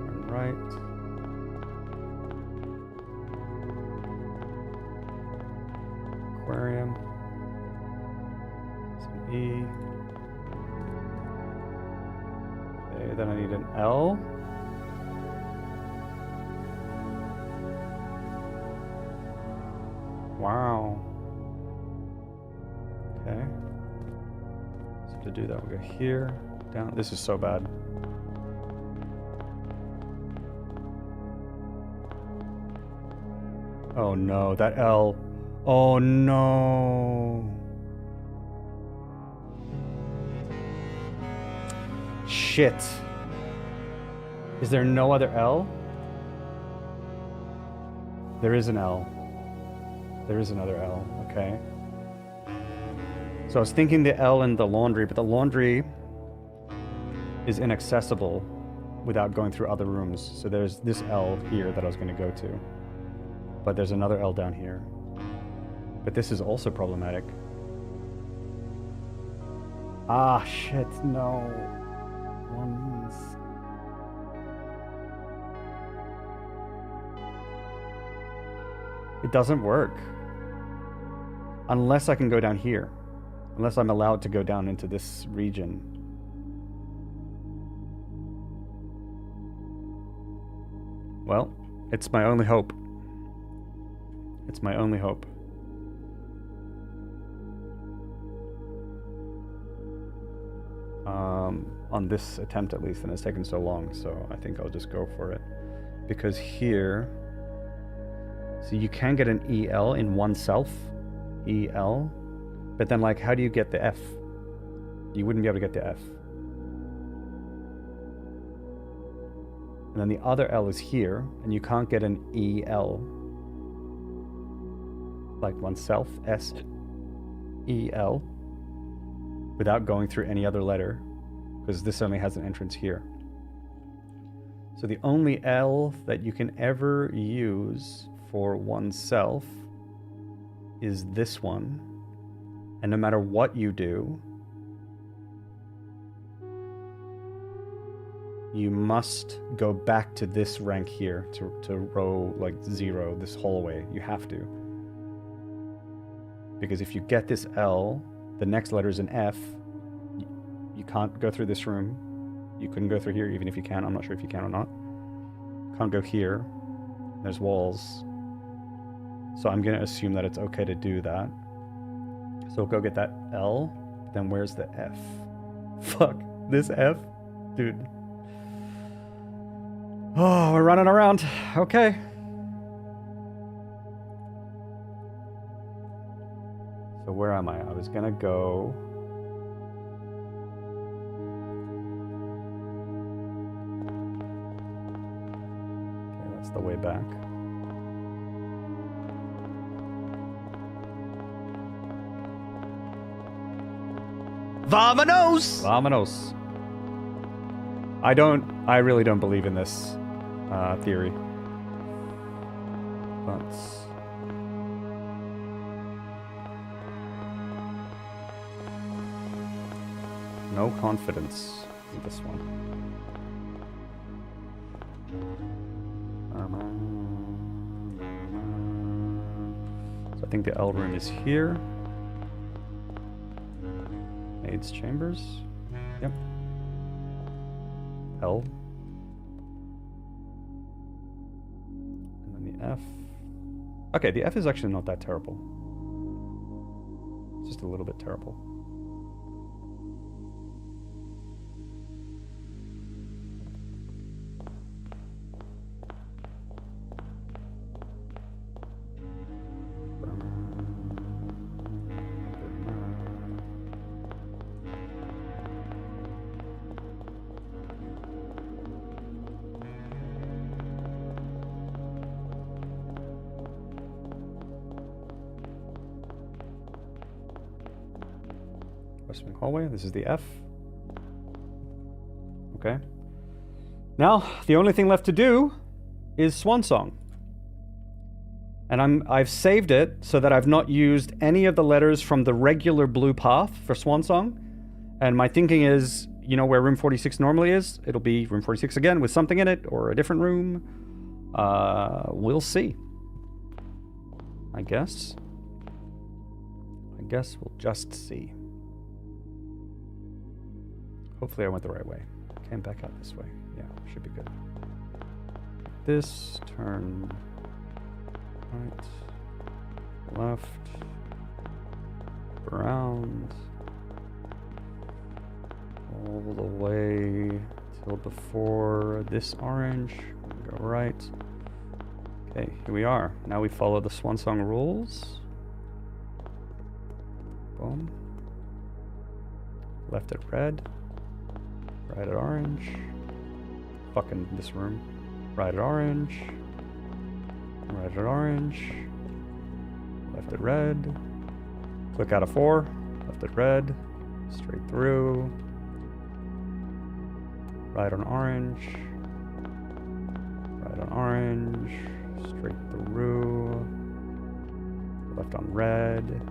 turn right. Aquarium. Some E. Okay, then I need an L. Wow. Okay. So to do that, we'll go here, down. This is so bad. Oh no, that L. Oh no. Shit. Is there no other L? There is an L. There is another L, okay. So I was thinking the L in the laundry, but the laundry is inaccessible without going through other rooms. So there's this L here that I was going to go to. But there's another L down here. But this is also problematic. Ah, shit, no. Ones. It doesn't work. Unless I can go down here. Unless I'm allowed to go down into this region. Well, it's my only hope. It's my only hope. On this attempt at least, and it's taken so long, so I think I'll just go for it. Because here... So you can get an EL in oneself. EL. But then, like, how do you get the F? You wouldn't be able to get the F. And then the other L is here, and you can't get an EL. Like oneself, S, EL, without going through any other letter, because this only has an entrance here. So the only L that you can ever use for oneself is this one. And no matter what you do, you must go back to this rank here to row like 0, this hallway. You have to. Because if you get this L, the next letter is an F. You can't go through this room. You couldn't go through here even if you can. I'm not sure if you can or not. Can't go here. There's walls. So I'm going to assume that it's okay to do that. So we'll go get that L. Then where's the F? Fuck. This F? Dude. Oh, we're running around. Okay. So where am I? I was going to go... Okay, that's the way back. Vamonos! Vamonos. I really don't believe in this theory. but no confidence in this one. So I think the L room is here. Maid's chambers. Yep. L. And then the F. Okay, the F is actually not that terrible. It's just a little bit terrible. West Wing hallway. This is the F. Okay. Now, the only thing left to do is Swan Song. And I've saved it so that I've not used any of the letters from the regular blue path for Swan Song. And my thinking is, you know where room 46 normally is? It'll be room 46 again with something in it, or a different room. We'll see. I guess we'll just see. Hopefully I went the right way. Came back out this way. Yeah, should be good. This, turn right, left, around, all the way till before this orange. Go right. Okay, here we are. Now we follow the Swan Song rules. Boom. Left at red. Right at orange. Fucking this room. Right at orange. Right at orange. Left at red. Click out of 4. Left at red. Straight through. Right on orange. Right on orange. Straight through. Left on red.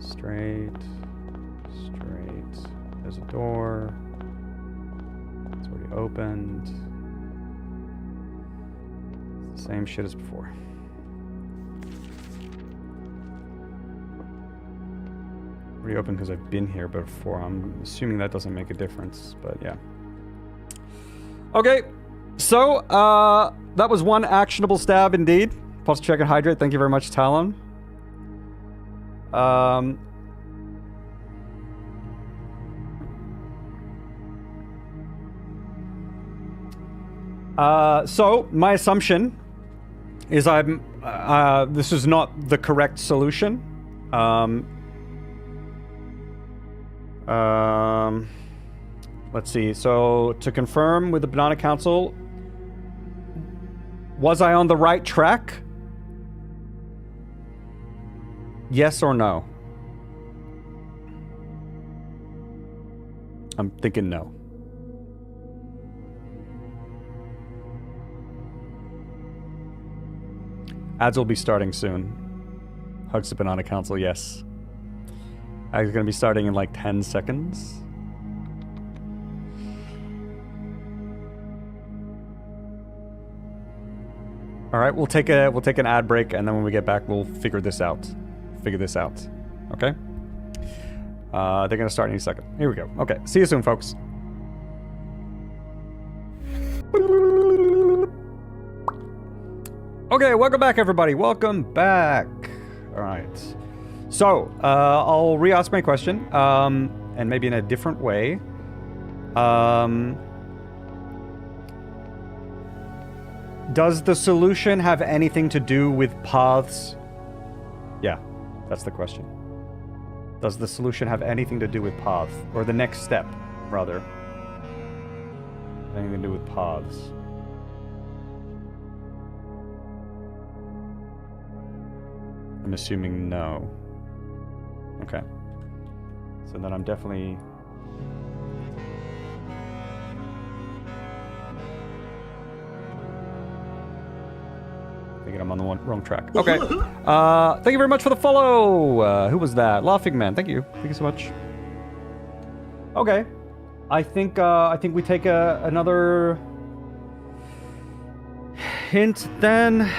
Straight. Straight. There's a door. It's already opened. It's the same shit as before. Already open because I've been here before. I'm assuming that doesn't make a difference, but yeah. Okay, so that was one actionable stab indeed. Pulse check and hydrate. Thank you very much, Talon. So my assumption is this is not the correct solution. Let's see. So to confirm with the Banana Council, was I on the right track? Yes or no? I'm thinking no. Ads will be starting soon. Hugs to Banana Council, yes. Ads are going to be starting in like 10 seconds. All right, we'll take an ad break, and then when we get back, we'll figure this out. Okay? They're going to start any second. Here we go. Okay, see you soon, folks. Okay, welcome back, everybody. Welcome back. All right. So, I'll re-ask my question, and maybe in a different way. Does the solution have anything to do with paths? Yeah, that's the question. Does the solution have anything to do with paths? Or the next step, rather. Anything to do with paths? I'm assuming no. Okay. So then I'm definitely... Thinking I'm on the wrong track. Okay. Thank you very much for the follow. Who was that? Laughing Man. Thank you. Thank you so much. Okay. I think we take another hint then.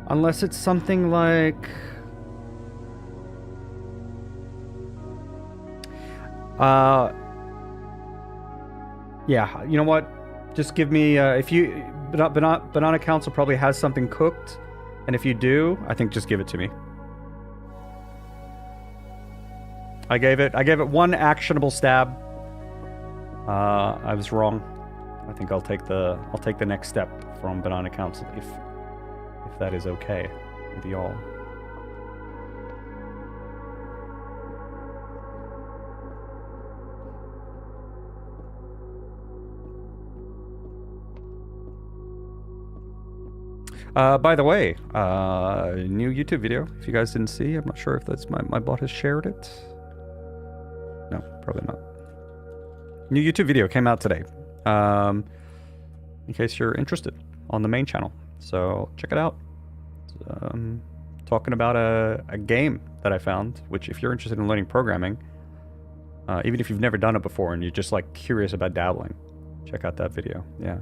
Unless it's something like yeah, you know what? Just give me if you Banana Council probably has something cooked, and if you do, I think just give it to me. I gave it one actionable stab. I was wrong. I think I'll take the next step from Banana Council if that is okay with y'all. By the way, new YouTube video. If you guys didn't see, I'm not sure if that's my bot has shared it. No, probably not. New YouTube video came out today. In case you're interested, on the main channel. So check it out. Talking about a game that I found, which if you're interested in learning programming, even if you've never done it before and you're just like curious about dabbling, check out that video. Yeah,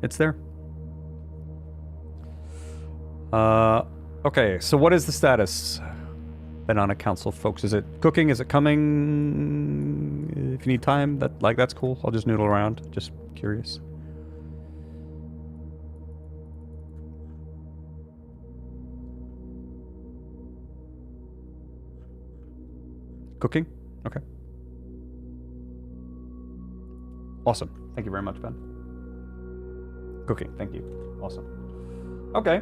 it's there. Okay, so what is the status? Banana Council folks, is it cooking? Is it coming? If you need time, that's cool. I'll just noodle around. Just curious. Cooking? Okay. Awesome. Thank you very much, Ben. Cooking. Thank you. Awesome. Okay.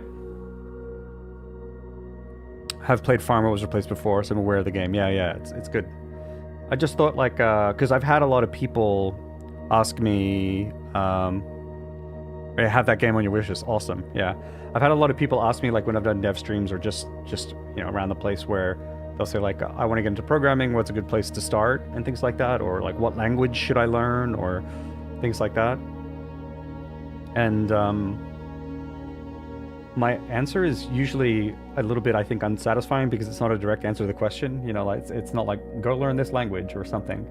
Have played Farmer was replaced before, so I'm aware of the game. Yeah, it's good. I just thought like, because I've had a lot of people ask me, have that game on your wish list. Awesome. Yeah. I've had a lot of people ask me like when I've done dev streams or just around the place where they'll say like, I want to get into programming. What's a good place to start and things like that, or like what language should I learn or things like that. And my answer is usually a little bit, I think, unsatisfying because it's not a direct answer to the question. You know, like it's not like go learn this language or something.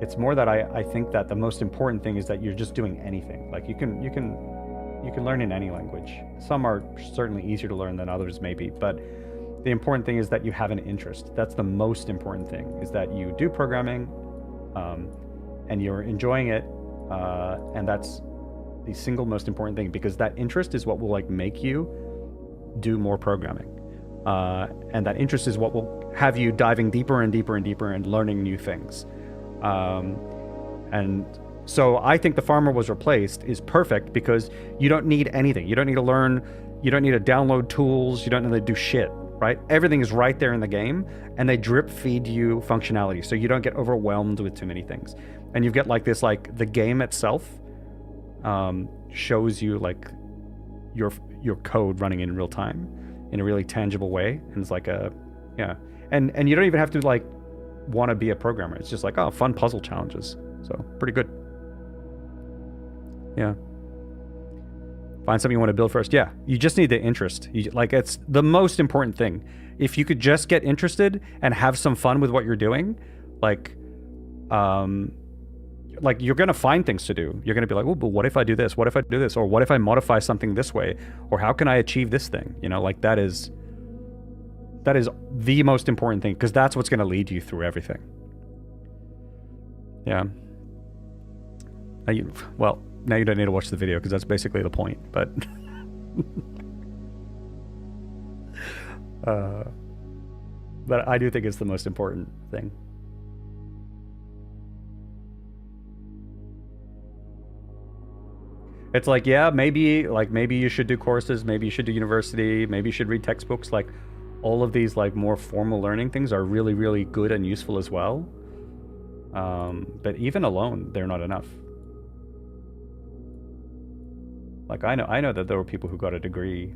It's more that I think that the most important thing is that you're just doing anything. Like you can learn in any language. Some are certainly easier to learn than others maybe, but the important thing is that you have an interest. That's the most important thing, is that you do programming and you're enjoying it, and that's the single most important thing, because that interest is what will like make you do more programming, and that interest is what will have you diving deeper and deeper and deeper and learning new things. And so I think the Farmer was replaced is perfect because you don't need anything. You don't need to learn, you don't need to download tools, you don't need to do shit, right? Everything is right there in the game, and they drip feed you functionality so you don't get overwhelmed with too many things. And you get like this, like the game itself shows you like your code running in real time in a really tangible way, and it's like and you don't even have to like want to be a programmer. It's just like, oh, fun puzzle challenges. So pretty good. Yeah. Find something you want to build first. Yeah, you just need the interest. Like it's the most important thing. If you could just get interested and have some fun with what you're doing, like you're gonna find things to do. You're gonna be like, oh, but what if I do this? What if I do this? Or what if I modify something this way? Or how can I achieve this thing? You know, like that is the most important thing, because that's what's gonna lead you through everything. Yeah. Well, now you don't need to watch the video because that's basically the point, but but I do think it's the most important thing. It's like, yeah, maybe you should do courses, maybe you should do university, maybe you should read textbooks. Like all of these like more formal learning things are really, really good and useful as well. But even alone, they're not enough. Like I know that there were people who got a degree,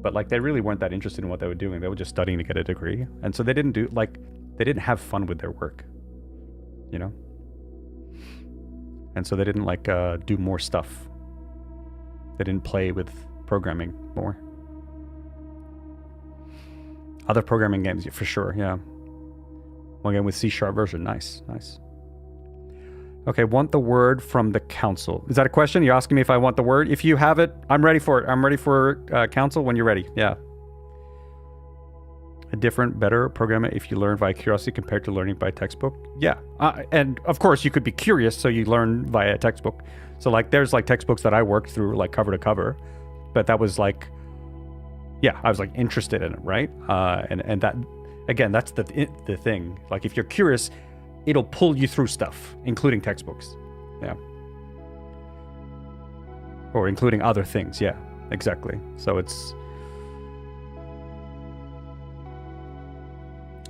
but like they really weren't that interested in what they were doing. They were just studying to get a degree, and so they didn't have fun with their work, you know. And so they didn't like do more stuff. They didn't play with programming more. Other programming games, for sure, yeah. One game with C# version, nice. Okay, want the word from the council. Is that a question? You're asking me if I want the word? If you have it, I'm ready for it. I'm ready for council when you're ready, yeah. A different, better program if you learn via curiosity compared to learning by textbook? Yeah, and of course you could be curious, so you learn via textbook. So like there's like textbooks that I worked through like cover to cover, but that was like, yeah, I was like interested in it, right? And that, again, that's the thing. Like if you're curious, it'll pull you through stuff, including textbooks. Yeah. Or including other things, yeah, exactly. So it's,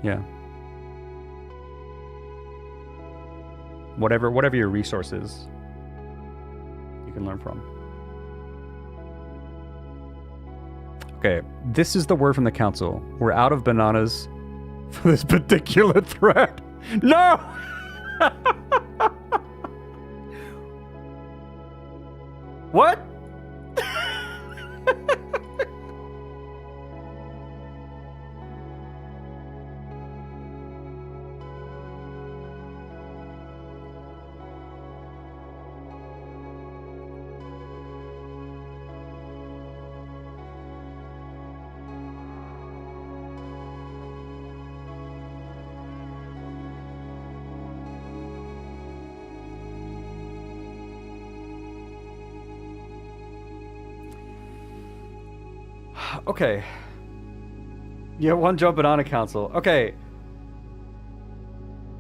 yeah. Whatever your resource is, you can learn from. Okay, this is the word from the council. We're out of bananas for this particular thread. No! What? Okay. Yeah, one job banana council. Okay.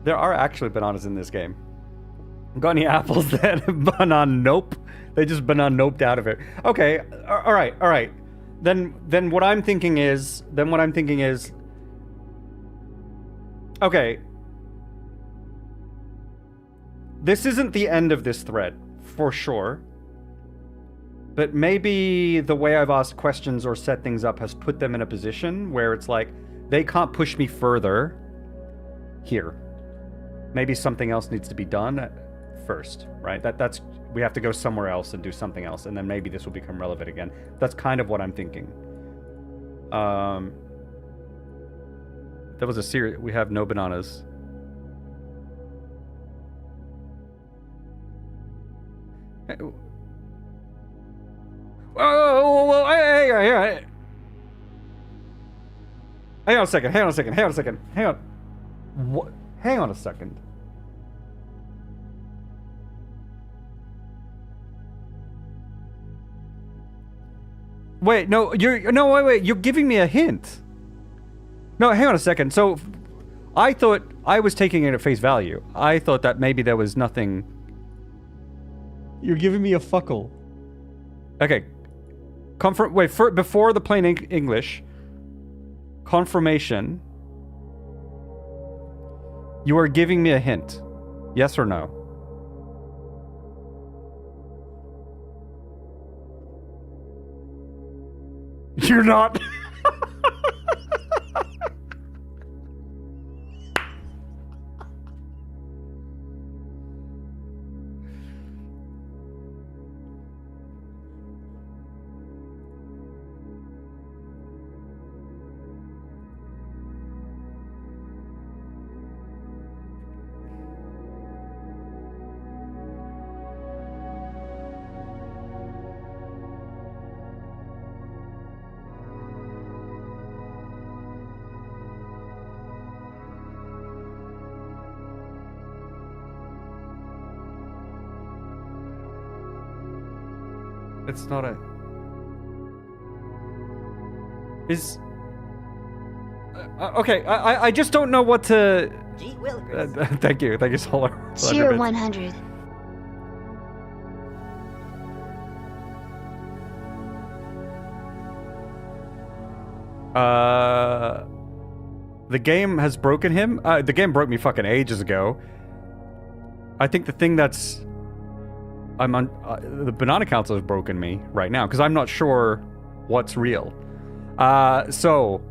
There are actually bananas in this game. Got any apples that banana nope? They just banana noped out of it. Okay. All right. Then what I'm thinking is okay. This isn't the end of this thread, for sure. But maybe the way I've asked questions or set things up has put them in a position where it's like, they can't push me further here. Maybe something else needs to be done first, right? That's we have to go somewhere else and do something else, and then maybe this will become relevant again. That's kind of what I'm thinking. That was a series. We have no bananas. Whoa, hey. Hang on a second. Hang on. What? Hang on a second. Wait, no, wait. You're giving me a hint. No, hang on a second. So, I thought I was taking it at face value. I thought that maybe there was nothing. You're giving me a fuckle. Okay. Before the plain English, confirmation. You are giving me a hint. Yes or no? You're not. It's not a... Is... okay, I just don't know what to... Gee willikers. Thank you, Solar. Cheer 100. The game has broken him? The game broke me fucking ages ago. I think the thing that's... the Banana Council has broken me right now, because I'm not sure what's real. So...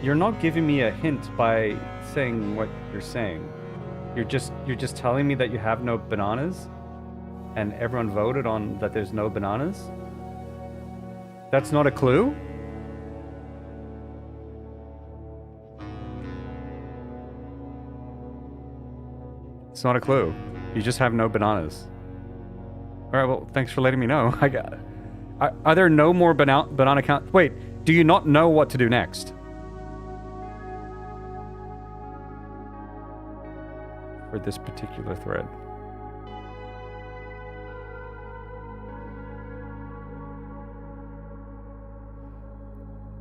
You're not giving me a hint by saying what you're saying. You're just telling me that you have no bananas, and everyone voted on that there's no bananas. That's not a clue? It's not a clue. You just have no bananas. All right, well, thanks for letting me know. Are there no more banana count? Wait, do you not know what to do next? For this particular thread.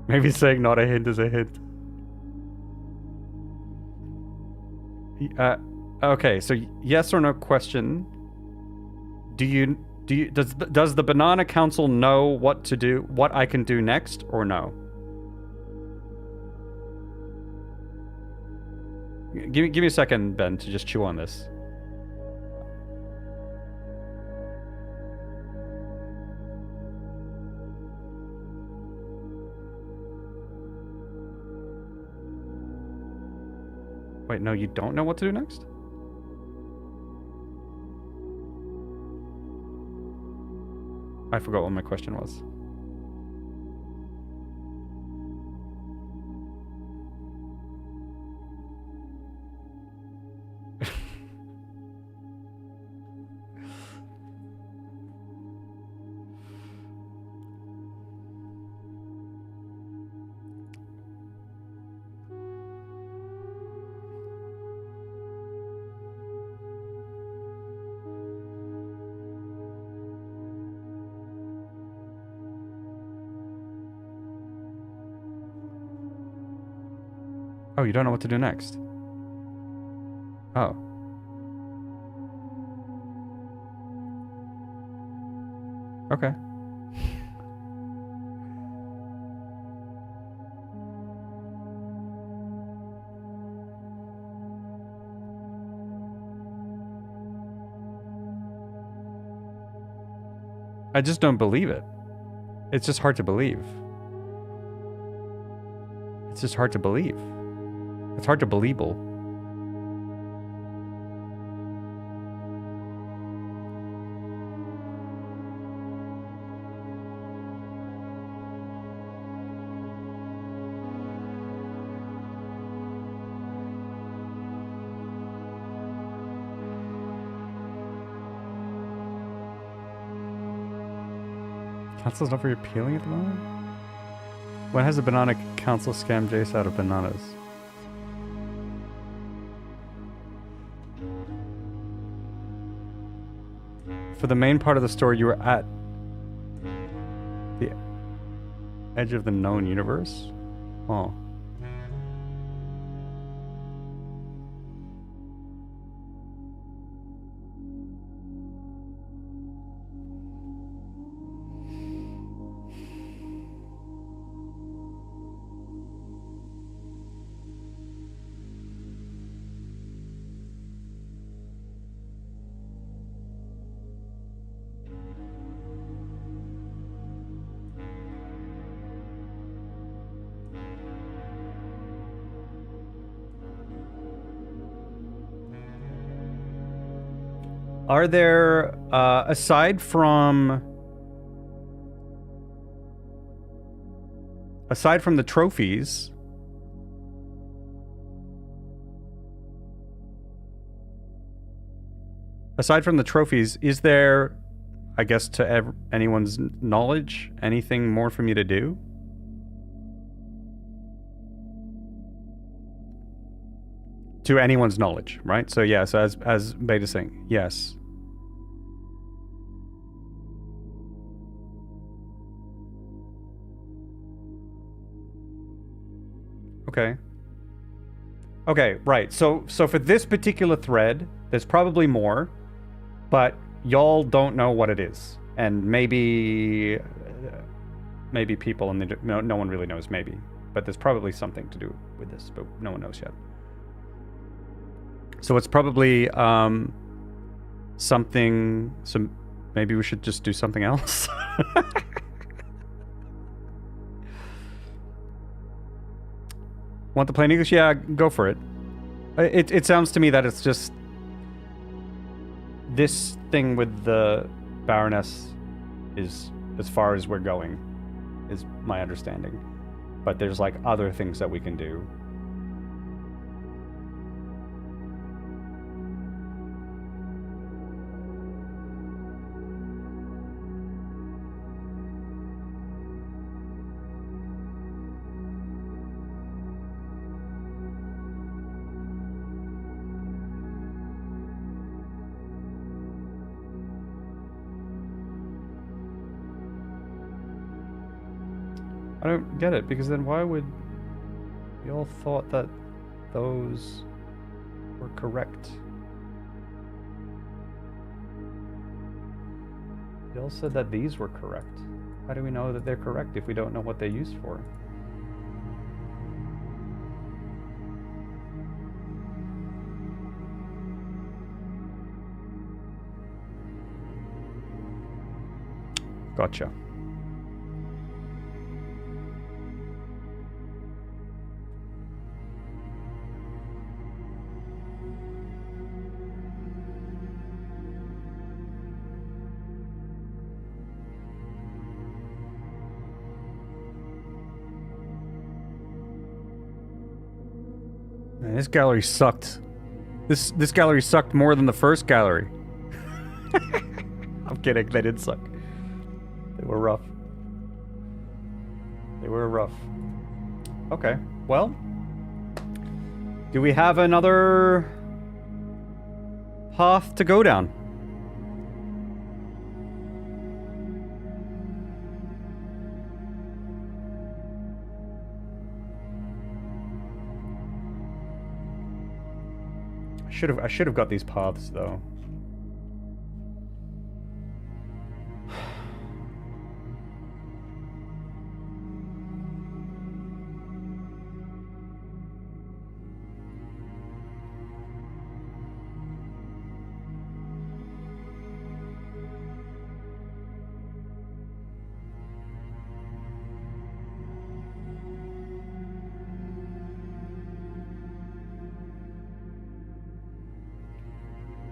Maybe saying not a hint is a hint. Okay, so yes or no question. Does the Banana Council know what to do, what I can do next, or no? Give me a second, Ben, to just chew on this. Wait, no, you don't know what to do next? I forgot what my question was. Oh, you don't know what to do next? Oh. Okay. I just don't believe it. It's just hard to believe. It's just hard to believe. It's hard to believable. Council's not very appealing at the moment? When has the Banana Council scammed Jace out of bananas? For the main part of the story, you were at the edge of the known universe? Oh. Are there, aside from the trophies, is there, I guess, to anyone's knowledge, anything more for me to do? To anyone's knowledge, right? So yeah, so as Beta's saying, yes. Okay. Okay, right. So for this particular thread, there's probably more, but y'all don't know what it is. And maybe people and no one really knows, maybe. But there's probably something to do with this, but no one knows yet. So it's probably something, maybe we should just do something else. Want the plain English? Yeah, go for it. It sounds to me that it's just this thing with the Baroness is as far as we're going, is my understanding. But there's like other things that we can do. I don't get it, because then why would you all thought that those were correct? You all said that these were correct. How do we know that they're correct if we don't know what they're used for? Gotcha. Man, this gallery sucked. This gallery sucked more than the first gallery. I'm kidding, they did suck. They were rough. They were rough. Okay, well. Do we have another path to go down? I should have got these paths though.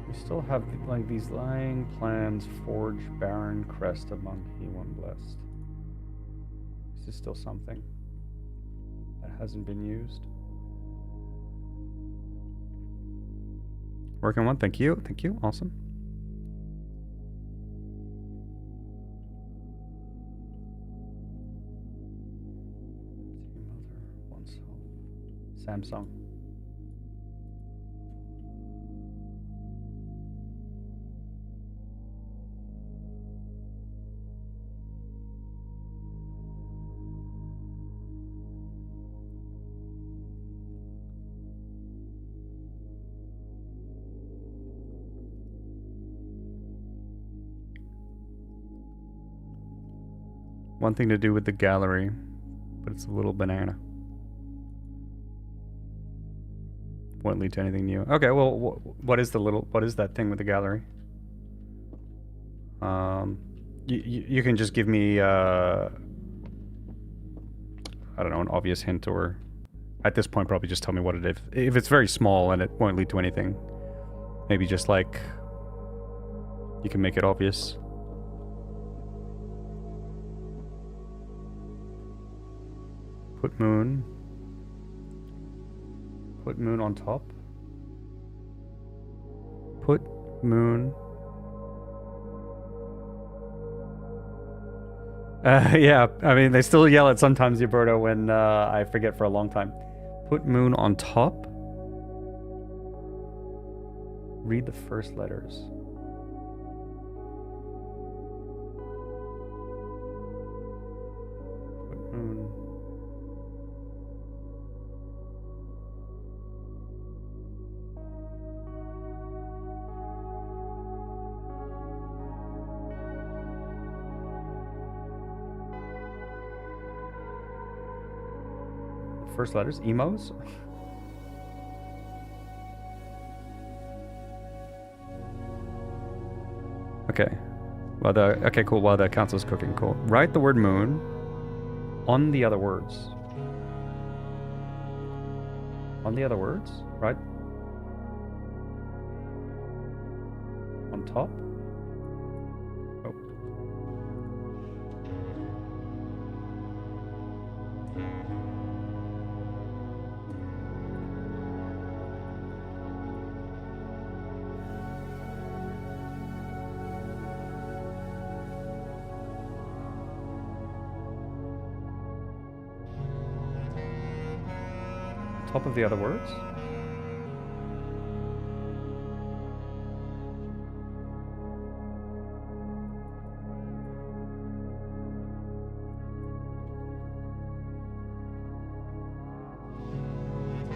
We still have like these lying plans, forge barren crest among he one blessed. Is this still something that hasn't been used? Working one, thank you, awesome. Mother, oneself. Samsung. One thing to do with the gallery, but it's a little banana. Won't lead to anything new. Okay, well, what is that thing with the gallery? You can just give me, I don't know, an obvious hint, or at this point probably just tell me what it is. If it's very small and it won't lead to anything, maybe just like, you can make it obvious. Put moon on top. Put moon. Yeah, I mean, they still yell it sometimes, Roberto, when I forget for a long time. Put moon on top. Read the first letters. Put moon. First letters, emos. Okay. Okay, cool. While the council's cooking, cool. Write the word moon on the other words. On the other words, right? On top? Oh. Top of the other words?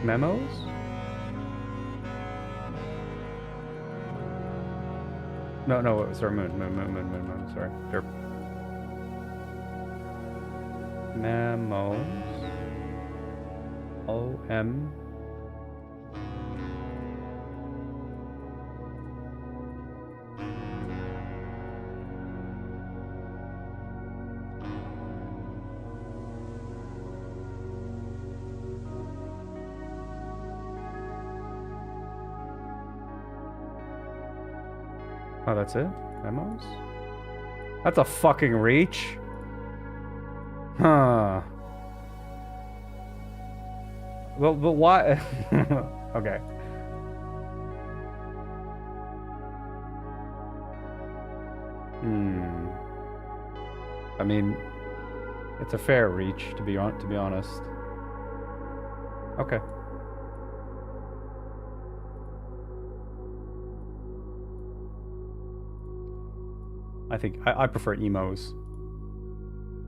Memos? No, sorry, moon, sorry. Derp. Memos. O-M. Oh, that's it? Memos? That's a fucking reach. Huh. Well, but why? Okay. I mean, it's a fair reach, to be honest. Okay. I think I prefer emos.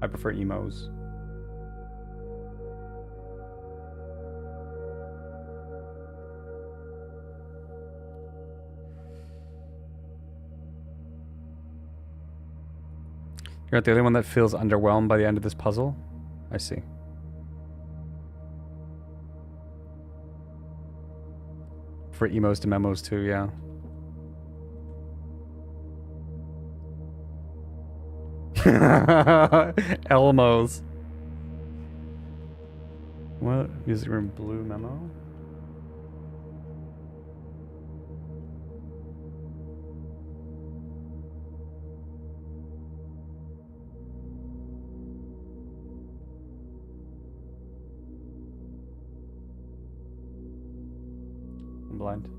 I prefer emos. You're not the only one that feels underwhelmed by the end of this puzzle? I see. For emos to memos too, yeah. Elmos. What? Music room blue memo? I'm blind.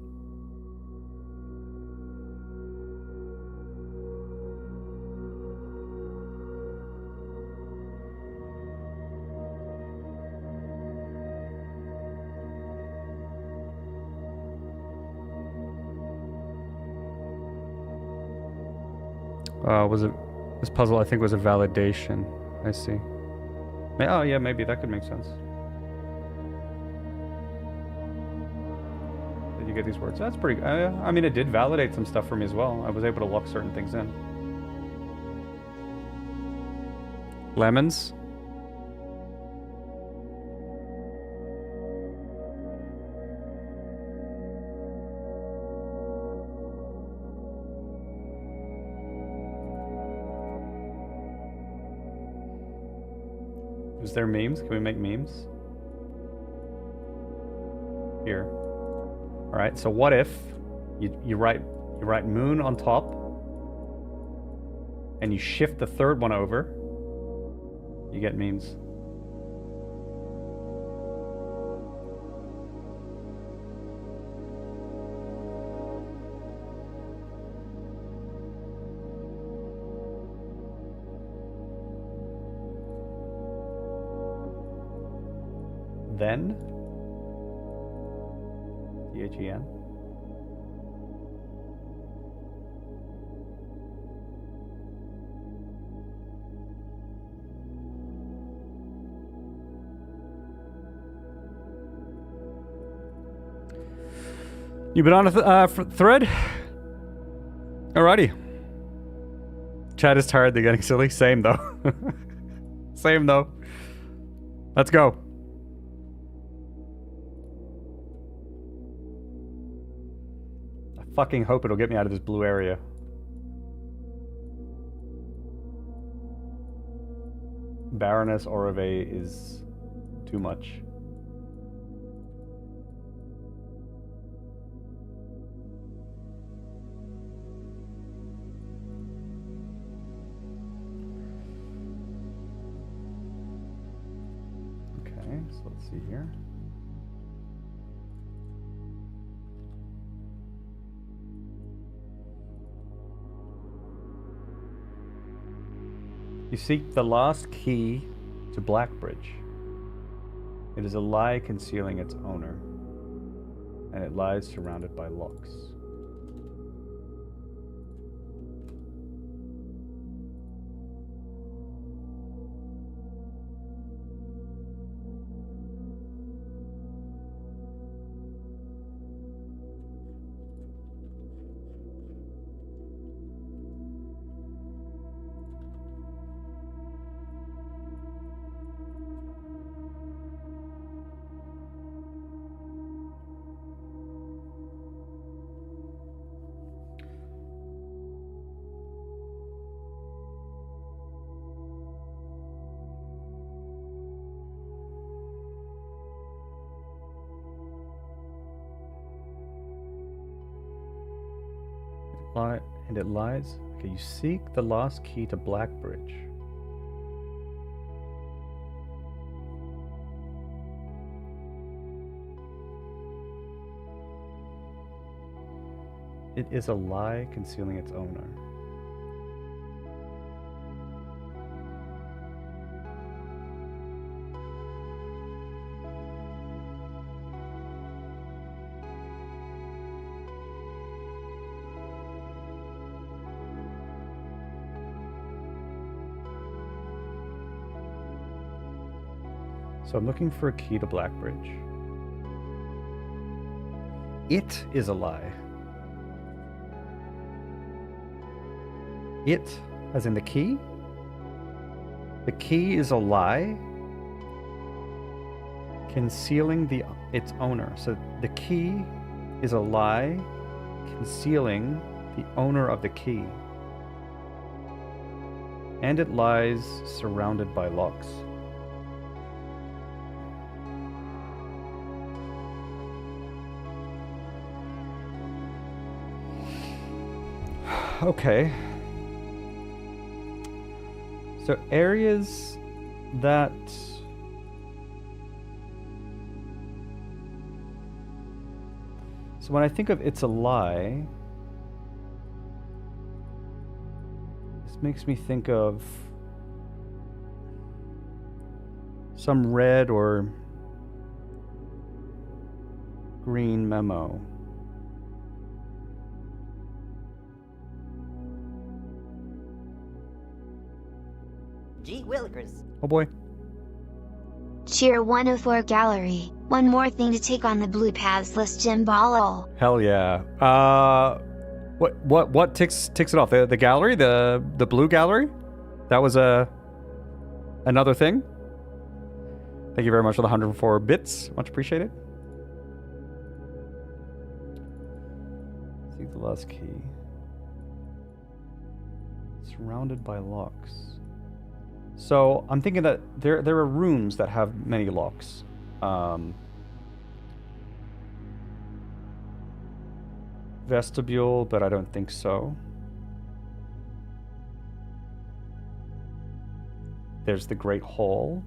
Was it this puzzle? I think was a validation. I see. Oh yeah, maybe that could make sense. Did you get these words? That's pretty. I mean, it did validate some stuff for me as well. I was able to lock certain things in. Lemons. Is there memes? Can we make memes? Here. All right. So what if you write moon on top, and you shift the third one over? You get memes. Then THEN. You been on a thread? Alrighty. Chat is tired. They're getting silly. Same though. Same though. Let's go. Fucking hope it'll get me out of this blue area. Baroness Orove is too much. see here. You seek the lost key to Blackbridge. It is a lie concealing its owner, and it lies surrounded by locks. And it lies. Okay, you seek the lost key to Blackbridge. It is a lie concealing its owner. So I'm looking for a key to Blackbridge. It is a lie. It, as in the key? The key is a lie concealing its owner. So the key is a lie concealing the owner of the key. And it lies surrounded by locks. Okay. So areas that so when I think of it's a lie, this makes me think of some red or green memo. Gee willikers. Oh boy. Cheer 104 Gallery. One more thing to take on the blue paths list, Jim Ball. Hell yeah. What ticks it off? The gallery, the blue gallery? That was another thing. Thank you very much for the 104 bits. Much appreciated. Seek the last key. Surrounded by locks. So I'm thinking that there are rooms that have many locks. Vestibule, but I don't think so. There's the Great Hall,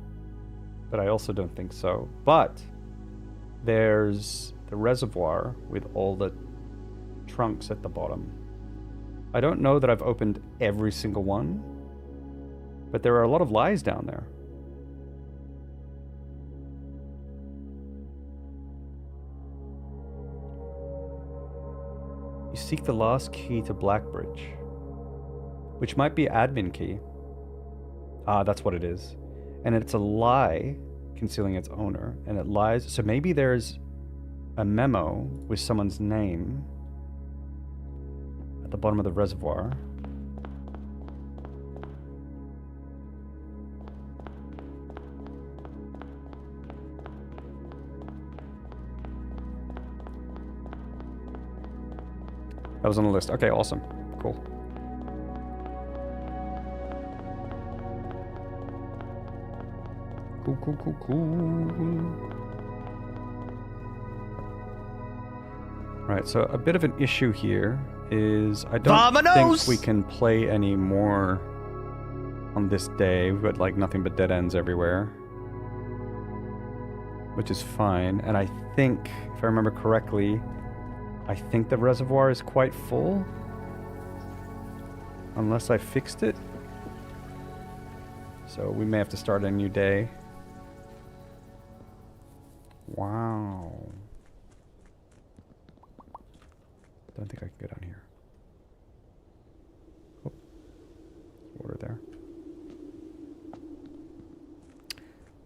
but I also don't think so. But there's the reservoir with all the trunks at the bottom. I don't know that I've opened every single one, but there are a lot of lies down there. You seek the last key to Blackbridge, which might be admin key. Ah, that's what it is. And it's a lie concealing its owner, and it lies. So maybe there's a memo with someone's name at the bottom of the reservoir. That was on the list. Okay, awesome. Cool. Cool. Right, so a bit of an issue here is I don't think we can play any more on this day. We've got like nothing but dead ends everywhere. which is fine. And I think, if I remember correctly, I think the reservoir is quite full. Unless I fixed it. So we may have to start a new day. Wow. Don't think I can get down here. Oh, water there.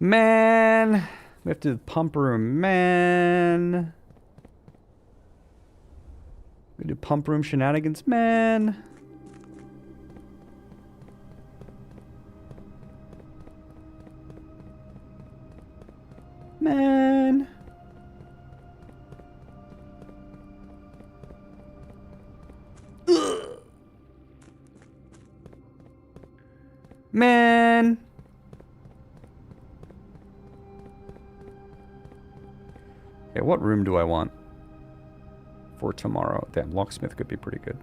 Man, we have to do the pump room, man. We do pump room shenanigans, man. Man. Ugh. Man. Okay, what room do I want for tomorrow? Damn, locksmith could be pretty good.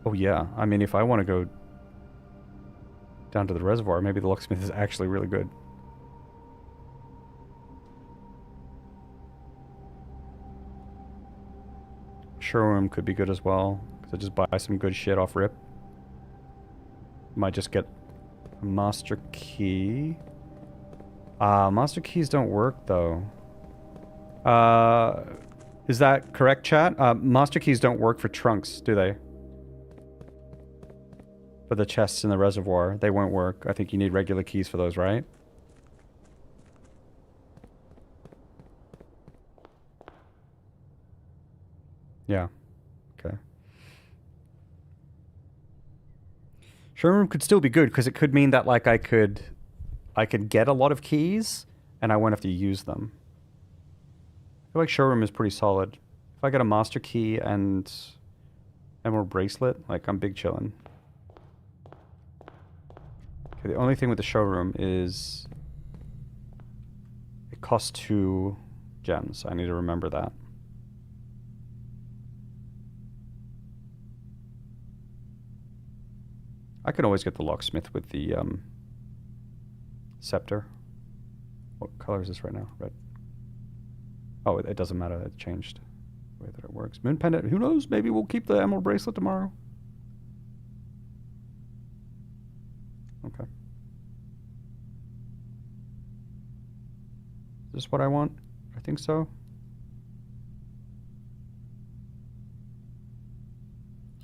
Oh yeah, I mean, if I want to go down to the reservoir, maybe the locksmith is actually really good. Showroom could be good as well, because I just buy some good shit off rip. Might just get a master key. Master keys don't work though. Is that correct, chat? Master keys don't work for trunks, do they? For the chests in the reservoir, they won't work. I think you need regular keys for those, right? Yeah. Okay. Showroom could still be good because it could mean that like I could get a lot of keys and I won't have to use them. I feel like showroom is pretty solid. If I get a master key and emerald bracelet, like I'm big chillin'. Okay, the only thing with the showroom is it costs 2 gems. I need to remember that. I can always get the locksmith with the scepter. What color is this right now? Red. Oh, it doesn't matter. It changed the way that it works. Moon pendant. Who knows? Maybe we'll keep the emerald bracelet tomorrow. Okay. Is this what I want? I think so.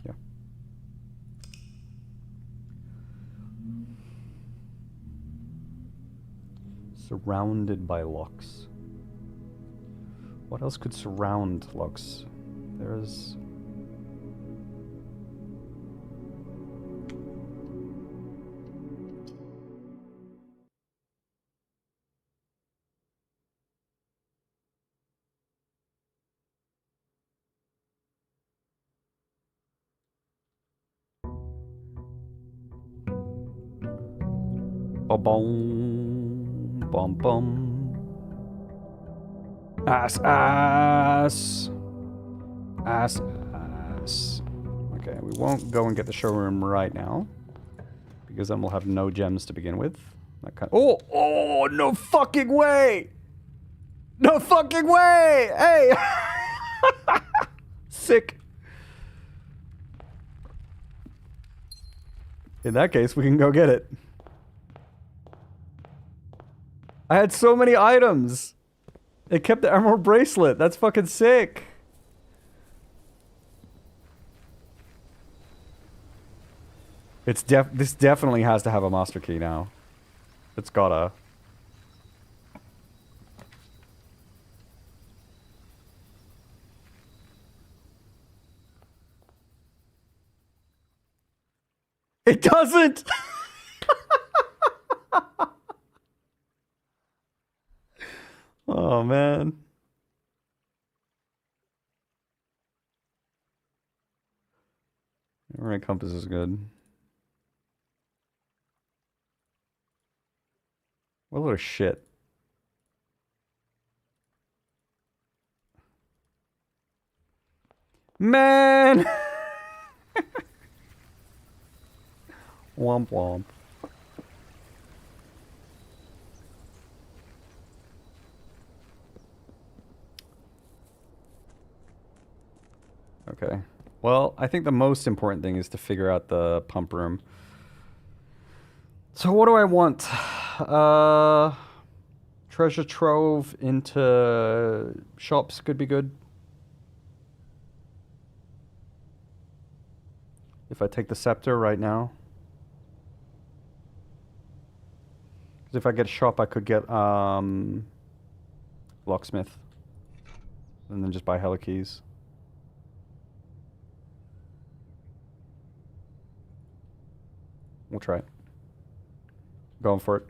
Yeah. Surrounded by locks. What else could surround locks? There's... Ba-boom, bum bum. Ass, ass. Ass, ass. Okay, we won't go and get the showroom right now. Because then we'll have no gems to begin with. That kind of, oh, no fucking way! No fucking way! Hey! Sick. In that case, we can go get it. I had so many items. It kept the emerald bracelet. That's fucking sick. This definitely has to have a master key now. It's gotta. It doesn't. Oh, man. Alright, compass is good. What a load of shit. Man! Womp womp. Okay. Well, I think the most important thing is to figure out the pump room. So what do I want? Treasure trove into shops could be good. If I take the scepter right now. Because if I get a shop, I could get locksmith. And then just buy hella keys. We'll try it. Going for it.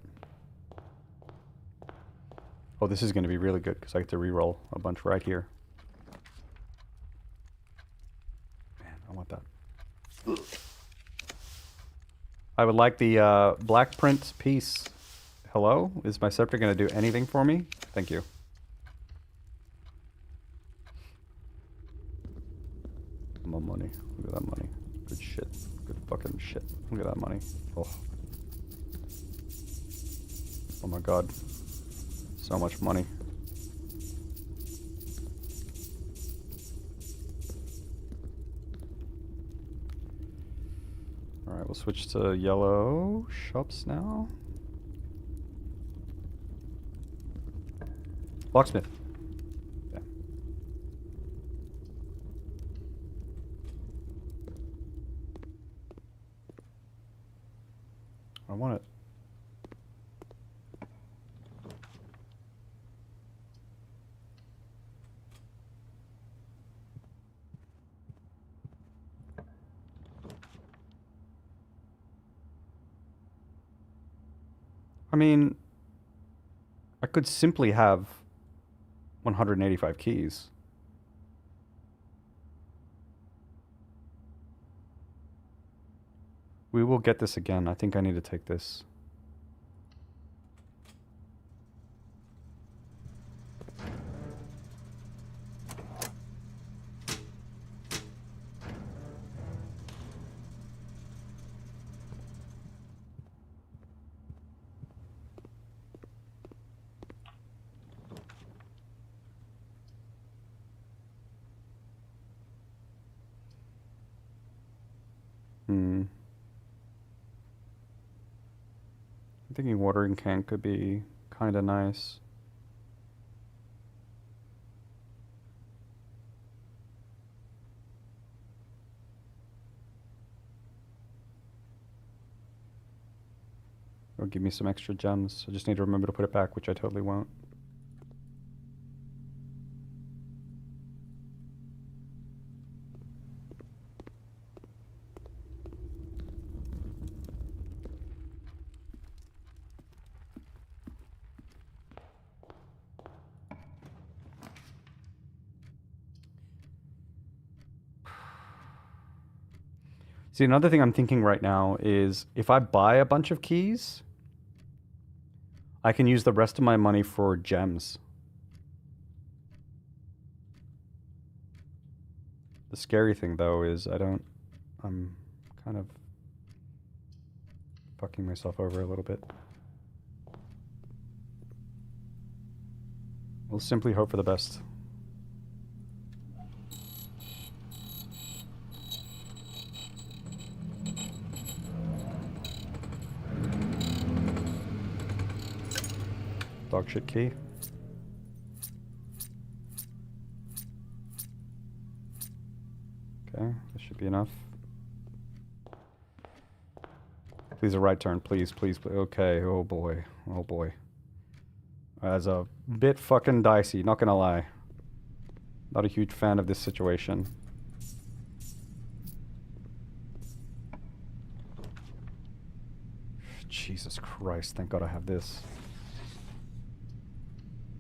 Oh, this is going to be really good because I get to reroll a bunch right here. Man, I want that. I would like the black print piece. Hello? Is my scepter going to do anything for me? Thank you. More money. Look at that money. Good shit. Good fucking shit. Look at that money. Oh. Oh my god. So much money. Alright, we'll switch to yellow shops now. Locksmith. Yeah. I want it. I mean, I could simply have 185 keys. We will get this again. I think I need to take this. I'm thinking watering can could be kind of nice. It'll give me some extra gems. I just need to remember to put it back, which I totally won't. See, another thing I'm thinking right now is if I buy a bunch of keys, I can use the rest of my money for gems. The scary thing, though, is I'm kind of fucking myself over a little bit. We'll simply hope for the best. Dog shit key. Okay, this should be enough. Please a right turn, please, please, please. Okay, oh boy, oh boy. That's a bit fucking dicey, not gonna lie. Not a huge fan of this situation. Jesus Christ, thank God I have this.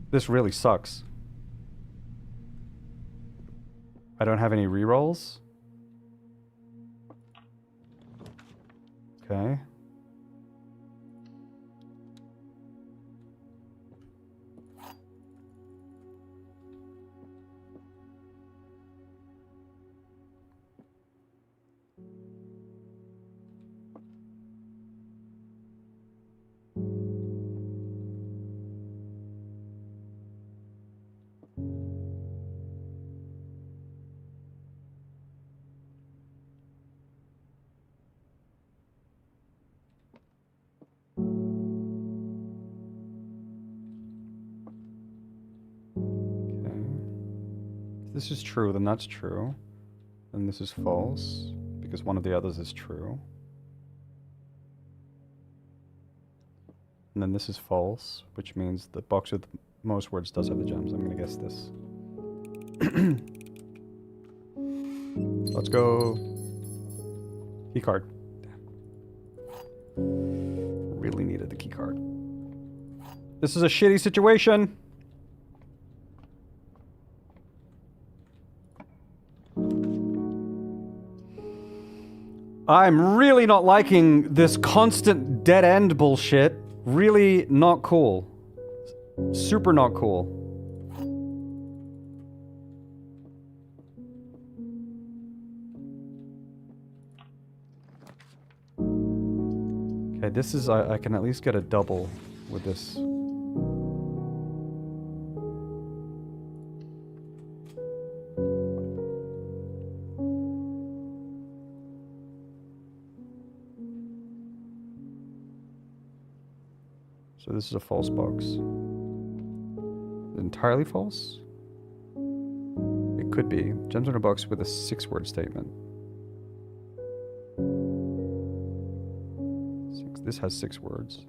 This really sucks. I don't have any rerolls. Okay. this is true, then that's true. Then this is false, because one of the others is true. And then this is false, which means the box with most words does have the gems. I'm gonna guess this. Let's go. Key card. Damn. Really needed the key card. This is a shitty situation. I'm really not liking this constant dead end bullshit. Really not cool. Super not cool. Okay, this is... I can at least get a double with this. So this is a false box. Entirely false? It could be. Gems in a box with a 6-word statement. This has 6 words.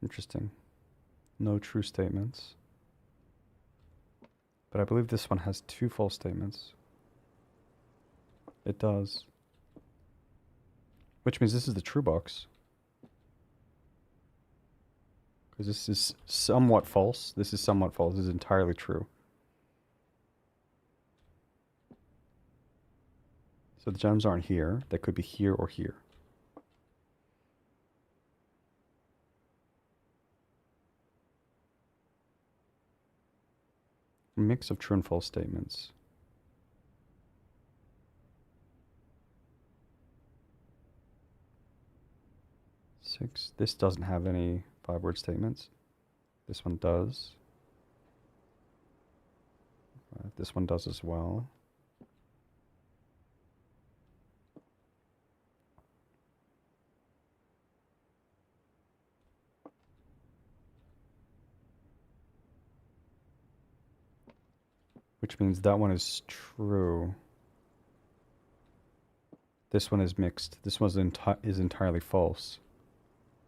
Interesting. No true statements. But I believe this one has 2 false statements. It does. Which means this is the true box. Because this is somewhat false. This is somewhat false. This is entirely true. So the gems aren't here. They could be here or here. Mix of true and false statements. Six. This doesn't have any 5-word statements. This one does. This one does as well. Which means that one is true. This one is mixed. This one is entirely false.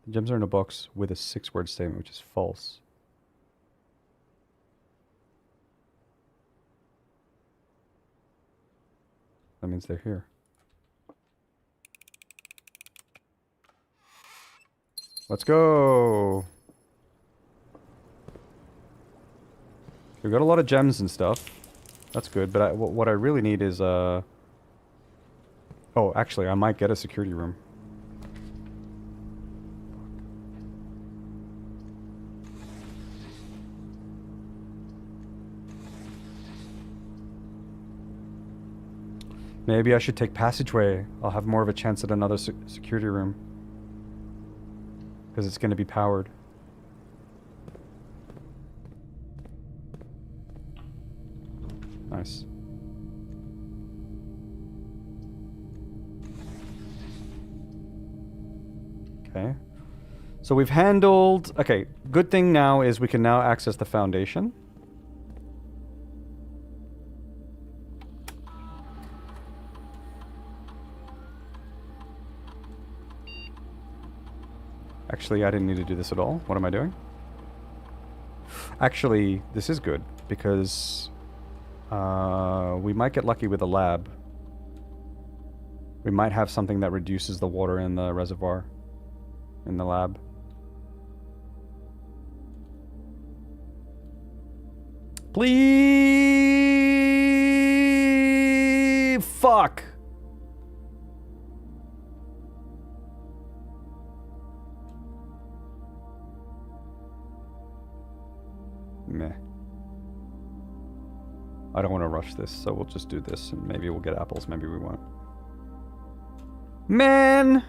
The gems are in a box with a 6-word statement, which is false. That means they're here. Let's go! We've got a lot of gems and stuff. That's good, but what I really need is, Oh, actually, I might get a security room. Maybe I should take passageway. I'll have more of a chance at another security room. Because it's going to be powered. Nice. Okay. So we've handled... Okay, good thing now is we can now access the foundation. Actually, I didn't need to do this at all. What am I doing? Actually, this is good, because we might get lucky with the lab. We might have something that reduces the water in the reservoir in the lab. Please! Fuck! Meh. I don't want to rush this, so we'll just do this, and maybe we'll get apples, maybe we won't. Man!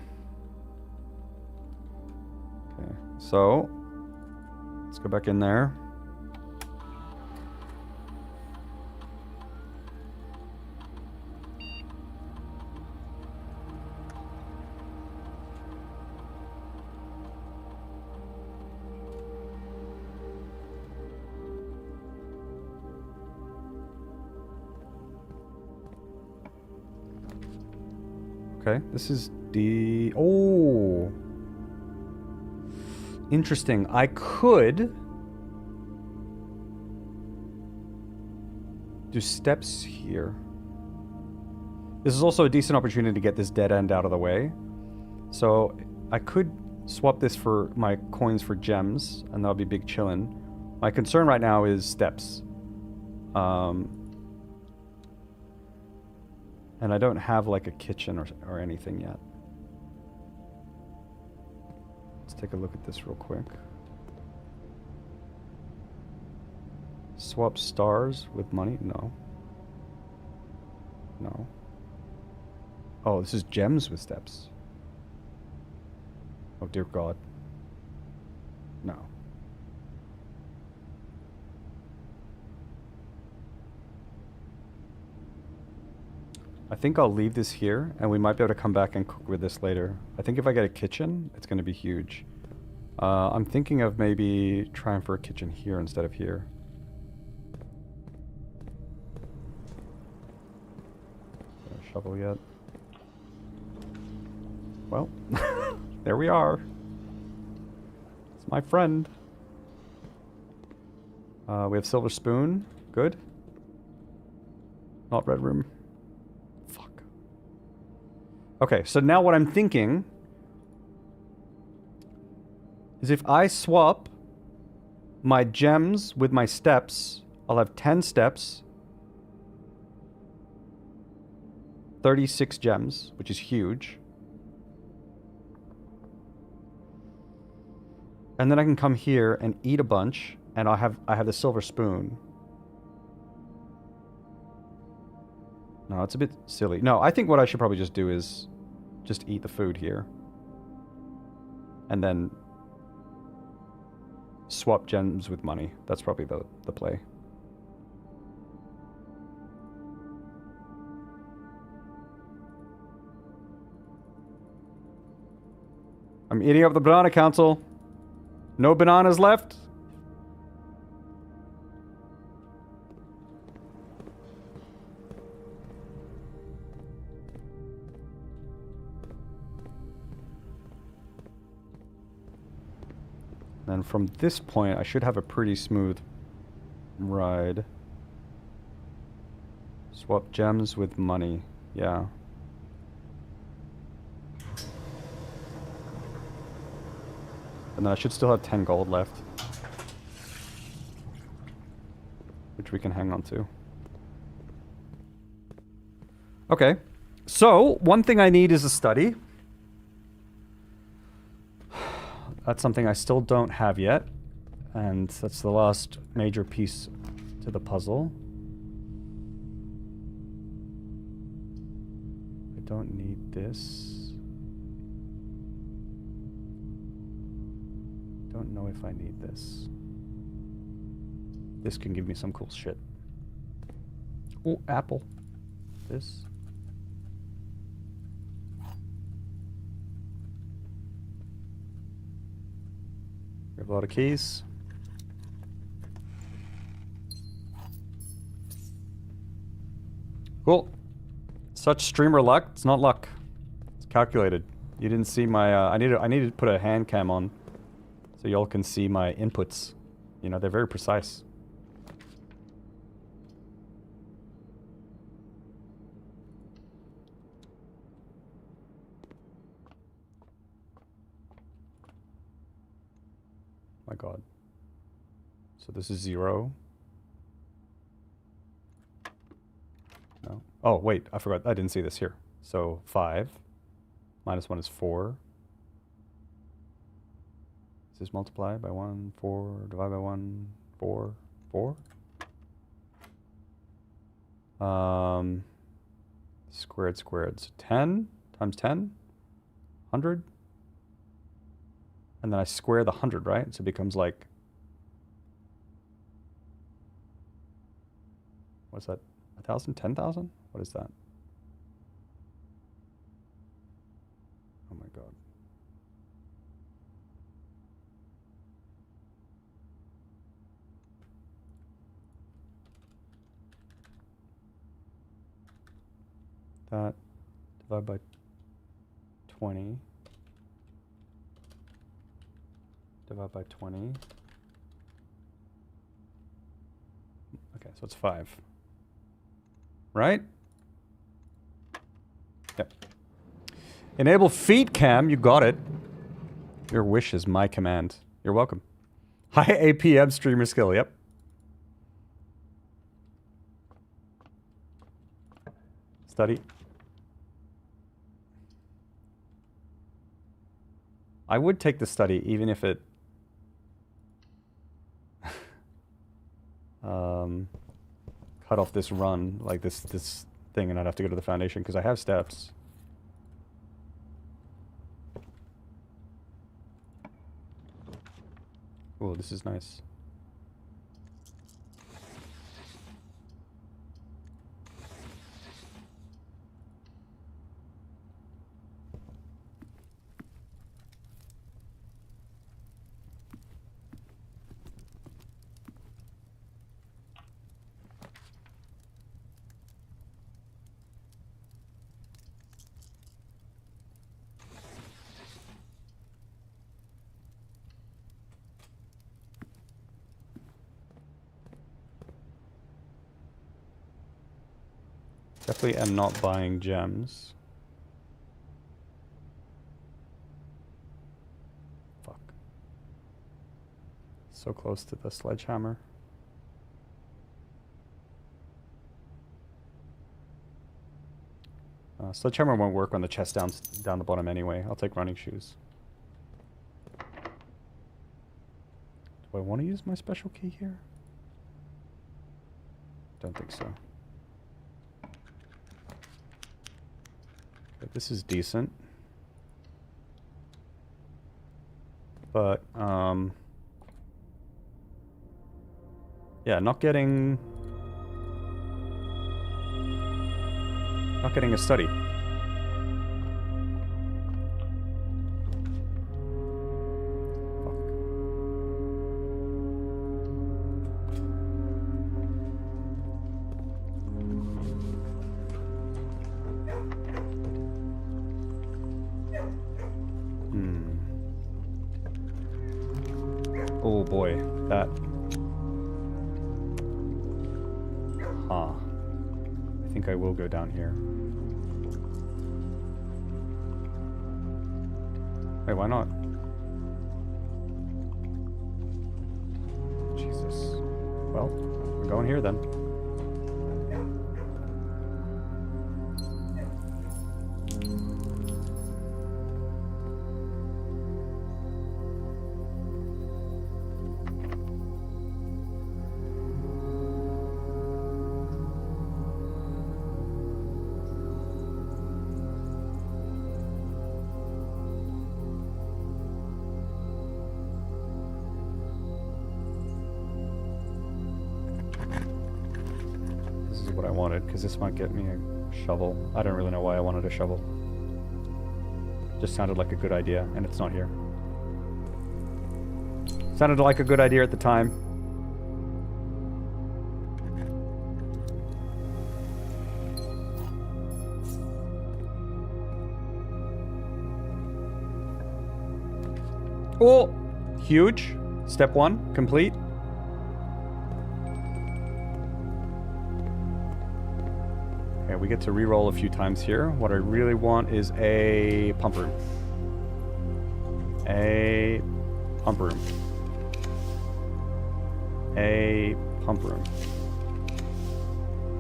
Okay, so let's go back in there. Okay, this is D. Oh, interesting. I could do steps here. This is also a decent opportunity to get this dead end out of the way. So I could swap this for my coins for gems, and that'll be big chillin'. My concern right now is steps. And I don't have like a kitchen or anything yet. Let's take a look at this real quick. Swap stars with money? No. No. Oh, this is gems with steps. Oh, dear God. No. I think I'll leave this here, and we might be able to come back and cook with this later. I think if I get a kitchen, it's going to be huge. I'm thinking of maybe trying for a kitchen here instead of here. Shovel yet? Well, there we are. It's my friend. We have silver spoon. Good. Not red room. Fuck. Okay, so now what I'm thinking is if I swap my gems with my steps, I'll have 10 steps, 36 gems, which is huge. And then I can come here and eat a bunch, and I have the silver spoon. No, it's a bit silly. No, I think what I should probably just do is just eat the food here. And then swap gems with money. That's probably the play. I'm eating up the banana council. No bananas left. Then from this point, I should have a pretty smooth ride. Swap gems with money. Yeah. And then I should still have 10 gold left, which we can hang on to. Okay. So, one thing I need is a study. That's something I still don't have yet. And that's the last major piece to the puzzle. I don't need this. Don't know if I need this. This can give me some cool shit. Oh, apple. This. We have a lot of keys. Cool. Such streamer luck. It's not luck. It's calculated. You didn't see my. I need to put a hand cam on, so y'all can see my inputs. You know, they're very precise. My God. So this is 0. No. Oh, wait. I forgot. I didn't see this here. So 5. Minus 1 is 4. Is this multiply by 1? 4. Divide by 1. 4. 4. Squared. So 10 times 10. 100. And then I square the 100, right? So it becomes like... What's that? 1,000? 10,000? What is that? Oh my God. That divided by 20. Divide by 20. Okay, so it's 5. Right? Yep. Enable feed cam, you got it. Your wish is my command. You're welcome. High APM streamer skill, yep. Study. I would take the study even if it cut off this run, like this thing, and I'd have to go to the foundation because I have steps. Oh, this is nice. Definitely am not buying gems. Fuck. So close to the sledgehammer. Sledgehammer won't work on the chest down the bottom anyway. I'll take running shoes. Do I want to use my special key here? Don't think so. Okay, this is decent. But, yeah, not getting a study. Oh boy, that... Huh. I think I will go down here. Wait, why not? Jesus. Well, we're going here then. Because this might get me a shovel. I don't really know why I wanted a shovel. Just sounded like a good idea, and it's not here. Sounded like a good idea at the time. Oh! Huge. Step 1, complete. We get to re-roll a few times here. What I really want is a pump room. A pump room. A pump room.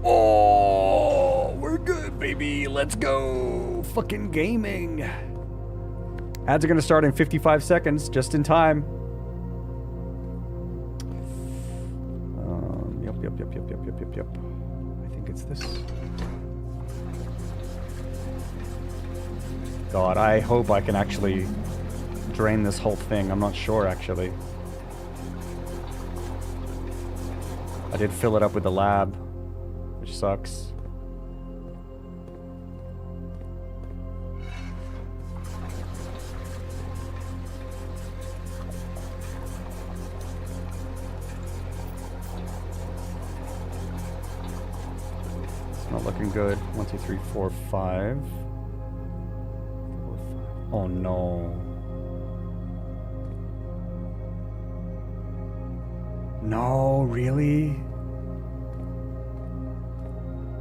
Oh, we're good, baby. Let's go. Fucking gaming. Ads are going to start in 55 seconds, just in time. Yep. I think it's this. God, I hope I can actually drain this whole thing. I'm not sure, actually. I did fill it up with the lab, which sucks. It's not looking good. 1, 2, 3, 4, 5. 4, 5. Oh no. No, really?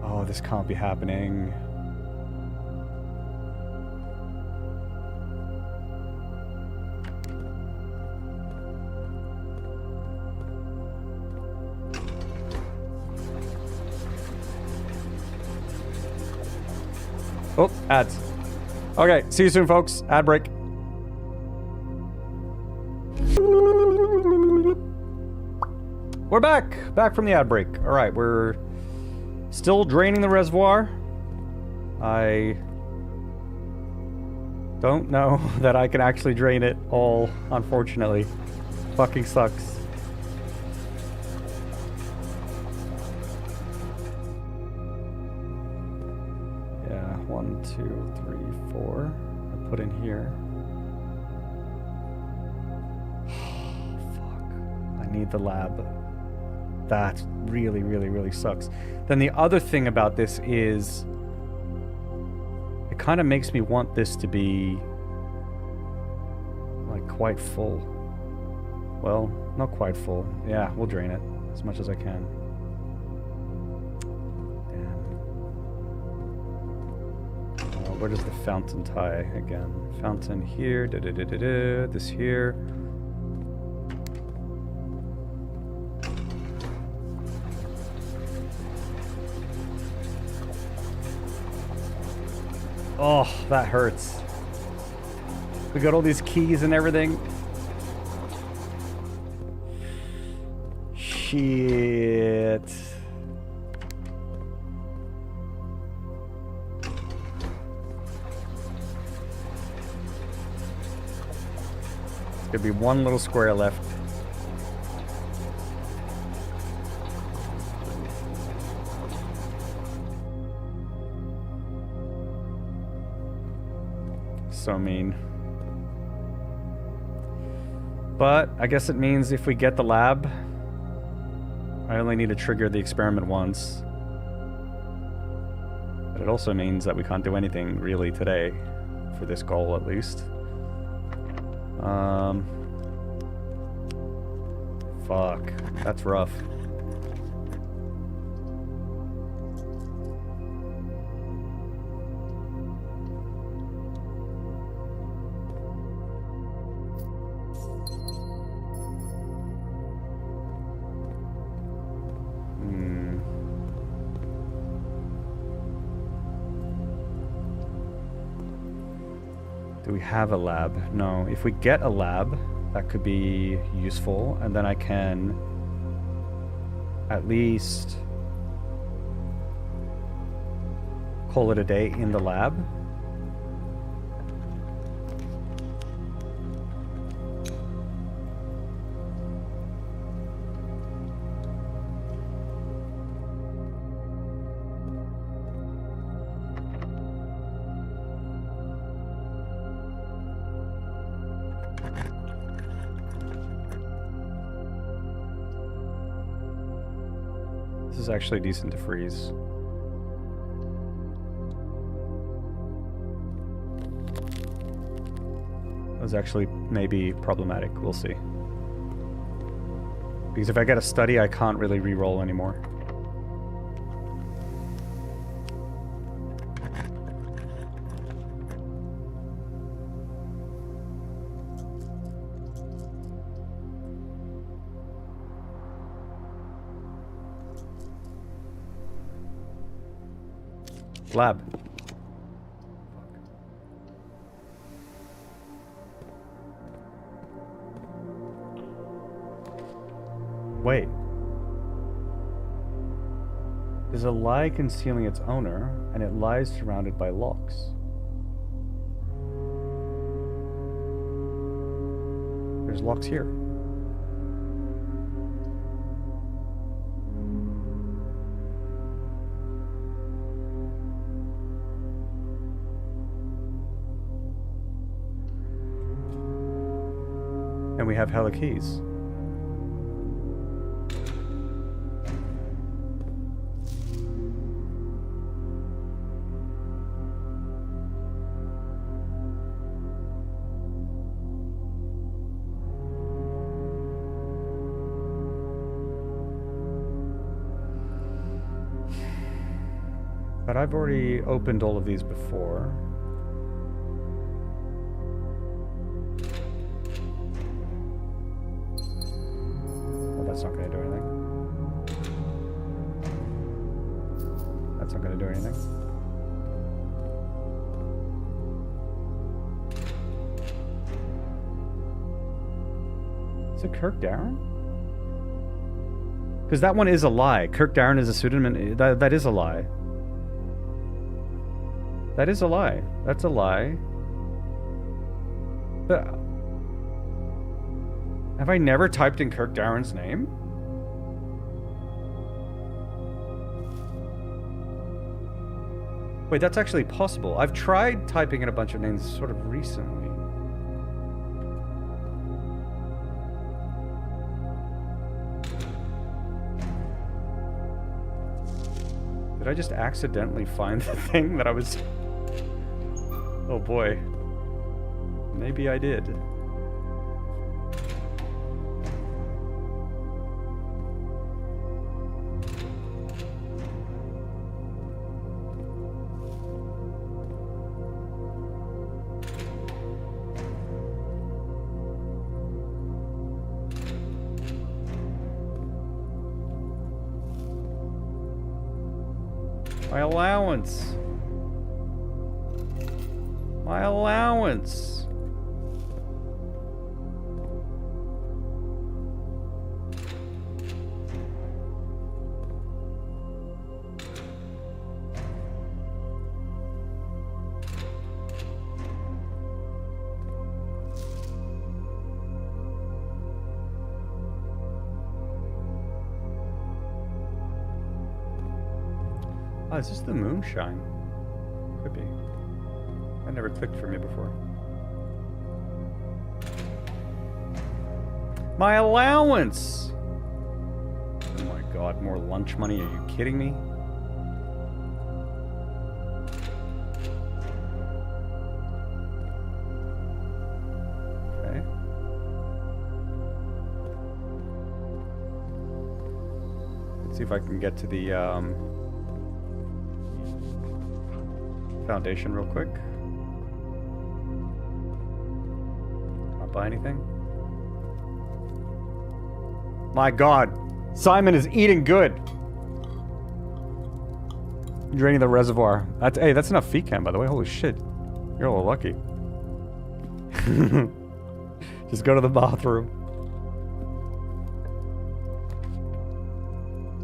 Oh, this can't be happening. Oh, ads. Okay, see you soon, folks. Ad break. We're back. Back from the ad break. All right, we're still draining the reservoir. I don't know that I can actually drain it all, unfortunately. Fucking sucks. Yeah, 1, 2, 3, 4. I put in here. Fuck. I need the lab. That really, really, really sucks. Then the other thing about this is it kind of makes me want this to be like quite full. Well, not quite full. Yeah, we'll drain it as much as I can. Damn. Where does the fountain tie again? Fountain here, this here. Oh, that hurts. We got all these keys and everything. Shit. There's gonna be one little square left. So mean. But I guess it means if we get the lab, I only need to trigger the experiment once. But it also means that we can't do anything really today, for this goal at least. Fuck, that's rough. Do we have a lab? No. If we get a lab, that could be useful, and then I can at least call it a day in the lab. This is actually decent to freeze. That was actually maybe problematic. We'll see. Because if I get a study, I can't really re-roll anymore. Lab. Wait. There's a lie concealing its owner, and it lies surrounded by locks. There's locks here. And we have hella keys. But I've already opened all of these before. Well, that's not going to do anything. That's not going to do anything. Is it Kirk Darren? Because that one is a lie. Kirk Darren is a pseudonym. That is a lie. That is a lie. That's a lie. Have I never typed in Kirk Darren's name? Wait, that's actually possible. I've tried typing in a bunch of names sort of recently. Did I just accidentally find the thing that I was... Oh boy. Maybe I did. My allowance. My allowance. Oh, is this the moonshine? Could be. That never clicked for me before. My allowance! Oh my god, more lunch money? Are you kidding me? Okay. Let's see if I can get to the, foundation real quick. Can't buy anything. My god, Simon is eating good. Draining the reservoir. Hey, that's enough feet cam, by the way. Holy shit, you're a little lucky. Just go to the bathroom.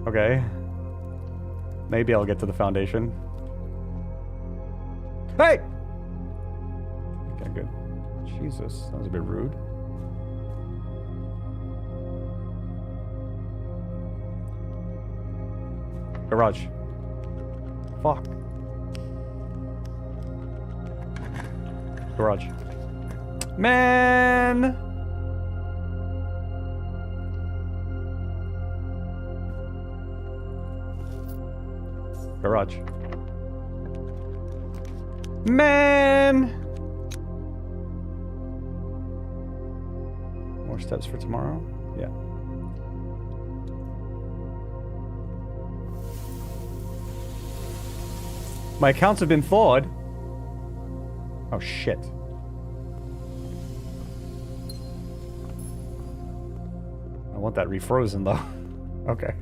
Okay. Maybe I'll get to the foundation. Hey! Okay, good. Jesus, that was a bit rude. Garage. Fuck. Garage. Man! Garage. Man! More steps for tomorrow? Yeah. My accounts have been thawed. Oh shit. I want that refrozen though. Okay.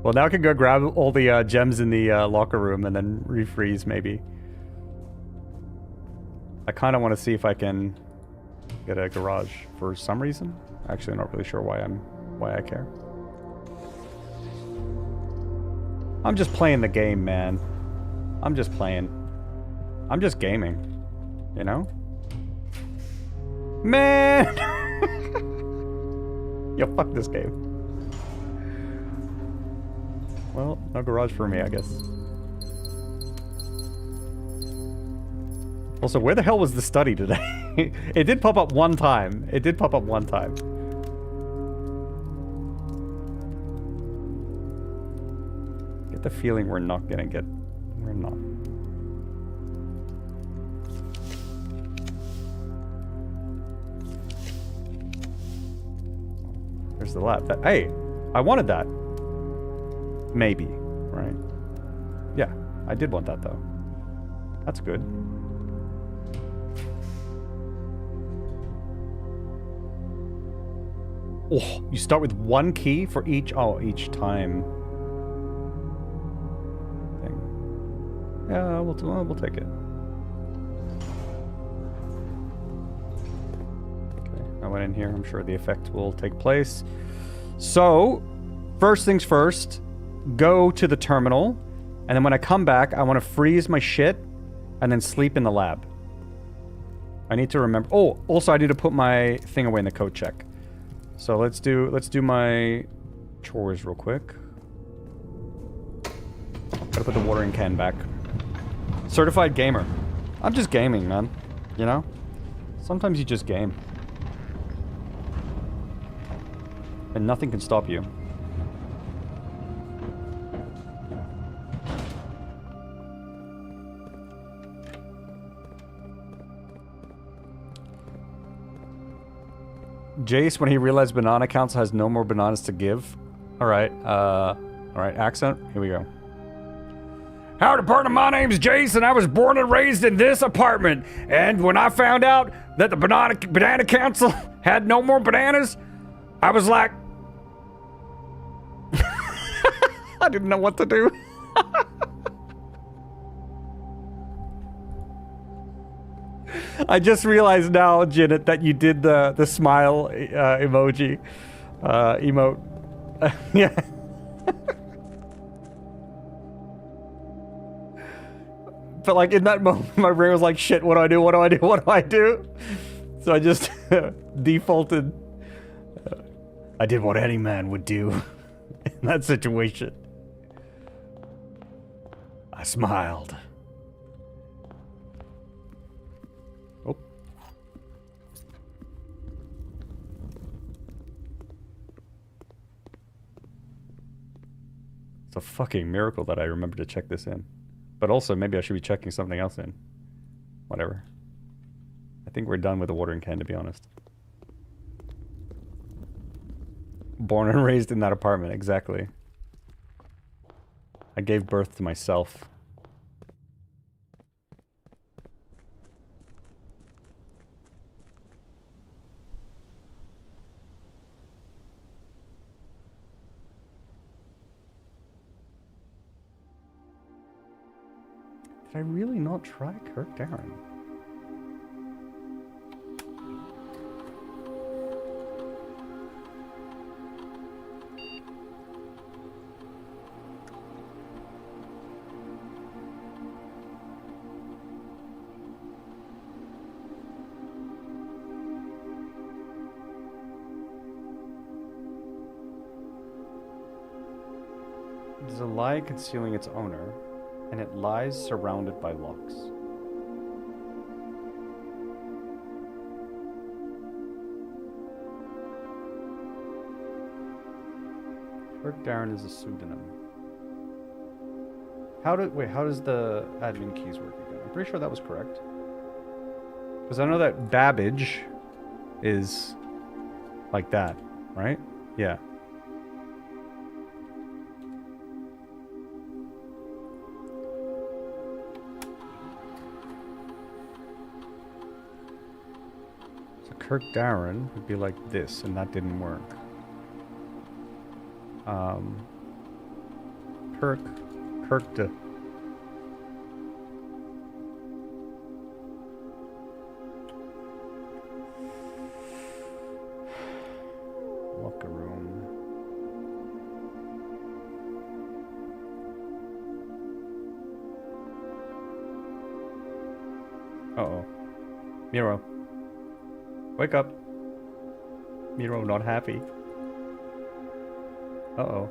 Well, now I can go grab all the gems in the locker room and then refreeze maybe. I kind of want to see if I can get a garage for some reason. Actually, I'm not really sure why I care. I'm just playing the game, man. I'm just playing. I'm just gaming. You know? Man! Yo, fuck this game. Well, no garage for me, I guess. Also, where the hell was the study today? It did pop up one time. It did pop up one time. Get the feeling we're not gonna get... We're not. There's the lab. Hey! I wanted that. Maybe. Right? Yeah. I did want that, though. That's good. Oh, you start with one key for each... Oh, each time. Thing. Yeah, we'll take it. Okay, I went in here. I'm sure the effect will take place. So, first things first, go to the terminal, and then when I come back, I want to freeze my shit, and then sleep in the lab. I need to remember... Oh, also I need to put my thing away in the code check. So let's do my chores real quick. Gotta put the watering can back. Certified gamer. I'm just gaming, man. You know? Sometimes you just game. And nothing can stop you. Jace, when he realized Banana Council has no more bananas to give. Alright, accent. Here we go. Howdy, partner, my name's Jace, and I was born and raised in this apartment. And when I found out that the Banana Council had no more bananas, I was like... I didn't know what to do. I just realized now, Janet, that you did the smile emoji. Emote. Yeah. But like in that moment, my brain was like, shit, what do I do? What do I do? What do I do? So I just defaulted. I did what any man would do in that situation. I smiled. Oh. It's a fucking miracle that I remember to check this in. But also, maybe I should be checking something else in. Whatever. I think we're done with the watering can, to be honest. Born and raised in that apartment, exactly. I gave birth to myself. Did I really not try Kirk Darren? There's a lie concealing its owner, and it lies surrounded by locks. Kirk Darren is a pseudonym. How does the admin keys work again? I'm pretty sure that was correct. Because I know that Babbage is like that, right? Yeah. Kirk Darren would be like this, and that didn't work. Kirk de. Locker room. Uh-oh. Miro. Wake up. Miro not happy. Uh-oh.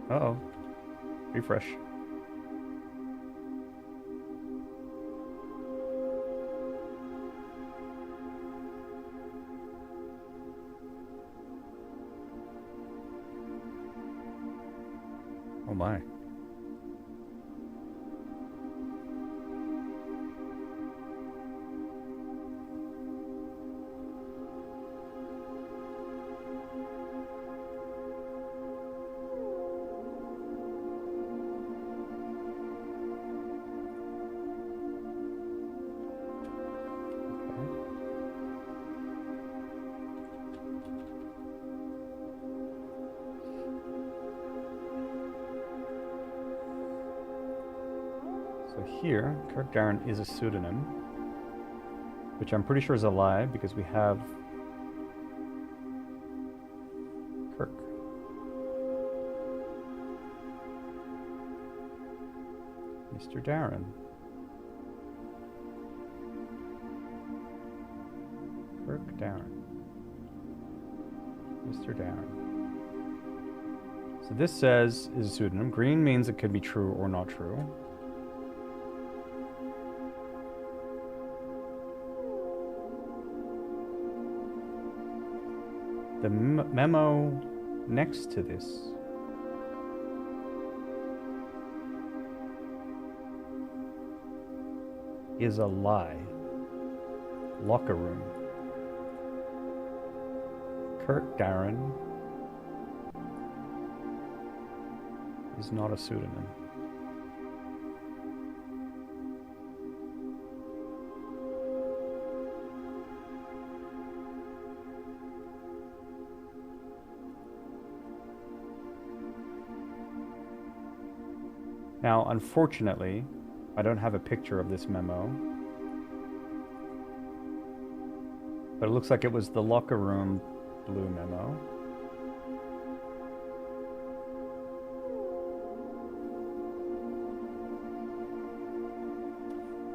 Uh-oh. Refresh. Oh my. So here, Kirk Darren is a pseudonym, which I'm pretty sure is a lie because we have Kirk. Mr. Darren. Kirk Darren. Mr. Darren. So this says is a pseudonym. Green means it could be true or not true. The memo next to this is a lie. Locker room. Kurt Darren is not a pseudonym. Now, unfortunately, I don't have a picture of this memo, but it looks like it was the locker room blue memo.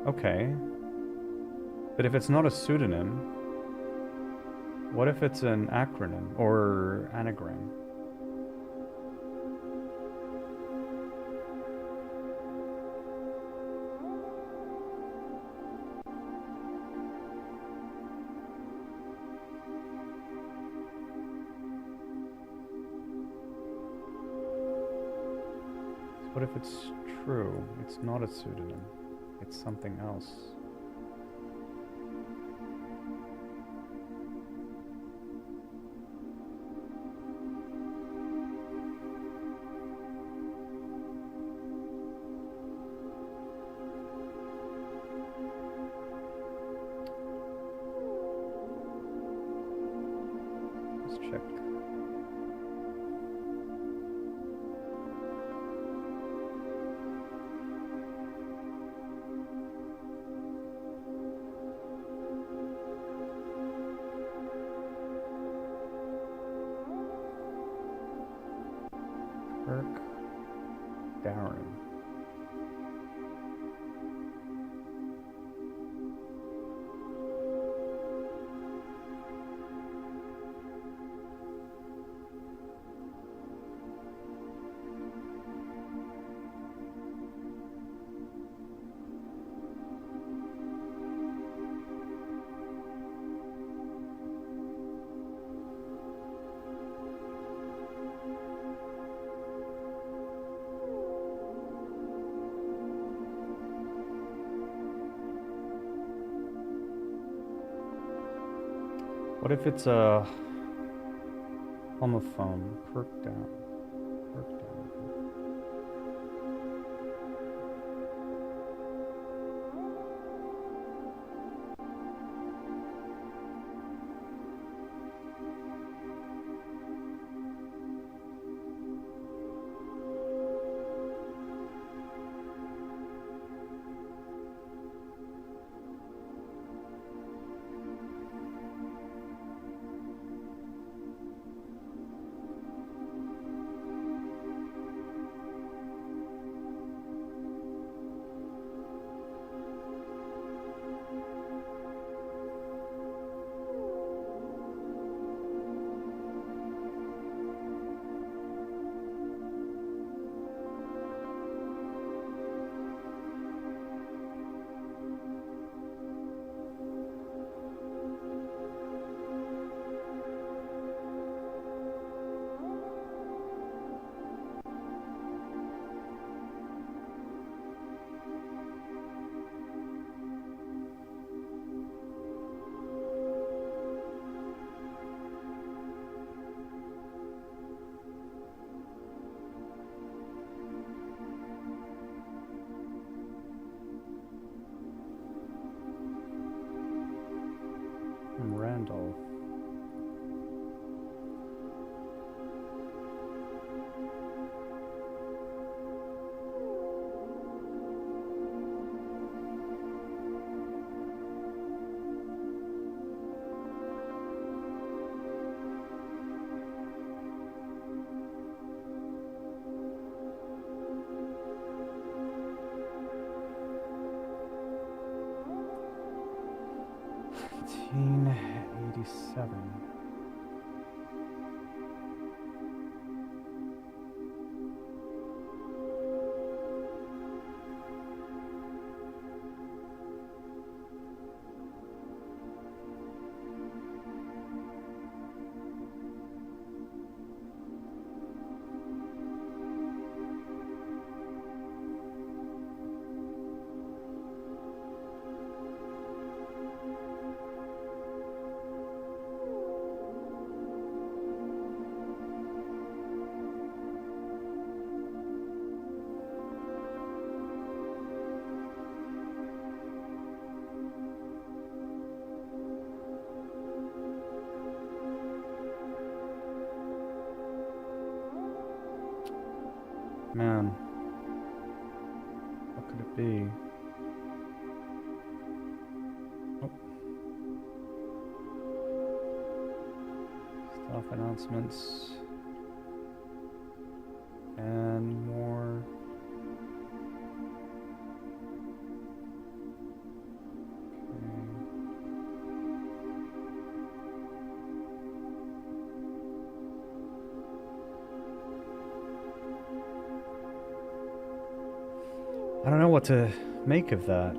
Okay, but if it's not a pseudonym, what if it's an acronym or anagram? What if it's true? It's not a pseudonym. It's something else. Let's check. Kirk Darren. What if it's a homophone? Kirk down. Kirk down. 7. Man, what could it be? Oh. Staff announcements. And more. I don't know what to make of that.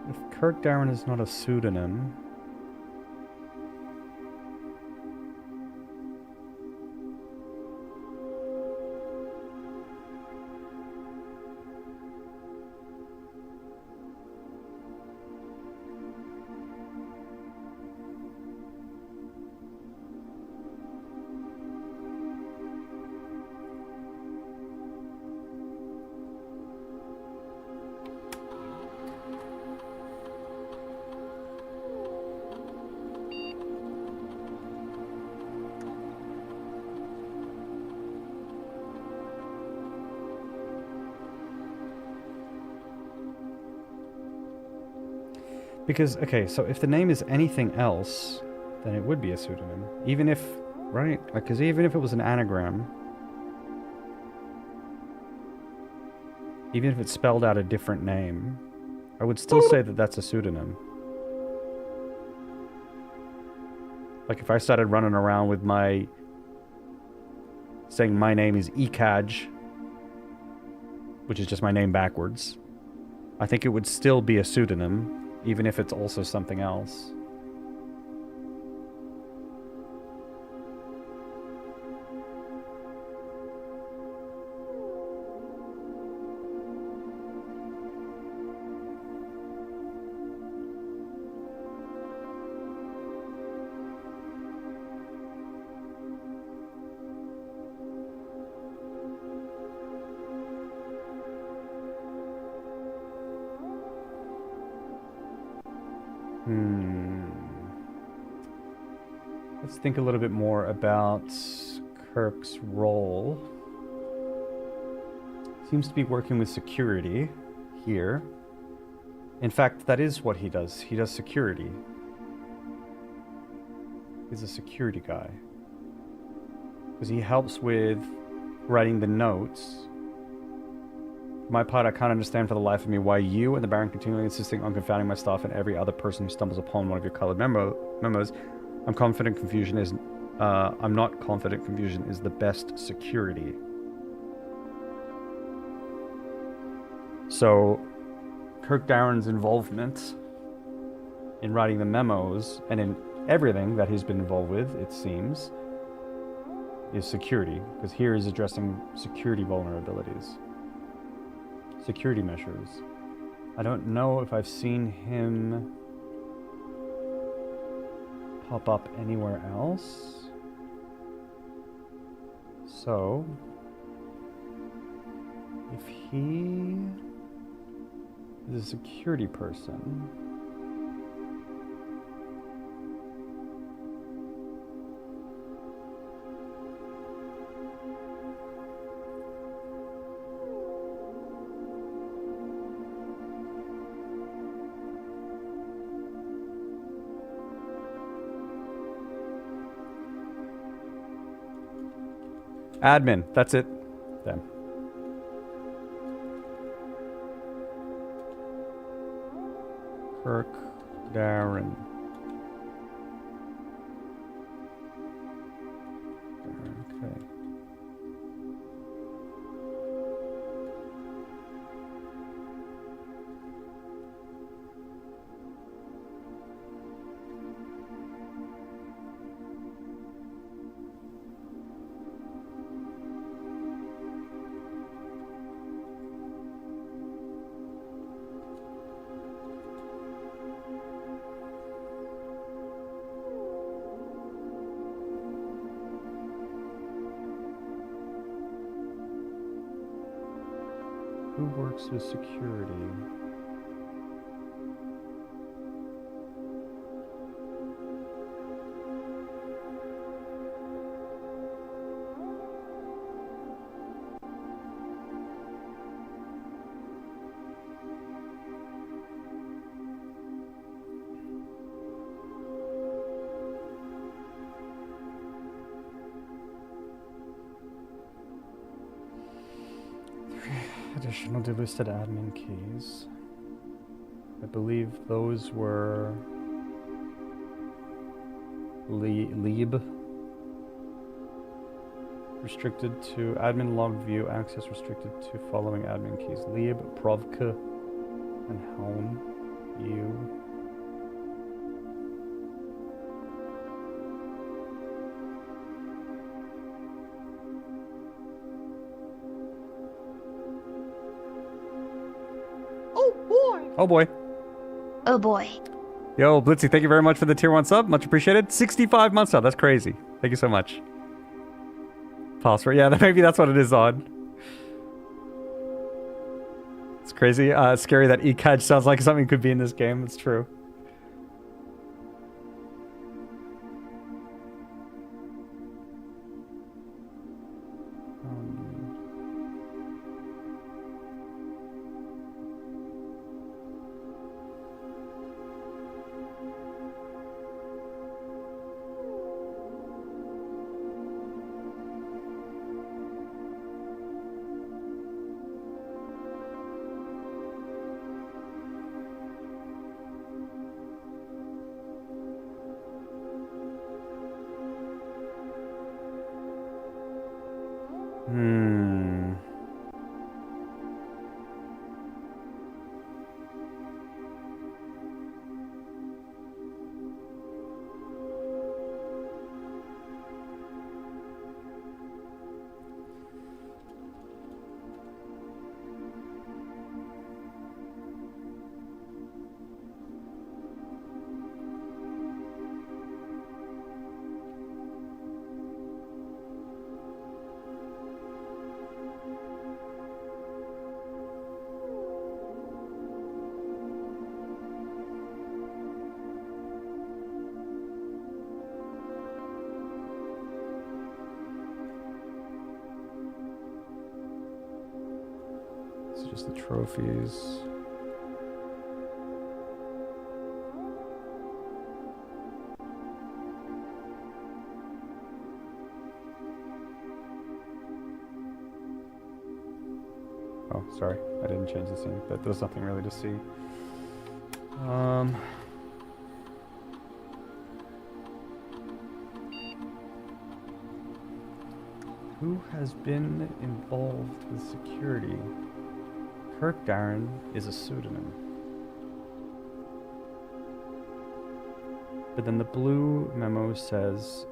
If Kirk Darren is not a pseudonym, because, okay, so if the name is anything else, then it would be a pseudonym. Even if, right? Like, because even if it was an anagram, even if it spelled out a different name, I would still say that that's a pseudonym. Like, if I started running around with saying my name is Ekaj, which is just my name backwards, I think it would still be a pseudonym, even if it's also something else. Let's think a little bit more about Kirk's role. Seems to be working with security here. In fact, that is what he does. He does security. He's a security guy. Because he helps with writing the notes. For my part, I can't understand for the life of me why you and the Baron continually insisting on confounding my staff and every other person who stumbles upon one of your colored memos. I'm not confident confusion is the best security. So, Kirk Darren's involvement in writing the memos and in everything that he's been involved with, it seems, is security. Because here he's addressing security vulnerabilities. Security measures. I don't know if I've seen him pop up anywhere else. So, if he is a security person, Admin. That's it. Damn. Kirk Darren. Okay. Who works with security? Additional delisted admin keys. I believe those were Leeb. Restricted to admin log view access restricted to following admin keys. Leeb, Provka, and Helm. You. Oh boy. Oh boy. Yo, Blitzy, thank you very much for the tier 1 sub. Much appreciated. 65 months sub. That's crazy. Thank you so much. Phosphor. Yeah, maybe that's what it is on. It's crazy. Scary that ECAD sounds like something could be in this game. It's true. Just the trophies. Oh, sorry. I didn't change the scene. But there's nothing really to see. Who has been involved with security? Kirk Darren is a pseudonym. But then the blue memo says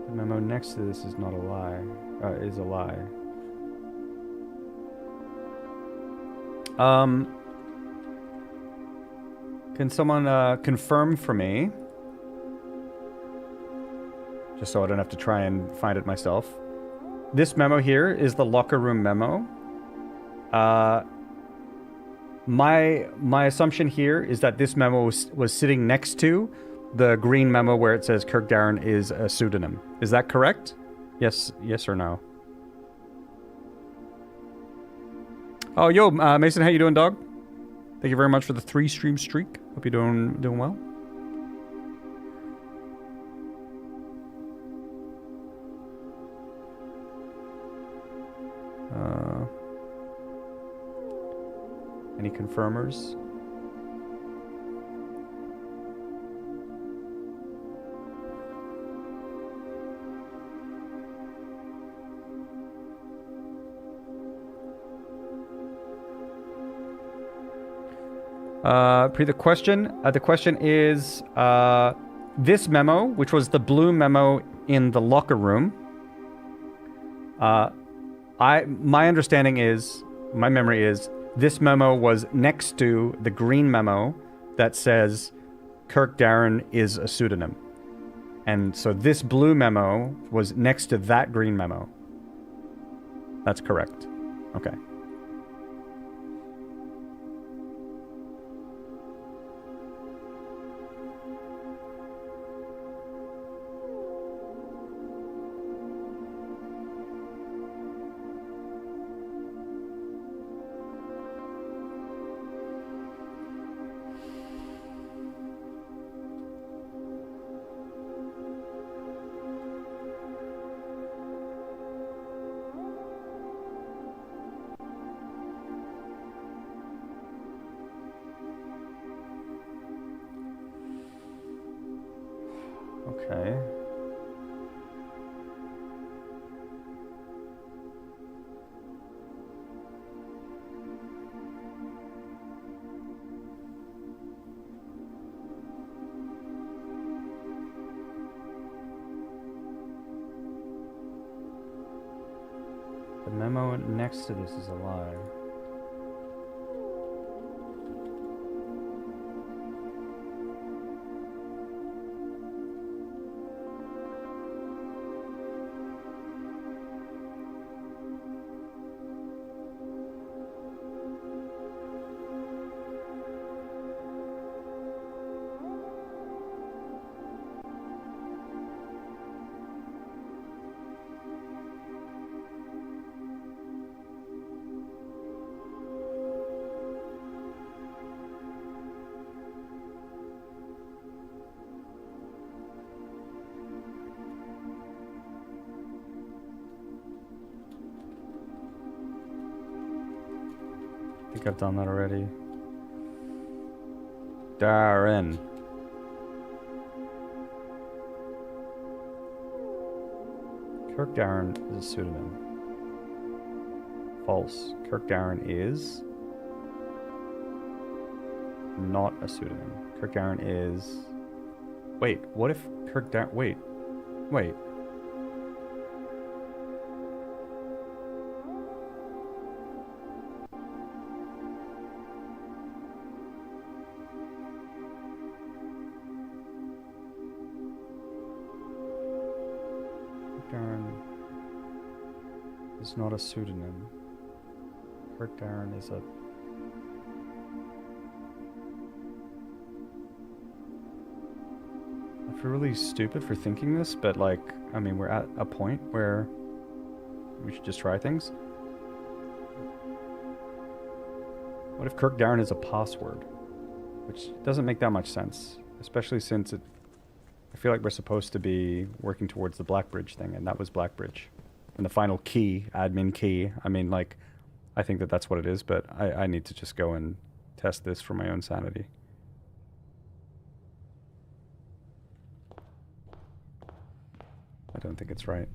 the memo next to this is not a lie. Is a lie. Can someone confirm for me? Just so I don't have to try and find it myself. This memo here is the locker room memo. My assumption here is that this memo was sitting next to the green memo where it says Kirk Darren is a pseudonym. Is that correct? Yes or no? Oh, yo, Mason, how you doing, dog? Thank you very much for the 3-stream streak. Hope you're doing well. Any confirmers? The question is this memo, which was the blue memo in the locker room. My understanding is, my memory is, this memo was next to the green memo that says Kirk Darren is a pseudonym. And so this blue memo was next to that green memo. That's correct. Okay. Okay. The memo next to this is a lie. I think I've done that already. Darren. Kirk Darren is a pseudonym. False. Kirk Darren is not a pseudonym. Kirk Darren is... Wait, what if Kirk Darren... Wait. Darren is not a pseudonym. Kirk Darren is a... I feel really stupid for thinking this, but like, I mean, we're at a point where we should just try things. What if Kirk Darren is a password? Which doesn't make that much sense, especially since it... I feel like we're supposed to be working towards the Blackbridge thing, and that was Blackbridge. And the final key, admin key, I mean, like, I think that that's what it is, but I need to just go and test this for my own sanity. I don't think it's right.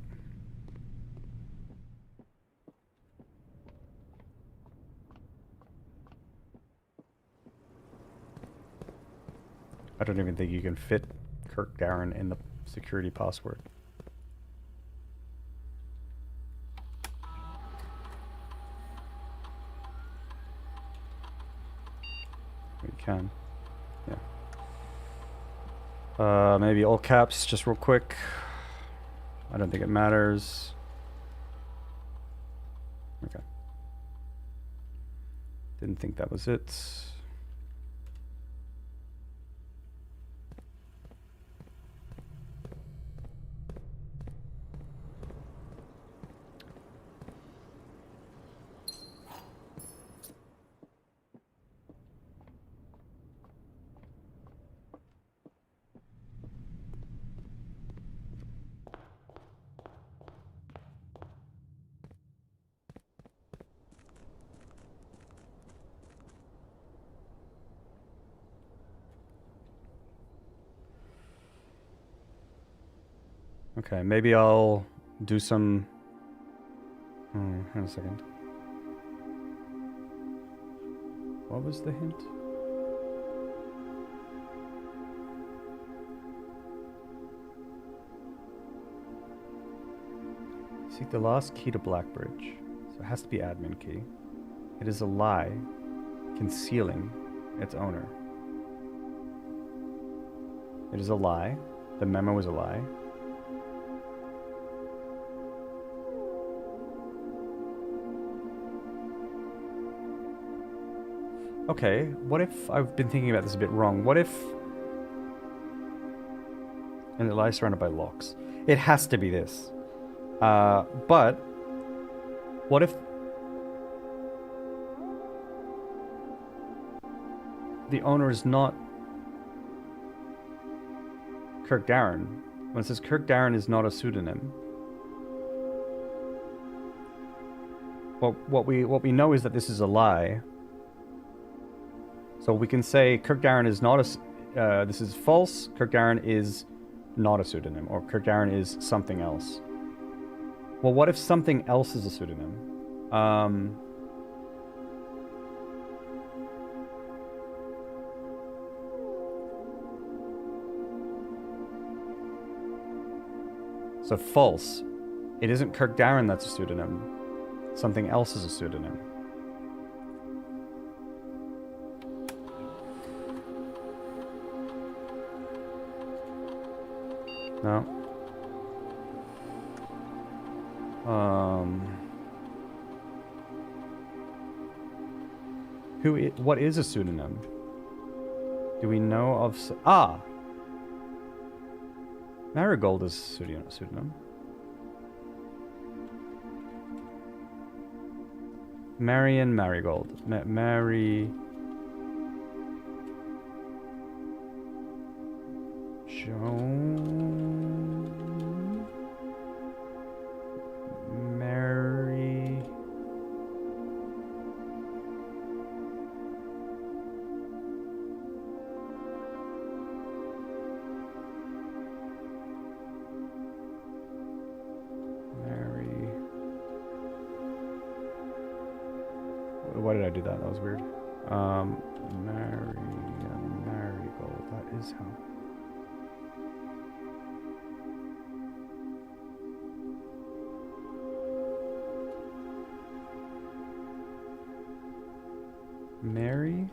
I don't even think you can fit Kirk Darren in the security password. We can. Yeah. Maybe all caps, just real quick. I don't think it matters. Okay. Didn't think that was it. Okay, maybe I'll do some... hang on a second. What was the hint? Seek the last key to Blackbridge. So it has to be admin key. It is a lie, concealing its owner. It is a lie. The memo is a lie. Okay, what if I've been thinking about this a bit wrong? What if... And it lies surrounded by locks. It has to be this. But... What if... The owner is not... Kirk Darren. When it says Kirk Darren is not a pseudonym... What we know is that this is a lie. So we can say Kirk Darren is not a... this is false. Kirk Darren is not a pseudonym. Or Kirk Darren is something else. Well, what if something else is a pseudonym? So false. It isn't Kirk Darren that's a pseudonym. Something else is a pseudonym. No. What is a pseudonym? Do we know of... Marigold is a pseudonym. Marion Marigold. Mary... Joan... Mary... Mary... Why did I do that? That was weird. Marigold. That is how... Mary?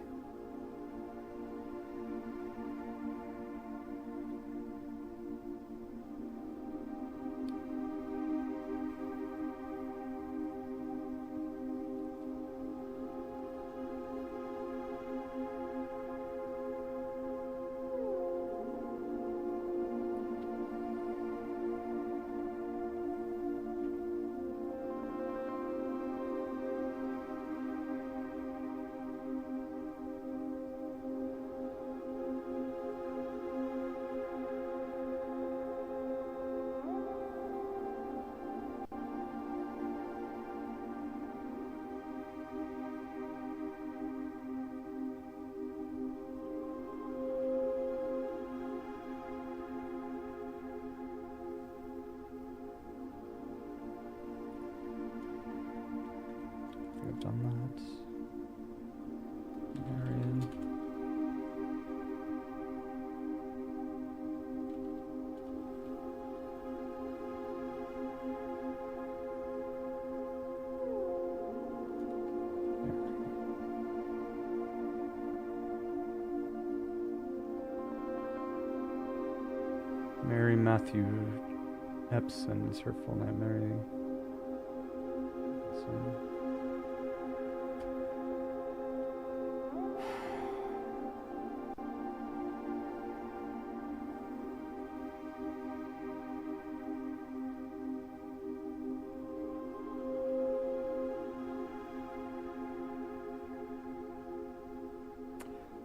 I've done that. Marion. Mary Matthew Epson is her full name. Mary.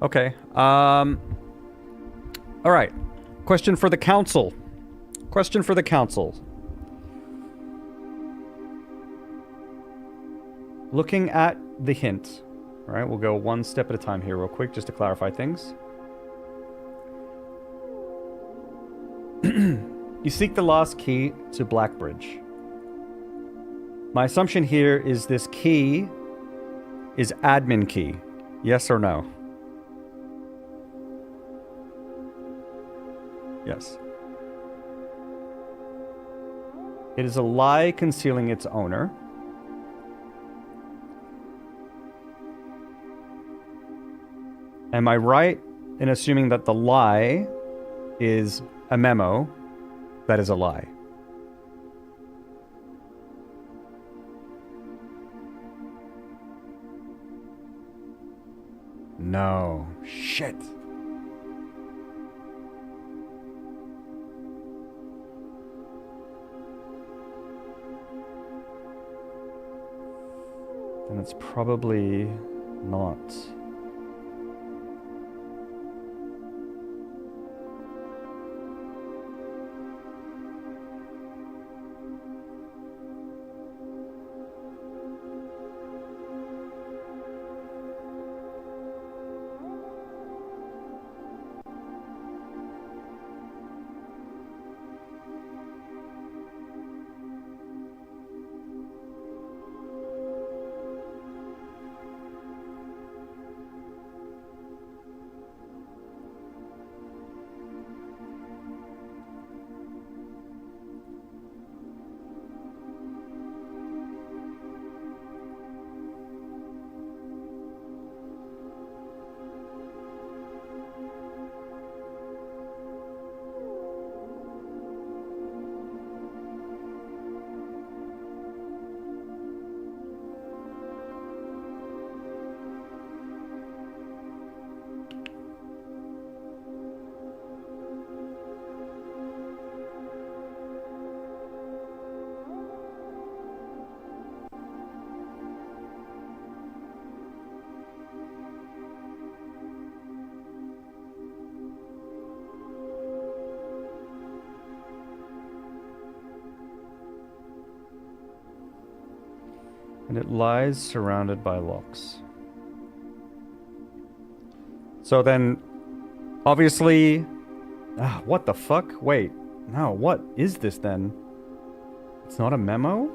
Okay. All right. Question for the council. Question for the council. Looking at the hint. All right, we'll go one step at a time here real quick just to clarify things. You seek the lost key to Blackbridge. My assumption here is this key is admin key. Yes or no? Yes. It is a lie concealing its owner. Am I right in assuming that the lie is a memo that is a lie? No. Shit. Then it's probably not. And it lies surrounded by locks. So then, obviously... what the fuck? Wait. No, what is this then? It's not a memo?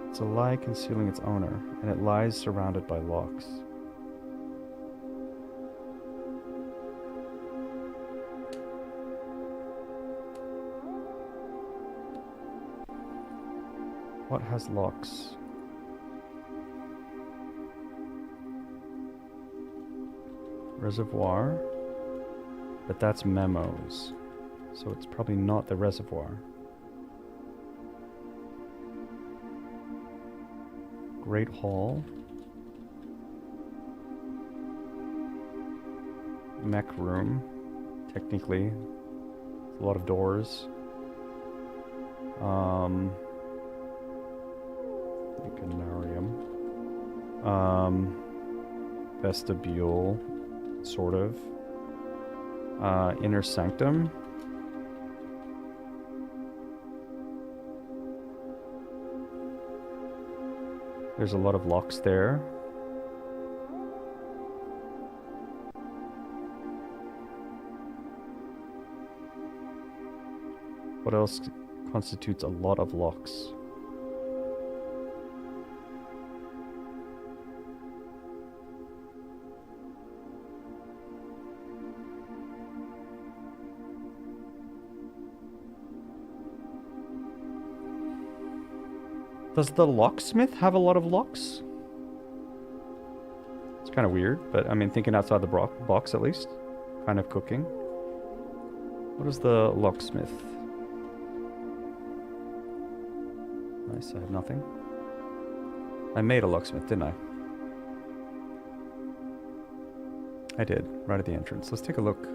It's a lie concealing its owner, and it lies surrounded by locks. What has locks? Reservoir? But that's memos. So it's probably not the reservoir. Great Hall. Mech room. Technically. It's a lot of doors. Iconarium. Vestibule. Sort of. Inner sanctum. There's a lot of locks there. What else constitutes a lot of locks? Does the locksmith have a lot of locks? It's kind of weird, but I mean, thinking outside the box at least. Kind of cooking. What is the locksmith? Nice, I have nothing. I made a locksmith, didn't I? I did, right at the entrance. Let's take a look.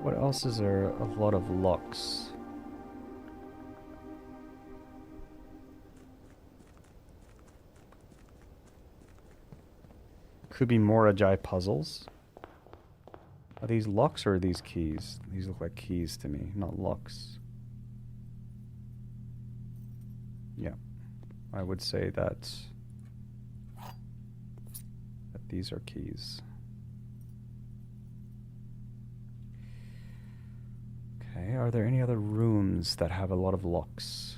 What else is there? A lot of locks. Could be more Ajay puzzles. Are these locks or are these keys? These look like keys to me, not locks. Yeah, I would say that these are keys. Okay, are there any other rooms that have a lot of locks?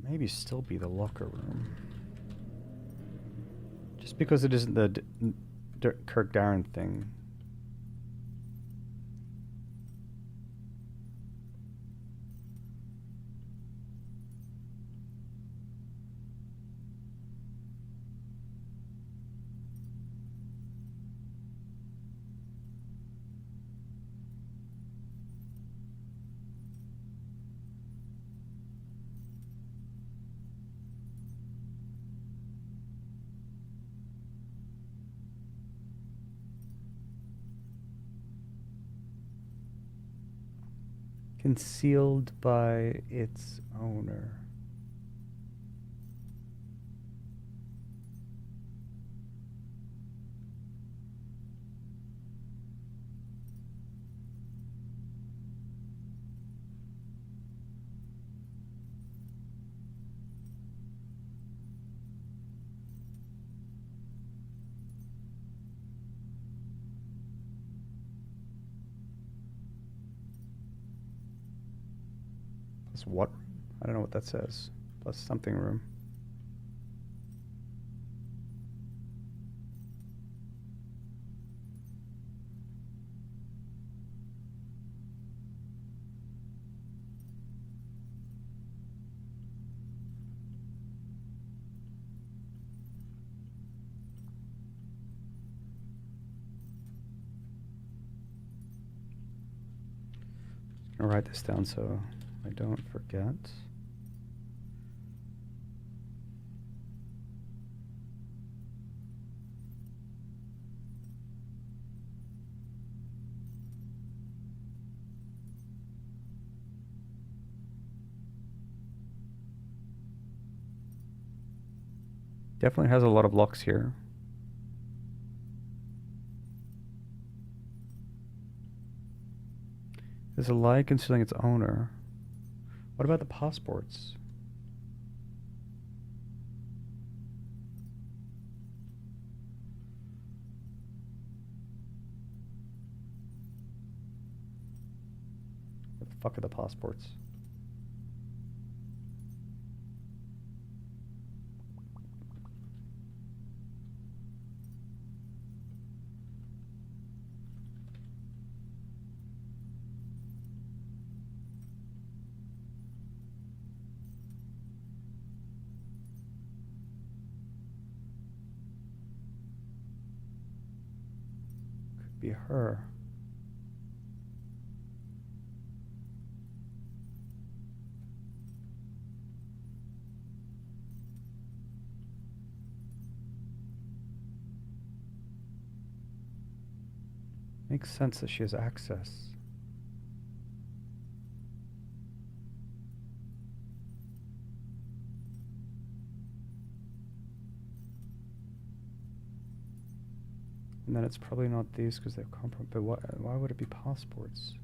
Maybe still be the locker room. Just because it isn't the Kirk Darren thing. Concealed by its owner. Plus what? I don't know what that says. Plus something room. I'll write this down so I don't forget. Definitely has a lot of locks here. There's a lie concealing its owner. What about the passports? What the fuck are the passports? Be her. Makes sense that she has access. And then it's probably not these because they're comparable. But why would it be passports?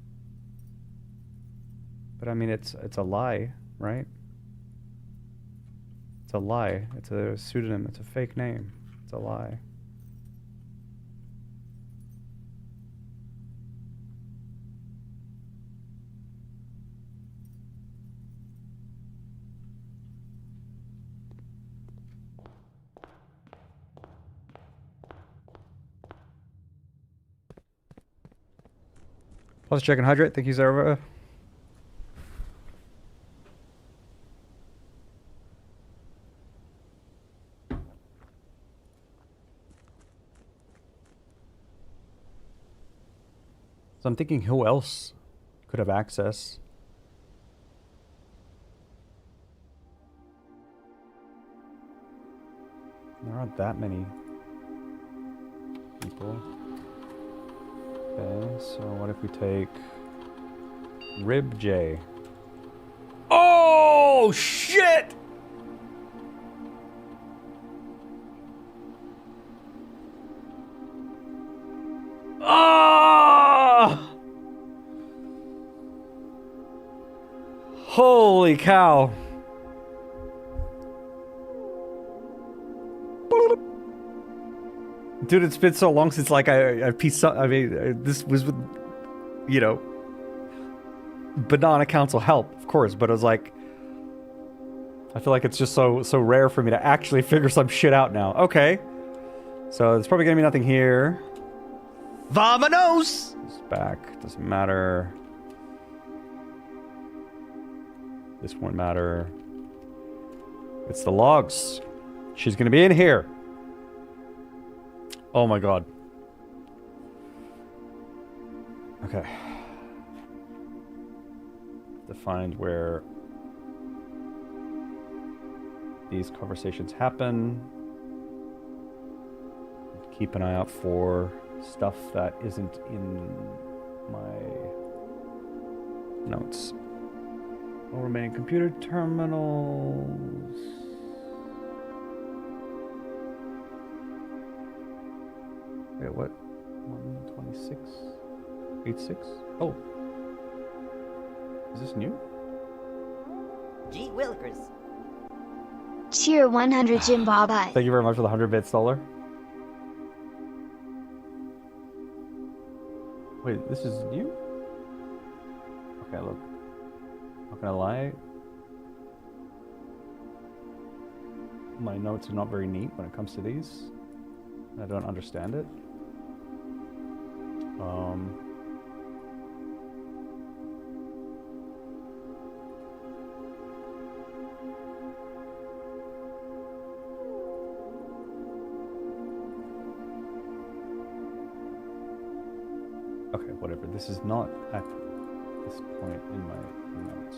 But I mean, it's a lie, right? It's a lie. It's a pseudonym. It's a fake name. It's a lie. Plus check and hydrate. Thank you, Zara. So I'm thinking who else could have access? There aren't that many people. Okay, so what if we take Rib J? Oh, shit! Ah! Holy cow. Dude, it's been so long since like I pieced up. I mean, this was with, you know, Banana Council help, of course, but it was like, I feel like it's just so rare for me to actually figure some shit out now. Okay, so there's probably gonna be nothing here. Vamonos! It's back. Doesn't matter. This won't matter. It's the logs. She's gonna be in here. Oh my god. Okay. To find where these conversations happen. Keep an eye out for stuff that isn't in my notes. All remaining computer terminals. Wait, what? 126? 86? Oh. Is this new? Gee Willikers. Cheer 100 Jim Baba. Thank you very much for the 100 bits, dollar. Wait, this is new? Okay, look. Not gonna lie. My notes are not very neat when it comes to these. I don't understand it. Okay, whatever. This is not at this point in my notes.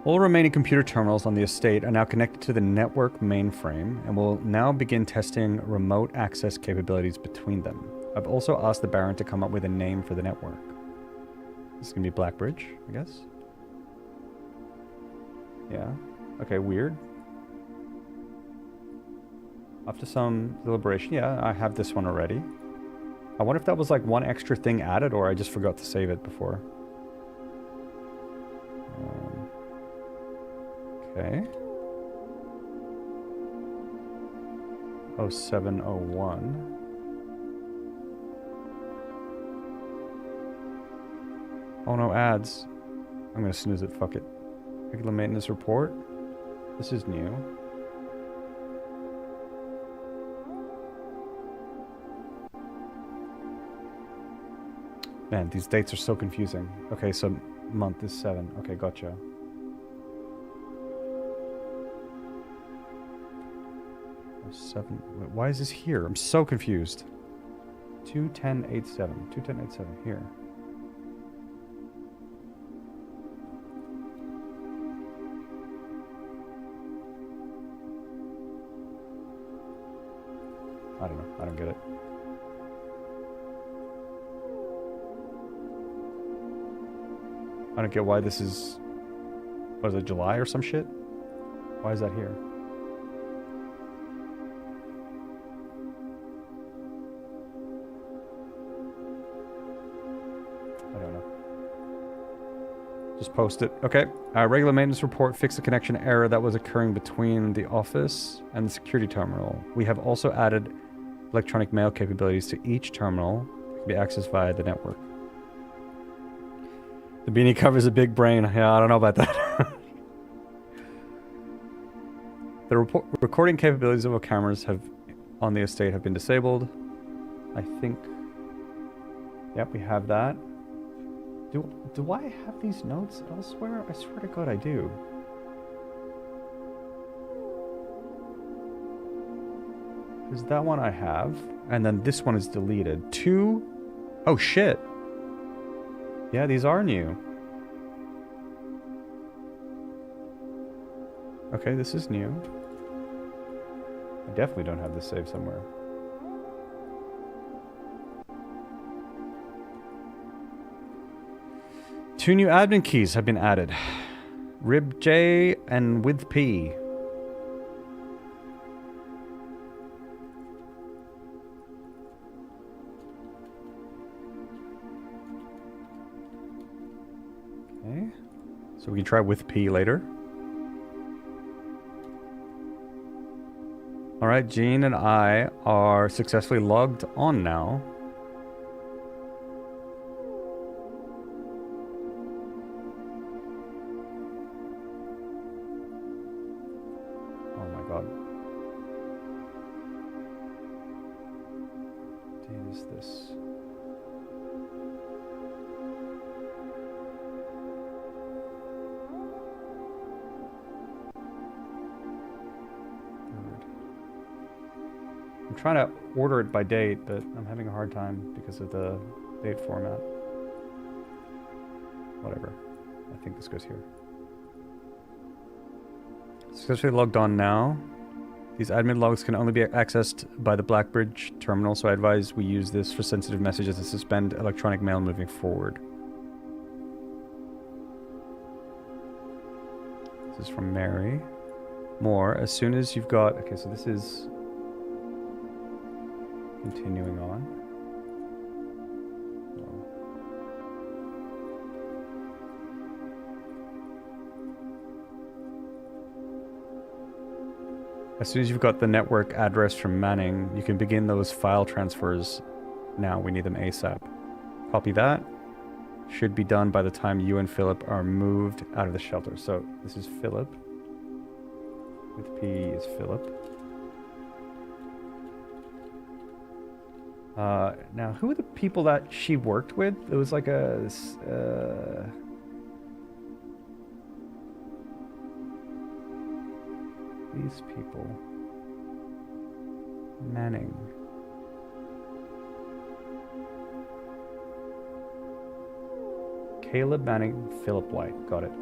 All remaining computer terminals on the estate are now connected to the network mainframe and will now begin testing remote access capabilities between them. I've also asked the Baron to come up with a name for the network. This is gonna be Blackbridge, I guess. Yeah. Okay, weird. After some deliberation, yeah, I have this one already. I wonder if that was like one extra thing added or I just forgot to save it before. Okay. 0701. Oh no, ads. I'm gonna snooze it, fuck it. Regular maintenance report. This is new. Man, these dates are so confusing. Okay, so month is 7. Okay, gotcha. 7. Wait, why is this here? I'm so confused. 21087. 21087 here. I don't know. I don't get it. I don't get why this is... Was it July or some shit? Why is that here? I don't know. Just post it. Okay. Regular maintenance report. Fix the connection error that was occurring between the office and the security terminal. We have also added electronic mail capabilities to each terminal that can be accessed via the network. The beanie covers a big brain. Yeah, I don't know about that. The recording capabilities of our cameras on the estate have been disabled. I think... Yep, we have that. Do I have these notes elsewhere? I swear to God I do. Because that one I have, and then this one is deleted. 2... Oh shit! Yeah, these are new. Okay, this is new. I definitely don't have this saved somewhere. Two new admin keys have been added. Rib J and with P. Okay. So we can try with P later. Alright, Jean and I are successfully logged on now. Oh my god. What date is this? I'm trying to order it by date, but I'm having a hard time because of the date format. Whatever. I think this goes here. Successfully logged on now. These admin logs can only be accessed by the Blackbridge terminal, so I advise we use this for sensitive messages and suspend electronic mail moving forward. This is from Mary. More, as soon as you've got... Okay, so this is... Continuing on. No. As soon as you've got the network address from Manning, you can begin those file transfers now. We need them ASAP. Copy that. Should be done by the time you and Philip are moved out of the shelter. So this is Philip. With P is Philip. Now, who are the people that she worked with? It was like a... these people. Manning. Caleb Manning, Philip White. Got it.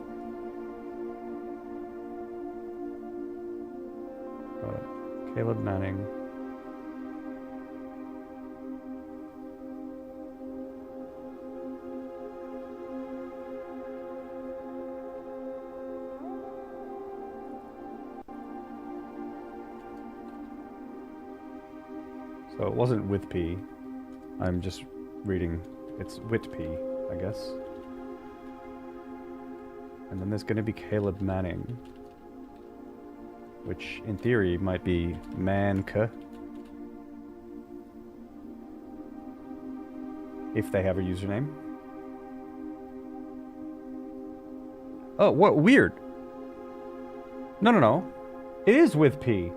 Got it. Caleb Manning. So it wasn't with P. I'm just reading. It's with P, I guess. And then there's going to be Caleb Manning, which in theory might be Manka, if they have a username. Oh, what? Weird. No. It is with P.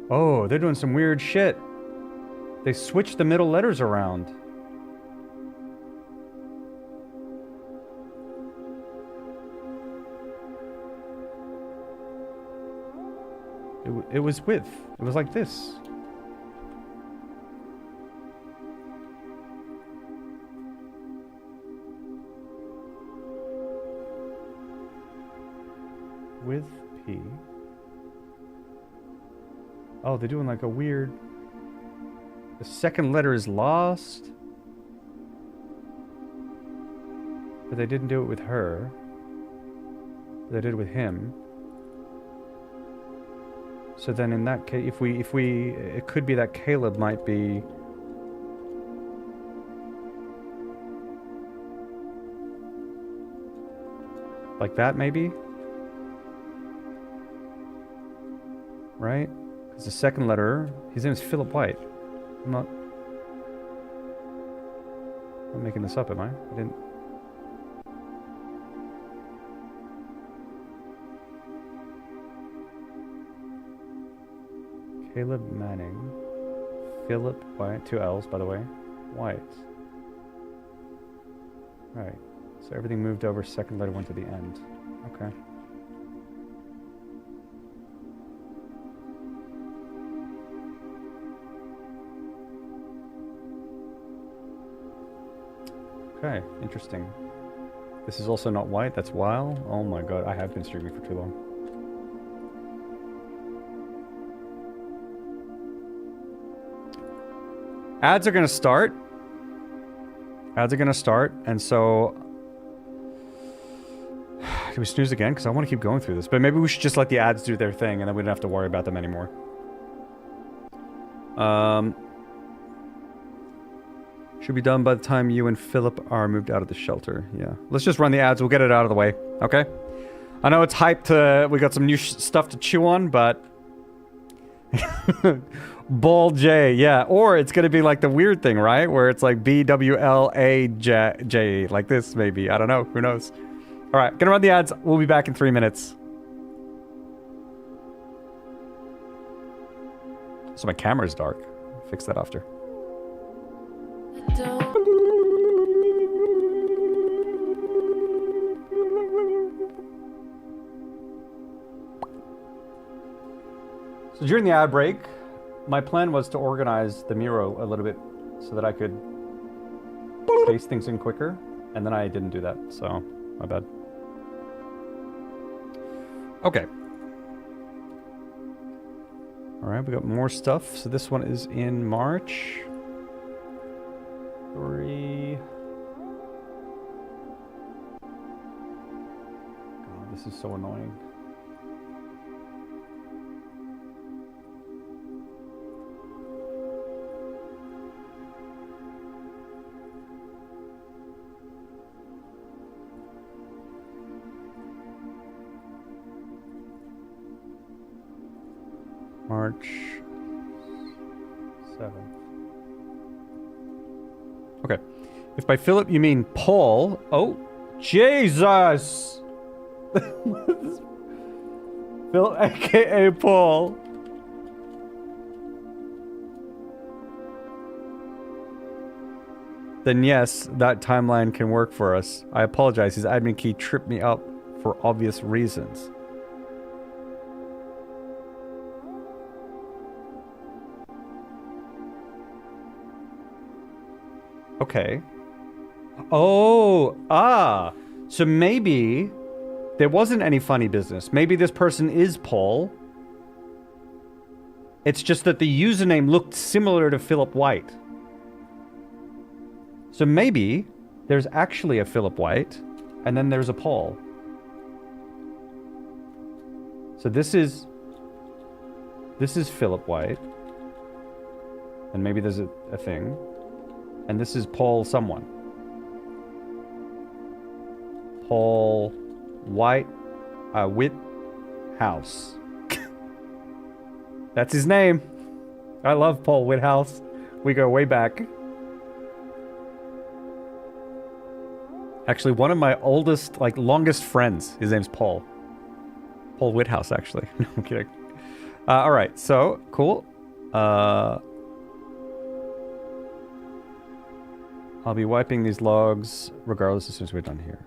Oh, they're doing some weird shit. They switched the middle letters around. It was with. It was like this. With P. Oh, they're doing like a weird... The second letter is lost. But they didn't do it with her. They did it with him. So then in that case, if we... It could be that Caleb might be... Like that, maybe? Right? Because the second letter, his name is Philip White. I'm not making this up, am I? I didn't... Caleb Manning. Philip White. 2 L's, by the way. White. Right. So everything moved over, second letter went to the end. Okay. Okay, interesting. This is also not white, that's wild. Oh my god, I have been streaming for too long. Ads are gonna start. Ads are gonna start, and so... Do we snooze again? Because I want to keep going through this. But maybe we should just let the ads do their thing, and then we don't have to worry about them anymore. Should be done by the time you and Philip are moved out of the shelter. Yeah. Let's just run the ads. We'll get it out of the way. Okay? I know it's hyped. We got some new stuff to chew on, but... Ball J. Yeah. Or it's going to be like the weird thing, right? Where it's like BWLAJ. Like this, maybe. I don't know. Who knows? All right. Gonna run the ads. We'll be back in 3 minutes. So my camera's dark. Fix that after. So during the ad break, my plan was to organize the Miro a little bit so that I could paste things in quicker, and then I didn't do that, so my bad. Okay. Alright, we got more stuff. So this one is in March. 3. God, this is so annoying. March 7th. Okay. If by Philip you mean Paul... Oh, Jesus! Phil, aka Paul. Then yes, that timeline can work for us. I apologize, his admin key tripped me up for obvious reasons. Okay. Oh, so maybe there wasn't any funny business. Maybe this person is Paul. It's just that the username looked similar to Philip White. So maybe there's actually a Philip White, and then there's a Paul. So this is Philip White, and maybe there's a thing. And this is Paul someone. Paul White Whithouse. That's his name. I love Paul Whithouse. We go way back. Actually, one of my oldest, like, longest friends, his name's Paul. Paul Whithouse, actually. No, I'm kidding. Alright, so, cool. I'll be wiping these logs regardless as soon as we're done here.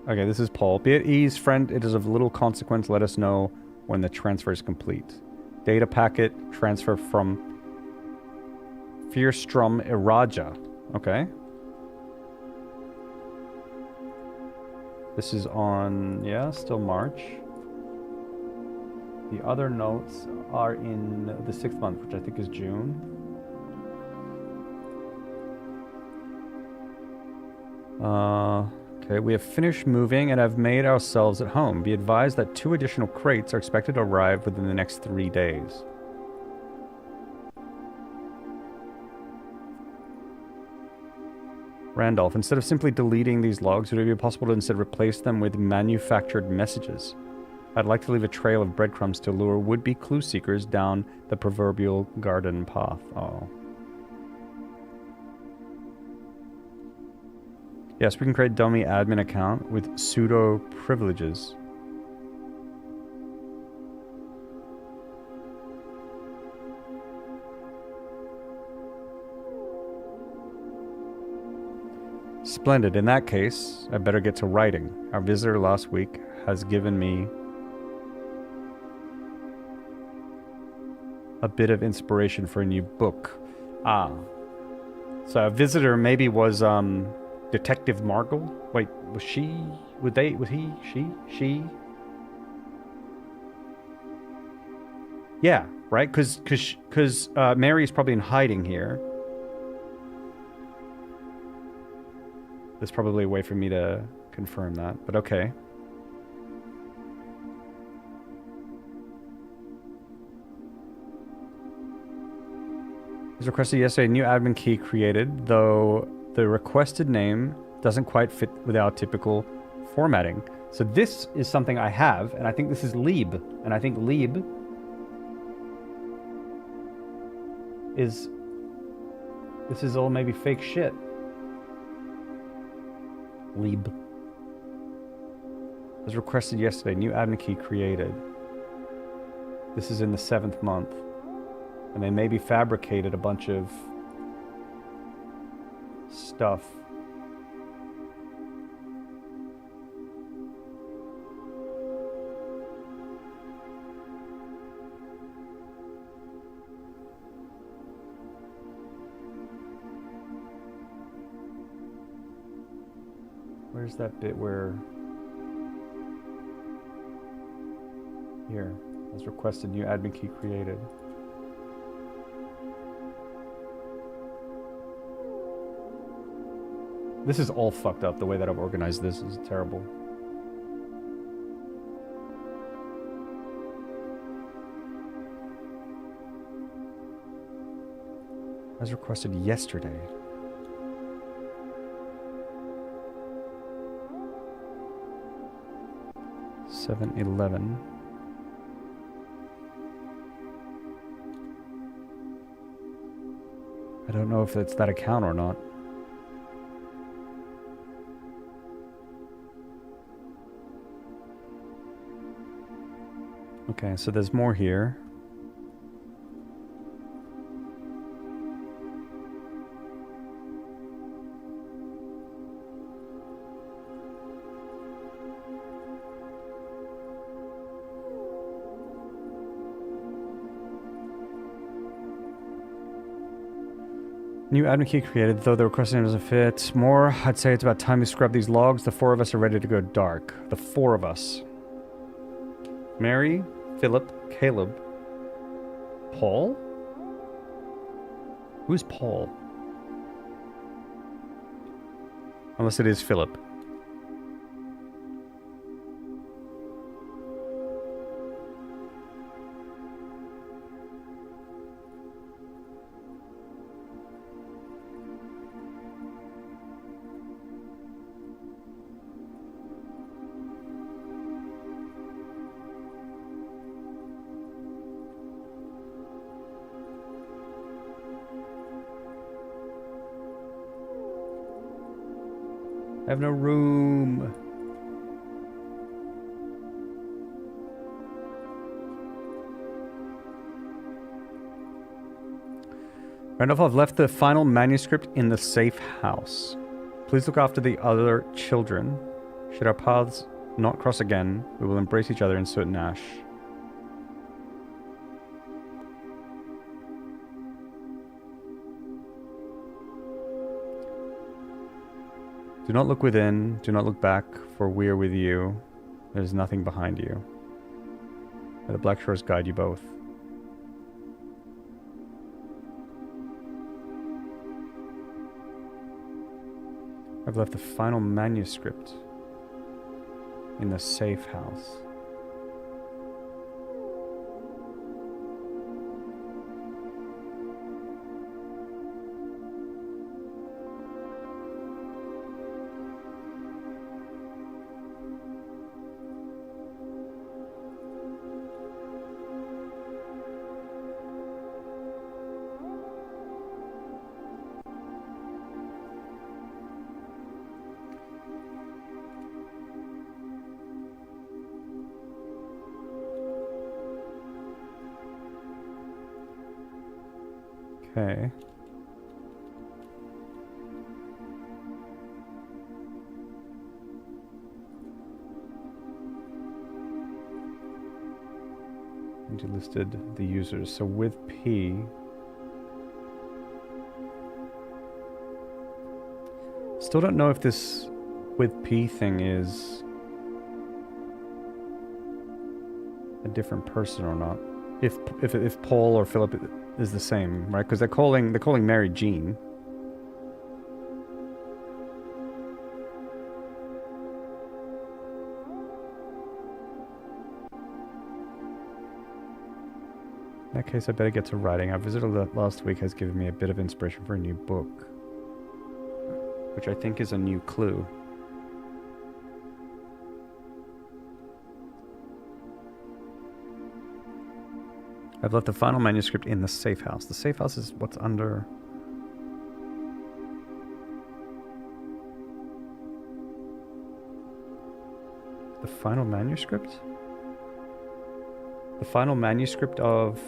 Okay, this is Paul. Be at ease, friend. It is of little consequence. Let us know when the transfer is complete. Data packet transfer from Fierstrom Iraja. Okay. This is on, yeah, still March. The other notes are in the 6th month, which I think is June. Okay, we have finished moving and have made ourselves at home. Be advised that 2 additional crates are expected to arrive within the next 3 days. Randolph, instead of simply deleting these logs, would it be possible to instead replace them with manufactured messages? I'd like to leave a trail of breadcrumbs to lure would-be clue seekers down the proverbial garden path. Oh. Yes, we can create a dummy admin account with pseudo privileges. Splendid. In that case, I better get to writing. Our visitor last week has given me a bit of inspiration for a new book. So a visitor maybe was Detective Margle. Wait, was she? Was he? She? Yeah, right. Because Mary's probably in hiding here. There's probably a way for me to confirm that, but okay. As requested yesterday, new admin key created, though the requested name doesn't quite fit with our typical formatting. So this is something I have, and I think this is Lieb. And I think Lieb is... This is all maybe fake shit. Lieb. As requested yesterday, new admin key created. This is in the 7th month. And they maybe fabricated a bunch of stuff. Where's that bit where... Here. As requested, new admin key created. This is all fucked up. The way that I've organized this is terrible. As requested yesterday. $7.11. I don't know if it's that account or not. Okay, so there's more here. New admin key created, though the request name doesn't fit. More, I'd say it's about time we scrub these logs. The 4 of us are ready to go dark. The 4 of us. Mary, Philip, Caleb, Paul? Who's Paul? Unless it is Philip. I have no room. Randolph, I've left the final manuscript in the safe house. Please look after the other children. Should our paths not cross again, we will embrace each other in soot and ash. Do not look within, do not look back, for we are with you. There is nothing behind you. May the Black Shores guide you both. I've left the final manuscript in the safe house. Okay. And you listed the users. So with P, Still don't know if this with P thing is a different person or not. If Paul or Philip is the same, right? Because they're calling Mary Jean. In that case, I better get to writing. Our visitor last week has given me a bit of inspiration for a new book, which I think is a new clue. I've left the final manuscript in the safe house. The safe house is what's under... The final manuscript? The final manuscript of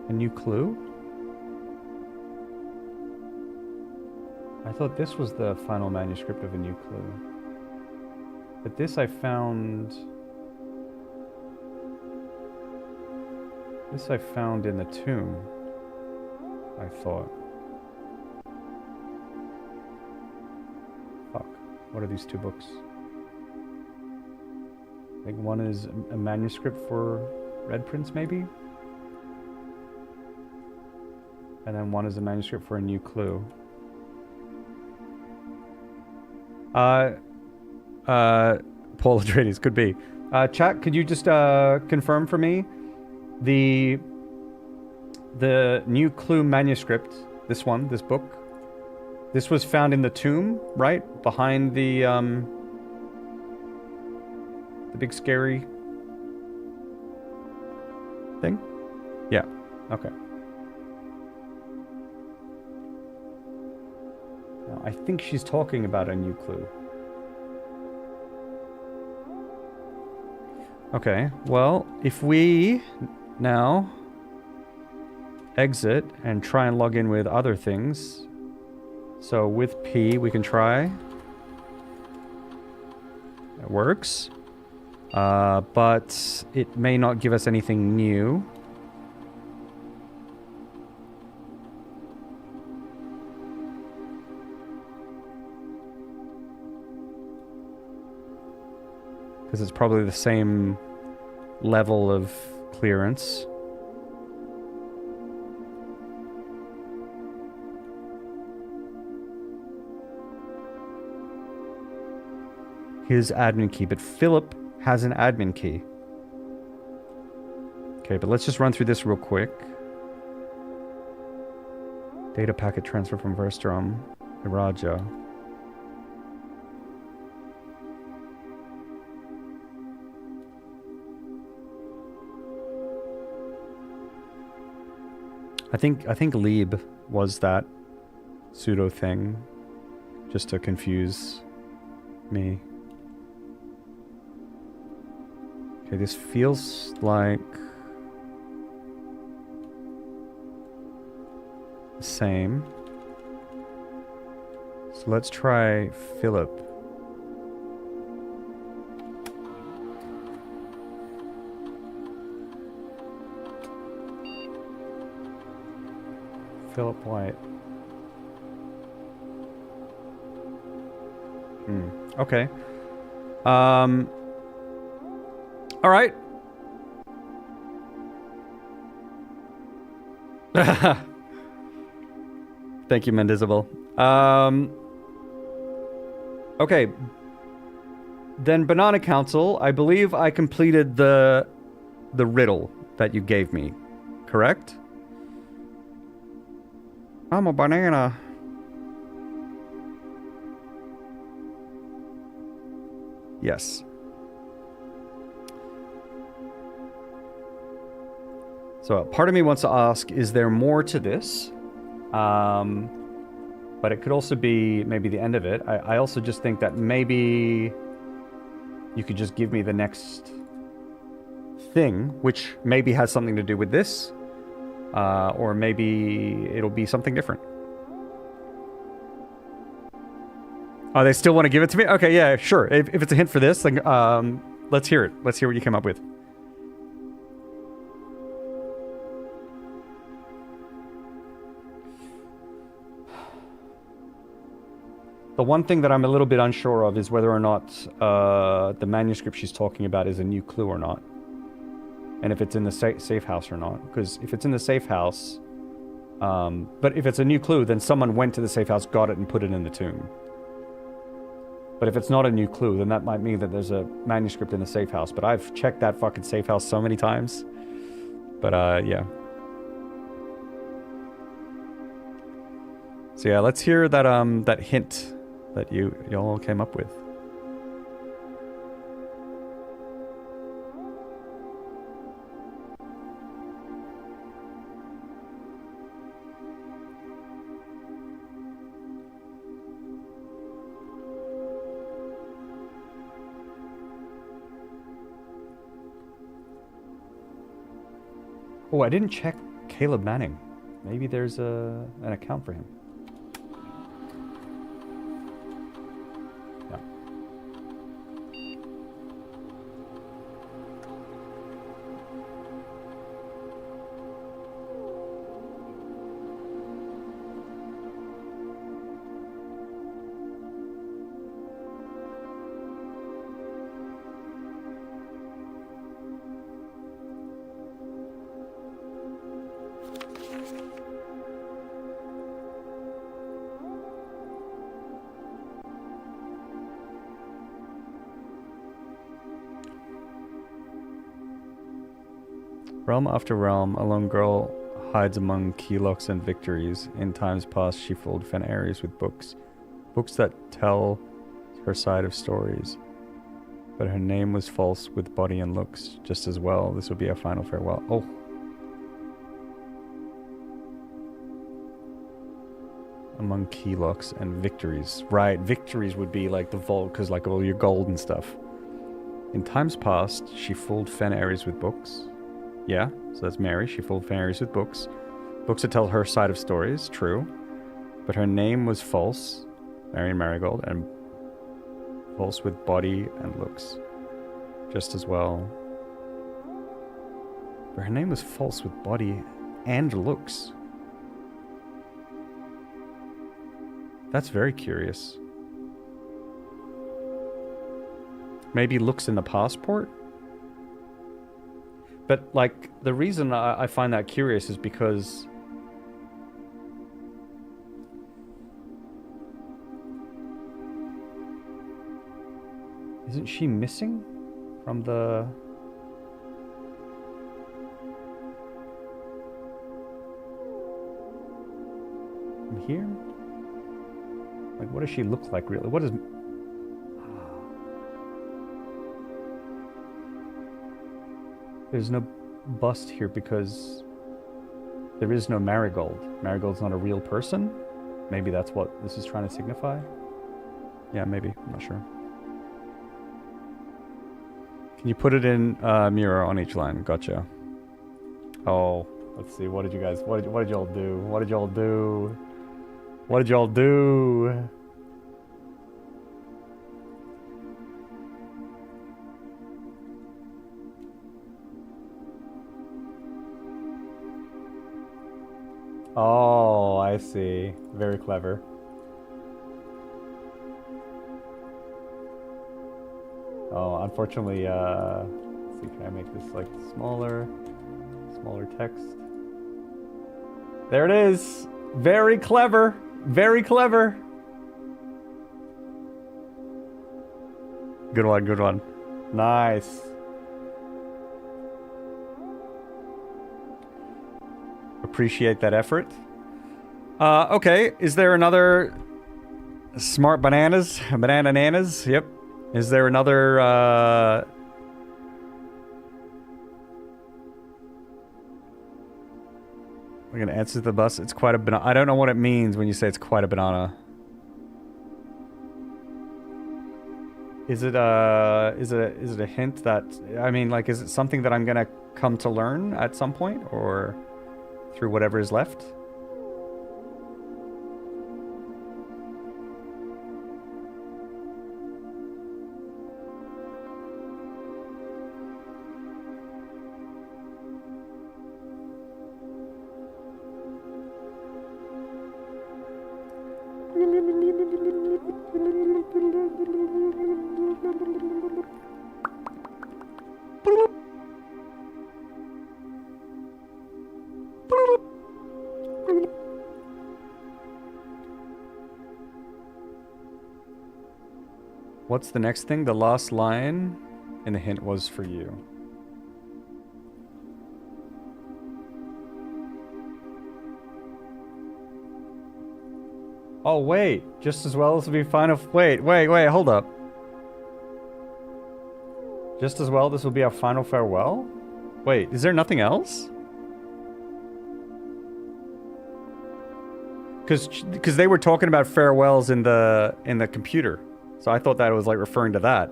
a new clue? I thought this was the final manuscript of a new clue. But this I found... This I found in the tomb, I thought. Fuck. What are these two books? I think one is a manuscript for Red Prince, maybe? And then one is a manuscript for a new clue. Paul Atreides, could be. Chat, could you just confirm for me the new clue manuscript, this book, this was found in the tomb, right? Behind the big scary thing? Yeah, okay. Now, I think she's talking about a new clue. Okay, well, if we now exit and try and log in with other things. So with P, we can try. It works. But it may not give us anything new. Because it's probably the same level of clearance. His admin key, but Philip has an admin key. Okay, but let's just run through this real quick. Data packet transfer from Verstrom, Iraja. I think Lieb was that pseudo thing, just to confuse me. Okay, this feels like the same. So let's try Philip. Philip White. Okay. All right. Thank you, Mendizable. Okay. Then Banana Council, I believe I completed the riddle that you gave me, correct? I'm a banana. Yes. So part of me wants to ask, is there more to this? But it could also be maybe the end of it. I also just think that maybe you could just give me the next thing, which maybe has something to do with this. Or maybe it'll be something different. Oh, they still want to give it to me? Okay, yeah, sure. If it's a hint for this, then let's hear it. Let's hear what you came up with. The one thing that I'm a little bit unsure of is whether or not the manuscript she's talking about is a new clue or not. And if it's in the safe house or not. Because if it's in the safe house... but if it's a new clue, then someone went to the safe house, got it, and put it in the tomb. But if it's not a new clue, then that might mean that there's a manuscript in the safe house. But I've checked that fucking safe house so many times. But, yeah. So yeah, let's hear that, that hint that y'all came up with. Oh, I didn't check Caleb Manning. Maybe there's an account for him. Yeah. Realm after realm, a lone girl hides among keylocks and victories. In times past, she filled Fen Aries with books. Books that tell her side of stories. But her name was false with body and looks. Just as well, this would be our final farewell. Oh. Among keylocks and victories. Right, victories would be like the vault, because like all your gold and stuff. In times past, she fooled Fen Aries with books. Yeah, so that's Mary. She fooled Fen Aries with books. Books that tell her side of stories, true. But her name was false, Marion Marigold, and false with body and looks. Just as well. But her name was false with body and looks. That's very curious. Maybe looks in the passport? But, like, the reason I find that curious is because... Isn't she missing from the... From here? Like, what does she look like, really? What is... There's no bust here because there is no Marigold. Marigold's not a real person? Maybe that's what this is trying to signify? Yeah, maybe. I'm not sure. Can you put it in mirror on each line? Gotcha. Oh, let's see. What did you guys... What did y'all do? What did y'all do? What did y'all do? Oh, I see. Very clever. Oh, unfortunately, let's see, can I make this like smaller text? There it is. Very clever. Very clever. Good one, good one. Nice. Appreciate that effort. Okay, is there another smart bananas? Banana nanas? Yep. Is there another we're gonna answer the bus. It's quite a banana. I don't know what it means when you say it's quite a banana. Is it a hint that, I mean, like, is it something that I'm gonna come to learn at some point, or through whatever is left? What's the next thing? The last line in the hint was for you. Oh, wait. Just as well this will be final... Wait, hold up. Just as well this will be our final farewell? Wait, is there nothing else? Because they were talking about farewells in the computer. So I thought that was like referring to that.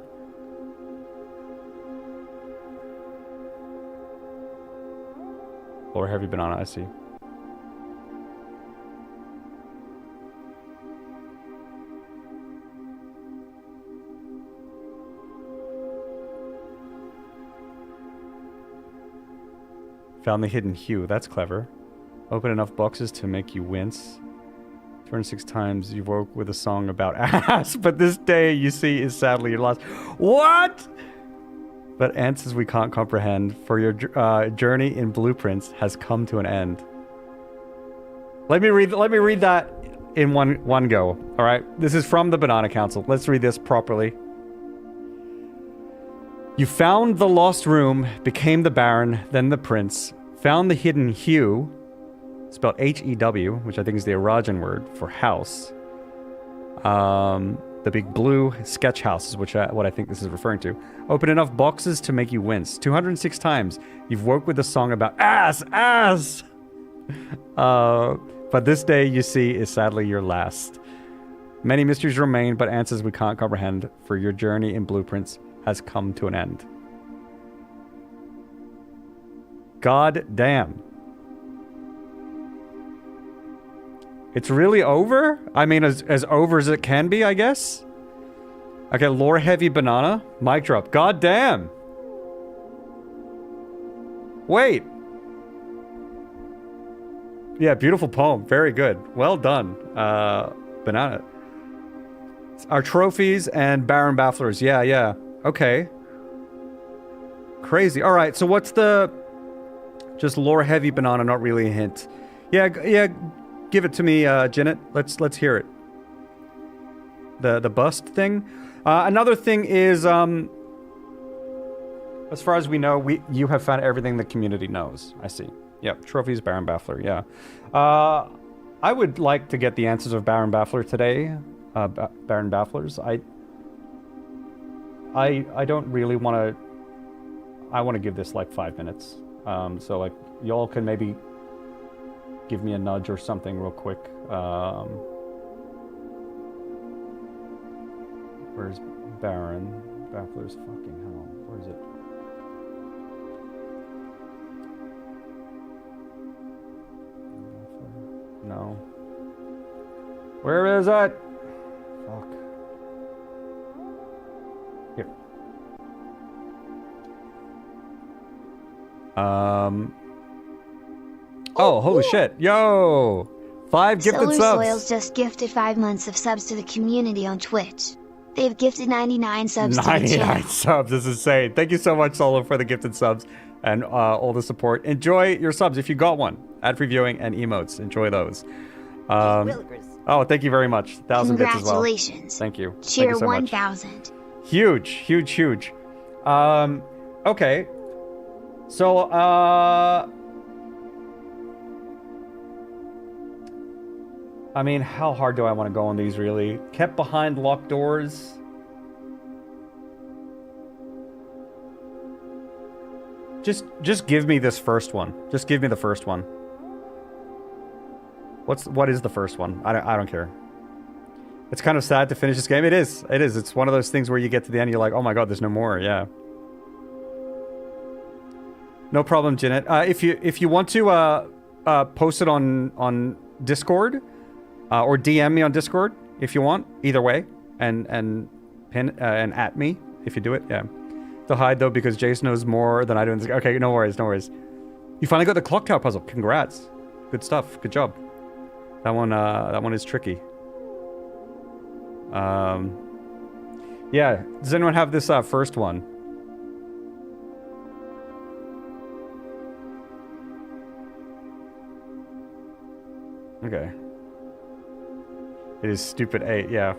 Or heavy banana, I see. Found the hidden hue. That's clever. Open enough boxes to make you wince. Turn 6 times, you woke with a song about ass, but this day you see is sadly your last. What? But answers we can't comprehend, for your journey in blueprints has come to an end. Let me read that in one go. All right, this is from the Banana Council. Let's read this properly. You found the lost room, became the Baron, then the Prince, found the hidden hue. Spelled H-E-W, which I think is the Arajan word for house. The big blue sketch house is what I think this is referring to. Open enough boxes to make you wince. 206 times you've woke with a song about ass. But this day you see is sadly your last. Many mysteries remain, but answers we can't comprehend, for your journey in blueprints has come to an end. God damn. It's really over? I mean, as over as it can be, I guess? Okay, lore heavy banana. Mic drop. God damn. Wait. Yeah, beautiful poem. Very good. Well done. Banana. Our trophies and Baron Bafflers. Yeah. Okay. Crazy. Alright, so what's the... Just lore heavy banana, not really a hint. Yeah. Give it to me, Janet. Let's hear it. The bust thing. Another thing is, as far as we know, you have found everything the community knows. I see. Yep. Trophies, Baron Baffler. Yeah. I would like to get the answers of Baron Baffler today. Baron Bafflers. I don't really want to. I want to give this like 5 minutes. So like y'all can maybe give me a nudge or something real quick. Where's Baron? Baffler's fucking hell. Where is it? No. Where is it? Fuck. Here. Oh, holy shit. Yo! 5 gifted Solar subs. Soils just gifted 5 months of subs to the community on Twitch. They've gifted 99 subs to the 99 channel. subs. This is insane. Thank you so much, Solo, for the gifted subs and all the support. Enjoy your subs if you got one. Ad-free viewing and emotes. Enjoy those. Oh, thank you very much. 1,000 bits as well. Congratulations. Thank you. Cheer Thank you so much. 1,000. Huge. Okay. So, I mean, how hard do I want to go on these, really? Kept behind locked doors. Just give me this first one. Just give me the first one. What is the first one? I don't care. It's kind of sad to finish this game. It is. It's one of those things where you get to the end, you're like, oh my god, there's no more. Yeah. No problem, Janet. If you want to post it on Discord, or DM me on Discord if you want. Either way, and pin and at me if you do it. Yeah. To hide though because Jace knows more than I do. In this. Okay, no worries. You finally got the clock tower puzzle. Congrats. Good stuff. Good job. That one is tricky. Yeah, does anyone have this first one? Okay. It is stupid 8, yeah.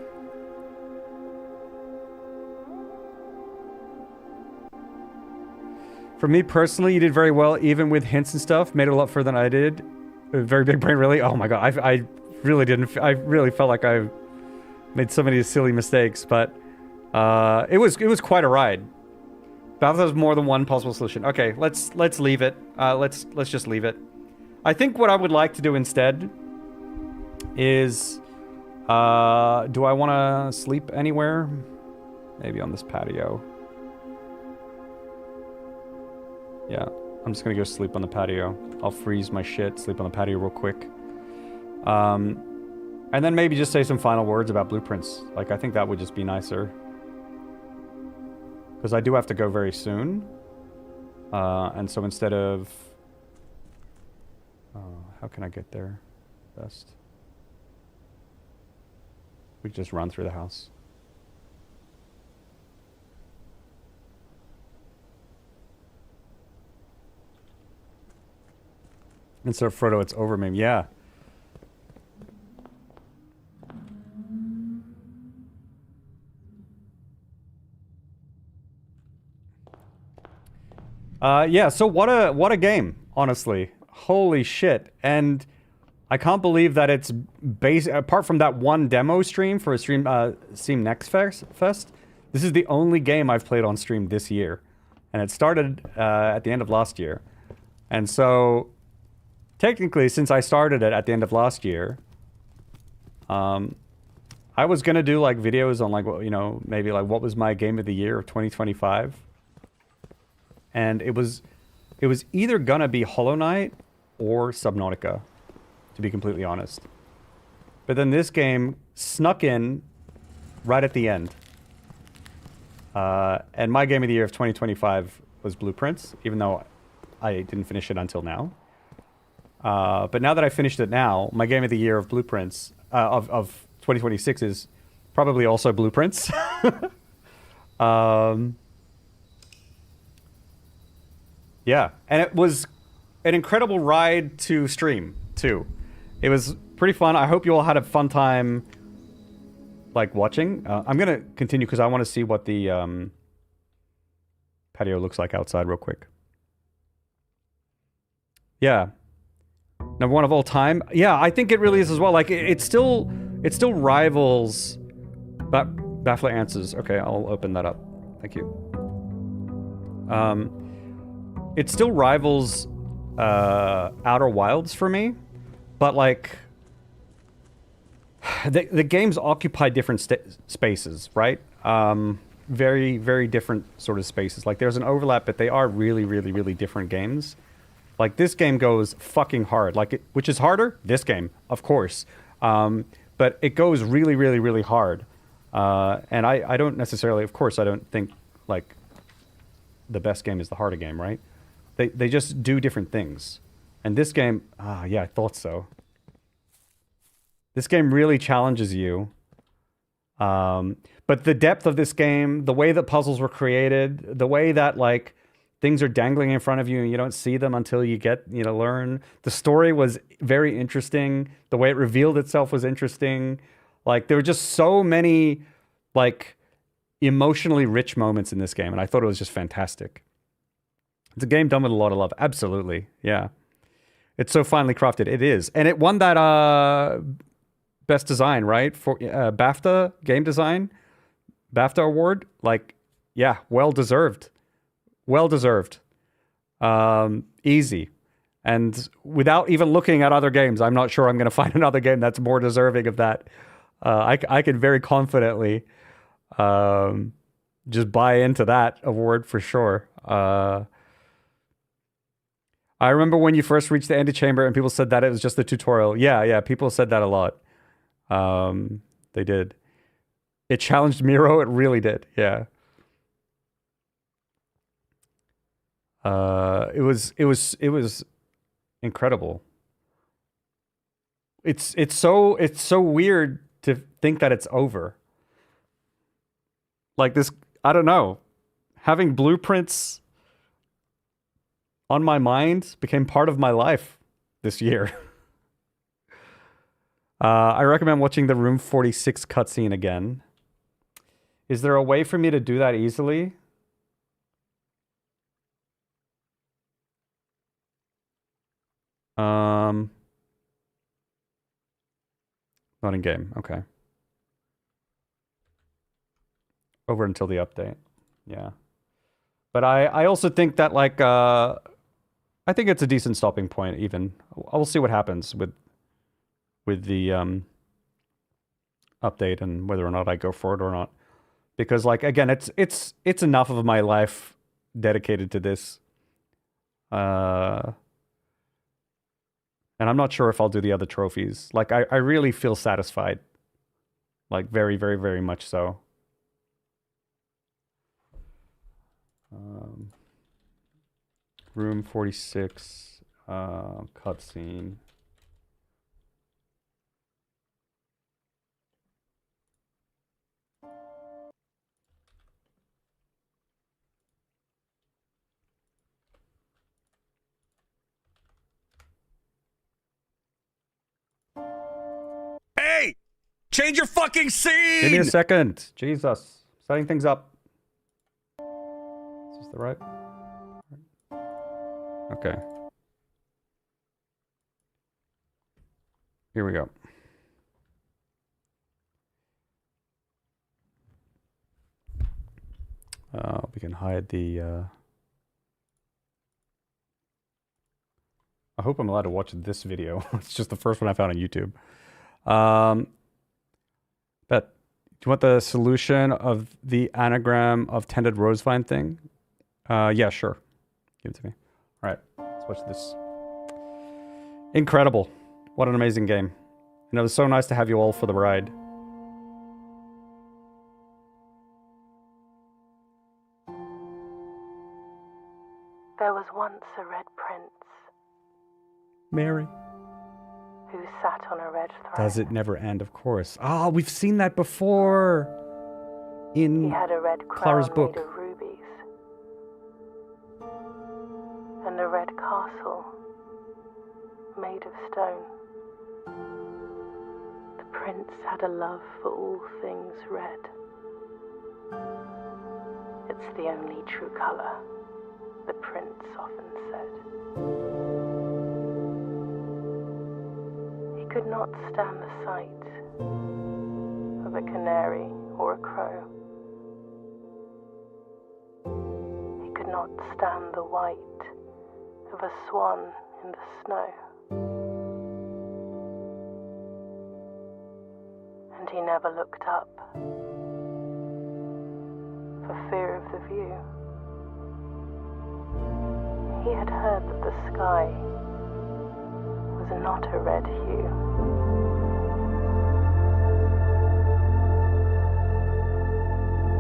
For me personally, you did very well, even with hints and stuff. Made it a lot further than I did. Very big brain, really. Oh my god, I really didn't. I really felt like I made so many silly mistakes, but it was quite a ride. But there's more than one possible solution. Okay, let's leave it. Let's just leave it. I think what I would like to do instead is, do I want to sleep anywhere? Maybe on this patio. Yeah, I'm just gonna go sleep on the patio. I'll freeze my shit, sleep on the patio real quick. And then maybe just say some final words about blueprints. Like, I think that would just be nicer. Because I do have to go very soon. And so instead of... how can I get there best? We could just run through the house. Instead of Frodo, it's over me. Yeah. Yeah, so what a game, honestly. Holy shit. And I can't believe that it's apart from that one demo stream for a Steam Next Fest, this is the only game I've played on stream this year. And it started at the end of last year. And so technically, since I started it at the end of last year, I was gonna do like videos on like, you know, maybe like what was my game of the year of 2025. And it was either gonna be Hollow Knight or Subnautica, to be completely honest. But then this game snuck in right at the end. And my game of the year of 2025 was Blueprints, even though I didn't finish it until now. But now that I finished it now, my game of the year of Blueprints, of 2026 is probably also Blueprints. Yeah, and it was an incredible ride to stream, too. It was pretty fun. I hope you all had a fun time, like, watching. I'm going to continue because I want to see what the patio looks like outside real quick. Yeah. Number one of all time. Yeah, I think it really is as well. Like, it still rivals... Baffler Answers. Okay, I'll open that up. Thank you. It still rivals Outer Wilds for me, but like the games occupy different spaces, right? Very, very different sort of spaces. Like there's an overlap, but they are really, really, really different games. Like this game goes fucking hard, like which is harder? This game, of course, but it goes really, really, really hard. And I don't necessarily, of course, I don't think like the best game is the harder game, right? They just do different things. And this game, yeah, I thought so. This game really challenges you. But the depth of this game, the way that puzzles were created, the way that like things are dangling in front of you and you don't see them until you learn. The story was very interesting. The way it revealed itself was interesting. Like there were just so many like emotionally rich moments in this game, and I thought it was just fantastic. It's a game done with a lot of love. Absolutely. Yeah. It's so finely crafted. It is. And it won that best design, right? For BAFTA game design. BAFTA award. Like, yeah, well deserved. Well deserved. Easy. And without even looking at other games, I'm not sure I'm going to find another game that's more deserving of that. I can very confidently just buy into that award for sure. I remember when you first reached the antechamber and people said that it was just a tutorial. Yeah, people said that a lot. They did. It challenged Miro, it really did, yeah. It was incredible. It's so weird to think that it's over. like this, I don't know, having blueprints on my mind became part of my life this year. I recommend watching the Room 46 cutscene again. Is there a way for me to do that easily? Not in game. Okay. Over until the update. Yeah. But I also think that, like, I think it's a decent stopping point, even. I will see what happens with the update and whether or not I go for it or not. Because, like, again, it's enough of my life dedicated to this. And I'm not sure if I'll do the other trophies. Like, I really feel satisfied. Like, very, very, very much so. Room 46, cutscene. Hey! Change your fucking scene! Give me a second. Jesus. Setting things up. Is this the right? Okay. Here we go. We can hide the... I hope I'm allowed to watch this video. It's just the first one I found on YouTube. But do you want the solution of the anagram of tended rosevine thing? Yeah, sure. Give it to me. All right, let's watch this. Incredible. What an amazing game. And it was so nice to have you all for the ride. There was once a red prince Mary. who sat on a red throne. Does it never end, of course. Ah, we've seen that before. He In had a red Clara's crown book. made of rubies and a red castle made of stone. The prince had a love for all things red. It's the only true color, the prince often said. He could not stand the sight of a canary or a crow. He could not stand the white of a swan in the snow. And he never looked up for fear of the view. He had heard that the sky was not a red hue.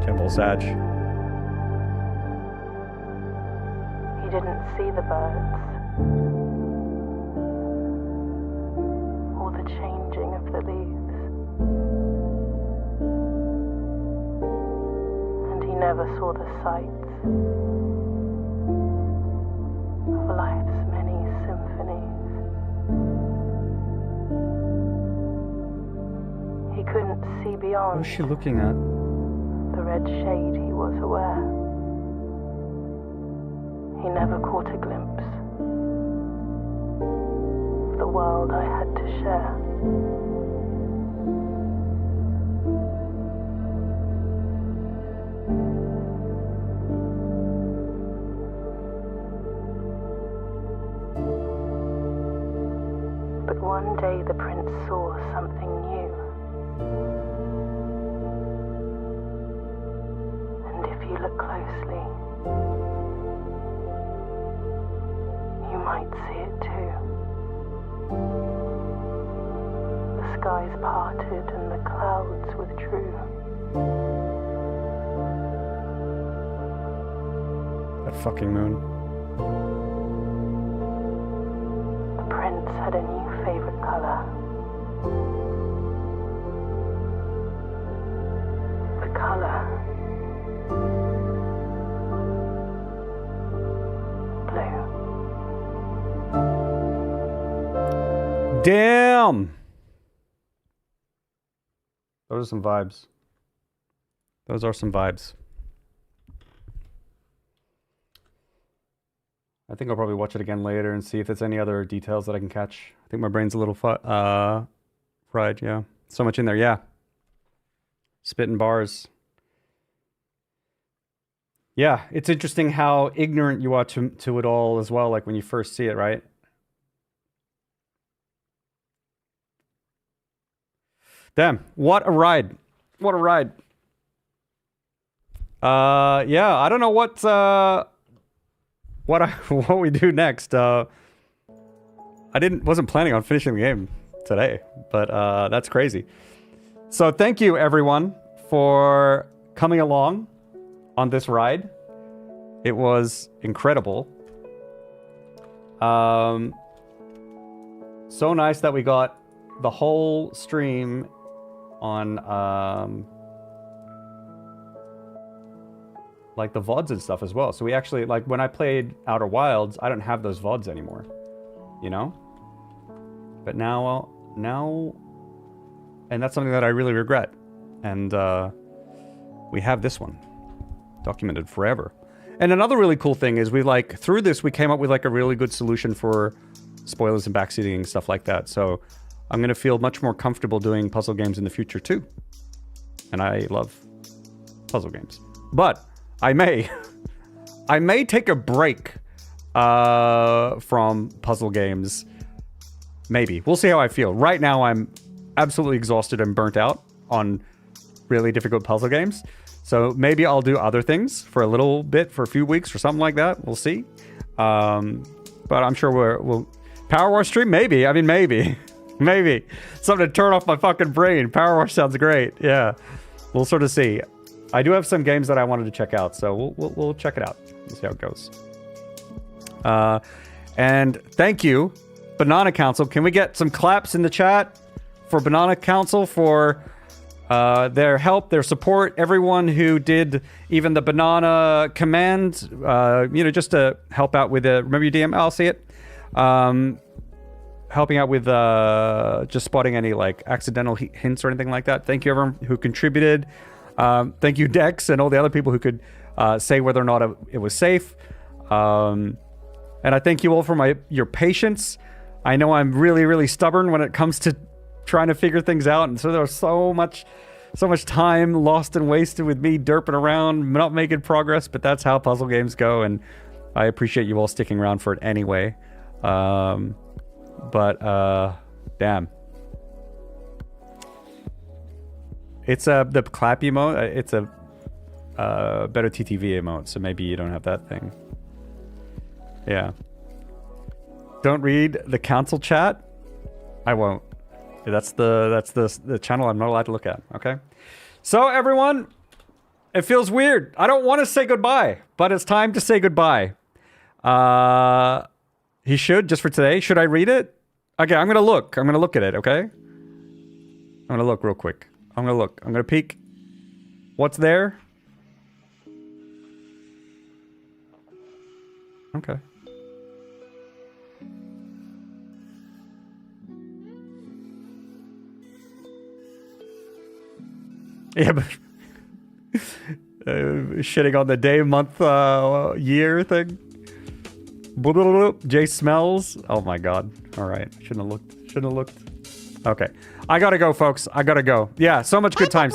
Temple Sag. He didn't see the birds or the changing of the leaves. And he never saw the sights of life's many symphonies. He couldn't see beyond What is she looking at? the red shade he was aware. He never caught a glimpse of the world I had to share. But one day the prince saw something new. And if you look closely, you might see it too. The skies parted and the clouds withdrew. That fucking moon. The prince had a new favorite color. The color Damn! Those are some vibes. Those are some vibes. I think I'll probably watch it again later and see if there's any other details that I can catch. I think my brain's a little fried, yeah. So much in there, yeah. Spitting bars. Yeah, it's interesting how ignorant you are to it all as well, like when you first see it, right? Damn, what a ride. What a ride. Yeah, I don't know what what we do next. I wasn't planning on finishing the game today, but that's crazy. So thank you everyone for coming along on this ride. It was incredible. So nice that we got the whole stream on like the VODs and stuff as well. So we actually, like when I played Outer Wilds, I don't have those VODs anymore, you know? But now, and that's something that I really regret. And we have this one documented forever. And another really cool thing is through this, we came up with like a really good solution for spoilers and backseating and stuff like that. So I'm going to feel much more comfortable doing puzzle games in the future too. And I love puzzle games. But I may take a break from puzzle games. Maybe. We'll see how I feel. Right now, I'm absolutely exhausted and burnt out on really difficult puzzle games. So maybe I'll do other things for a little bit, for a few weeks or something like that. We'll see. But I'm sure we'll... Power Wash stream? Maybe. I mean, maybe. Maybe. Something to turn off my fucking brain. Power Wash sounds great. Yeah. We'll sort of see. I do have some games that I wanted to check out, so we'll check it out. We'll see how it goes. And thank you, Banana Council. Can we get some claps in the chat for Banana Council for their help, their support, everyone who did even the banana command, just to help out with the, remember your DM? I'll see it. Helping out with just spotting any like accidental hints or anything like that. Thank you everyone who contributed. Thank you Dex and all the other people who could say whether or not it was safe. And I thank you all for your patience. I know I'm really, really stubborn when it comes to trying to figure things out, and so there was so much time lost and wasted with me derping around, not making progress, but that's how puzzle games go, and I appreciate you all sticking around for it anyway. Damn. It's the clap emote, it's a better TTV emote, so maybe you don't have that thing. Yeah. Don't read the council chat. I won't. That's the channel I'm not allowed to look at, okay? So everyone, it feels weird. I don't want to say goodbye, but it's time to say goodbye. He should, just for today. Should I read it? Okay, I'm gonna look. I'm gonna look at it, okay? I'm gonna look real quick. I'm gonna look. I'm gonna peek. What's there? Okay. Yeah, but shitting on the day, month, year thing. Jay smells. Oh my god. All right. Shouldn't have looked. Okay. I gotta go, folks. I gotta go. Yeah, so much good times.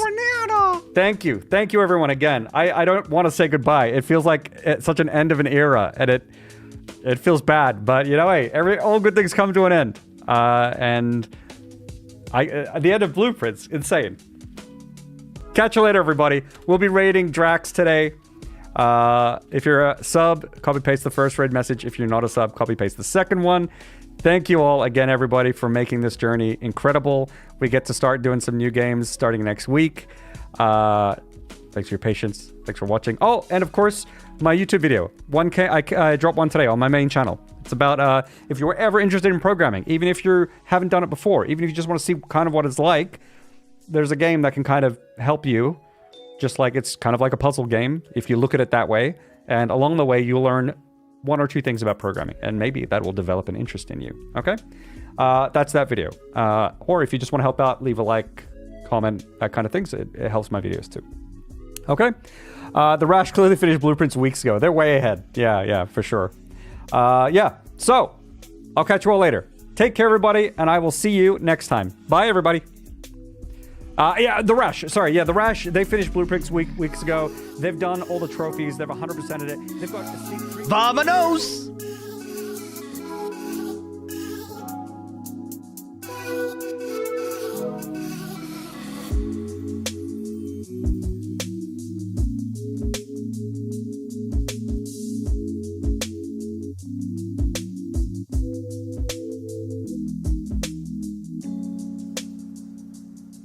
Thank you. Thank you, everyone, again. I don't want to say goodbye. It feels like it's such an end of an era, and it feels bad. But, you know, hey, all good things come to an end. And the end of Blueprints, insane. Catch you later, everybody. We'll be raiding Drax today. If you're a sub, copy-paste the first raid message. If you're not a sub, copy-paste the second one. Thank you all again, everybody, for making this journey incredible. We get to start doing some new games starting next week. Thanks for your patience. Thanks for watching. Oh, and of course, my YouTube video. 1K, I dropped one today on my main channel. It's about if you were ever interested in programming, even if you haven't done it before, even if you just want to see kind of what it's like, there's a game that can kind of help you, just like it's kind of like a puzzle game, if you look at it that way. And along the way, you'll learn one or two things about programming, and maybe that will develop an interest in you. Okay? That's that video. Or if you just want to help out, leave a like, comment, that kind of things. It helps my videos too. Okay. The Rash clearly finished Blueprints weeks ago. They're way ahead. Yeah, for sure. Yeah. So, I'll catch you all later. Take care, everybody, and I will see you next time. Bye, everybody. Yeah, the Rash. Sorry, yeah, the Rash. They finished Blueprints weeks ago. They've done all the trophies. They've 100%ed it. They've got... Vamonos!